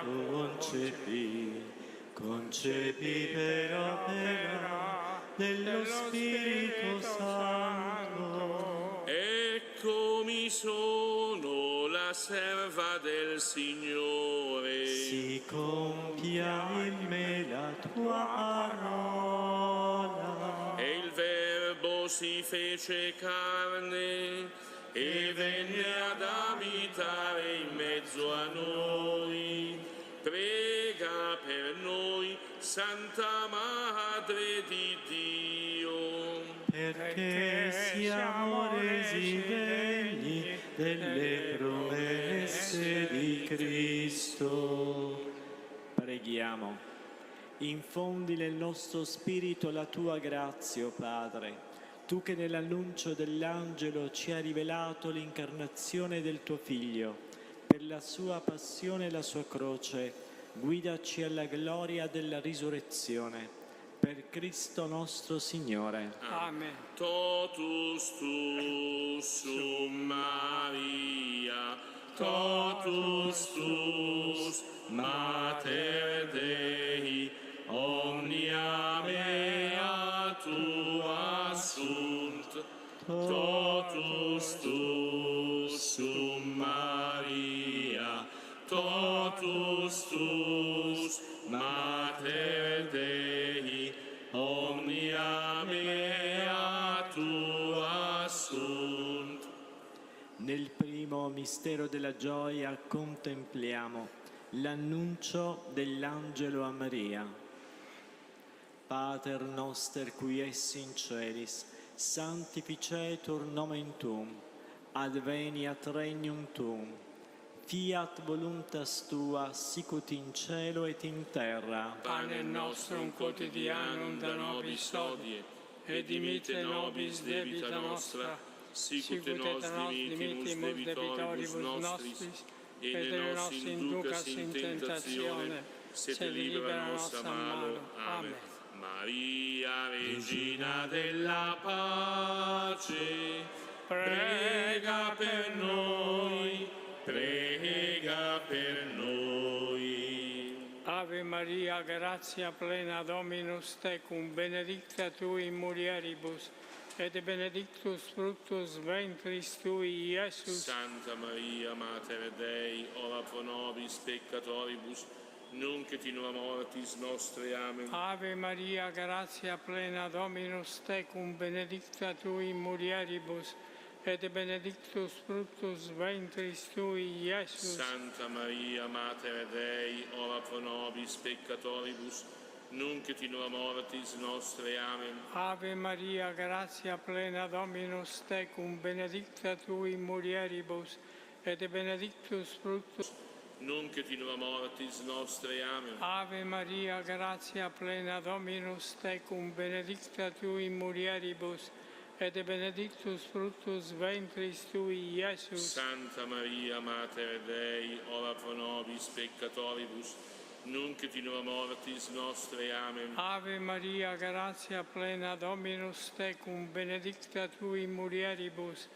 concepì per opera dello Spirito Santo. Eccomi sono la serva del Signore. Si compia in me la tua parola. E il Verbo si fece carne e venne ad abitare in mezzo a noi. Prega per noi, Santa Madre di Dio, perché siamo resi degni delle promesse di Cristo. Preghiamo. Infondi nel nostro spirito la tua grazia, o Padre, tu che nell'annuncio dell'angelo ci hai rivelato l'incarnazione del tuo Figlio. Per la sua passione e la sua croce, guidaci alla gloria della risurrezione. Per Cristo nostro Signore. Amen. Totus tu sum Maria, totus tus Mater Dei, omnia mea tua sunt, totus tu sum Maria, totus tus Mater Dei, omnia mea tua sunt. Nel primo mistero della gioia contempliamo l'annuncio dell'angelo a Maria. Pater noster qui es in celis, sanctificetur nomen tuum, adveniat regnum tuum, fiat voluntas tua sicut in cielo et in terra. Panem nostrum quotidianum da nobis hodie, et dimitte nobis debita nostra, sicut et nos dimittimus debitoribus nostris, et ne nos inducas in tentazione, sed libera nos a malo. Amen. Maria, Regina della pace, prega per noi, prega per noi. Ave Maria, grazia plena, Dominus tecum, benedicta tu in mulieribus, et benedictus fructus ventris tui, Iesus. Santa Maria, Mater Dei, ora pro nobis peccatoribus, nunc et in hora mortis nostre. Amen. Ave Maria, grazia plena, Dominus tecum, benedicta tu in mulieribus, et benedictus fructus ventris tui, Iesus. Santa Maria, Mater Dei, ora pro nobis peccatoribus, nunc et in hora mortis nostre. Amen. Ave Maria, grazia plena, Dominus tecum, benedicta tu in mulieribus, et benedictus fructus nunc et in hora mortis nostre. Amen. Ave Maria, grazia plena, Dominus tecum, benedicta tu in mulieribus, et benedictus fructus ventris tui, Iesus. Santa Maria, Mater Dei, ora pro nobis peccatoribus, nunc et in hora mortis nostre. Amen. Ave Maria, grazia plena, Dominus tecum, benedicta tu in mulieribus,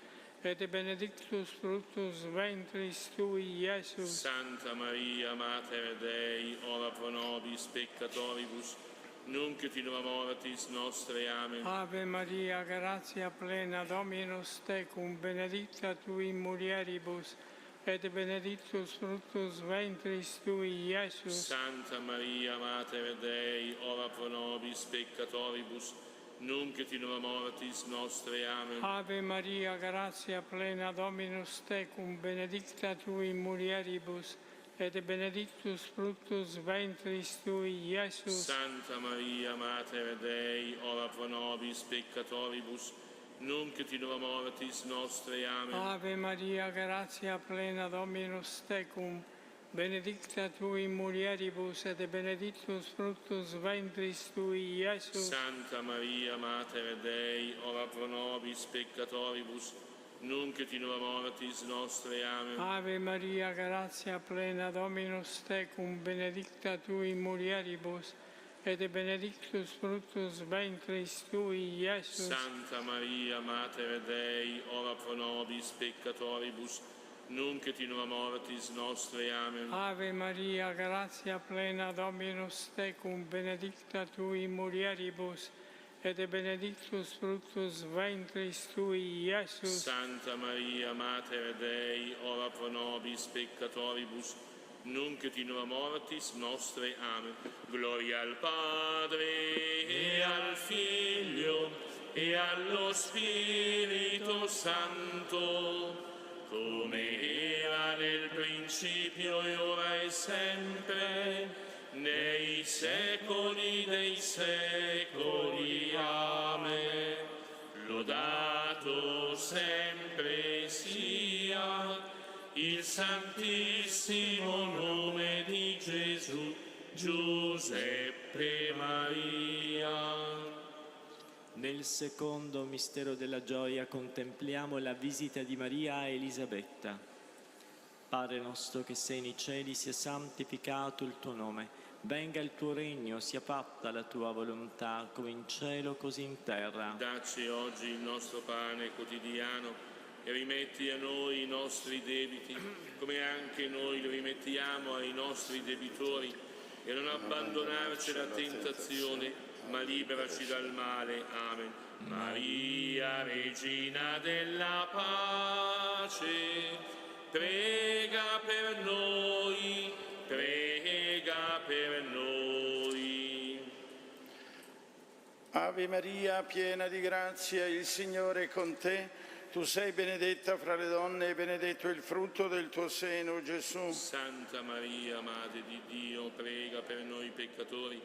et benedictus fructus ventris tui, Iesus. Santa Maria, Mater Dei, ora pro nobis peccatoribus, nunc et in hora mortis nostre. Amen. Ave Maria, grazia plena, Dominus tecum, benedicta tu in mulieribus, et benedictus fructus ventris tui, Iesus. Santa Maria, Mater Dei, ora pro nobis peccatoribus, nunc et in hora mortis nostre. Amen. Ave Maria, grazia plena, Dominus tecum, benedicta tu in mulieribus, et benedictus fructus ventris tui, Iesus. Santa Maria, Mater Dei, ora pro nobis peccatoribus, nunc et in hora mortis nostre. Amen. Ave Maria, grazia plena, Dominus tecum, benedicta tu in mulieribus, et benedictus fructus ventris tui, Iesus. Santa Maria, Mater Dei, ora pro nobis peccatoribus, nunc et in hora mortis nostre. Amen. Ave Maria, grazia plena, Dominus tecum, benedicta tu in mulieribus, et benedictus fructus ventris tui, Iesus. Santa Maria, Mater Dei, ora pro nobis peccatoribus, nunc et in hora mortis nostre. Amen. Ave Maria, grazia plena, Dominus tecum, benedicta tu in mulieribus, et benedictus fructus ventris tui, Iesus. Santa Maria, Mater Dei, ora pro nobis peccatoribus, nunc et in hora mortis nostre. Amen. Gloria al Padre, e al Figlio, e allo Spirito Santo, come era nel principio, e ora e sempre, nei secoli dei secoli. Amen. Lodato sempre sia il santissimo nome di Gesù, Giuseppe Maria. Nel secondo mistero della gioia contempliamo la visita di Maria a Elisabetta. Padre nostro che sei nei cieli, sia santificato il tuo nome. Venga il tuo regno, sia fatta la tua volontà, come in cielo così in terra. Dacci oggi il nostro pane quotidiano e rimetti a noi i nostri debiti, come anche noi li rimettiamo ai nostri debitori, e non abbandonarci alla tentazione, ma liberaci dal male. Amen. Maria, Regina della pace, prega per noi, prega per noi. Ave Maria, piena di grazia, il Signore è con te. Tu sei benedetta fra le donne e benedetto il frutto del tuo seno, Gesù. Santa Maria, Madre di Dio, prega per noi peccatori,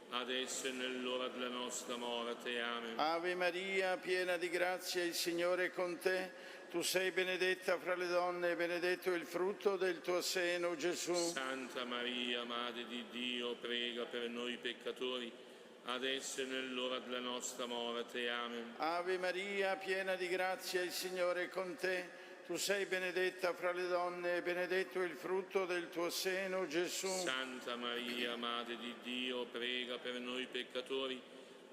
adesso e nell'ora della nostra morte. Amen. Ave Maria, piena di grazia, il Signore è con te. Tu sei benedetta fra le donne e benedetto il frutto del tuo seno, Gesù. Santa Maria, Madre di Dio, prega per noi peccatori, adesso e nell'ora della nostra morte. Amen. Ave Maria, piena di grazia, il Signore è con te. Tu sei benedetta fra le donne e benedetto il frutto del tuo seno, Gesù. Santa Maria, Madre di Dio, prega per noi peccatori,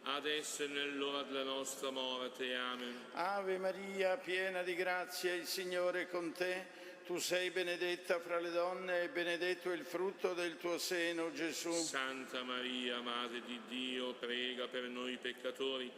adesso e nell'ora della nostra morte. Amen. Ave Maria, piena di grazia, il Signore è con te. Tu sei benedetta fra le donne e benedetto è il frutto del tuo seno, Gesù. Santa Maria, Madre di Dio, prega per noi peccatori,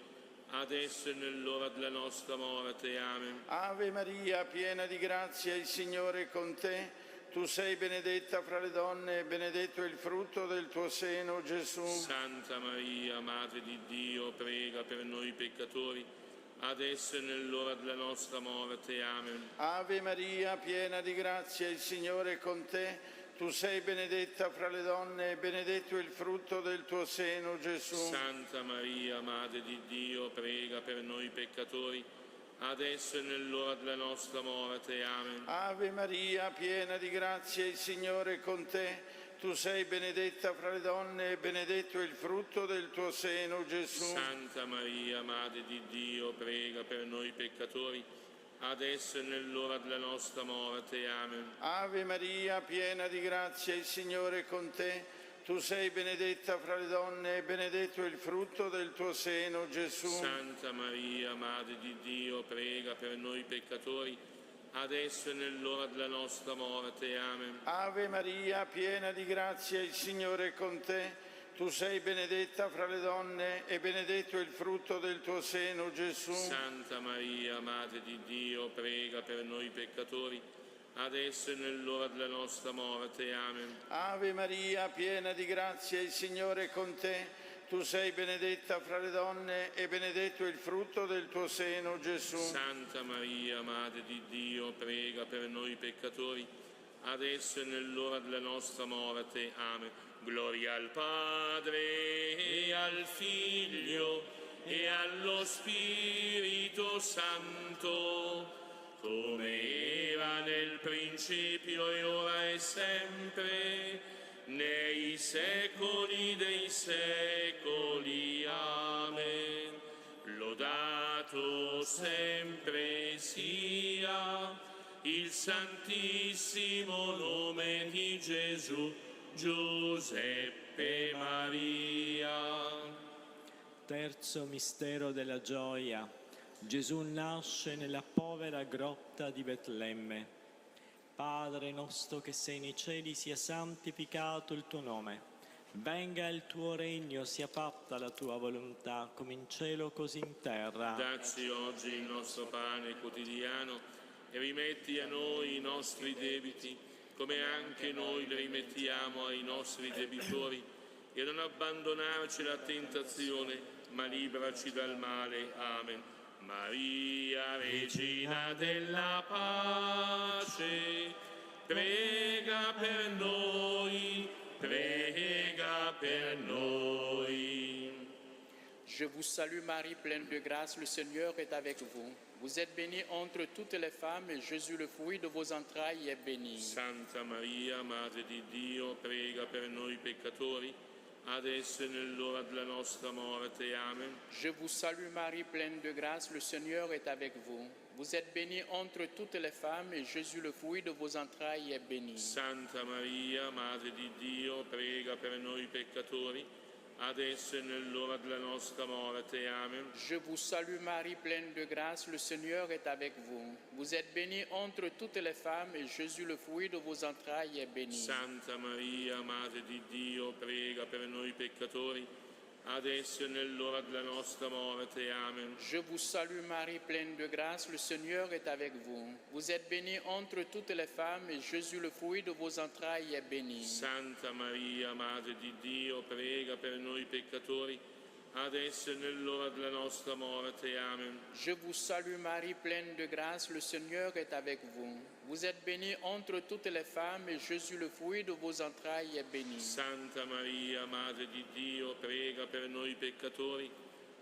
adesso e nell'ora della nostra morte. Amen. Ave Maria, piena di grazia, il Signore è con te. Tu sei benedetta fra le donne e benedetto è il frutto del tuo seno, Gesù. Santa Maria, Madre di Dio, prega per noi peccatori, adesso e nell'ora della nostra morte. Amen. Ave Maria, piena di grazia, il Signore è con te. Tu sei benedetta fra le donne e benedetto è il frutto del tuo seno, Gesù. Santa Maria, Madre di Dio, prega per noi peccatori, adesso e nell'ora della nostra morte. Amen. Ave Maria, piena di grazia, il Signore è con te. Tu sei benedetta fra le donne e benedetto è il frutto del tuo seno, Gesù. Santa Maria, Madre di Dio, prega per noi peccatori, adesso e nell'ora della nostra morte. Amen. Ave Maria, piena di grazia, il Signore è con te. Tu sei benedetta fra le donne e benedetto è il frutto del tuo seno, Gesù. Santa Maria, Madre di Dio, prega per noi peccatori, adesso e nell'ora della nostra morte. Amen. Ave Maria, piena di grazia, il Signore è con te. Tu sei benedetta fra le donne e benedetto è il frutto del tuo seno, Gesù. Santa Maria, Madre di Dio, prega per noi peccatori, adesso e nell'ora della nostra morte. Amen. Ave Maria, piena di grazia, il Signore è con te. Tu sei benedetta fra le donne e benedetto è il frutto del tuo seno, Gesù. Santa Maria, Madre di Dio, prega per noi peccatori, adesso e nell'ora della nostra morte. Amen. Gloria al Padre e al Figlio e allo Spirito Santo, come era nel principio e ora e sempre, nei secoli dei secoli. Amen. Lodato sempre sia il santissimo nome di Gesù, Giuseppe Maria. Terzo mistero della gioia. Gesù nasce nella povera grotta di Betlemme. Padre nostro che sei nei cieli, sia santificato il tuo nome. Venga il tuo regno, sia fatta la tua volontà, come in cielo così in terra. Dacci oggi il nostro pane quotidiano e rimetti a noi i nostri debiti, come anche noi li rimettiamo ai nostri debitori, e non abbandonarci alla tentazione, ma liberaci dal male. Amen. Maria, Regina della pace, prega per noi, prega per noi. Je vous salue Marie, pleine de grâce, le Seigneur est avec vous. Vous êtes bénie entre toutes les femmes et Jésus, le fruit de vos entrailles, est béni. Santa Maria, Madre di Dio, prega per noi peccatori, adesso e nell'ora della nostra morte. Amen. Je vous salue Marie, pleine de grâce, le Seigneur est avec vous. Vous êtes bénie entre toutes les femmes et Jésus, le fruit de vos entrailles, est béni. Santa Maria, Madre di Dio, prega per noi peccatori, adesso e nell'ora della nostra morte. Amen. Je vous salue Marie, pleine de grâce, le Seigneur est avec vous. Vous êtes bénie entre toutes les femmes et Jésus, le fruit de vos entrailles, est béni. Santa Maria, Madre di Dio, prega per noi peccatori, adesso e nell'ora della nostra morte. Amen. Je vous salue Marie, pleine de grâce, le Seigneur est avec vous. Vous êtes bénie entre toutes les femmes et Jésus, le fruit de vos entrailles, est béni. Santa Maria, Madre di Dio, prega per noi peccatori, adesso e nell'ora della nostra morte. Amen. Je vous salue Marie, pleine de grâce, le Seigneur est avec vous. Vous êtes bénie entre toutes les femmes et Jésus, le fruit de vos entrailles, est béni. Santa Maria, Madre di Dio, prega per noi peccatori,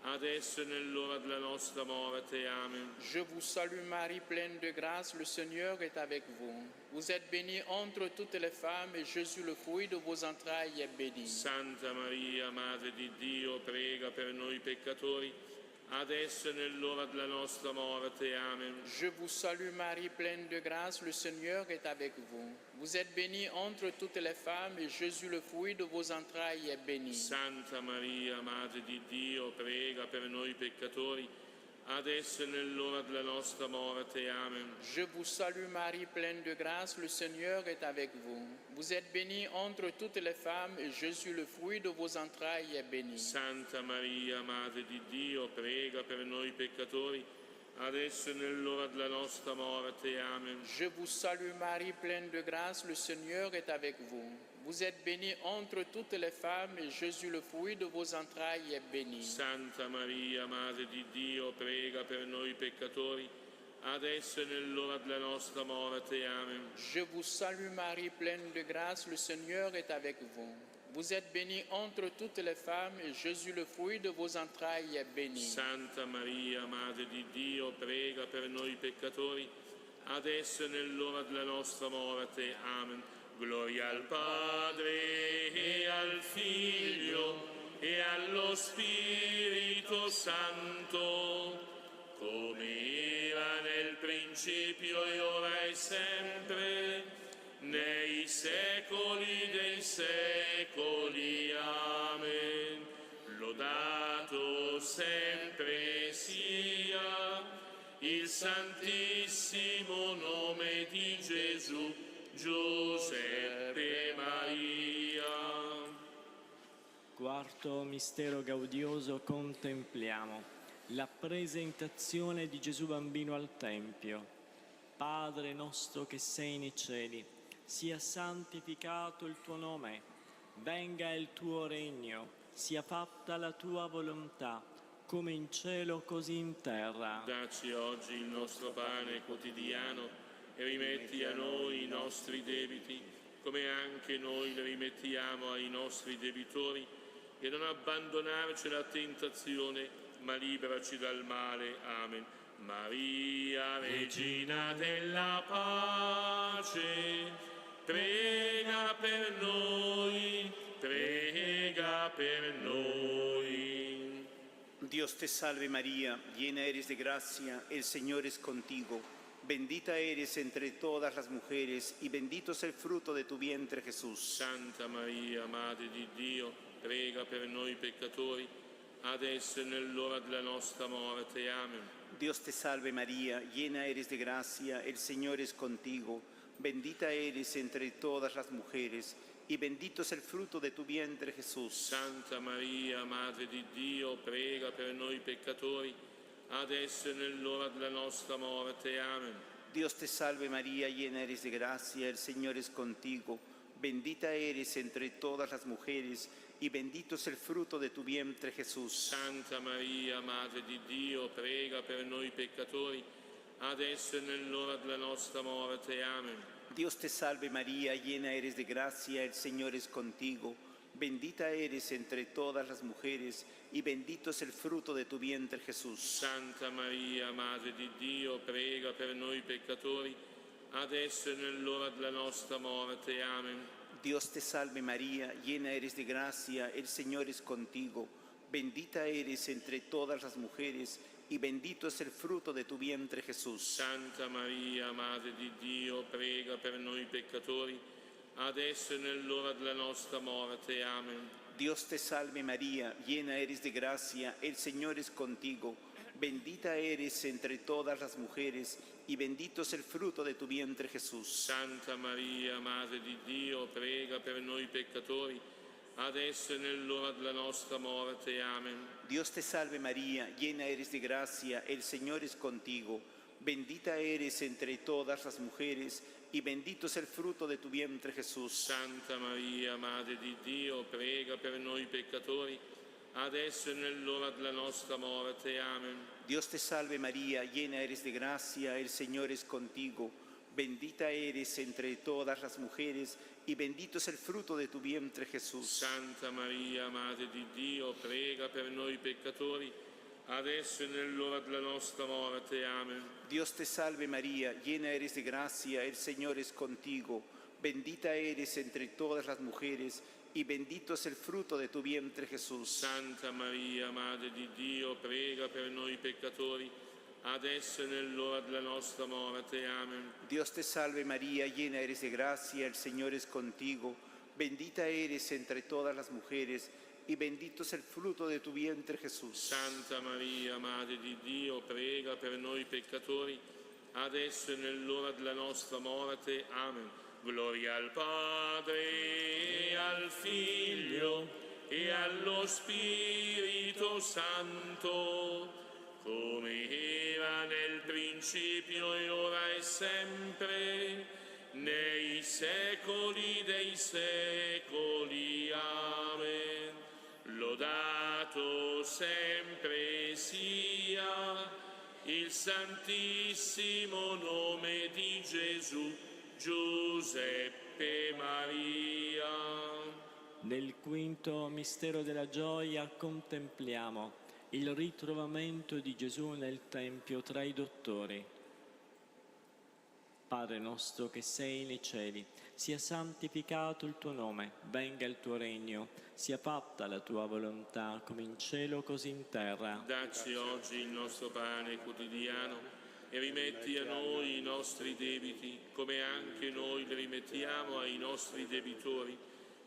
adesso e nell'ora della nostra morte. Amen. Je vous salue Marie, pleine de grâce, le Seigneur est avec vous. Vous êtes bénie entre toutes les femmes et Jésus, le fruit de vos entrailles, est béni. Santa Maria, Madre di Dio, prega per noi peccatori, adesso e nell'ora della nostra morte. Amen. Je vous salue Marie, pleine de grâce, le Seigneur est avec vous. Vous êtes bénie entre toutes les femmes et Jésus, le fruit de vos entrailles, est béni. Santa Maria, Madre di Dio, prega per noi peccatori, adesso e nell'ora della nostra morte. Amen. Je vous salue Marie, pleine de grâce, le Seigneur est avec vous. Vous êtes bénie entre toutes les femmes et Jésus, le fruit de vos entrailles, est béni. Santa Maria, Madre di Dio, prega per noi peccatori, adesso e nell'ora della nostra morte. Amen. Je vous salue Marie, pleine de grâce, le Seigneur est avec vous. Vous êtes bénie entre toutes les femmes et Jésus, le fruit de vos entrailles, est béni. Santa Maria, Madre di Dio, prega per noi peccatori, adesso e nell'ora della nostra morte. Amen. Je vous salue Marie, pleine de grâce, le Seigneur est avec vous. Vous êtes bénie entre toutes les femmes et Jésus, le fruit de vos entrailles, est béni. Santa Maria, Madre di Dio, prega per noi peccatori, adesso e nell'ora della nostra morte. Amen. Gloria al Padre e al Figlio e allo Spirito Santo, come era nel principio e ora e sempre, nei secoli dei secoli. Amen. Lodato sempre sia il santissimo nome di Gesù, Giuseppe Maria. Quarto mistero gaudioso, contempliamo la presentazione di Gesù bambino al Tempio. Padre nostro che sei nei cieli, sia santificato il tuo nome, venga il tuo regno, sia fatta la tua volontà, come in cielo così in terra. Dacci oggi il nostro pane quotidiano e rimetti a noi i nostri debiti, come anche noi li rimettiamo ai nostri debitori, e non abbandonarci alla tentazione, ma liberaci dal male. Amen. Maria, Regina della pace, prega per noi, prega per noi. Dios te salve María, llena eres de gracia, el Señor es contigo. Bendita eres entre todas las mujeres y bendito es el fruto de tu vientre, Jesús. Santa Maria, Madre di Dio, prega per noi peccatori, adesso e nell'ora della nostra morte. Amen. Dios te salve María, llena eres de gracia, el Señor es contigo. Bendita eres entre todas las mujeres y bendito es el fruto de tu vientre, Jesús. Santa Maria, Madre di Dio, prega per noi peccatori, adesso e nell'ora della nostra morte. Amen. Dios te salve María, llena eres de gracia, el Señor es contigo. Bendita eres entre todas las mujeres y bendito es el fruto de tu vientre, Jesús. Santa Maria, Madre di Dio, prega per noi peccatori, adesso e nell'ora della nostra morte. Amen. Dios te salve María, llena eres de gracia, el Señor es contigo. Bendita eres entre todas las mujeres y bendito es el fruto de tu vientre, Jesús. Santa Maria, Madre di Dio, prega per noi peccatori, adesso e nell'ora della nostra morte. Amen. Dios te salve María, llena eres de gracia, el Señor es contigo. Bendita eres entre todas las mujeres y bendito es el fruto de tu vientre, Jesús. Santa Maria, Madre di Dio, prega per noi peccatori, adesso e nell'ora della nostra morte. Amen. Dios te salve María, llena eres de gracia, el Señor es contigo. Bendita eres entre todas las mujeres y bendito es el fruto de tu vientre, Jesús. Santa Maria, Madre di Dio, prega per noi peccatori, adesso e nell'ora della nostra morte. Amen. Dios te salve María, llena eres de gracia, el Señor es contigo. Bendita eres entre todas las mujeres y bendito es el fruto de tu vientre, Jesús. Santa Maria, Madre di Dio, prega per noi peccatori, adesso e nell'ora della nostra morte. Amen. Dios te salve María, llena eres de gracia, el Señor es contigo. Bendita eres entre todas las mujeres y bendito es el fruto de tu vientre, Jesús. Santa Maria, Madre di Dio, prega per noi peccatori, adesso e nell'ora della nostra morte. Amen. Dios te salve María, llena eres de gracia, el Señor es contigo. bendita eres entre todas las mujeres, y bendito es el fruto de tu vientre, Jesús. Santa Maria, Madre di Dio, prega per noi peccatori, adesso e nell'ora della nostra morte. Amen. Dios te salve María, llena eres de gracia, el Señor es contigo, bendita eres entre todas las mujeres, y bendito es el fruto de tu vientre, Jesús. Santa Maria, Madre di Dio, prega per noi peccatori, adesso e nell'ora della nostra morte. Amen. Gloria al Padre, e al Figlio, e allo Spirito Santo, come era nel principio, e ora e sempre, nei secoli dei secoli. Amen. Lodato sempre sia il santissimo nome di Gesù, Giuseppe Maria. Nel quinto mistero della gioia contempliamo il ritrovamento di Gesù nel Tempio tra i dottori. Padre nostro che sei nei cieli, sia santificato il tuo nome, venga il tuo regno, sia fatta la tua volontà come in cielo così in terra. Dacci oggi il nostro pane quotidiano e rimetti a noi i nostri debiti come anche noi li rimettiamo ai nostri debitori,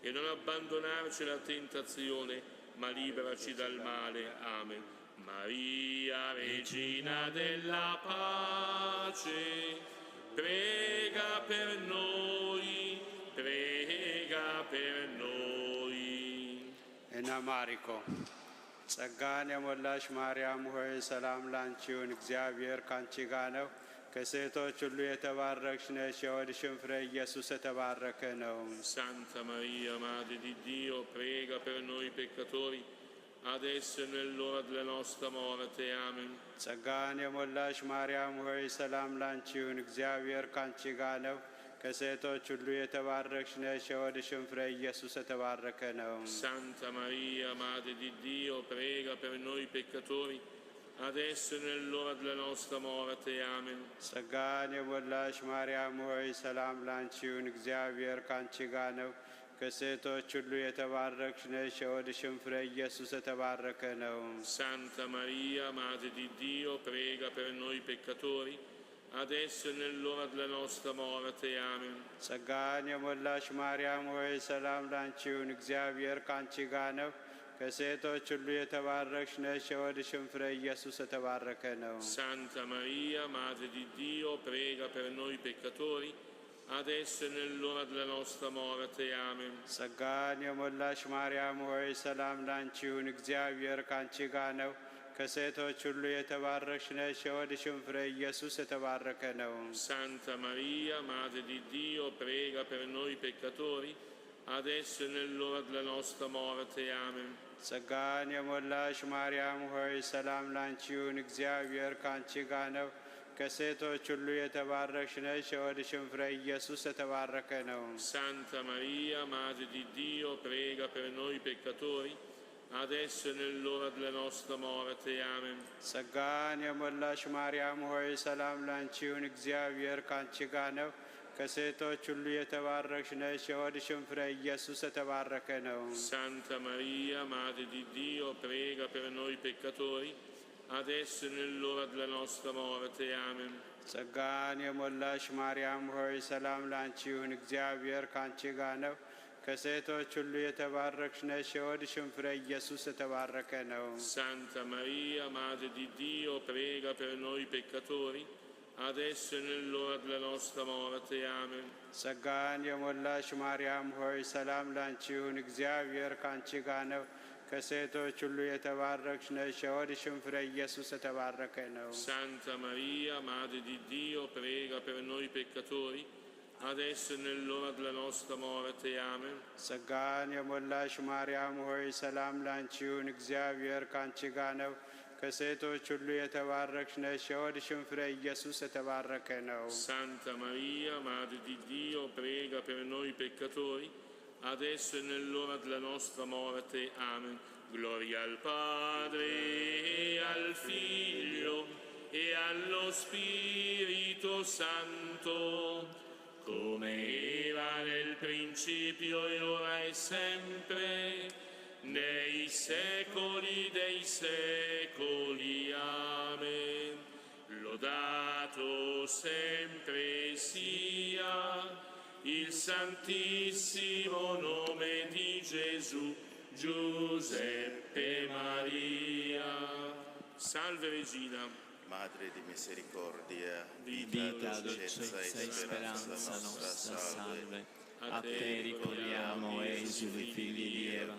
e non abbandonarci alla tentazione, ma liberaci dal male. Amen. Maria, Regina della Pace, prega per noi, prega per noi. Enamarico. ጸጋን የሞላሽ ማርያም ሆይ ሰላም ላንቺ ይሁን፣ እግዚአብሔር ካንቺ ጋር ነው። ከሴቶች ሁሉ የተባረክሽ ነሽ፣ የሆድሽም ፍሬ ኢየሱስ የተባረከ ነው። Santa Maria, Madre di Dio, prega per noi peccatori, adesso e nell'ora della nostra morte. Amen. ጸጋን የሞላሽ ማርያም ሆይ ሰላም ላንቺ ይሁን፣ እግዚአብሔር ካንቺ ጋር ነው። ከሴቶች ሁሉ የተባረክሽ ነሽ፣ የሆድሽም ፍሬ ኢየሱስ የተባረከ ነው። Santa Maria, Madre di Dio, prega per noi peccatori, adesso e nell'ora della nostra morte. Amen. ጸጋን የሞላሽ ማርያም ሆይ ሰላም ላንቺ ይሁን፣ እግዚአብሔር ካንቺ ጋር ነው። ከሴቶች ሁሉ የተባረክሽ ነሽ፣ የሆድሽም ፍሬ ኢየሱስ የተባረከ ነው። Santa Maria, Madre di Dio, prega per noi peccatori, adesso e nell'ora della nostra morte. Amen. ጸጋን የሞላሽ ማርያም ሆይ ሰላም ላንቺ ይሁን፣ እግዚአብሔር ካንቺ ጋር ነው። ከሴቶች ሁሉ የተባረክሽ ነሽ፣ የሆድሽም ፍሬ ኢየሱስ የተባረከ ነው። Santa Maria, Madre di Dio, prega per noi peccatori, adesso e nell'ora della nostra morte. Amen. ጸጋን የሞላሽ ማርያም ሆይ ሰላም ላንቺ ይሁን፣ እግዚአብሔር ካንቺ ጋር ነው። ከሴቶች ሁሉ የተባረክሽ ነሽ፣ የሆድሽም ፍሬ ኢየሱስ የተባረከ ነው። Santa Maria, Madre di Dio, prega per noi peccatori, adesso e nell'ora della nostra morte. Amen. ጸጋን የሞላሽ ማርያም ሆይ ሰላም ላንቺ ይሁን፣ እግዚአብሔር ካንቺ ጋር ነው። ከሴቶች ሁሉ የተባረክሽ ነሽ፣ የሆድሽም ፍሬ ኢየሱስ የተባረከ ነው። Santa Maria, Madre di Dio, prega per noi peccatori, adesso e nell'ora della nostra morte. Amen. ጸጋን የሞላሽ ማርያም ሆይ ሰላም ላንቺ ይሁን፣ እግዚአብሔር ካንቺ ጋር ነው። ከሴቶች ሁሉ የተባረክሽ ነሽ፣ የሆድሽም ፍሬ ኢየሱስ የተባረከ ነው። Santa Maria, Madre di Dio, prega per noi peccatori, adesso e nell'ora della nostra morte. Amen. ጸጋን የሞላሽ ማርያም ሆይ ሰላም ላንቺ ይሁን፣ እግዚአብሔር ካንቺ ጋር ነው። ከሴቶች ሁሉ የተባረክሽ ነሽ፣ የሆድሽም ፍሬ ኢየሱስ የተባረከ ነው። Santa Maria, Madre di Dio, prega per noi peccatori, adesso e nell'ora della nostra morte. Amen. ጸጋን የሞላሽ ማርያም ሆይ ሰላም ላንቺ ይሁን፣ እግዚአብሔር ካንቺ ጋር ነው። ከሴቶች ሁሉ የተባረክሽ ነሽ፣ የሆድሽም ፍሬ ኢየሱስ የተባረከ ነው። Santa Maria, Madre di Dio, prega per noi peccatori, adesso e nell'ora della nostra morte. Amen. ጸጋን የሞላሽ ማርያም ሆይ ሰላም ላንቺ ይሁን፣ እግዚአብሔር ካንቺ ጋር ነው። ከሴቶች ሁሉ የተባረክሽ ነሽ፣ የሆድሽም ፍሬ ኢየሱስ የተባረከ ነው። Santa Maria, Madre di Dio, prega per noi peccatori, adesso e nell'ora della nostra morte. Amen. Gloria al Padre, e al Figlio, e allo Spirito Santo, come era nel principio e ora e sempre, nei secoli dei secoli. Amen. Lodato sempre sia il santissimo nome di Gesù, Giuseppe Maria. Salve Regina, Madre di misericordia, vita, dolcezza e speranza nostra, salve. A te ricorriamo, esuli figli di Eva,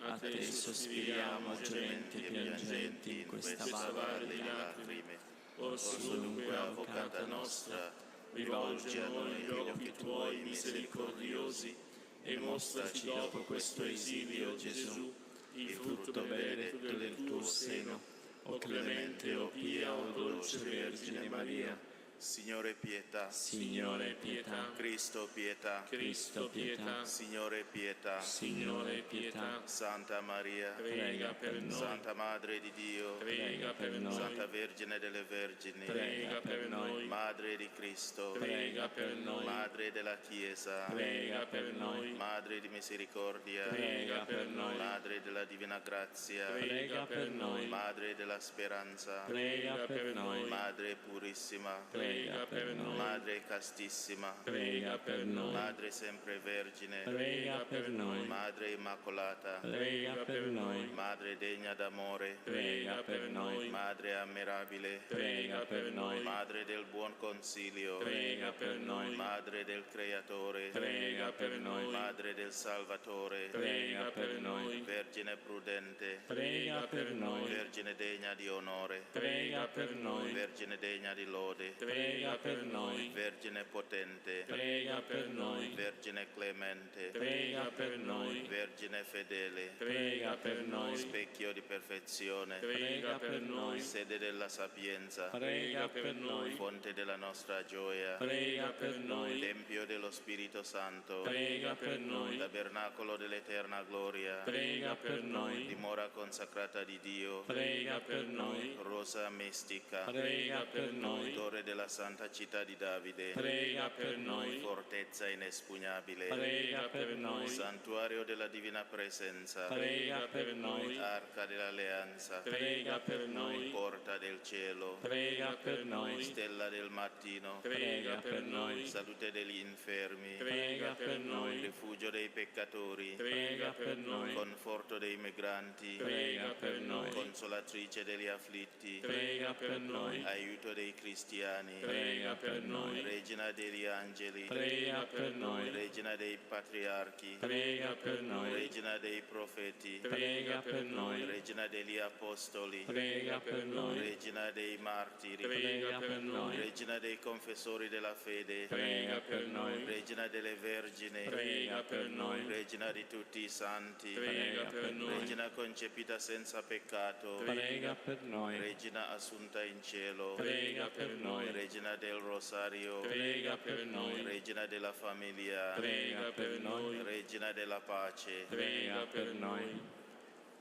a te sospiriamo, gementi e piangenti, in questa valle di lacrime. Orsi dunque, avvocata nostra, rivolgi a noi gli occhi tuoi misericordiosi e mostraci dopo questo esilio, Gesù, il frutto benedetto del tuo seno. O clemente, o pia, o dolce Vergine Maria. Signore pietà, Signore pietà, Cristo pietà, Cristo pietà, Signore pietà, Signore pietà, Santa Maria, prega per noi. Santa Madre di Dio, Prega per noi. Santa Vergine delle Vergini, Prega per noi. Madre di Cristo, Prega per noi. Madre della Chiesa, Prega per noi. Madre di misericordia, Prega per noi. Madre della divina grazia, Prega per noi. Madre della speranza, Prega per noi. Madre purissima, Prega per noi. Madre castissima, Prega per noi. Madre sempre Vergine, Prega per noi. Madre immacolata, Prega per noi. Madre degna d'amore, Prega per noi. Madre ammirabile, Prega per noi. Madre del buon consiglio, Prega per noi. Madre del Creatore, Prega per noi. Madre del Salvatore, Prega per noi. Vergine prudente, Prega per noi. Vergine degna di onore, Prega per noi. Vergine degna di lode, Prega per noi. Vergine potente, Prega per noi. Vergine clemente, Prega per noi. Vergine fedele, Prega per noi. specchio di perfezione, Prega per noi. sede della sapienza, Prega per noi. fonte della nostra gioia, Prega per noi. tempio dello Spirito Santo, Prega per noi. tabernacolo dell'eterna gloria, Prega per noi. dimora consacrata di Dio, Prega per noi. rosa mistica, Prega per noi. torre della santa città di Davide, Prega per noi. fortezza inespugnabile, Prega per noi. santuario della divina presenza, Prega per noi. arca dell'alleanza, Prega per noi. porta del cielo, Prega per noi. stella del mattino, Prega per noi. salute degli infermi, Prega per noi. rifugio dei peccatori, Prega per noi. conforto dei migranti, Prega per noi. consolatrice degli afflitti, Prega per noi. aiuto dei cristiani, Prega per noi. regina degli angeli, Prega per noi. regina dei patriarchi, Prega per noi. regina dei profeti, Prega per noi. regina degli apostoli, Prega per noi. regina dei martiri, Prega per noi. regina dei confessori della fede, Prega per noi. regina delle vergini, Prega per noi. regina di tutti i santi, Prega per noi. regina concepita senza peccato, Prega per noi. regina assunta in cielo, Prega per noi. regina del rosario, Prega per noi. regina della famiglia, Prega per noi. regina della pace, Prega per noi.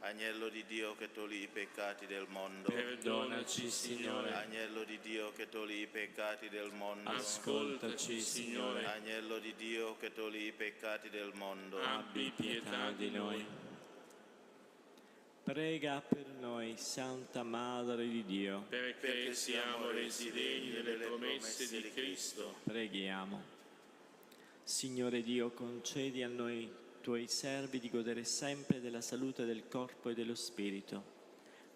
agnello di Dio che togli i peccati del mondo, Perdonaci, Signore. agnello di Dio che togli i peccati del mondo, Ascoltaci, Signore. agnello di Dio che togli i peccati del mondo, Abbi pietà di noi. Prega per noi, Santa Madre di Dio. Perché siamo resi degni delle promesse di Cristo. Preghiamo. Signore Dio, concedi a noi, tuoi servi, di godere sempre della salute del corpo e dello spirito.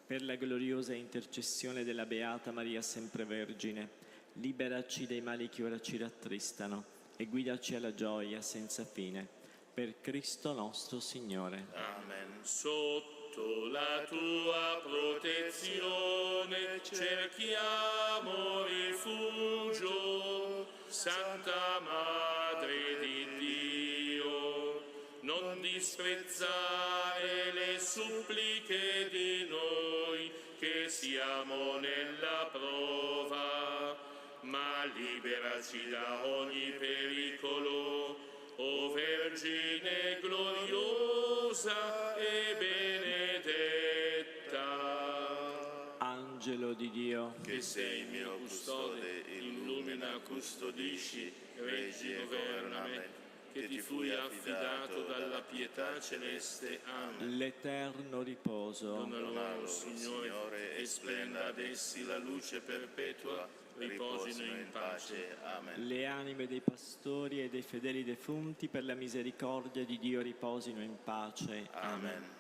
Per la gloriosa intercessione della Beata Maria Sempre Vergine, liberaci dai mali che ora ci rattristano e guidaci alla gioia senza fine. Per Cristo nostro Signore. Amen. Sotto la tua protezione cerchiamo rifugio, Santa Madre di Dio. Non disprezzare le suppliche di noi che siamo nella prova, ma liberaci da ogni pericolo, o Vergine gloriosa e benedetta. angelo di Dio, che sei mio custode, illumina, custodisci, reggi e governa me, che ti fui affidato dalla pietà celeste. Amen. l'eterno riposo, Dona loro, Signore, e splenda ad essi la luce perpetua, riposino in pace. Amen. le anime dei pastori e dei fedeli defunti per la misericordia di Dio riposino in pace. Amen.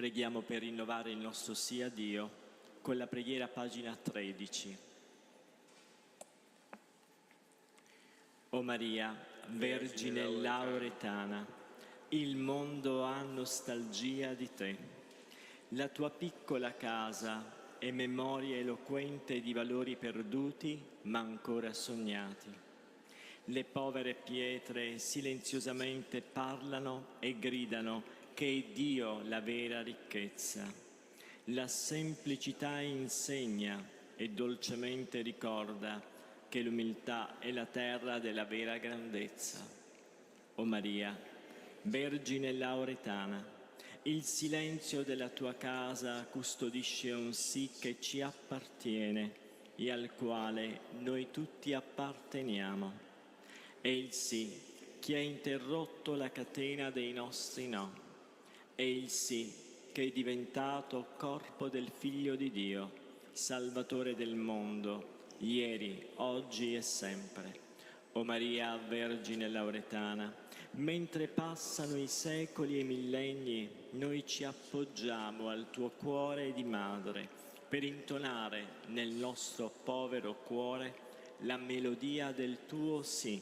Preghiamo per rinnovare il nostro sì a Dio con la preghiera pagina 13. O Maria, Vergine lauretana, il mondo ha nostalgia di te. La tua piccola casa è memoria eloquente di valori perduti ma ancora sognati. Le povere pietre silenziosamente parlano e gridano che è Dio la vera ricchezza. La semplicità insegna e dolcemente ricorda che l'umiltà è la terra della vera grandezza. O Maria, Vergine lauretana, il silenzio della tua casa custodisce un sì che ci appartiene e al quale noi tutti apparteniamo. È il sì che ha interrotto la catena dei nostri no. È il sì che è diventato corpo del Figlio di Dio, Salvatore del mondo, ieri, oggi e sempre. O Maria, Vergine lauretana, mentre passano i secoli e i millenni, noi ci appoggiamo al tuo cuore di madre per intonare nel nostro povero cuore la melodia del tuo sì,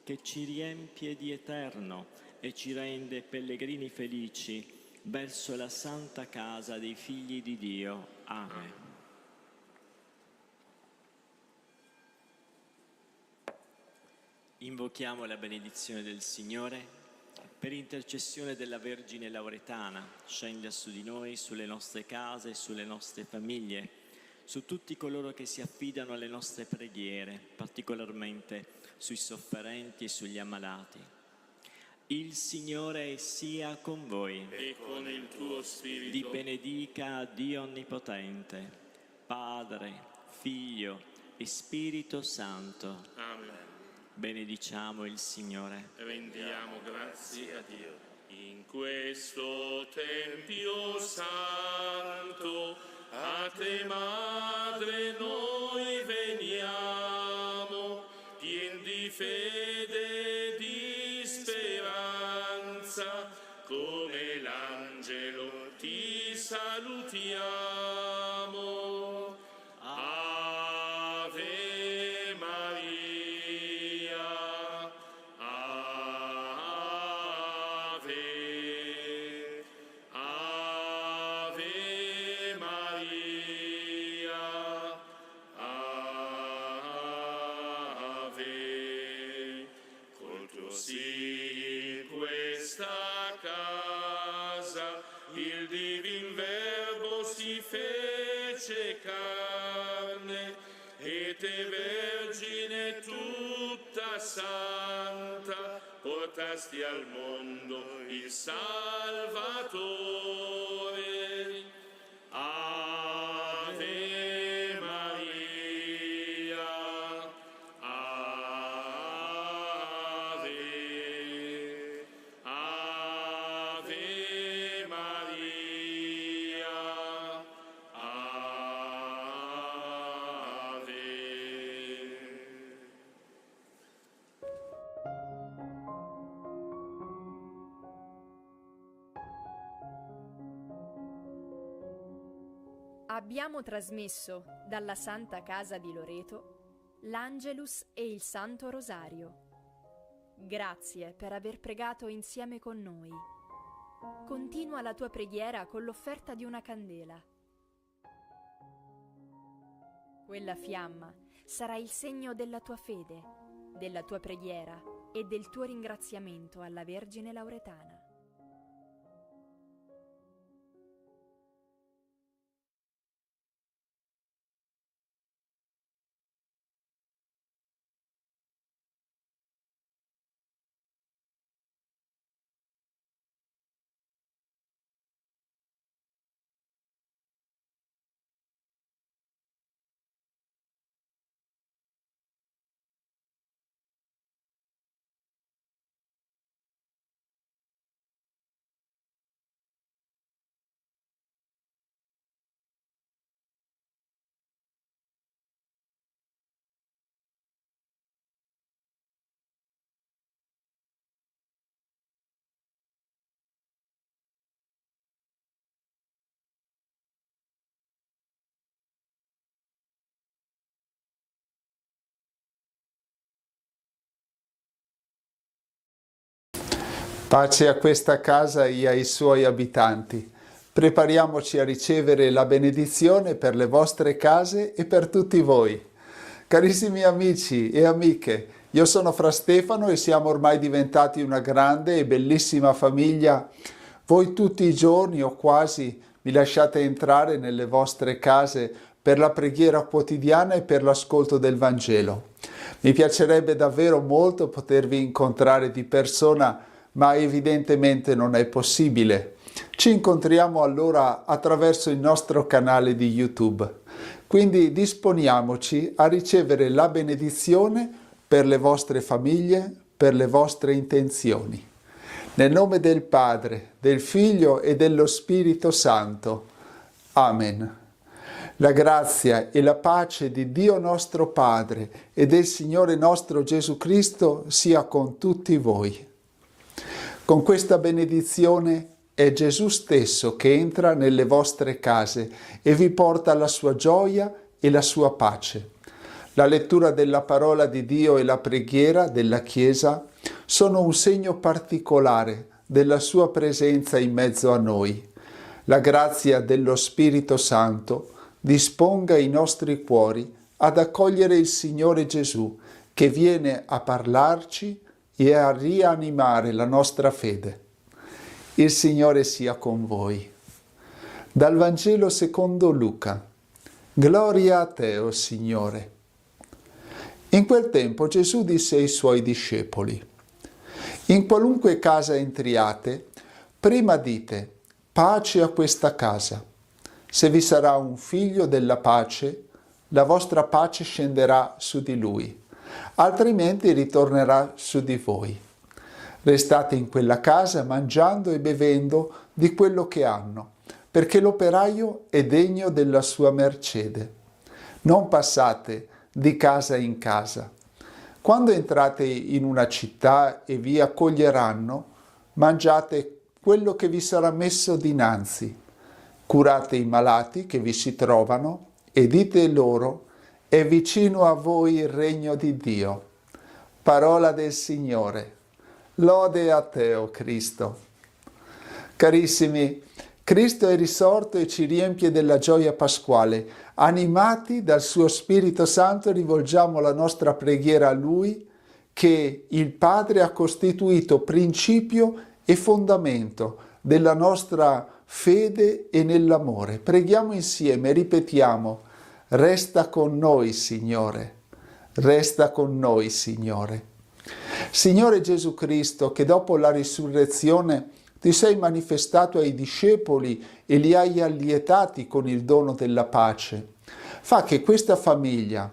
che ci riempie di eterno e ci rende pellegrini felici verso la santa casa dei figli di Dio. Amen. Invochiamo la benedizione del Signore. Per intercessione della Vergine lauretana, scenda su di noi, sulle nostre case, sulle nostre famiglie, su tutti coloro che si affidano alle nostre preghiere, particolarmente sui sofferenti e sugli ammalati. Il Signore sia con voi. E con il tuo spirito. Vi benedica Dio Onnipotente, Padre, Figlio e Spirito Santo. Amen. Benediciamo il Signore. Rendiamo grazie a Dio. In questo Tempio santo, a te Madre noi veniamo, pien di fede e di speranza, come l'angelo ti salutiamo. Ave Maria, Ave, Ave Maria, Ave. Col tuo sì in questa casa il Divin Verbo si fece carne, e te Vergine tutta santa portasti al mondo il Salvatore. Ave Maria, Ave, Ave Maria, Ave. Abbiamo trasmesso dalla Santa Casa di Loreto l'Angelus e il Santo Rosario. Grazie per aver pregato insieme con noi. Continua la tua preghiera con l'offerta di una candela. Quella fiamma sarà il segno della tua fede, della tua preghiera e del tuo ringraziamento alla Vergine Lauretana. Pace a questa casa e ai suoi abitanti. Prepariamoci a ricevere la benedizione per le vostre case e per tutti voi. Carissimi amici e amiche, io sono Fra Stefano e siamo ormai diventati una grande e bellissima famiglia. Voi tutti i giorni o quasi mi lasciate entrare nelle vostre case per la preghiera quotidiana e per l'ascolto del Vangelo. Mi piacerebbe davvero molto potervi incontrare di persona, ma evidentemente non è possibile. Ci incontriamo allora attraverso il nostro canale di YouTube. Quindi disponiamoci a ricevere la benedizione per le vostre famiglie, per le vostre intenzioni. Nel nome del Padre, del Figlio e dello Spirito Santo. Amen. La grazia e la pace di Dio nostro Padre e del Signore nostro Gesù Cristo sia con tutti voi. Con questa benedizione è Gesù stesso che entra nelle vostre case e vi porta la sua gioia e la sua pace. La lettura della parola di Dio e la preghiera della Chiesa sono un segno particolare della sua presenza in mezzo a noi. La grazia dello Spirito Santo disponga i nostri cuori ad accogliere il Signore Gesù che viene a parlarci e a rianimare la nostra fede. Il Signore sia con voi. Dal Vangelo secondo Luca. Gloria a te, o Signore. In quel tempo Gesù disse ai suoi discepoli: in qualunque casa entriate, prima dite: pace a questa casa. Se vi sarà un figlio della pace, la vostra pace scenderà su di lui, altrimenti ritornerà su di voi. Restate in quella casa mangiando e bevendo di quello che hanno, perché l'operaio è degno della sua mercede. Non passate di casa in casa. Quando entrate in una città e vi accoglieranno, mangiate quello che vi sarà messo dinanzi. Curate i malati che vi si trovano e dite loro: è vicino a voi il regno di Dio. Parola del Signore. Lode a te, o Cristo. Carissimi, Cristo è risorto e ci riempie della gioia pasquale. Animati dal suo Spirito Santo rivolgiamo la nostra preghiera a Lui, che il Padre ha costituito principio e fondamento della nostra fede e nell'amore. Preghiamo insieme, ripetiamo: resta con noi, Signore. Resta con noi, Signore. Signore Gesù Cristo, che dopo la risurrezione ti sei manifestato ai discepoli e li hai allietati con il dono della pace, fa che questa famiglia,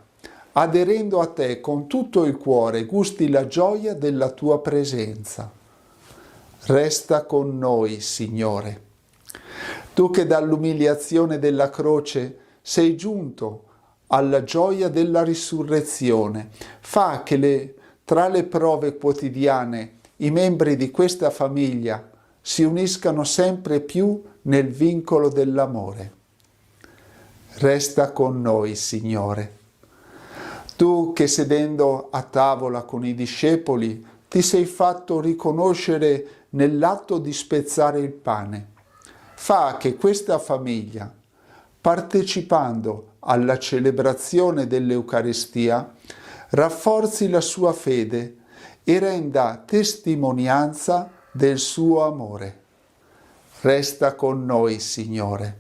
aderendo a te con tutto il cuore, gusti la gioia della tua presenza. Resta con noi, Signore. Tu che dall'umiliazione della croce sei giunto alla gioia della risurrezione, fa che tra le prove quotidiane i membri di questa famiglia si uniscano sempre più nel vincolo dell'amore. Resta con noi, Signore. Tu che sedendo a tavola con i discepoli ti sei fatto riconoscere nell'atto di spezzare il pane, fa che questa famiglia, partecipando alla celebrazione dell'Eucaristia, rafforzi la sua fede e renda testimonianza del suo amore. Resta con noi, Signore.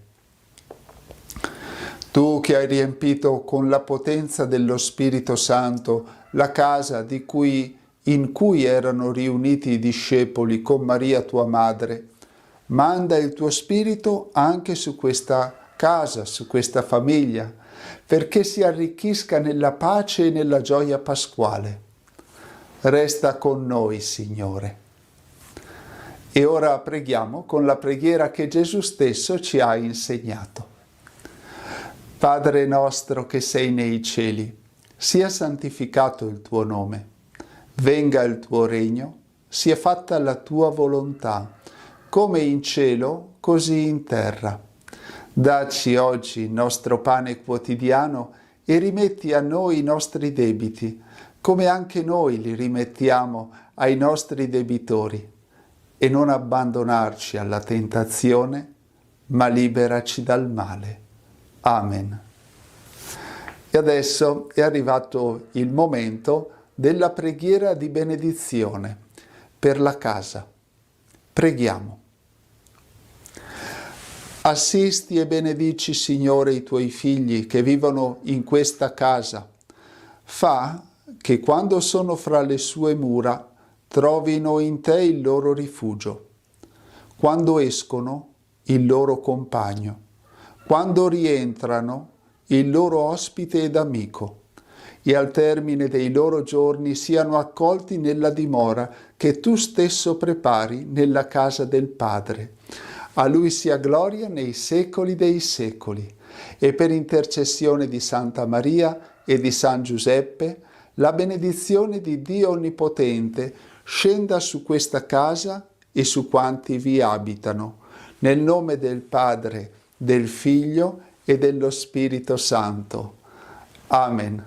Tu che hai riempito con la potenza dello Spirito Santo la casa in cui erano riuniti i discepoli con Maria tua madre, manda il tuo Spirito anche su questa casa, su questa famiglia, perché si arricchisca nella pace e nella gioia pasquale. Resta con noi, Signore. E ora preghiamo con la preghiera che Gesù stesso ci ha insegnato. Padre nostro che sei nei cieli, sia santificato il tuo nome. Venga il tuo regno, sia fatta la tua volontà, come in cielo, così in terra. Dacci oggi il nostro pane quotidiano e rimetti a noi i nostri debiti, come anche noi li rimettiamo ai nostri debitori. e non abbandonarci alla tentazione, ma liberaci dal male. Amen. E adesso è arrivato il momento della preghiera di benedizione per la casa. Preghiamo. Assisti e benedici, Signore, i tuoi figli che vivono in questa casa. Fa che quando sono fra le sue mura trovino in te il loro rifugio. Quando escono, il loro compagno. Quando rientrano, il loro ospite ed amico. E al termine dei loro giorni siano accolti nella dimora che tu stesso prepari nella casa del Padre. A Lui sia gloria nei secoli dei secoli. E per intercessione di Santa Maria e di San Giuseppe, la benedizione di Dio Onnipotente scenda su questa casa e su quanti vi abitano. Nel nome del Padre, del Figlio e dello Spirito Santo. Amen.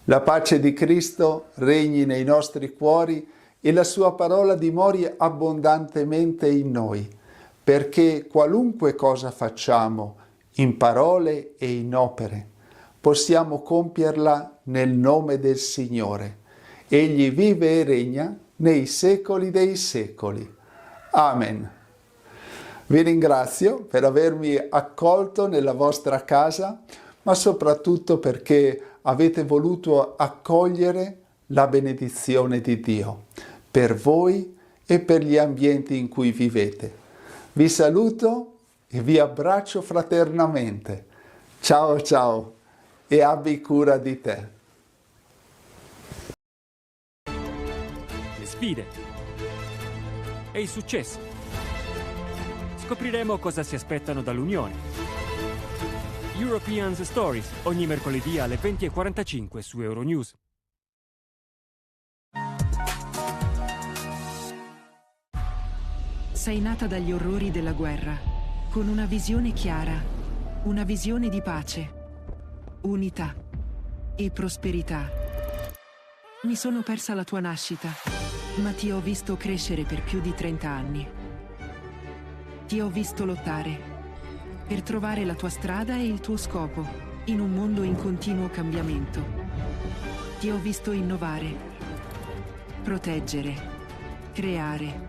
La pace di Cristo regni nei nostri cuori e la sua parola dimori abbondantemente in noi, perché qualunque cosa facciamo, in parole e in opere, possiamo compierla nel nome del Signore. Egli vive e regna nei secoli dei secoli. Amen. Vi ringrazio per avermi accolto nella vostra casa, ma soprattutto perché avete voluto accogliere la benedizione di Dio per voi e per gli ambienti in cui vivete. Vi saluto e vi abbraccio fraternamente. Ciao ciao e abbi cura di te. Le sfide e i successi. Scopriremo cosa si aspettano dall'Unione. Europeans Stories, ogni mercoledì alle 20:45 su Euronews. Sei nata dagli orrori della guerra, con una visione chiara, una visione di pace, unità e prosperità. Mi sono persa la tua nascita, ma ti ho visto crescere per più di 30 anni. Ti ho visto lottare per trovare la tua strada e il tuo scopo in un mondo in continuo cambiamento. Ti ho visto innovare, proteggere, creare,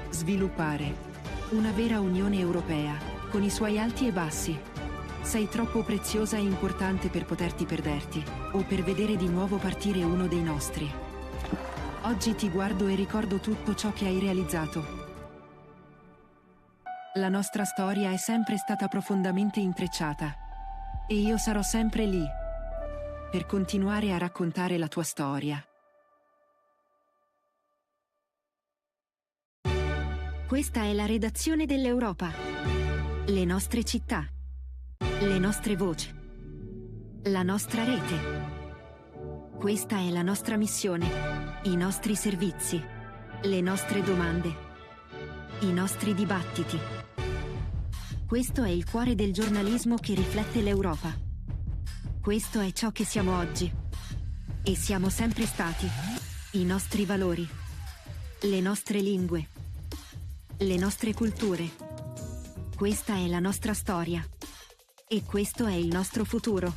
sviluppare una vera Unione Europea con i suoi alti e bassi. Sei troppo preziosa e importante per poterti perderti o per vedere di nuovo partire uno dei nostri. Oggi ti guardo e ricordo tutto ciò che hai realizzato. La nostra storia è sempre stata profondamente intrecciata e io sarò sempre lì per continuare a raccontare la tua storia. Questa è la redazione dell'Europa. Le nostre città, le nostre voci, la nostra rete. Questa è la nostra missione, i nostri servizi, le nostre domande, i nostri dibattiti. Questo è il cuore del giornalismo che riflette l'Europa. Questo è ciò che siamo oggi. E siamo sempre stati. I nostri valori, le nostre lingue, le nostre culture. Questa è la nostra storia. E questo è il nostro futuro.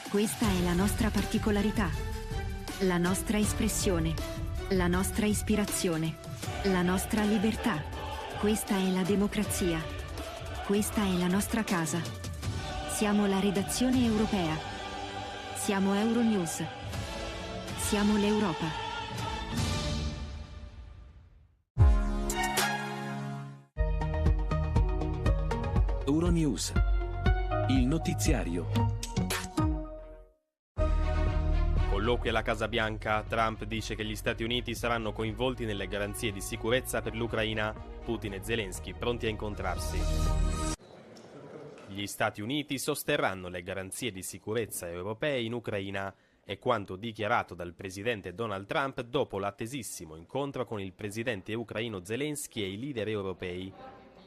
Questa è la nostra particolarità, la nostra espressione, la nostra ispirazione, la nostra libertà. Questa è la democrazia. Questa è la nostra casa. Siamo la redazione europea. Siamo Euronews. Siamo l'Europa. Euronews. Il notiziario. Colloqui alla Casa Bianca. Trump dice che gli Stati Uniti saranno coinvolti nelle garanzie di sicurezza per l'Ucraina. Putin e Zelensky pronti a incontrarsi. Gli Stati Uniti sosterranno le garanzie di sicurezza europee in Ucraina. È quanto dichiarato dal presidente Donald Trump dopo l'attesissimo incontro con il presidente ucraino Zelensky e i leader europei.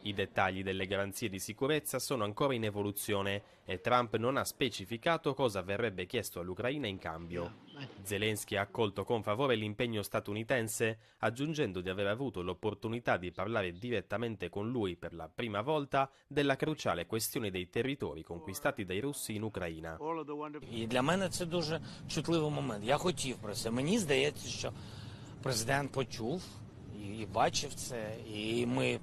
I dettagli delle garanzie di sicurezza sono ancora in evoluzione e Trump non ha specificato cosa verrebbe chiesto all'Ucraina in cambio. Zelensky ha accolto con favore l'impegno statunitense, aggiungendo di aver avuto l'opportunità di parlare direttamente con lui per la prima volta della cruciale questione dei territori conquistati dai russi in Ucraina. І для мене це дуже чутливий момент. Я хотів про це. Мені здається, що президент почув і бачив це, і ми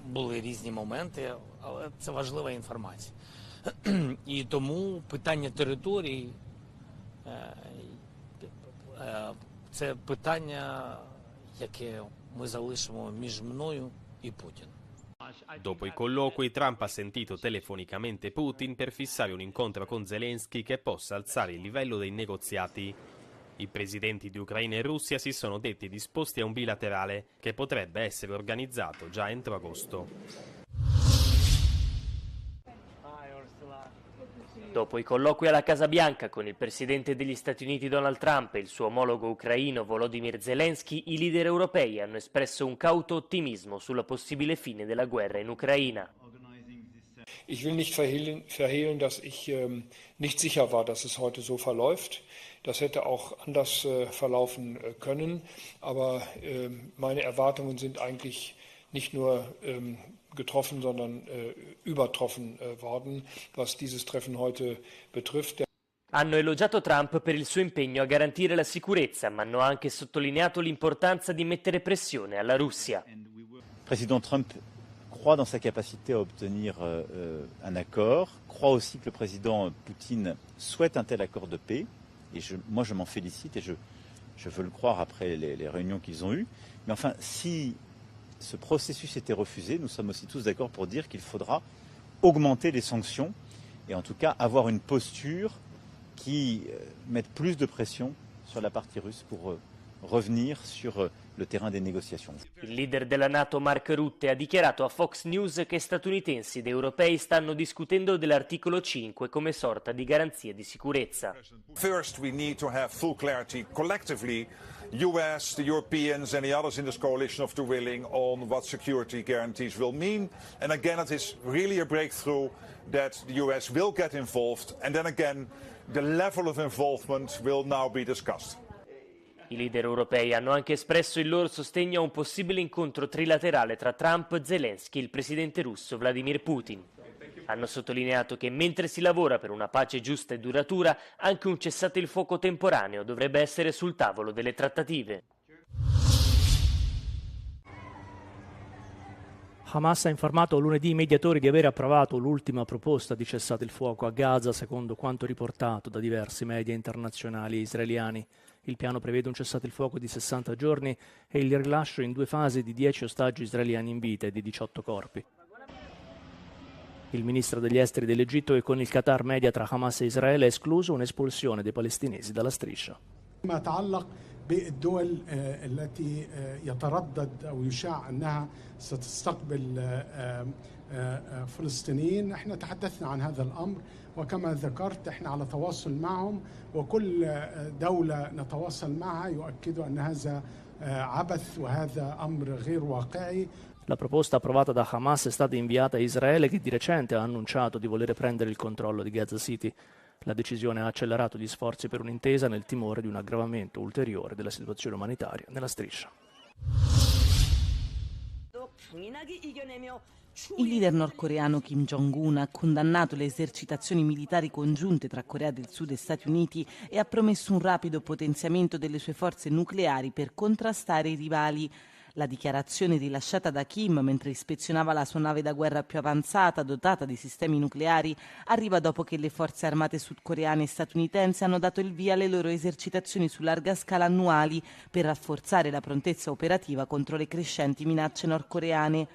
були різні моменти, але це важлива інформація. І тому питання територій це питання, яке ми залишимо між мною і Путіним. Dopo i colloqui, Trump ha sentito telefonicamente Putin per fissare un incontro con Zelensky che possa alzare il livello dei negoziati. I presidenti di Ucraina e Russia si sono detti disposti a un bilaterale che potrebbe essere organizzato già entro agosto. Dopo i colloqui alla Casa Bianca con il presidente degli Stati Uniti Donald Trump e il suo omologo ucraino Volodymyr Zelensky, i leader europei hanno espresso un cauto ottimismo sulla possibile fine della guerra in Ucraina. Ich will nicht verhehlen, dass ich nicht sicher war, dass es heute so verläuft. Das hätte auch anders verlaufen können, aber meine Erwartungen sind eigentlich nicht nur getroffen, sondern übertroffen worden, was dieses Treffen heute betrifft. Hanno elogiato Trump per il suo impegno a garantire la sicurezza, ma hanno anche sottolineato l'importanza di mettere pressione alla Russia. Président Trump croit dans sa capacité à obtenir un accord, croit aussi que le président Poutine souhaite un tel accord de paix, et moi je m'en félicite et je veux le croire après les réunions qu'ils ont eues. Mais enfin, si ce processus était refusé, nous sommes aussi tous d'accord pour dire qu'il faudra augmenter les sanctions et en tout cas avoir une posture qui mette plus de pression sur la partie russe pour revenir sur le terrain des négociations. Il leader della NATO Mark Rutte ha dichiarato a Fox News che statunitensi ed europei stanno discutendo dell'articolo 5 come sorta di garanzia di sicurezza. First we need to have full clarity collectively, US, the Europeans and the others in this coalition of the willing on what security guarantees will mean. And again it is really a breakthrough that the US will get involved, and then again the level of involvement will now be discussed. I leader europei hanno anche espresso il loro sostegno a un possibile incontro trilaterale tra Trump, Zelensky e il presidente russo Vladimir Putin. Hanno sottolineato che mentre si lavora per una pace giusta e duratura, anche un cessate il fuoco temporaneo dovrebbe essere sul tavolo delle trattative. Hamas ha informato lunedì i mediatori di aver approvato l'ultima proposta di cessate il fuoco a Gaza, secondo quanto riportato da diversi media internazionali e israeliani. Il piano prevede un cessate il fuoco di 60 giorni e il rilascio in 2 fasi di 10 ostaggi israeliani in vita e di 18 corpi. Il ministro degli esteri dell'Egitto, che con il Qatar media tra Hamas e Israele, ha escluso un'espulsione dei palestinesi dalla striscia. ما يتعلق بالدول التي يتردد أو يشاع أنها ستستقبل فلسطينيين، احنا تحدثنا عن هذا الأمر وكما ذكرت احنا على تواصل معهم، وكل دولة نتواصل معها يؤكد أن هذا عبث وهذا أمر غير واقعي. La proposta approvata da Hamas è stata inviata a Israele, che di recente ha annunciato di volere prendere il controllo di Gaza City. La decisione ha accelerato gli sforzi per un'intesa nel timore di un aggravamento ulteriore della situazione umanitaria nella striscia. Il leader nordcoreano Kim Jong-un ha condannato le esercitazioni militari congiunte tra Corea del Sud e Stati Uniti e ha promesso un rapido potenziamento delle sue forze nucleari per contrastare i rivali. La dichiarazione rilasciata da Kim mentre ispezionava la sua nave da guerra più avanzata dotata di sistemi nucleari arriva dopo che le forze armate sudcoreane e statunitensi hanno dato il via alle loro esercitazioni su larga scala annuali per rafforzare la prontezza operativa contro le crescenti minacce nordcoreane.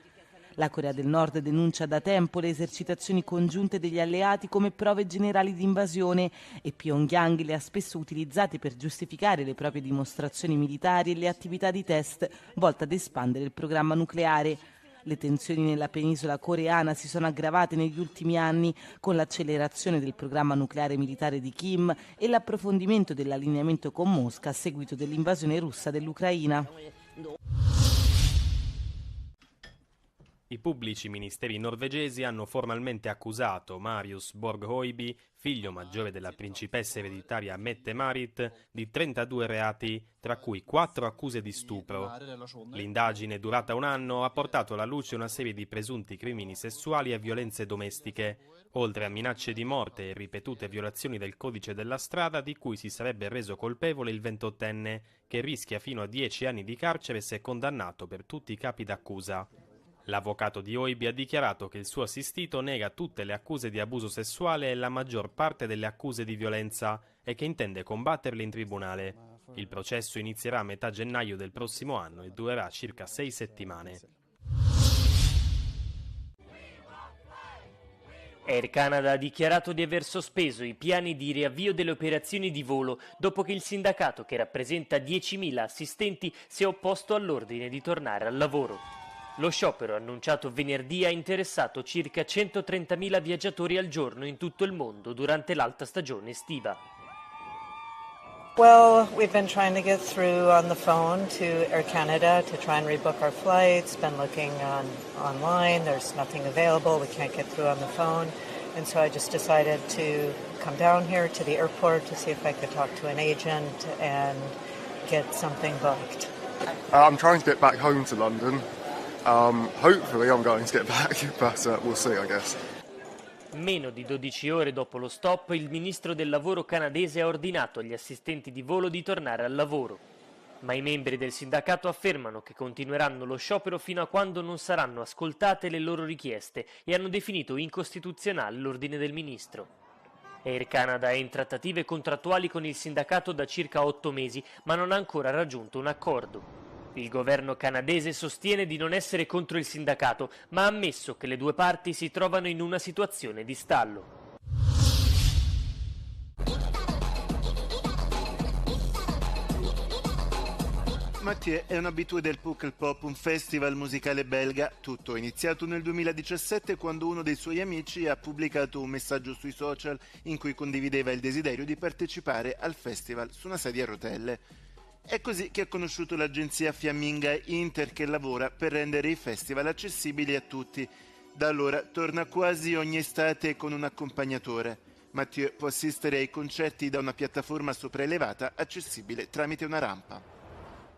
La Corea del Nord denuncia da tempo le esercitazioni congiunte degli alleati come prove generali di invasione e Pyongyang le ha spesso utilizzate per giustificare le proprie dimostrazioni militari e le attività di test volte ad espandere il programma nucleare. Le tensioni nella penisola coreana si sono aggravate negli ultimi anni con l'accelerazione del programma nucleare militare di Kim e l'approfondimento dell'allineamento con Mosca a seguito dell'invasione russa dell'Ucraina. I pubblici ministeri norvegesi hanno formalmente accusato Marius Borg-Høiby, figlio maggiore della principessa ereditaria Mette-Marit, di 32 reati, tra cui 4 accuse di stupro. L'indagine, durata un anno, ha portato alla luce una serie di presunti crimini sessuali e violenze domestiche, oltre a minacce di morte e ripetute violazioni del codice della strada di cui si sarebbe reso colpevole il 28enne, che rischia fino a 10 anni di carcere se condannato per tutti i capi d'accusa. L'avvocato di Høiby ha dichiarato che il suo assistito nega tutte le accuse di abuso sessuale e la maggior parte delle accuse di violenza e che intende combatterle in tribunale. Il processo inizierà a metà gennaio del prossimo anno e durerà circa 6 settimane. Air Canada ha dichiarato di aver sospeso i piani di riavvio delle operazioni di volo dopo che il sindacato, che rappresenta 10.000 assistenti, si è opposto all'ordine di tornare al lavoro. Lo sciopero annunciato venerdì ha interessato circa 130.000 viaggiatori al giorno in tutto il mondo durante l'alta stagione estiva. Well, we've been trying to get through on the phone to Air Canada to try and rebook our flights, been looking online, there's nothing available, we can't get through on the phone, and so I just decided to come down here to the airport to see if I could talk to an agent and get something booked. I'm trying to get back home to London. Hopefully I'm going to get back, but we'll see, I guess. Meno di 12 ore dopo lo stop, il ministro del lavoro canadese ha ordinato agli assistenti di volo di tornare al lavoro. Ma i membri del sindacato affermano che continueranno lo sciopero fino a quando non saranno ascoltate le loro richieste e hanno definito incostituzionale l'ordine del ministro. Air Canada è in trattative contrattuali con il sindacato da circa 8 mesi, ma non ha ancora raggiunto un accordo. Il governo canadese sostiene di non essere contro il sindacato, ma ha ammesso che le due parti si trovano in una situazione di stallo. Mathieu è un abitué del Pukkelpop, un festival musicale belga. Tutto è iniziato nel 2017 quando uno dei suoi amici ha pubblicato un messaggio sui social in cui condivideva il desiderio di partecipare al festival su una sedia a rotelle. È così che ha conosciuto l'agenzia fiamminga Inter, che lavora per rendere i festival accessibili a tutti. Da allora torna quasi ogni estate con un accompagnatore. Mathieu può assistere ai concerti da una piattaforma sopraelevata accessibile tramite una rampa.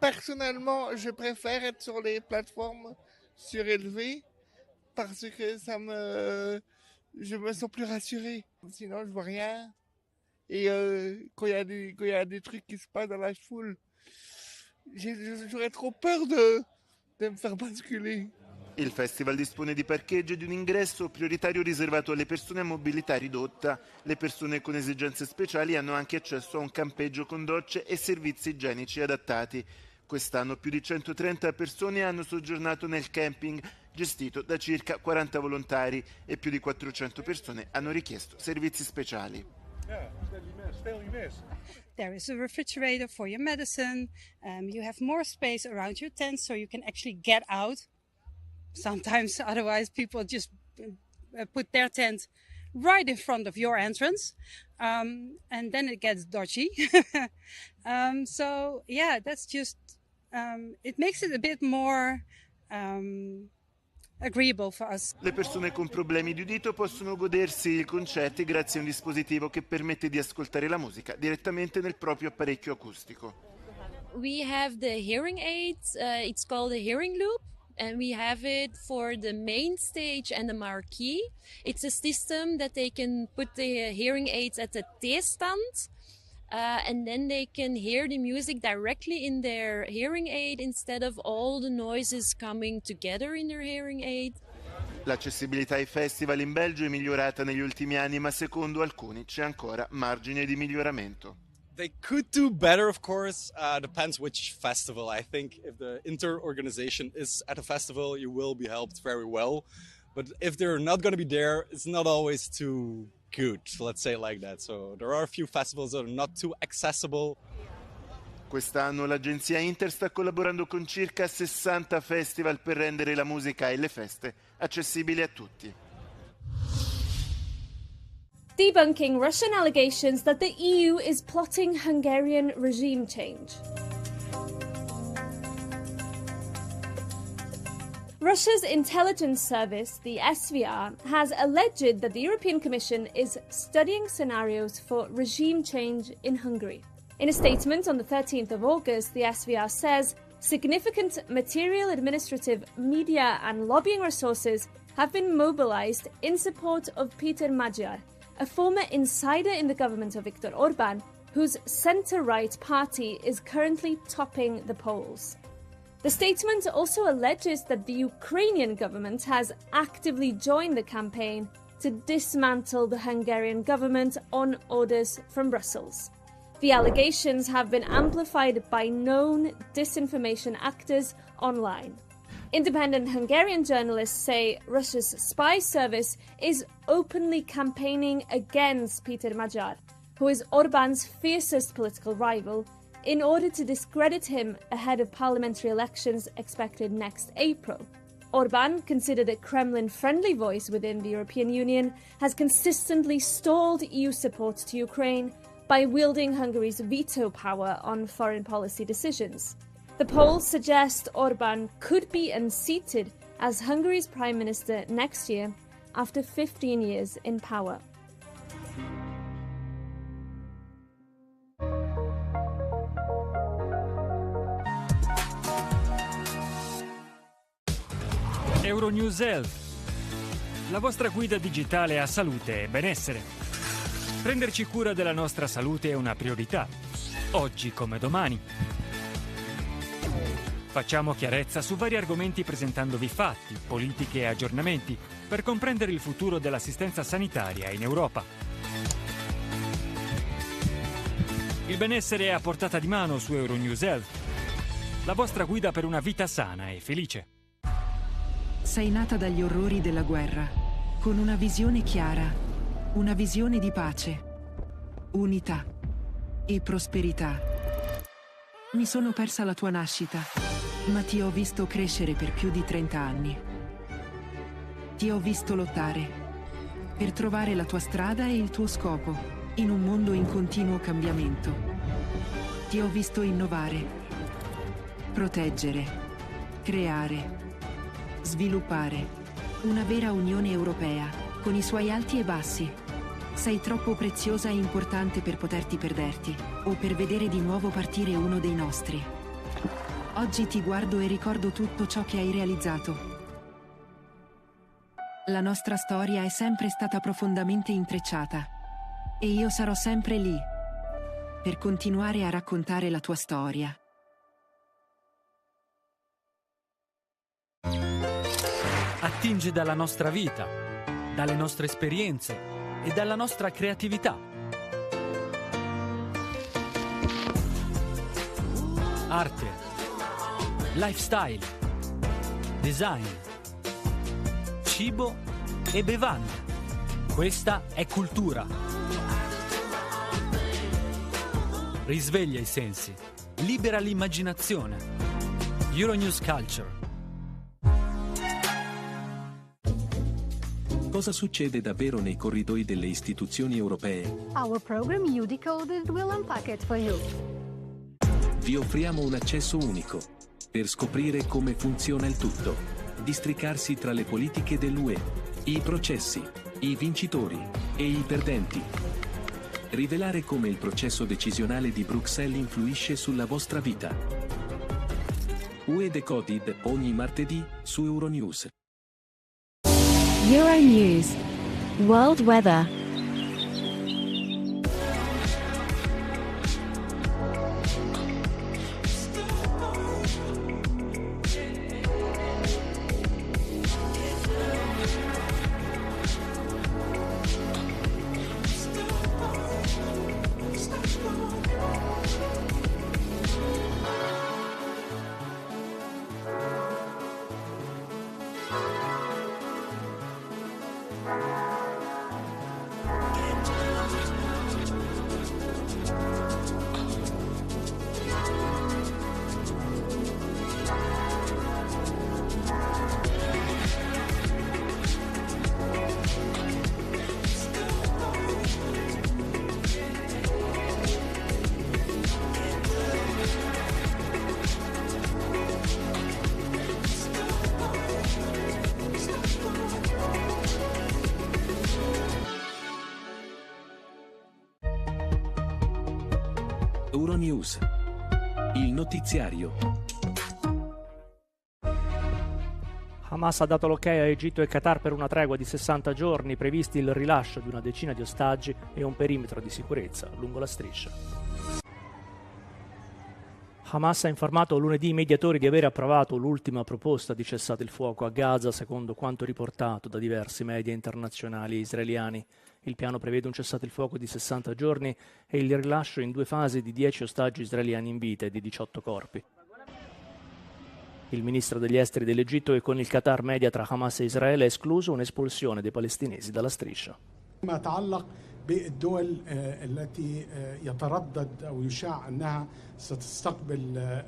Personnellement, je préfère être sur les plateformes surélevées parce que je me sens plus rassuré. Sinon, je vois rien. Et quand il y a des trucs qui se passent dans la foule, j'aurais trop peur de me faire basculer. Il festival dispone di parcheggio e di un ingresso prioritario riservato alle persone a mobilità ridotta. Le persone con esigenze speciali hanno anche accesso a un campeggio con docce e servizi igienici adattati. Quest'anno più di 130 persone hanno soggiornato nel camping, gestito da circa 40 volontari, e più di 400 persone hanno richiesto servizi speciali. There is a refrigerator for your medicine. You have more space around your tent so you can actually get out. Sometimes, otherwise, people just put their tent right in front of your entrance, and then it gets dodgy. So, yeah, that's just, it makes it a bit more agreeable for us. Le persone con problemi di udito possono godersi i concerti grazie a un dispositivo che permette di ascoltare la musica direttamente nel proprio apparecchio acustico. We have the hearing aids, it's called a hearing loop. And we have it for the main stage and the marquee. It's a system that they can put the hearing aids at the T-stand, and then they can hear the music directly in their hearing aid instead of all the noises coming together in their hearing aid. L'accessibilità ai festival in Belgio è migliorata negli ultimi anni, ma secondo alcuni c'è ancora margine di miglioramento. They could do better, of course. Depends which festival. I think if the inter-organization is at a festival, you will be helped very well. But if they're not going to be there, it's not always too good, let's say it like that. So there are a few festivals that are not too accessible. Quest'anno l'agenzia Inter sta collaborando con circa 60 festival per rendere la musica e le feste accessibili a tutti. Debunking Russian allegations that the EU is plotting Hungarian regime change. Russia's intelligence service, the SVR, has alleged that the European Commission is studying scenarios for regime change in Hungary. In a statement on the 13th of August, the SVR says significant material, administrative, media and lobbying resources have been mobilized in support of Peter Magyar, a former insider in the government of Viktor Orbán, whose centre-right party is currently topping the polls. The statement also alleges that the Ukrainian government has actively joined the campaign to dismantle the Hungarian government on orders from Brussels. The allegations have been amplified by known disinformation actors online. Independent Hungarian journalists say Russia's spy service is openly campaigning against Peter Magyar, who is Orbán's fiercest political rival, in order to discredit him ahead of parliamentary elections expected next April. Orbán, considered a Kremlin-friendly voice within the European Union, has consistently stalled EU support to Ukraine by wielding Hungary's veto power on foreign policy decisions. The polls suggest Orbán could be unseated as Hungary's Prime Minister next year after 15 years in power. Euronews Health, la vostra guida digitale a salute e benessere. Prenderci cura della nostra salute è una priorità, oggi come domani. Facciamo chiarezza su vari argomenti presentandovi fatti, politiche e aggiornamenti per comprendere il futuro dell'assistenza sanitaria in Europa. Il benessere è a portata di mano su Euronews Health, la vostra guida per una vita sana e felice. Sei nata dagli orrori della guerra, con una visione chiara, una visione di pace, unità e prosperità. Mi sono persa la tua nascita, ma ti ho visto crescere per più di 30 anni. Ti ho visto lottare per trovare la tua strada e il tuo scopo in un mondo in continuo cambiamento. Ti ho visto innovare, proteggere, creare, sviluppare una vera Unione Europea con i suoi alti e bassi. Sei troppo preziosa e importante per poterti perderti o per vedere di nuovo partire uno dei nostri. Oggi ti guardo e ricordo tutto ciò che hai realizzato. La nostra storia è sempre stata profondamente intrecciata e io sarò sempre lì per continuare a raccontare la tua storia. Attinge dalla nostra vita, dalle nostre esperienze e dalla nostra creatività. Arte, lifestyle, design, cibo e bevande. Questa è cultura. Risveglia i sensi, libera l'immaginazione. Euronews Culture. Cosa succede davvero nei corridoi delle istituzioni europee? Our program You Decoded will unpack it for you. Vi offriamo un accesso unico per scoprire come funziona il tutto, districarsi tra le politiche dell'UE, i processi, i vincitori e i perdenti. Rivelare come il processo decisionale di Bruxelles influisce sulla vostra vita. UE Decoded ogni martedì su Euronews. Euronews World Weather. Euronews. Il notiziario. Hamas ha dato l'ok a Egitto e Qatar per una tregua di 60 giorni, previsti il rilascio di una decina di ostaggi e un perimetro di sicurezza lungo la striscia. Hamas ha informato lunedì i mediatori di aver approvato l'ultima proposta di cessate il fuoco a Gaza, secondo quanto riportato da diversi media internazionali e israeliani. Il piano prevede un cessate il fuoco di 60 giorni e il rilascio in 2 fasi di 10 ostaggi israeliani in vita e di 18 corpi. Il ministro degli esteri dell'Egitto e con il Qatar media tra Hamas e Israele ha escluso un'espulsione dei palestinesi dalla striscia. بالدول التي يتردد أو يشاع أنها ستستقبل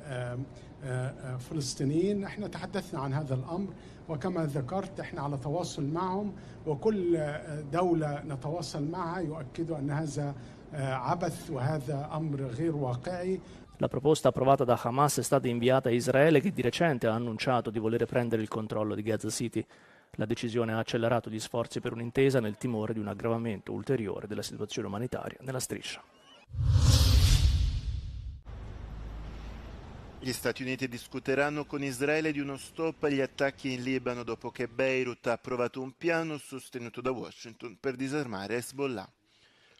فلسطينيين، احنا تحدثنا عن هذا الأمر وكما ذكرت احنا على تواصل معهم، وكل دولة نتواصل معها يؤكدوا أن هذا عبث وهذا أمر غير واقعي. La proposta approvata da Hamas è stata inviata a Israele, che di recente ha annunciato di volere prendere il controllo di Gaza City. La decisione ha accelerato gli sforzi per un'intesa nel timore di un aggravamento ulteriore della situazione umanitaria nella striscia. Gli Stati Uniti discuteranno con Israele di uno stop agli attacchi in Libano dopo che Beirut ha approvato un piano sostenuto da Washington per disarmare Hezbollah.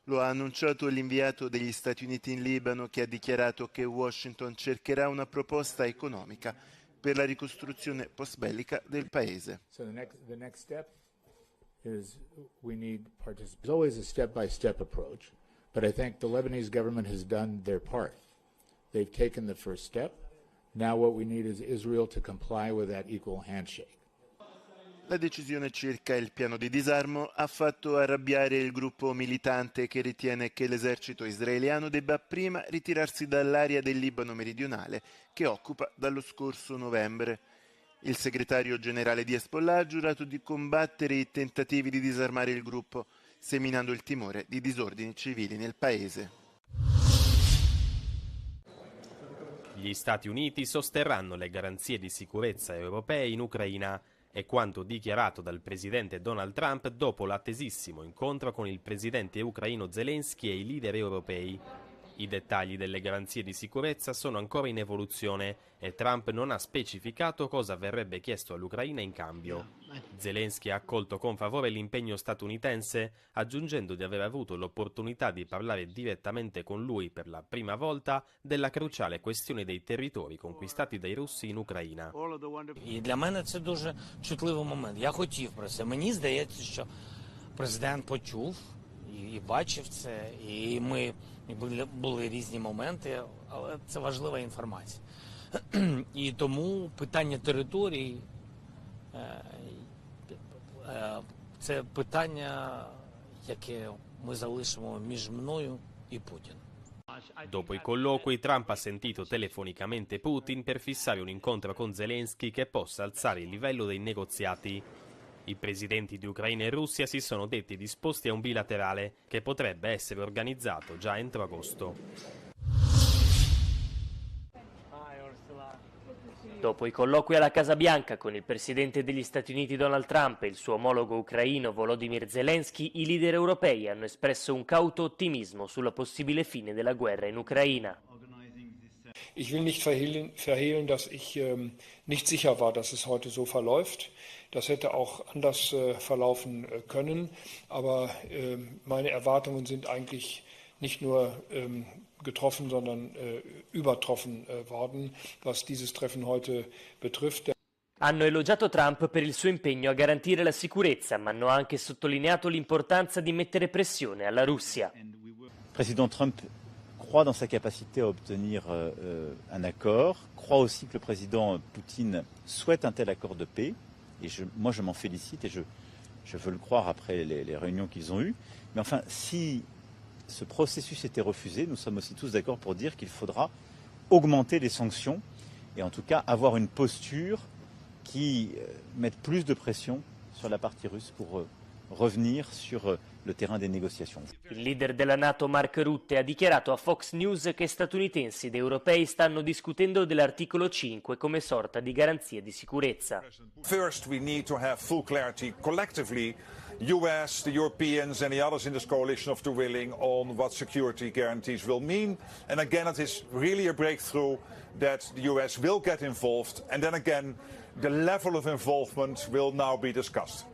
Lo ha annunciato l'inviato degli Stati Uniti in Libano, che ha dichiarato che Washington cercherà una proposta economica per la ricostruzione post-bellica del paese. So the next step is we need participation. It's always a step-by-step approach, but I think the Lebanese government has done their part. They've taken the first step. Now what we need is Israel to comply with that equal handshake. La decisione circa il piano di disarmo ha fatto arrabbiare il gruppo militante, che ritiene che l'esercito israeliano debba prima ritirarsi dall'area del Libano meridionale che occupa dallo scorso novembre. Il segretario generale di Hezbollah ha giurato di combattere i tentativi di disarmare il gruppo, seminando il timore di disordini civili nel paese. Gli Stati Uniti sosterranno le garanzie di sicurezza europee in Ucraina. È quanto dichiarato dal presidente Donald Trump dopo l'attesissimo incontro con il presidente ucraino Zelensky e i leader europei. I dettagli delle garanzie di sicurezza sono ancora in evoluzione e Trump non ha specificato cosa verrebbe chiesto all'Ucraina in cambio. Zelensky ha accolto con favore l'impegno statunitense, aggiungendo di aver avuto l'opportunità di parlare direttamente con lui per la prima volta della cruciale questione dei territori conquistati dai russi in Ucraina. І для мене це дуже чутливий момент. Я хотів про це. Мені здається, що президент почув і бачив це, і ми були різні моменти, але це важлива інформація. І тому питання територій це питання, яке ми залишимо між мною і Путіним. Dopo i colloqui, Trump ha sentito telefonicamente Putin per fissare un incontro con Zelensky che possa alzare il livello dei negoziati. I presidenti di Ucraina e Russia si sono detti disposti a un bilaterale che potrebbe essere organizzato già entro agosto. Dopo i colloqui alla Casa Bianca con il presidente degli Stati Uniti Donald Trump e il suo omologo ucraino Volodymyr Zelensky, i leader europei hanno espresso un cauto ottimismo sulla possibile fine della guerra in Ucraina. Ich will nicht verhehlen, dass ich nicht sicher war, dass es heute so verläuft. Das hätte auch anders verlaufen können, aber meine Erwartungen sind eigentlich nicht nur getroffen, sondern übertroffen worden, was dieses Treffen heute betrifft. Hanno elogiato Trump per il suo impegno a garantire la sicurezza, ma hanno anche sottolineato l'importanza di mettere pressione alla Russia. Le président Trump croit dans sa capacité à obtenir un accord, croit aussi que le président Poutine souhaite un tel accord de paix, et moi je m'en félicite et je veux le croire après les réunions qu'ils ont eues. Mais enfin, si ce processus était refusé, nous sommes aussi tous d'accord pour dire qu'il faudra augmenter les sanctions et en tout cas avoir une posture qui mette plus de pression sur la partie russe pour revenir sur le terrain des négociations. Il leader della NATO Mark Rutte ha dichiarato a Fox News che statunitensi ed europei stanno discutendo dell'articolo 5 come sorta di garanzia di sicurezza. First, we need to have full clarity collectively. US, the Europeans and the others in this coalition of the willing on what security guarantees will mean. And again, it is really a breakthrough that the US will get involved. And then again, the level of involvement will now be discussed.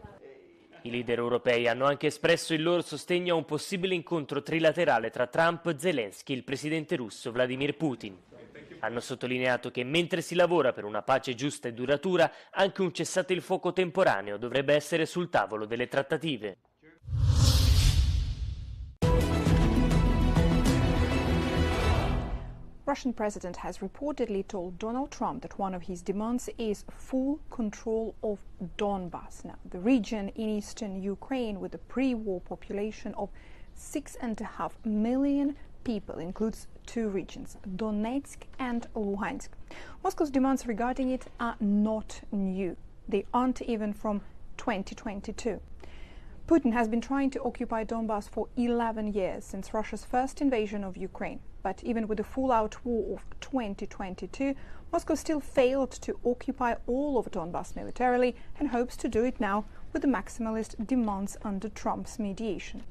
I leader europei hanno anche espresso il loro sostegno a un possibile incontro trilaterale tra Trump, Zelensky e il presidente russo Vladimir Putin. Hanno sottolineato che mentre si lavora per una pace giusta e duratura, anche un cessate il fuoco temporaneo dovrebbe essere sul tavolo delle trattative. Russian president has reportedly told Donald Trump that one of his demands is full control of Donbas. Now, the region in eastern Ukraine with a pre-war population of 6.5 million people includes two regions, Donetsk and Luhansk. Moscow's demands regarding it are not new. They aren't even from 2022. Putin has been trying to occupy Donbas for 11 years since Russia's first invasion of Ukraine. But even with the full-out war of 2022, Moscow still failed to occupy all of Donbas militarily and hopes to do it now with the maximalist demands under Trump's mediation.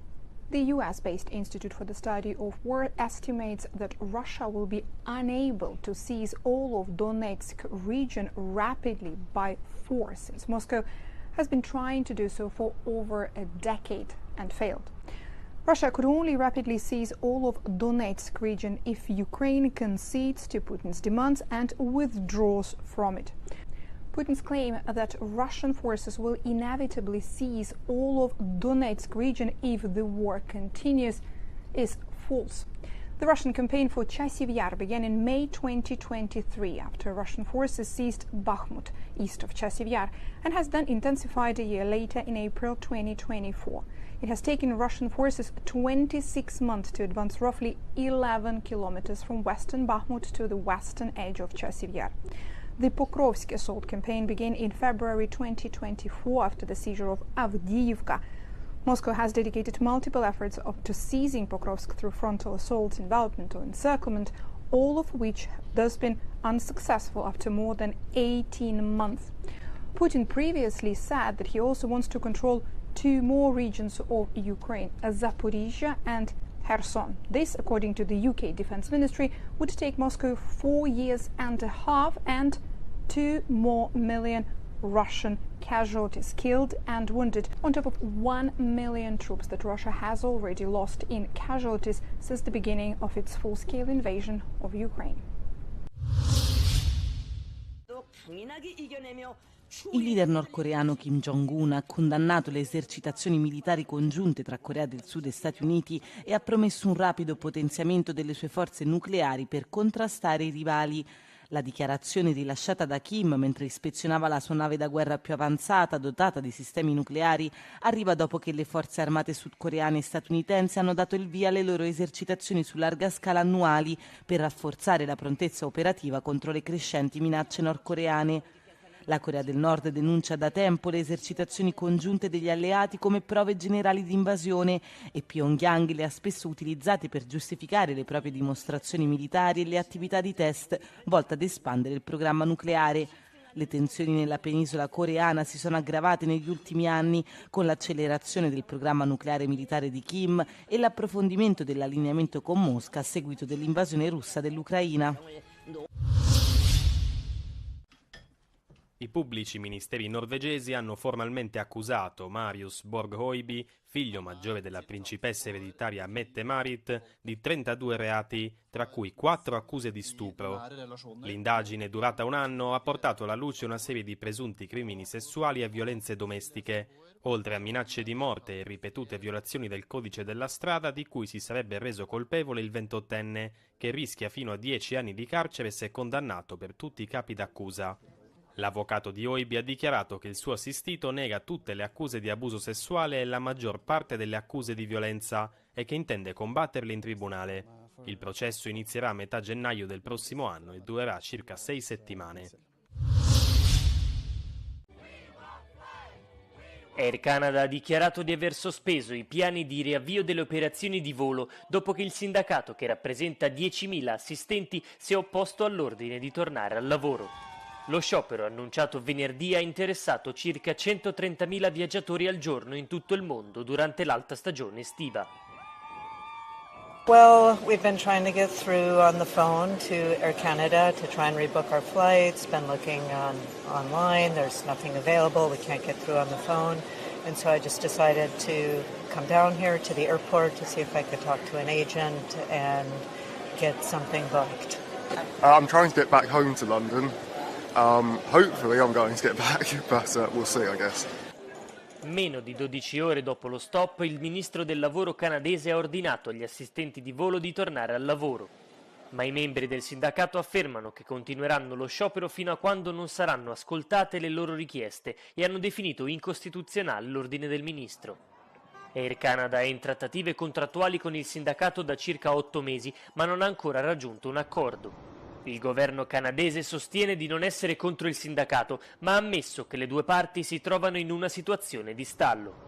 The US-based Institute for the Study of War estimates that Russia will be unable to seize all of Donetsk region rapidly by force, since Moscow has been trying to do so for over a decade and failed. Russia could only rapidly seize all of Donetsk region if Ukraine concedes to Putin's demands and withdraws from it. Putin's claim that Russian forces will inevitably seize all of Donetsk region if the war continues is false. The Russian campaign for Chasiv Yar began in May 2023 after Russian forces seized Bakhmut, east of Chasiv Yar, and has then intensified a year later in April 2024. It has taken Russian forces 26 months to advance roughly 11 kilometers from western Bakhmut to the western edge of Chasiv Yar. The Pokrovsk assault campaign began in February 2024 after the seizure of Avdiivka. Moscow has dedicated multiple efforts to seizing Pokrovsk through frontal assaults, envelopment or encirclement, all of which have thus been unsuccessful after more than 18 months. Putin previously said that he also wants to control two more regions of Ukraine, Zaporizhia and Kherson. This, according to the UK Defence Ministry, would take Moscow 4 years and a half and 2 more million Russian casualties killed and wounded, on top of 1 million troops that Russia has already lost in casualties since the beginning of its full-scale invasion of Ukraine. Il leader nordcoreano Kim Jong-un ha condannato le esercitazioni militari congiunte tra Corea del Sud e Stati Uniti e ha promesso un rapido potenziamento delle sue forze nucleari per contrastare i rivali. La dichiarazione rilasciata da Kim mentre ispezionava la sua nave da guerra più avanzata dotata di sistemi nucleari arriva dopo che le forze armate sudcoreane e statunitensi hanno dato il via alle loro esercitazioni su larga scala annuali per rafforzare la prontezza operativa contro le crescenti minacce nordcoreane. La Corea del Nord denuncia da tempo le esercitazioni congiunte degli alleati come prove generali di invasione e Pyongyang le ha spesso utilizzate per giustificare le proprie dimostrazioni militari e le attività di test volte ad espandere il programma nucleare. Le tensioni nella penisola coreana si sono aggravate negli ultimi anni con l'accelerazione del programma nucleare militare di Kim e l'approfondimento dell'allineamento con Mosca a seguito dell'invasione russa dell'Ucraina. I pubblici ministeri norvegesi hanno formalmente accusato Marius Borg-Høiby, figlio maggiore della principessa ereditaria Mette-Marit, di 32 reati, tra cui 4 accuse di stupro. L'indagine, durata un anno, ha portato alla luce una serie di presunti crimini sessuali e violenze domestiche, oltre a minacce di morte e ripetute violazioni del codice della strada di cui si sarebbe reso colpevole il 28enne, che rischia fino a 10 anni di carcere se condannato per tutti i capi d'accusa. L'avvocato di Høiby ha dichiarato che il suo assistito nega tutte le accuse di abuso sessuale e la maggior parte delle accuse di violenza e che intende combatterle in tribunale. Il processo inizierà a metà gennaio del prossimo anno e durerà circa 6 settimane. Air Canada ha dichiarato di aver sospeso i piani di riavvio delle operazioni di volo dopo che il sindacato, che rappresenta 10.000 assistenti, si è opposto all'ordine di tornare al lavoro. Lo sciopero annunciato venerdì ha interessato circa 130.000 viaggiatori al giorno in tutto il mondo durante l'alta stagione estiva. Well, we've been trying to get through on the phone to Air Canada to try and rebook our flights, been looking online, there's nothing available, we can't get through on the phone, and so I just decided to come down here to the airport to see if I could talk to an agent and get something booked. I'm trying to get back home to London. Hopefully I'm going to get back, but we'll see, I guess. Meno di 12 ore dopo lo stop, il ministro del lavoro canadese ha ordinato agli assistenti di volo di tornare al lavoro. Ma i membri del sindacato affermano che continueranno lo sciopero fino a quando non saranno ascoltate le loro richieste e hanno definito incostituzionale l'ordine del ministro. Air Canada è in trattative contrattuali con il sindacato da circa 8 mesi, ma non ha ancora raggiunto un accordo. Il governo canadese sostiene di non essere contro il sindacato, ma ha ammesso che le due parti si trovano in una situazione di stallo.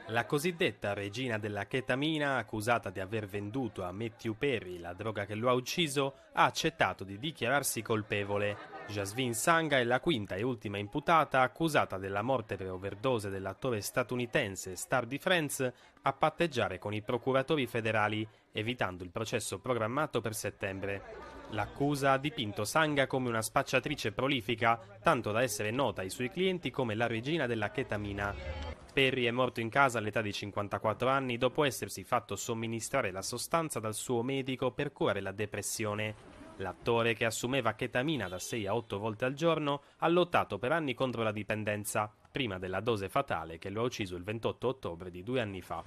La cosiddetta regina della chetamina, accusata di aver venduto a Matthew Perry la droga che lo ha ucciso, ha accettato di dichiararsi colpevole. Jasmine Sangha è la quinta e ultima imputata accusata della morte per overdose dell'attore statunitense star di Friends a patteggiare con i procuratori federali, evitando il processo programmato per settembre. L'accusa ha dipinto Sangha come una spacciatrice prolifica, tanto da essere nota ai suoi clienti come la regina della chetamina. Perry è morto in casa all'età di 54 anni dopo essersi fatto somministrare la sostanza dal suo medico per curare la depressione. L'attore, che assumeva chetamina da 6 a 8 volte al giorno, ha lottato per anni contro la dipendenza, prima della dose fatale che lo ha ucciso il 28 ottobre di 2 anni fa.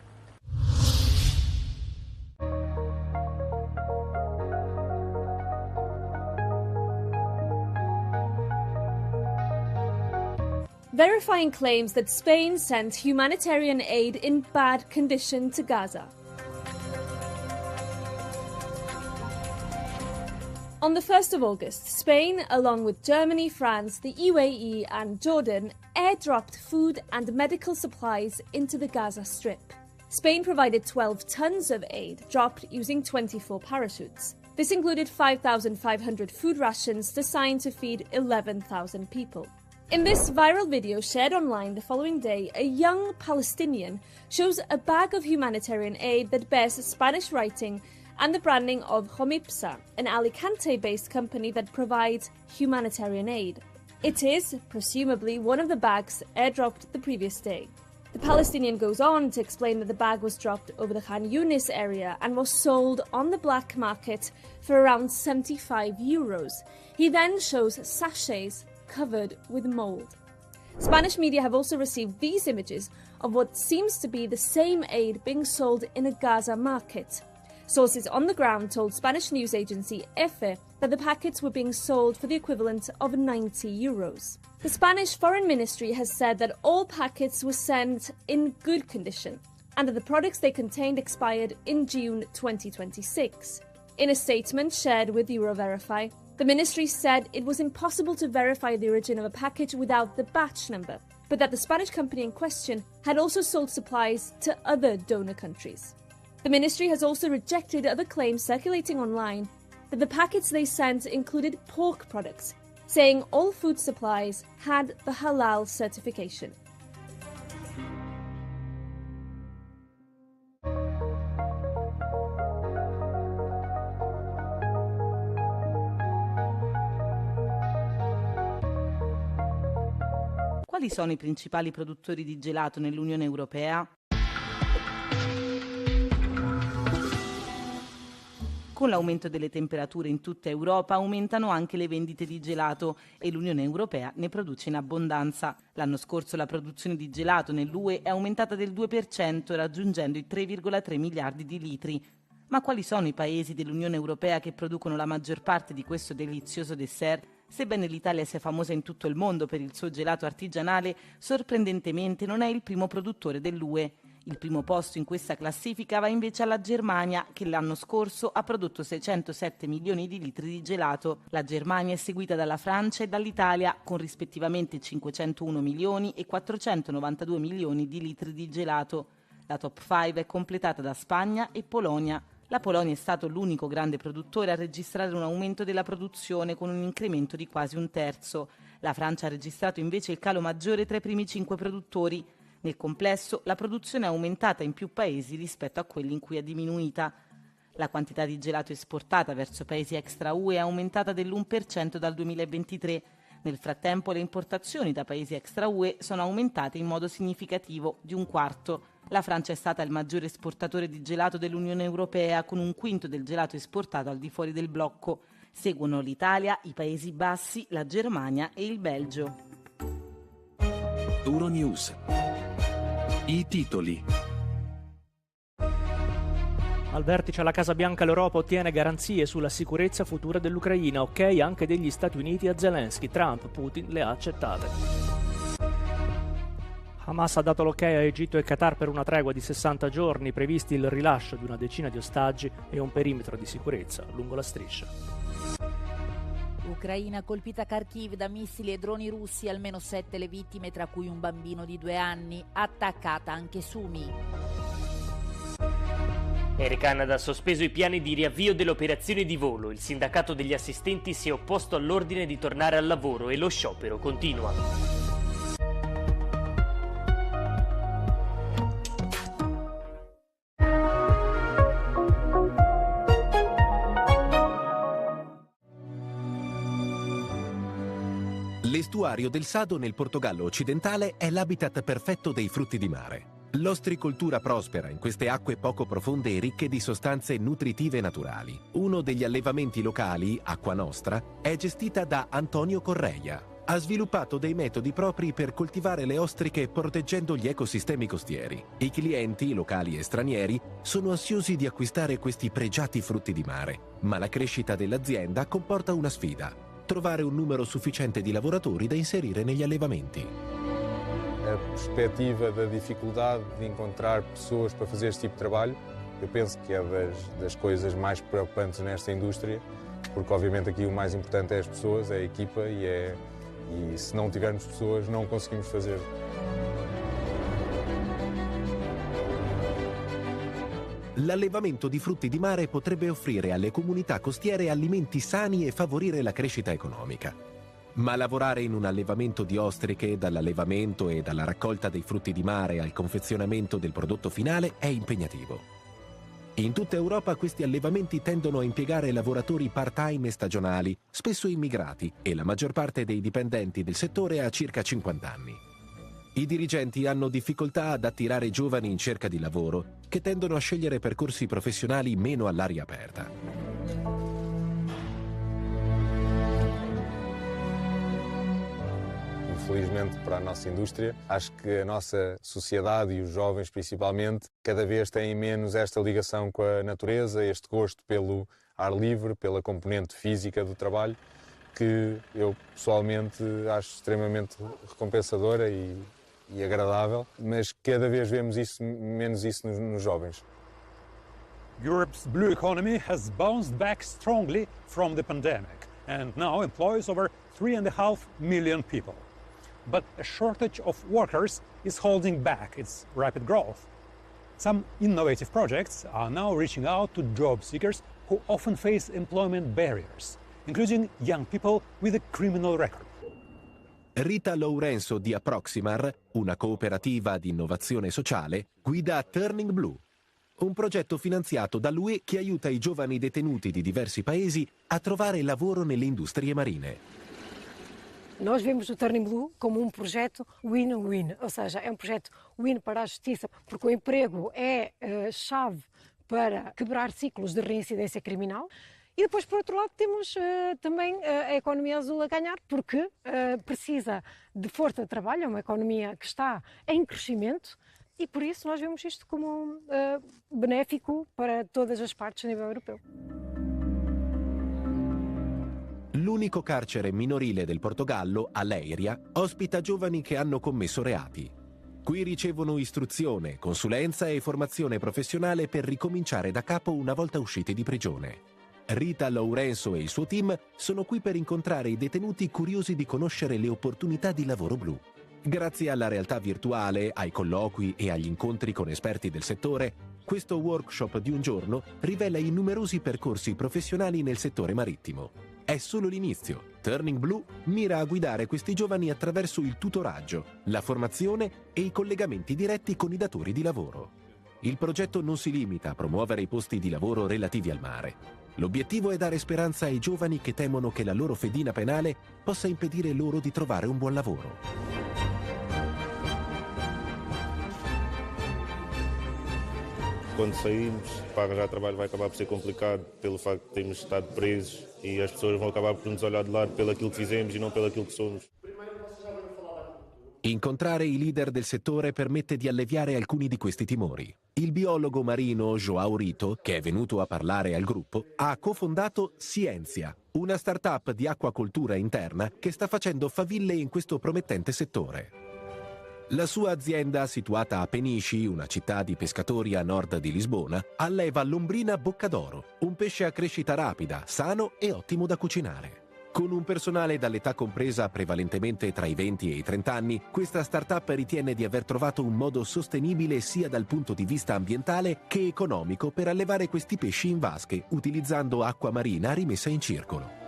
Verifying claims that Spain sent humanitarian aid in bad condition to Gaza. On the 1st of August, Spain, along with Germany, France, the UAE and Jordan, airdropped food and medical supplies into the Gaza Strip. Spain provided 12 tons of aid, dropped using 24 parachutes. This included 5,500 food rations designed to feed 11,000 people. In this viral video shared online the following day, a young Palestinian shows a bag of humanitarian aid that bears Spanish writing and the branding of Homipsa, an Alicante-based company that provides humanitarian aid. It is, presumably, one of the bags airdropped the previous day. The Palestinian goes on to explain that the bag was dropped over the Khan Yunis area and was sold on the black market for around €75. He then shows sachets covered with mold. Spanish media have also received these images of what seems to be the same aid being sold in a Gaza market. Sources on the ground told Spanish news agency EFE that the packets were being sold for the equivalent of €90. The Spanish Foreign Ministry has said that all packets were sent in good condition and that the products they contained expired in June 2026. In a statement shared with Euroverify, the ministry said it was impossible to verify the origin of a package without the batch number, but that the Spanish company in question had also sold supplies to other donor countries. The ministry has also rejected other claims circulating online that the packets they sent included pork products, saying all food supplies had the halal certification. Quali sono i principali produttori di gelato nell'Unione Europea? Con l'aumento delle temperature in tutta Europa aumentano anche le vendite di gelato e l'Unione Europea ne produce in abbondanza. L'anno scorso la produzione di gelato nell'UE è aumentata del 2%, raggiungendo i 3,3 miliardi di litri. Ma quali sono i paesi dell'Unione Europea che producono la maggior parte di questo delizioso dessert? Sebbene l'Italia sia famosa in tutto il mondo per il suo gelato artigianale, sorprendentemente non è il primo produttore dell'UE. Il primo posto in questa classifica va invece alla Germania, che l'anno scorso ha prodotto 607 milioni di litri di gelato. La Germania è seguita dalla Francia e dall'Italia, con rispettivamente 501 milioni e 492 milioni di litri di gelato. La top 5 è completata da Spagna e Polonia. La Polonia è stato l'unico grande produttore a registrare un aumento della produzione con un incremento di quasi un terzo. La Francia ha registrato invece il calo maggiore tra i primi 5 produttori. Nel complesso la produzione è aumentata in più paesi rispetto a quelli in cui è diminuita. La quantità di gelato esportata verso paesi extra UE è aumentata dell'1% dal 2023. Nel frattempo le importazioni da paesi extra UE sono aumentate in modo significativo, di un quarto. La Francia è stata il maggiore esportatore di gelato dell'Unione Europea, con un quinto del gelato esportato al di fuori del blocco. Seguono l'Italia, i Paesi Bassi, la Germania e il Belgio. Euronews. I titoli. Al vertice alla Casa Bianca l'Europa ottiene garanzie sulla sicurezza futura dell'Ucraina, ok anche degli Stati Uniti a Zelensky. Trump, Putin le ha accettate. Hamas ha dato l'ok a Egitto e Qatar per una tregua di 60 giorni, previsti il rilascio di una decina di ostaggi e un perimetro di sicurezza lungo la striscia. Ucraina colpita a Kharkiv da missili e droni russi, almeno 7 le vittime, tra cui un bambino di 2 anni. Attaccata anche Sumi. Air Canada ha sospeso i piani di riavvio delle operazioni di volo. Il sindacato degli assistenti si è opposto all'ordine di tornare al lavoro e lo sciopero continua. L'estuario del Sado nel Portogallo occidentale è l'habitat perfetto dei frutti di mare. L'ostricoltura prospera in queste acque poco profonde e ricche di sostanze nutritive naturali. Uno degli allevamenti locali, Acqua Nostra, è gestita da Antonio Correia. Ha sviluppato dei metodi propri per coltivare le ostriche proteggendo gli ecosistemi costieri. I clienti, locali e stranieri, sono ansiosi di acquistare questi pregiati frutti di mare, ma la crescita dell'azienda comporta una sfida: trovare un numero sufficiente di lavoratori da inserire negli allevamenti. A perspectiva da dificuldade de encontrar pessoas para fazer este tipo de trabalho, eu penso que é das coisas mais preocupantes nesta indústria, porque obviamente aqui o mais importante é as pessoas, é a equipa e se não tivermos pessoas não conseguimos fazer. L'allevamento di frutti di mare potrebbe offrire alle comunità costiere alimenti sani e favorire la crescita economica. Ma lavorare in un allevamento di ostriche, dall'allevamento e dalla raccolta dei frutti di mare al confezionamento del prodotto finale, è impegnativo. In tutta Europa questi allevamenti tendono a impiegare lavoratori part-time e stagionali, spesso immigrati, e la maggior parte dei dipendenti del settore ha circa 50 anni. I dirigenti hanno difficoltà ad attirare giovani in cerca di lavoro, che tendono a scegliere percorsi professionali meno all'aria aperta. Infelizmente para a nossa indústria, acho que a nossa sociedade e os jovens principalmente cada vez têm menos esta ligação com a natureza, este gosto pelo ar livre, pela componente física do trabalho, que eu pessoalmente acho extremamente recompensadora e agradável, mas cada vez vemos menos isso nos jovens. Europe's blue economy has bounced back strongly from the pandemic and now employs over 3.5 million people. But a shortage of workers is holding back its rapid growth. Some innovative projects are now reaching out to job seekers who often face employment barriers, including young people with a criminal record. Rita Lourenço di Approximar, una cooperativa di innovazione sociale, guida Turning Blue, un progetto finanziato dall'UE che aiuta i giovani detenuti di diversi paesi a trovare lavoro nelle industrie marine. Nós vemos o Turning Blue como projeto win-win, ou seja, é projeto win para a justiça, porque o emprego é chave para quebrar ciclos de reincidência criminal. E depois, por outro lado, temos também a economia azul a ganhar, porque precisa de força de trabalho, é uma economia que está em crescimento e por isso nós vemos isto como benéfico para todas as partes a nível europeu. L'unico carcere minorile del Portogallo, a Leiria, ospita giovani che hanno commesso reati. Qui ricevono istruzione, consulenza e formazione professionale per ricominciare da capo una volta usciti di prigione. Rita Lourenço e il suo team sono qui per incontrare i detenuti curiosi di conoscere le opportunità di lavoro blu. Grazie alla realtà virtuale, ai colloqui e agli incontri con esperti del settore, questo workshop di un giorno rivela i numerosi percorsi professionali nel settore marittimo. È solo l'inizio. Turning Blue mira a guidare questi giovani attraverso il tutoraggio, la formazione e i collegamenti diretti con i datori di lavoro. Il progetto non si limita a promuovere i posti di lavoro relativi al mare. L'obiettivo è dare speranza ai giovani che temono che la loro fedina penale possa impedire loro di trovare un buon lavoro. Quando saímos, para arranjar trabalho vai acabar por ser complicado pelo facto de termos estado presos e as pessoas vão acabar por nos olhar de lado pelo aquilo que fizemos e não pelo aquilo que somos. Incontrare i leader del settore permette di alleviare alcuni di questi timori. Il biologo marino João Rito, che è venuto a parlare al gruppo, ha cofondato Scienzia, una start-up di acquacoltura interna che sta facendo faville in questo promettente settore. La sua azienda, situata a Peniche, una città di pescatori a nord di Lisbona, alleva lombrina boccadoro, un pesce a crescita rapida, sano e ottimo da cucinare. Con un personale dall'età compresa prevalentemente tra i 20 e i 30 anni, questa start-up ritiene di aver trovato un modo sostenibile sia dal punto di vista ambientale che economico per allevare questi pesci in vasche, utilizzando acqua marina rimessa in circolo.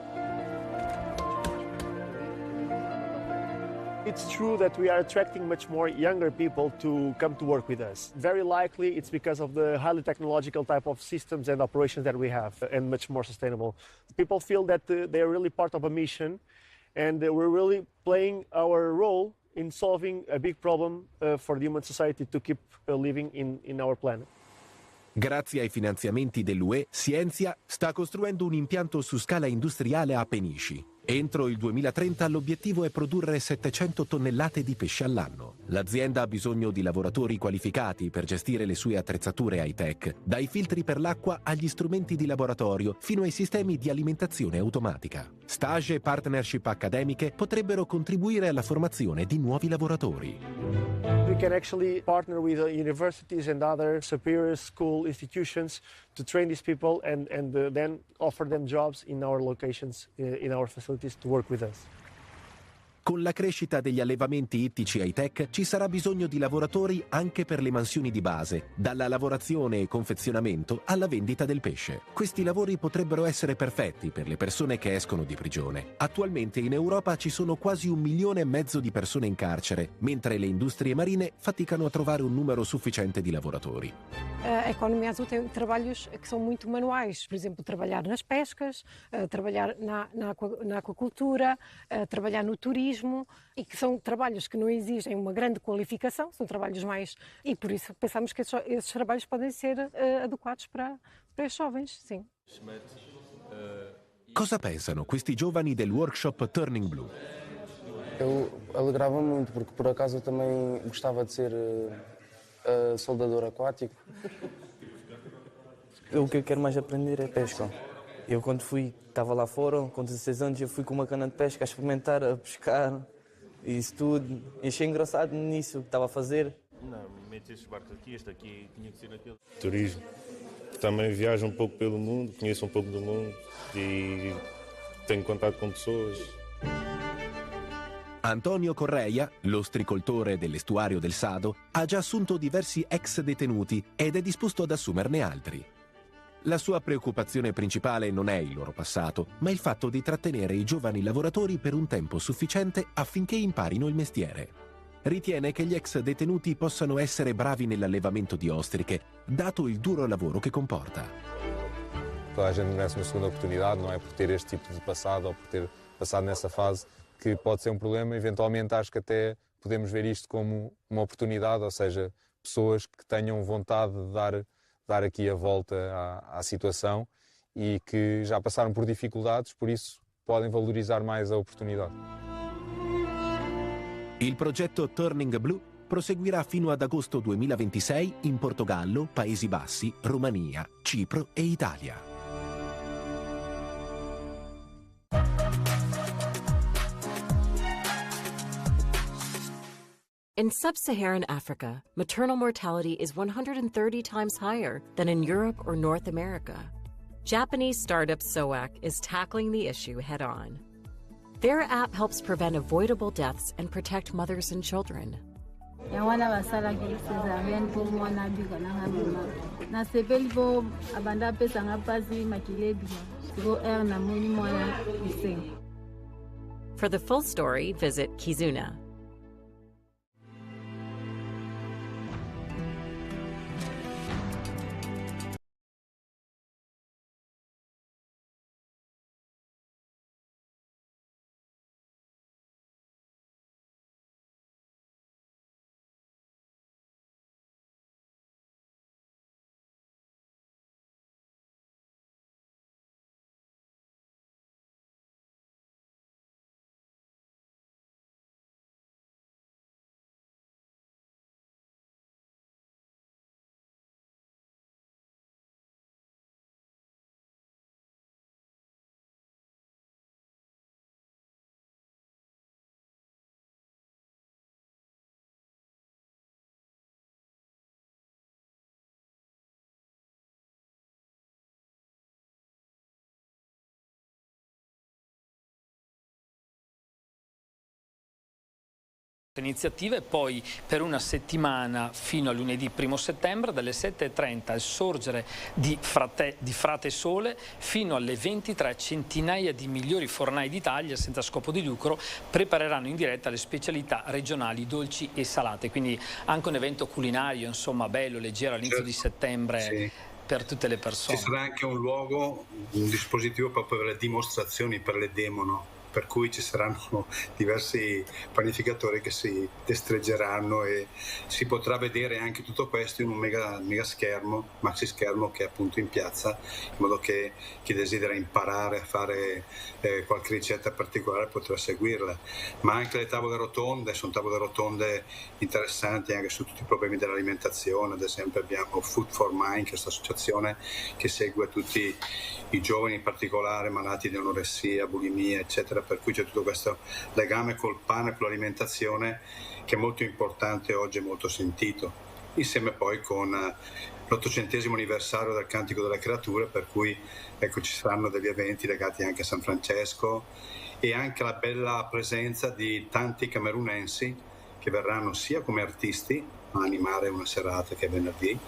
It's true that we are attracting much more younger people to come to work with us. Very likely it's because of the highly technological type of systems and operations that we have, and much more sustainable. People feel that they are really part of a mission, and we're really playing our role in solving a big problem for the human society to keep living in our planet. Grazie ai finanziamenti dell'UE, Scienzia sta costruendo un impianto su scala industriale a Peniche. Entro il 2030 l'obiettivo è produrre 700 tonnellate di pesce all'anno. L'azienda ha bisogno di lavoratori qualificati per gestire le sue attrezzature high-tech, dai filtri per l'acqua agli strumenti di laboratorio fino ai sistemi di alimentazione automatica. Stage e partnership accademiche potrebbero contribuire alla formazione di nuovi lavoratori. We can actually partner with universities and other superior school institutions to train these people and then offer them jobs in our locations, in our facilities to work with us. Con la crescita degli allevamenti ittici high-tech ci sarà bisogno di lavoratori anche per le mansioni di base, dalla lavorazione e confezionamento alla vendita del pesce. Questi lavori potrebbero essere perfetti per le persone che escono di prigione. Attualmente in Europa ci sono quasi 1,5 milioni di persone in carcere, mentre le industrie marine faticano a trovare un numero sufficiente di lavoratori. A economia azul tem trabalhos que são muito manuais, por exemplo, trabalhar nas pescas, trabalhar na aquacultura, trabalhar no turismo, e que são trabalhos que não exigem uma grande qualificação, são trabalhos mais... E por isso pensamos que esses trabalhos podem ser adequados para os jovens, sim. Cosa pensano questi giovani del workshop Turning Blue? Eu alegrava muito, porque por acaso eu também gostava de ser soldador aquático. O que eu quero mais aprender é pesca. Eu quando estava lá fora, com 16 anos, eu fui com uma cana de pesca a experimentar, a pescar, isso tudo. E achei engraçado nisso que estava a fazer. Não, mete estes barcos aqui, este aqui tinha que ser naquele. Turismo. Também viajo um pouco pelo mundo, conheço um pouco do mundo e tenho contato com pessoas. Antonio Correia, l'ostricoltore dell'estuario del Sado, ha già assunto diversi ex detenuti ed è disposto ad assumerne altri. La sua preoccupazione principale non è il loro passato, ma il fatto di trattenere i giovani lavoratori per un tempo sufficiente affinché imparino il mestiere. Ritiene che gli ex detenuti possano essere bravi nell'allevamento di ostriche, dato il duro lavoro che comporta. Toda a gente merece uma segunda oportunidade, não é por ter este tipo de passado ou por ter passado nessa fase que pode ser um problema. Eventualmente acho que até podemos ver isto como uma oportunidade, ou seja, pessoas que tenham vontade de dar aqui a volta à situação e que já passaram por dificuldades, por isso podem valorizar mais a oportunidade. Il progetto Turning Blue proseguirà fino ad agosto 2026 in Portogallo, Paesi Bassi, Romania, Cipro e Italia. In sub-Saharan Africa, maternal mortality is 130 times higher than in Europe or North America. Japanese startup SOAC is tackling the issue head-on. Their app helps prevent avoidable deaths and protect mothers and children. Yawana basala ke sezameni po mwana bika na ngabima. Na sepeli po abanda pesa ngapasi makile bima. Go er na moni mwana iseng. For the full story, visit Kizuna. Iniziativa e poi per una settimana fino a lunedì 1° settembre dalle 7:30 al sorgere di Frate Sole fino alle 23 centinaia di migliori fornai d'Italia senza scopo di lucro prepareranno in diretta le specialità regionali dolci e salate, quindi anche un evento culinario insomma bello, leggero all'inizio di settembre. Sì. Per tutte le persone. Ci sarà anche un luogo, un dispositivo proprio per le dimostrazioni, per le demo, no? Per cui ci saranno diversi panificatori che si destreggeranno e si potrà vedere anche tutto questo in un mega schermo, maxi schermo che è appunto in piazza, in modo che chi desidera imparare a fare qualche ricetta particolare potrà seguirla. Ma anche le tavole rotonde, sono tavole rotonde interessanti anche su tutti i problemi dell'alimentazione. Ad esempio abbiamo Food for Mind, questa associazione che segue tutti i giovani in particolare malati di anoressia, bulimia eccetera, per cui c'è tutto questo legame col pane, con l'alimentazione che è molto importante oggi e molto sentito, insieme poi con l'800° anniversario del Cantico delle Creature, per cui ecco, ci saranno degli eventi legati anche a San Francesco e anche la bella presenza di tanti camerunensi che verranno sia come artisti a animare una serata che è venerdì,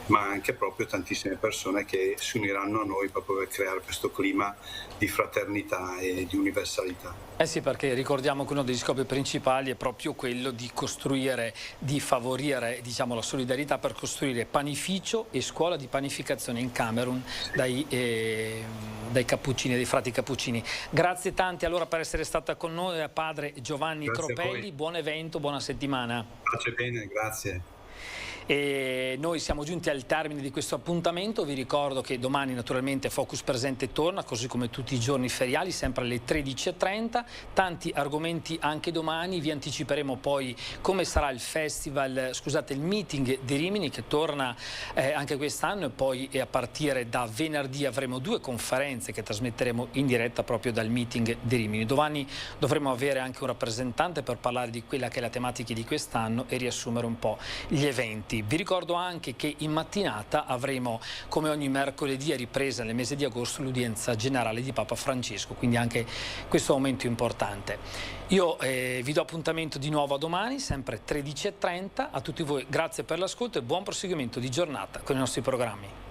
ma anche proprio tantissime persone che si uniranno a noi proprio per creare questo clima di fraternità e di universalità. Eh sì, perché ricordiamo che uno degli scopi principali è proprio quello di costruire, di favorire diciamo, la solidarietà per costruire panificio e scuola di panificazione in Camerun dai cappuccini, dai frati cappuccini. Grazie tanti allora per essere stata con noi, padre Giovanni Tropelli, buon evento, buona settimana. Pace bene, grazie. E noi siamo giunti al termine di questo appuntamento, vi ricordo che domani naturalmente Focus Presente torna, così come tutti i giorni feriali, sempre alle 13:30, tanti argomenti anche domani, vi anticiperemo poi come sarà il festival, scusate, il meeting di Rimini che torna anche quest'anno e poi a partire da venerdì avremo 2 conferenze che trasmetteremo in diretta proprio dal meeting di Rimini. Domani dovremo avere anche un rappresentante per parlare di quella che è la tematica di quest'anno e riassumere un po' gli eventi. Vi ricordo anche che in mattinata avremo, come ogni mercoledì, a ripresa nel mese di agosto, l'udienza generale di Papa Francesco, quindi anche questo momento importante. Io vi do appuntamento di nuovo a domani, sempre 13:30. A tutti voi grazie per l'ascolto e buon proseguimento di giornata con i nostri programmi.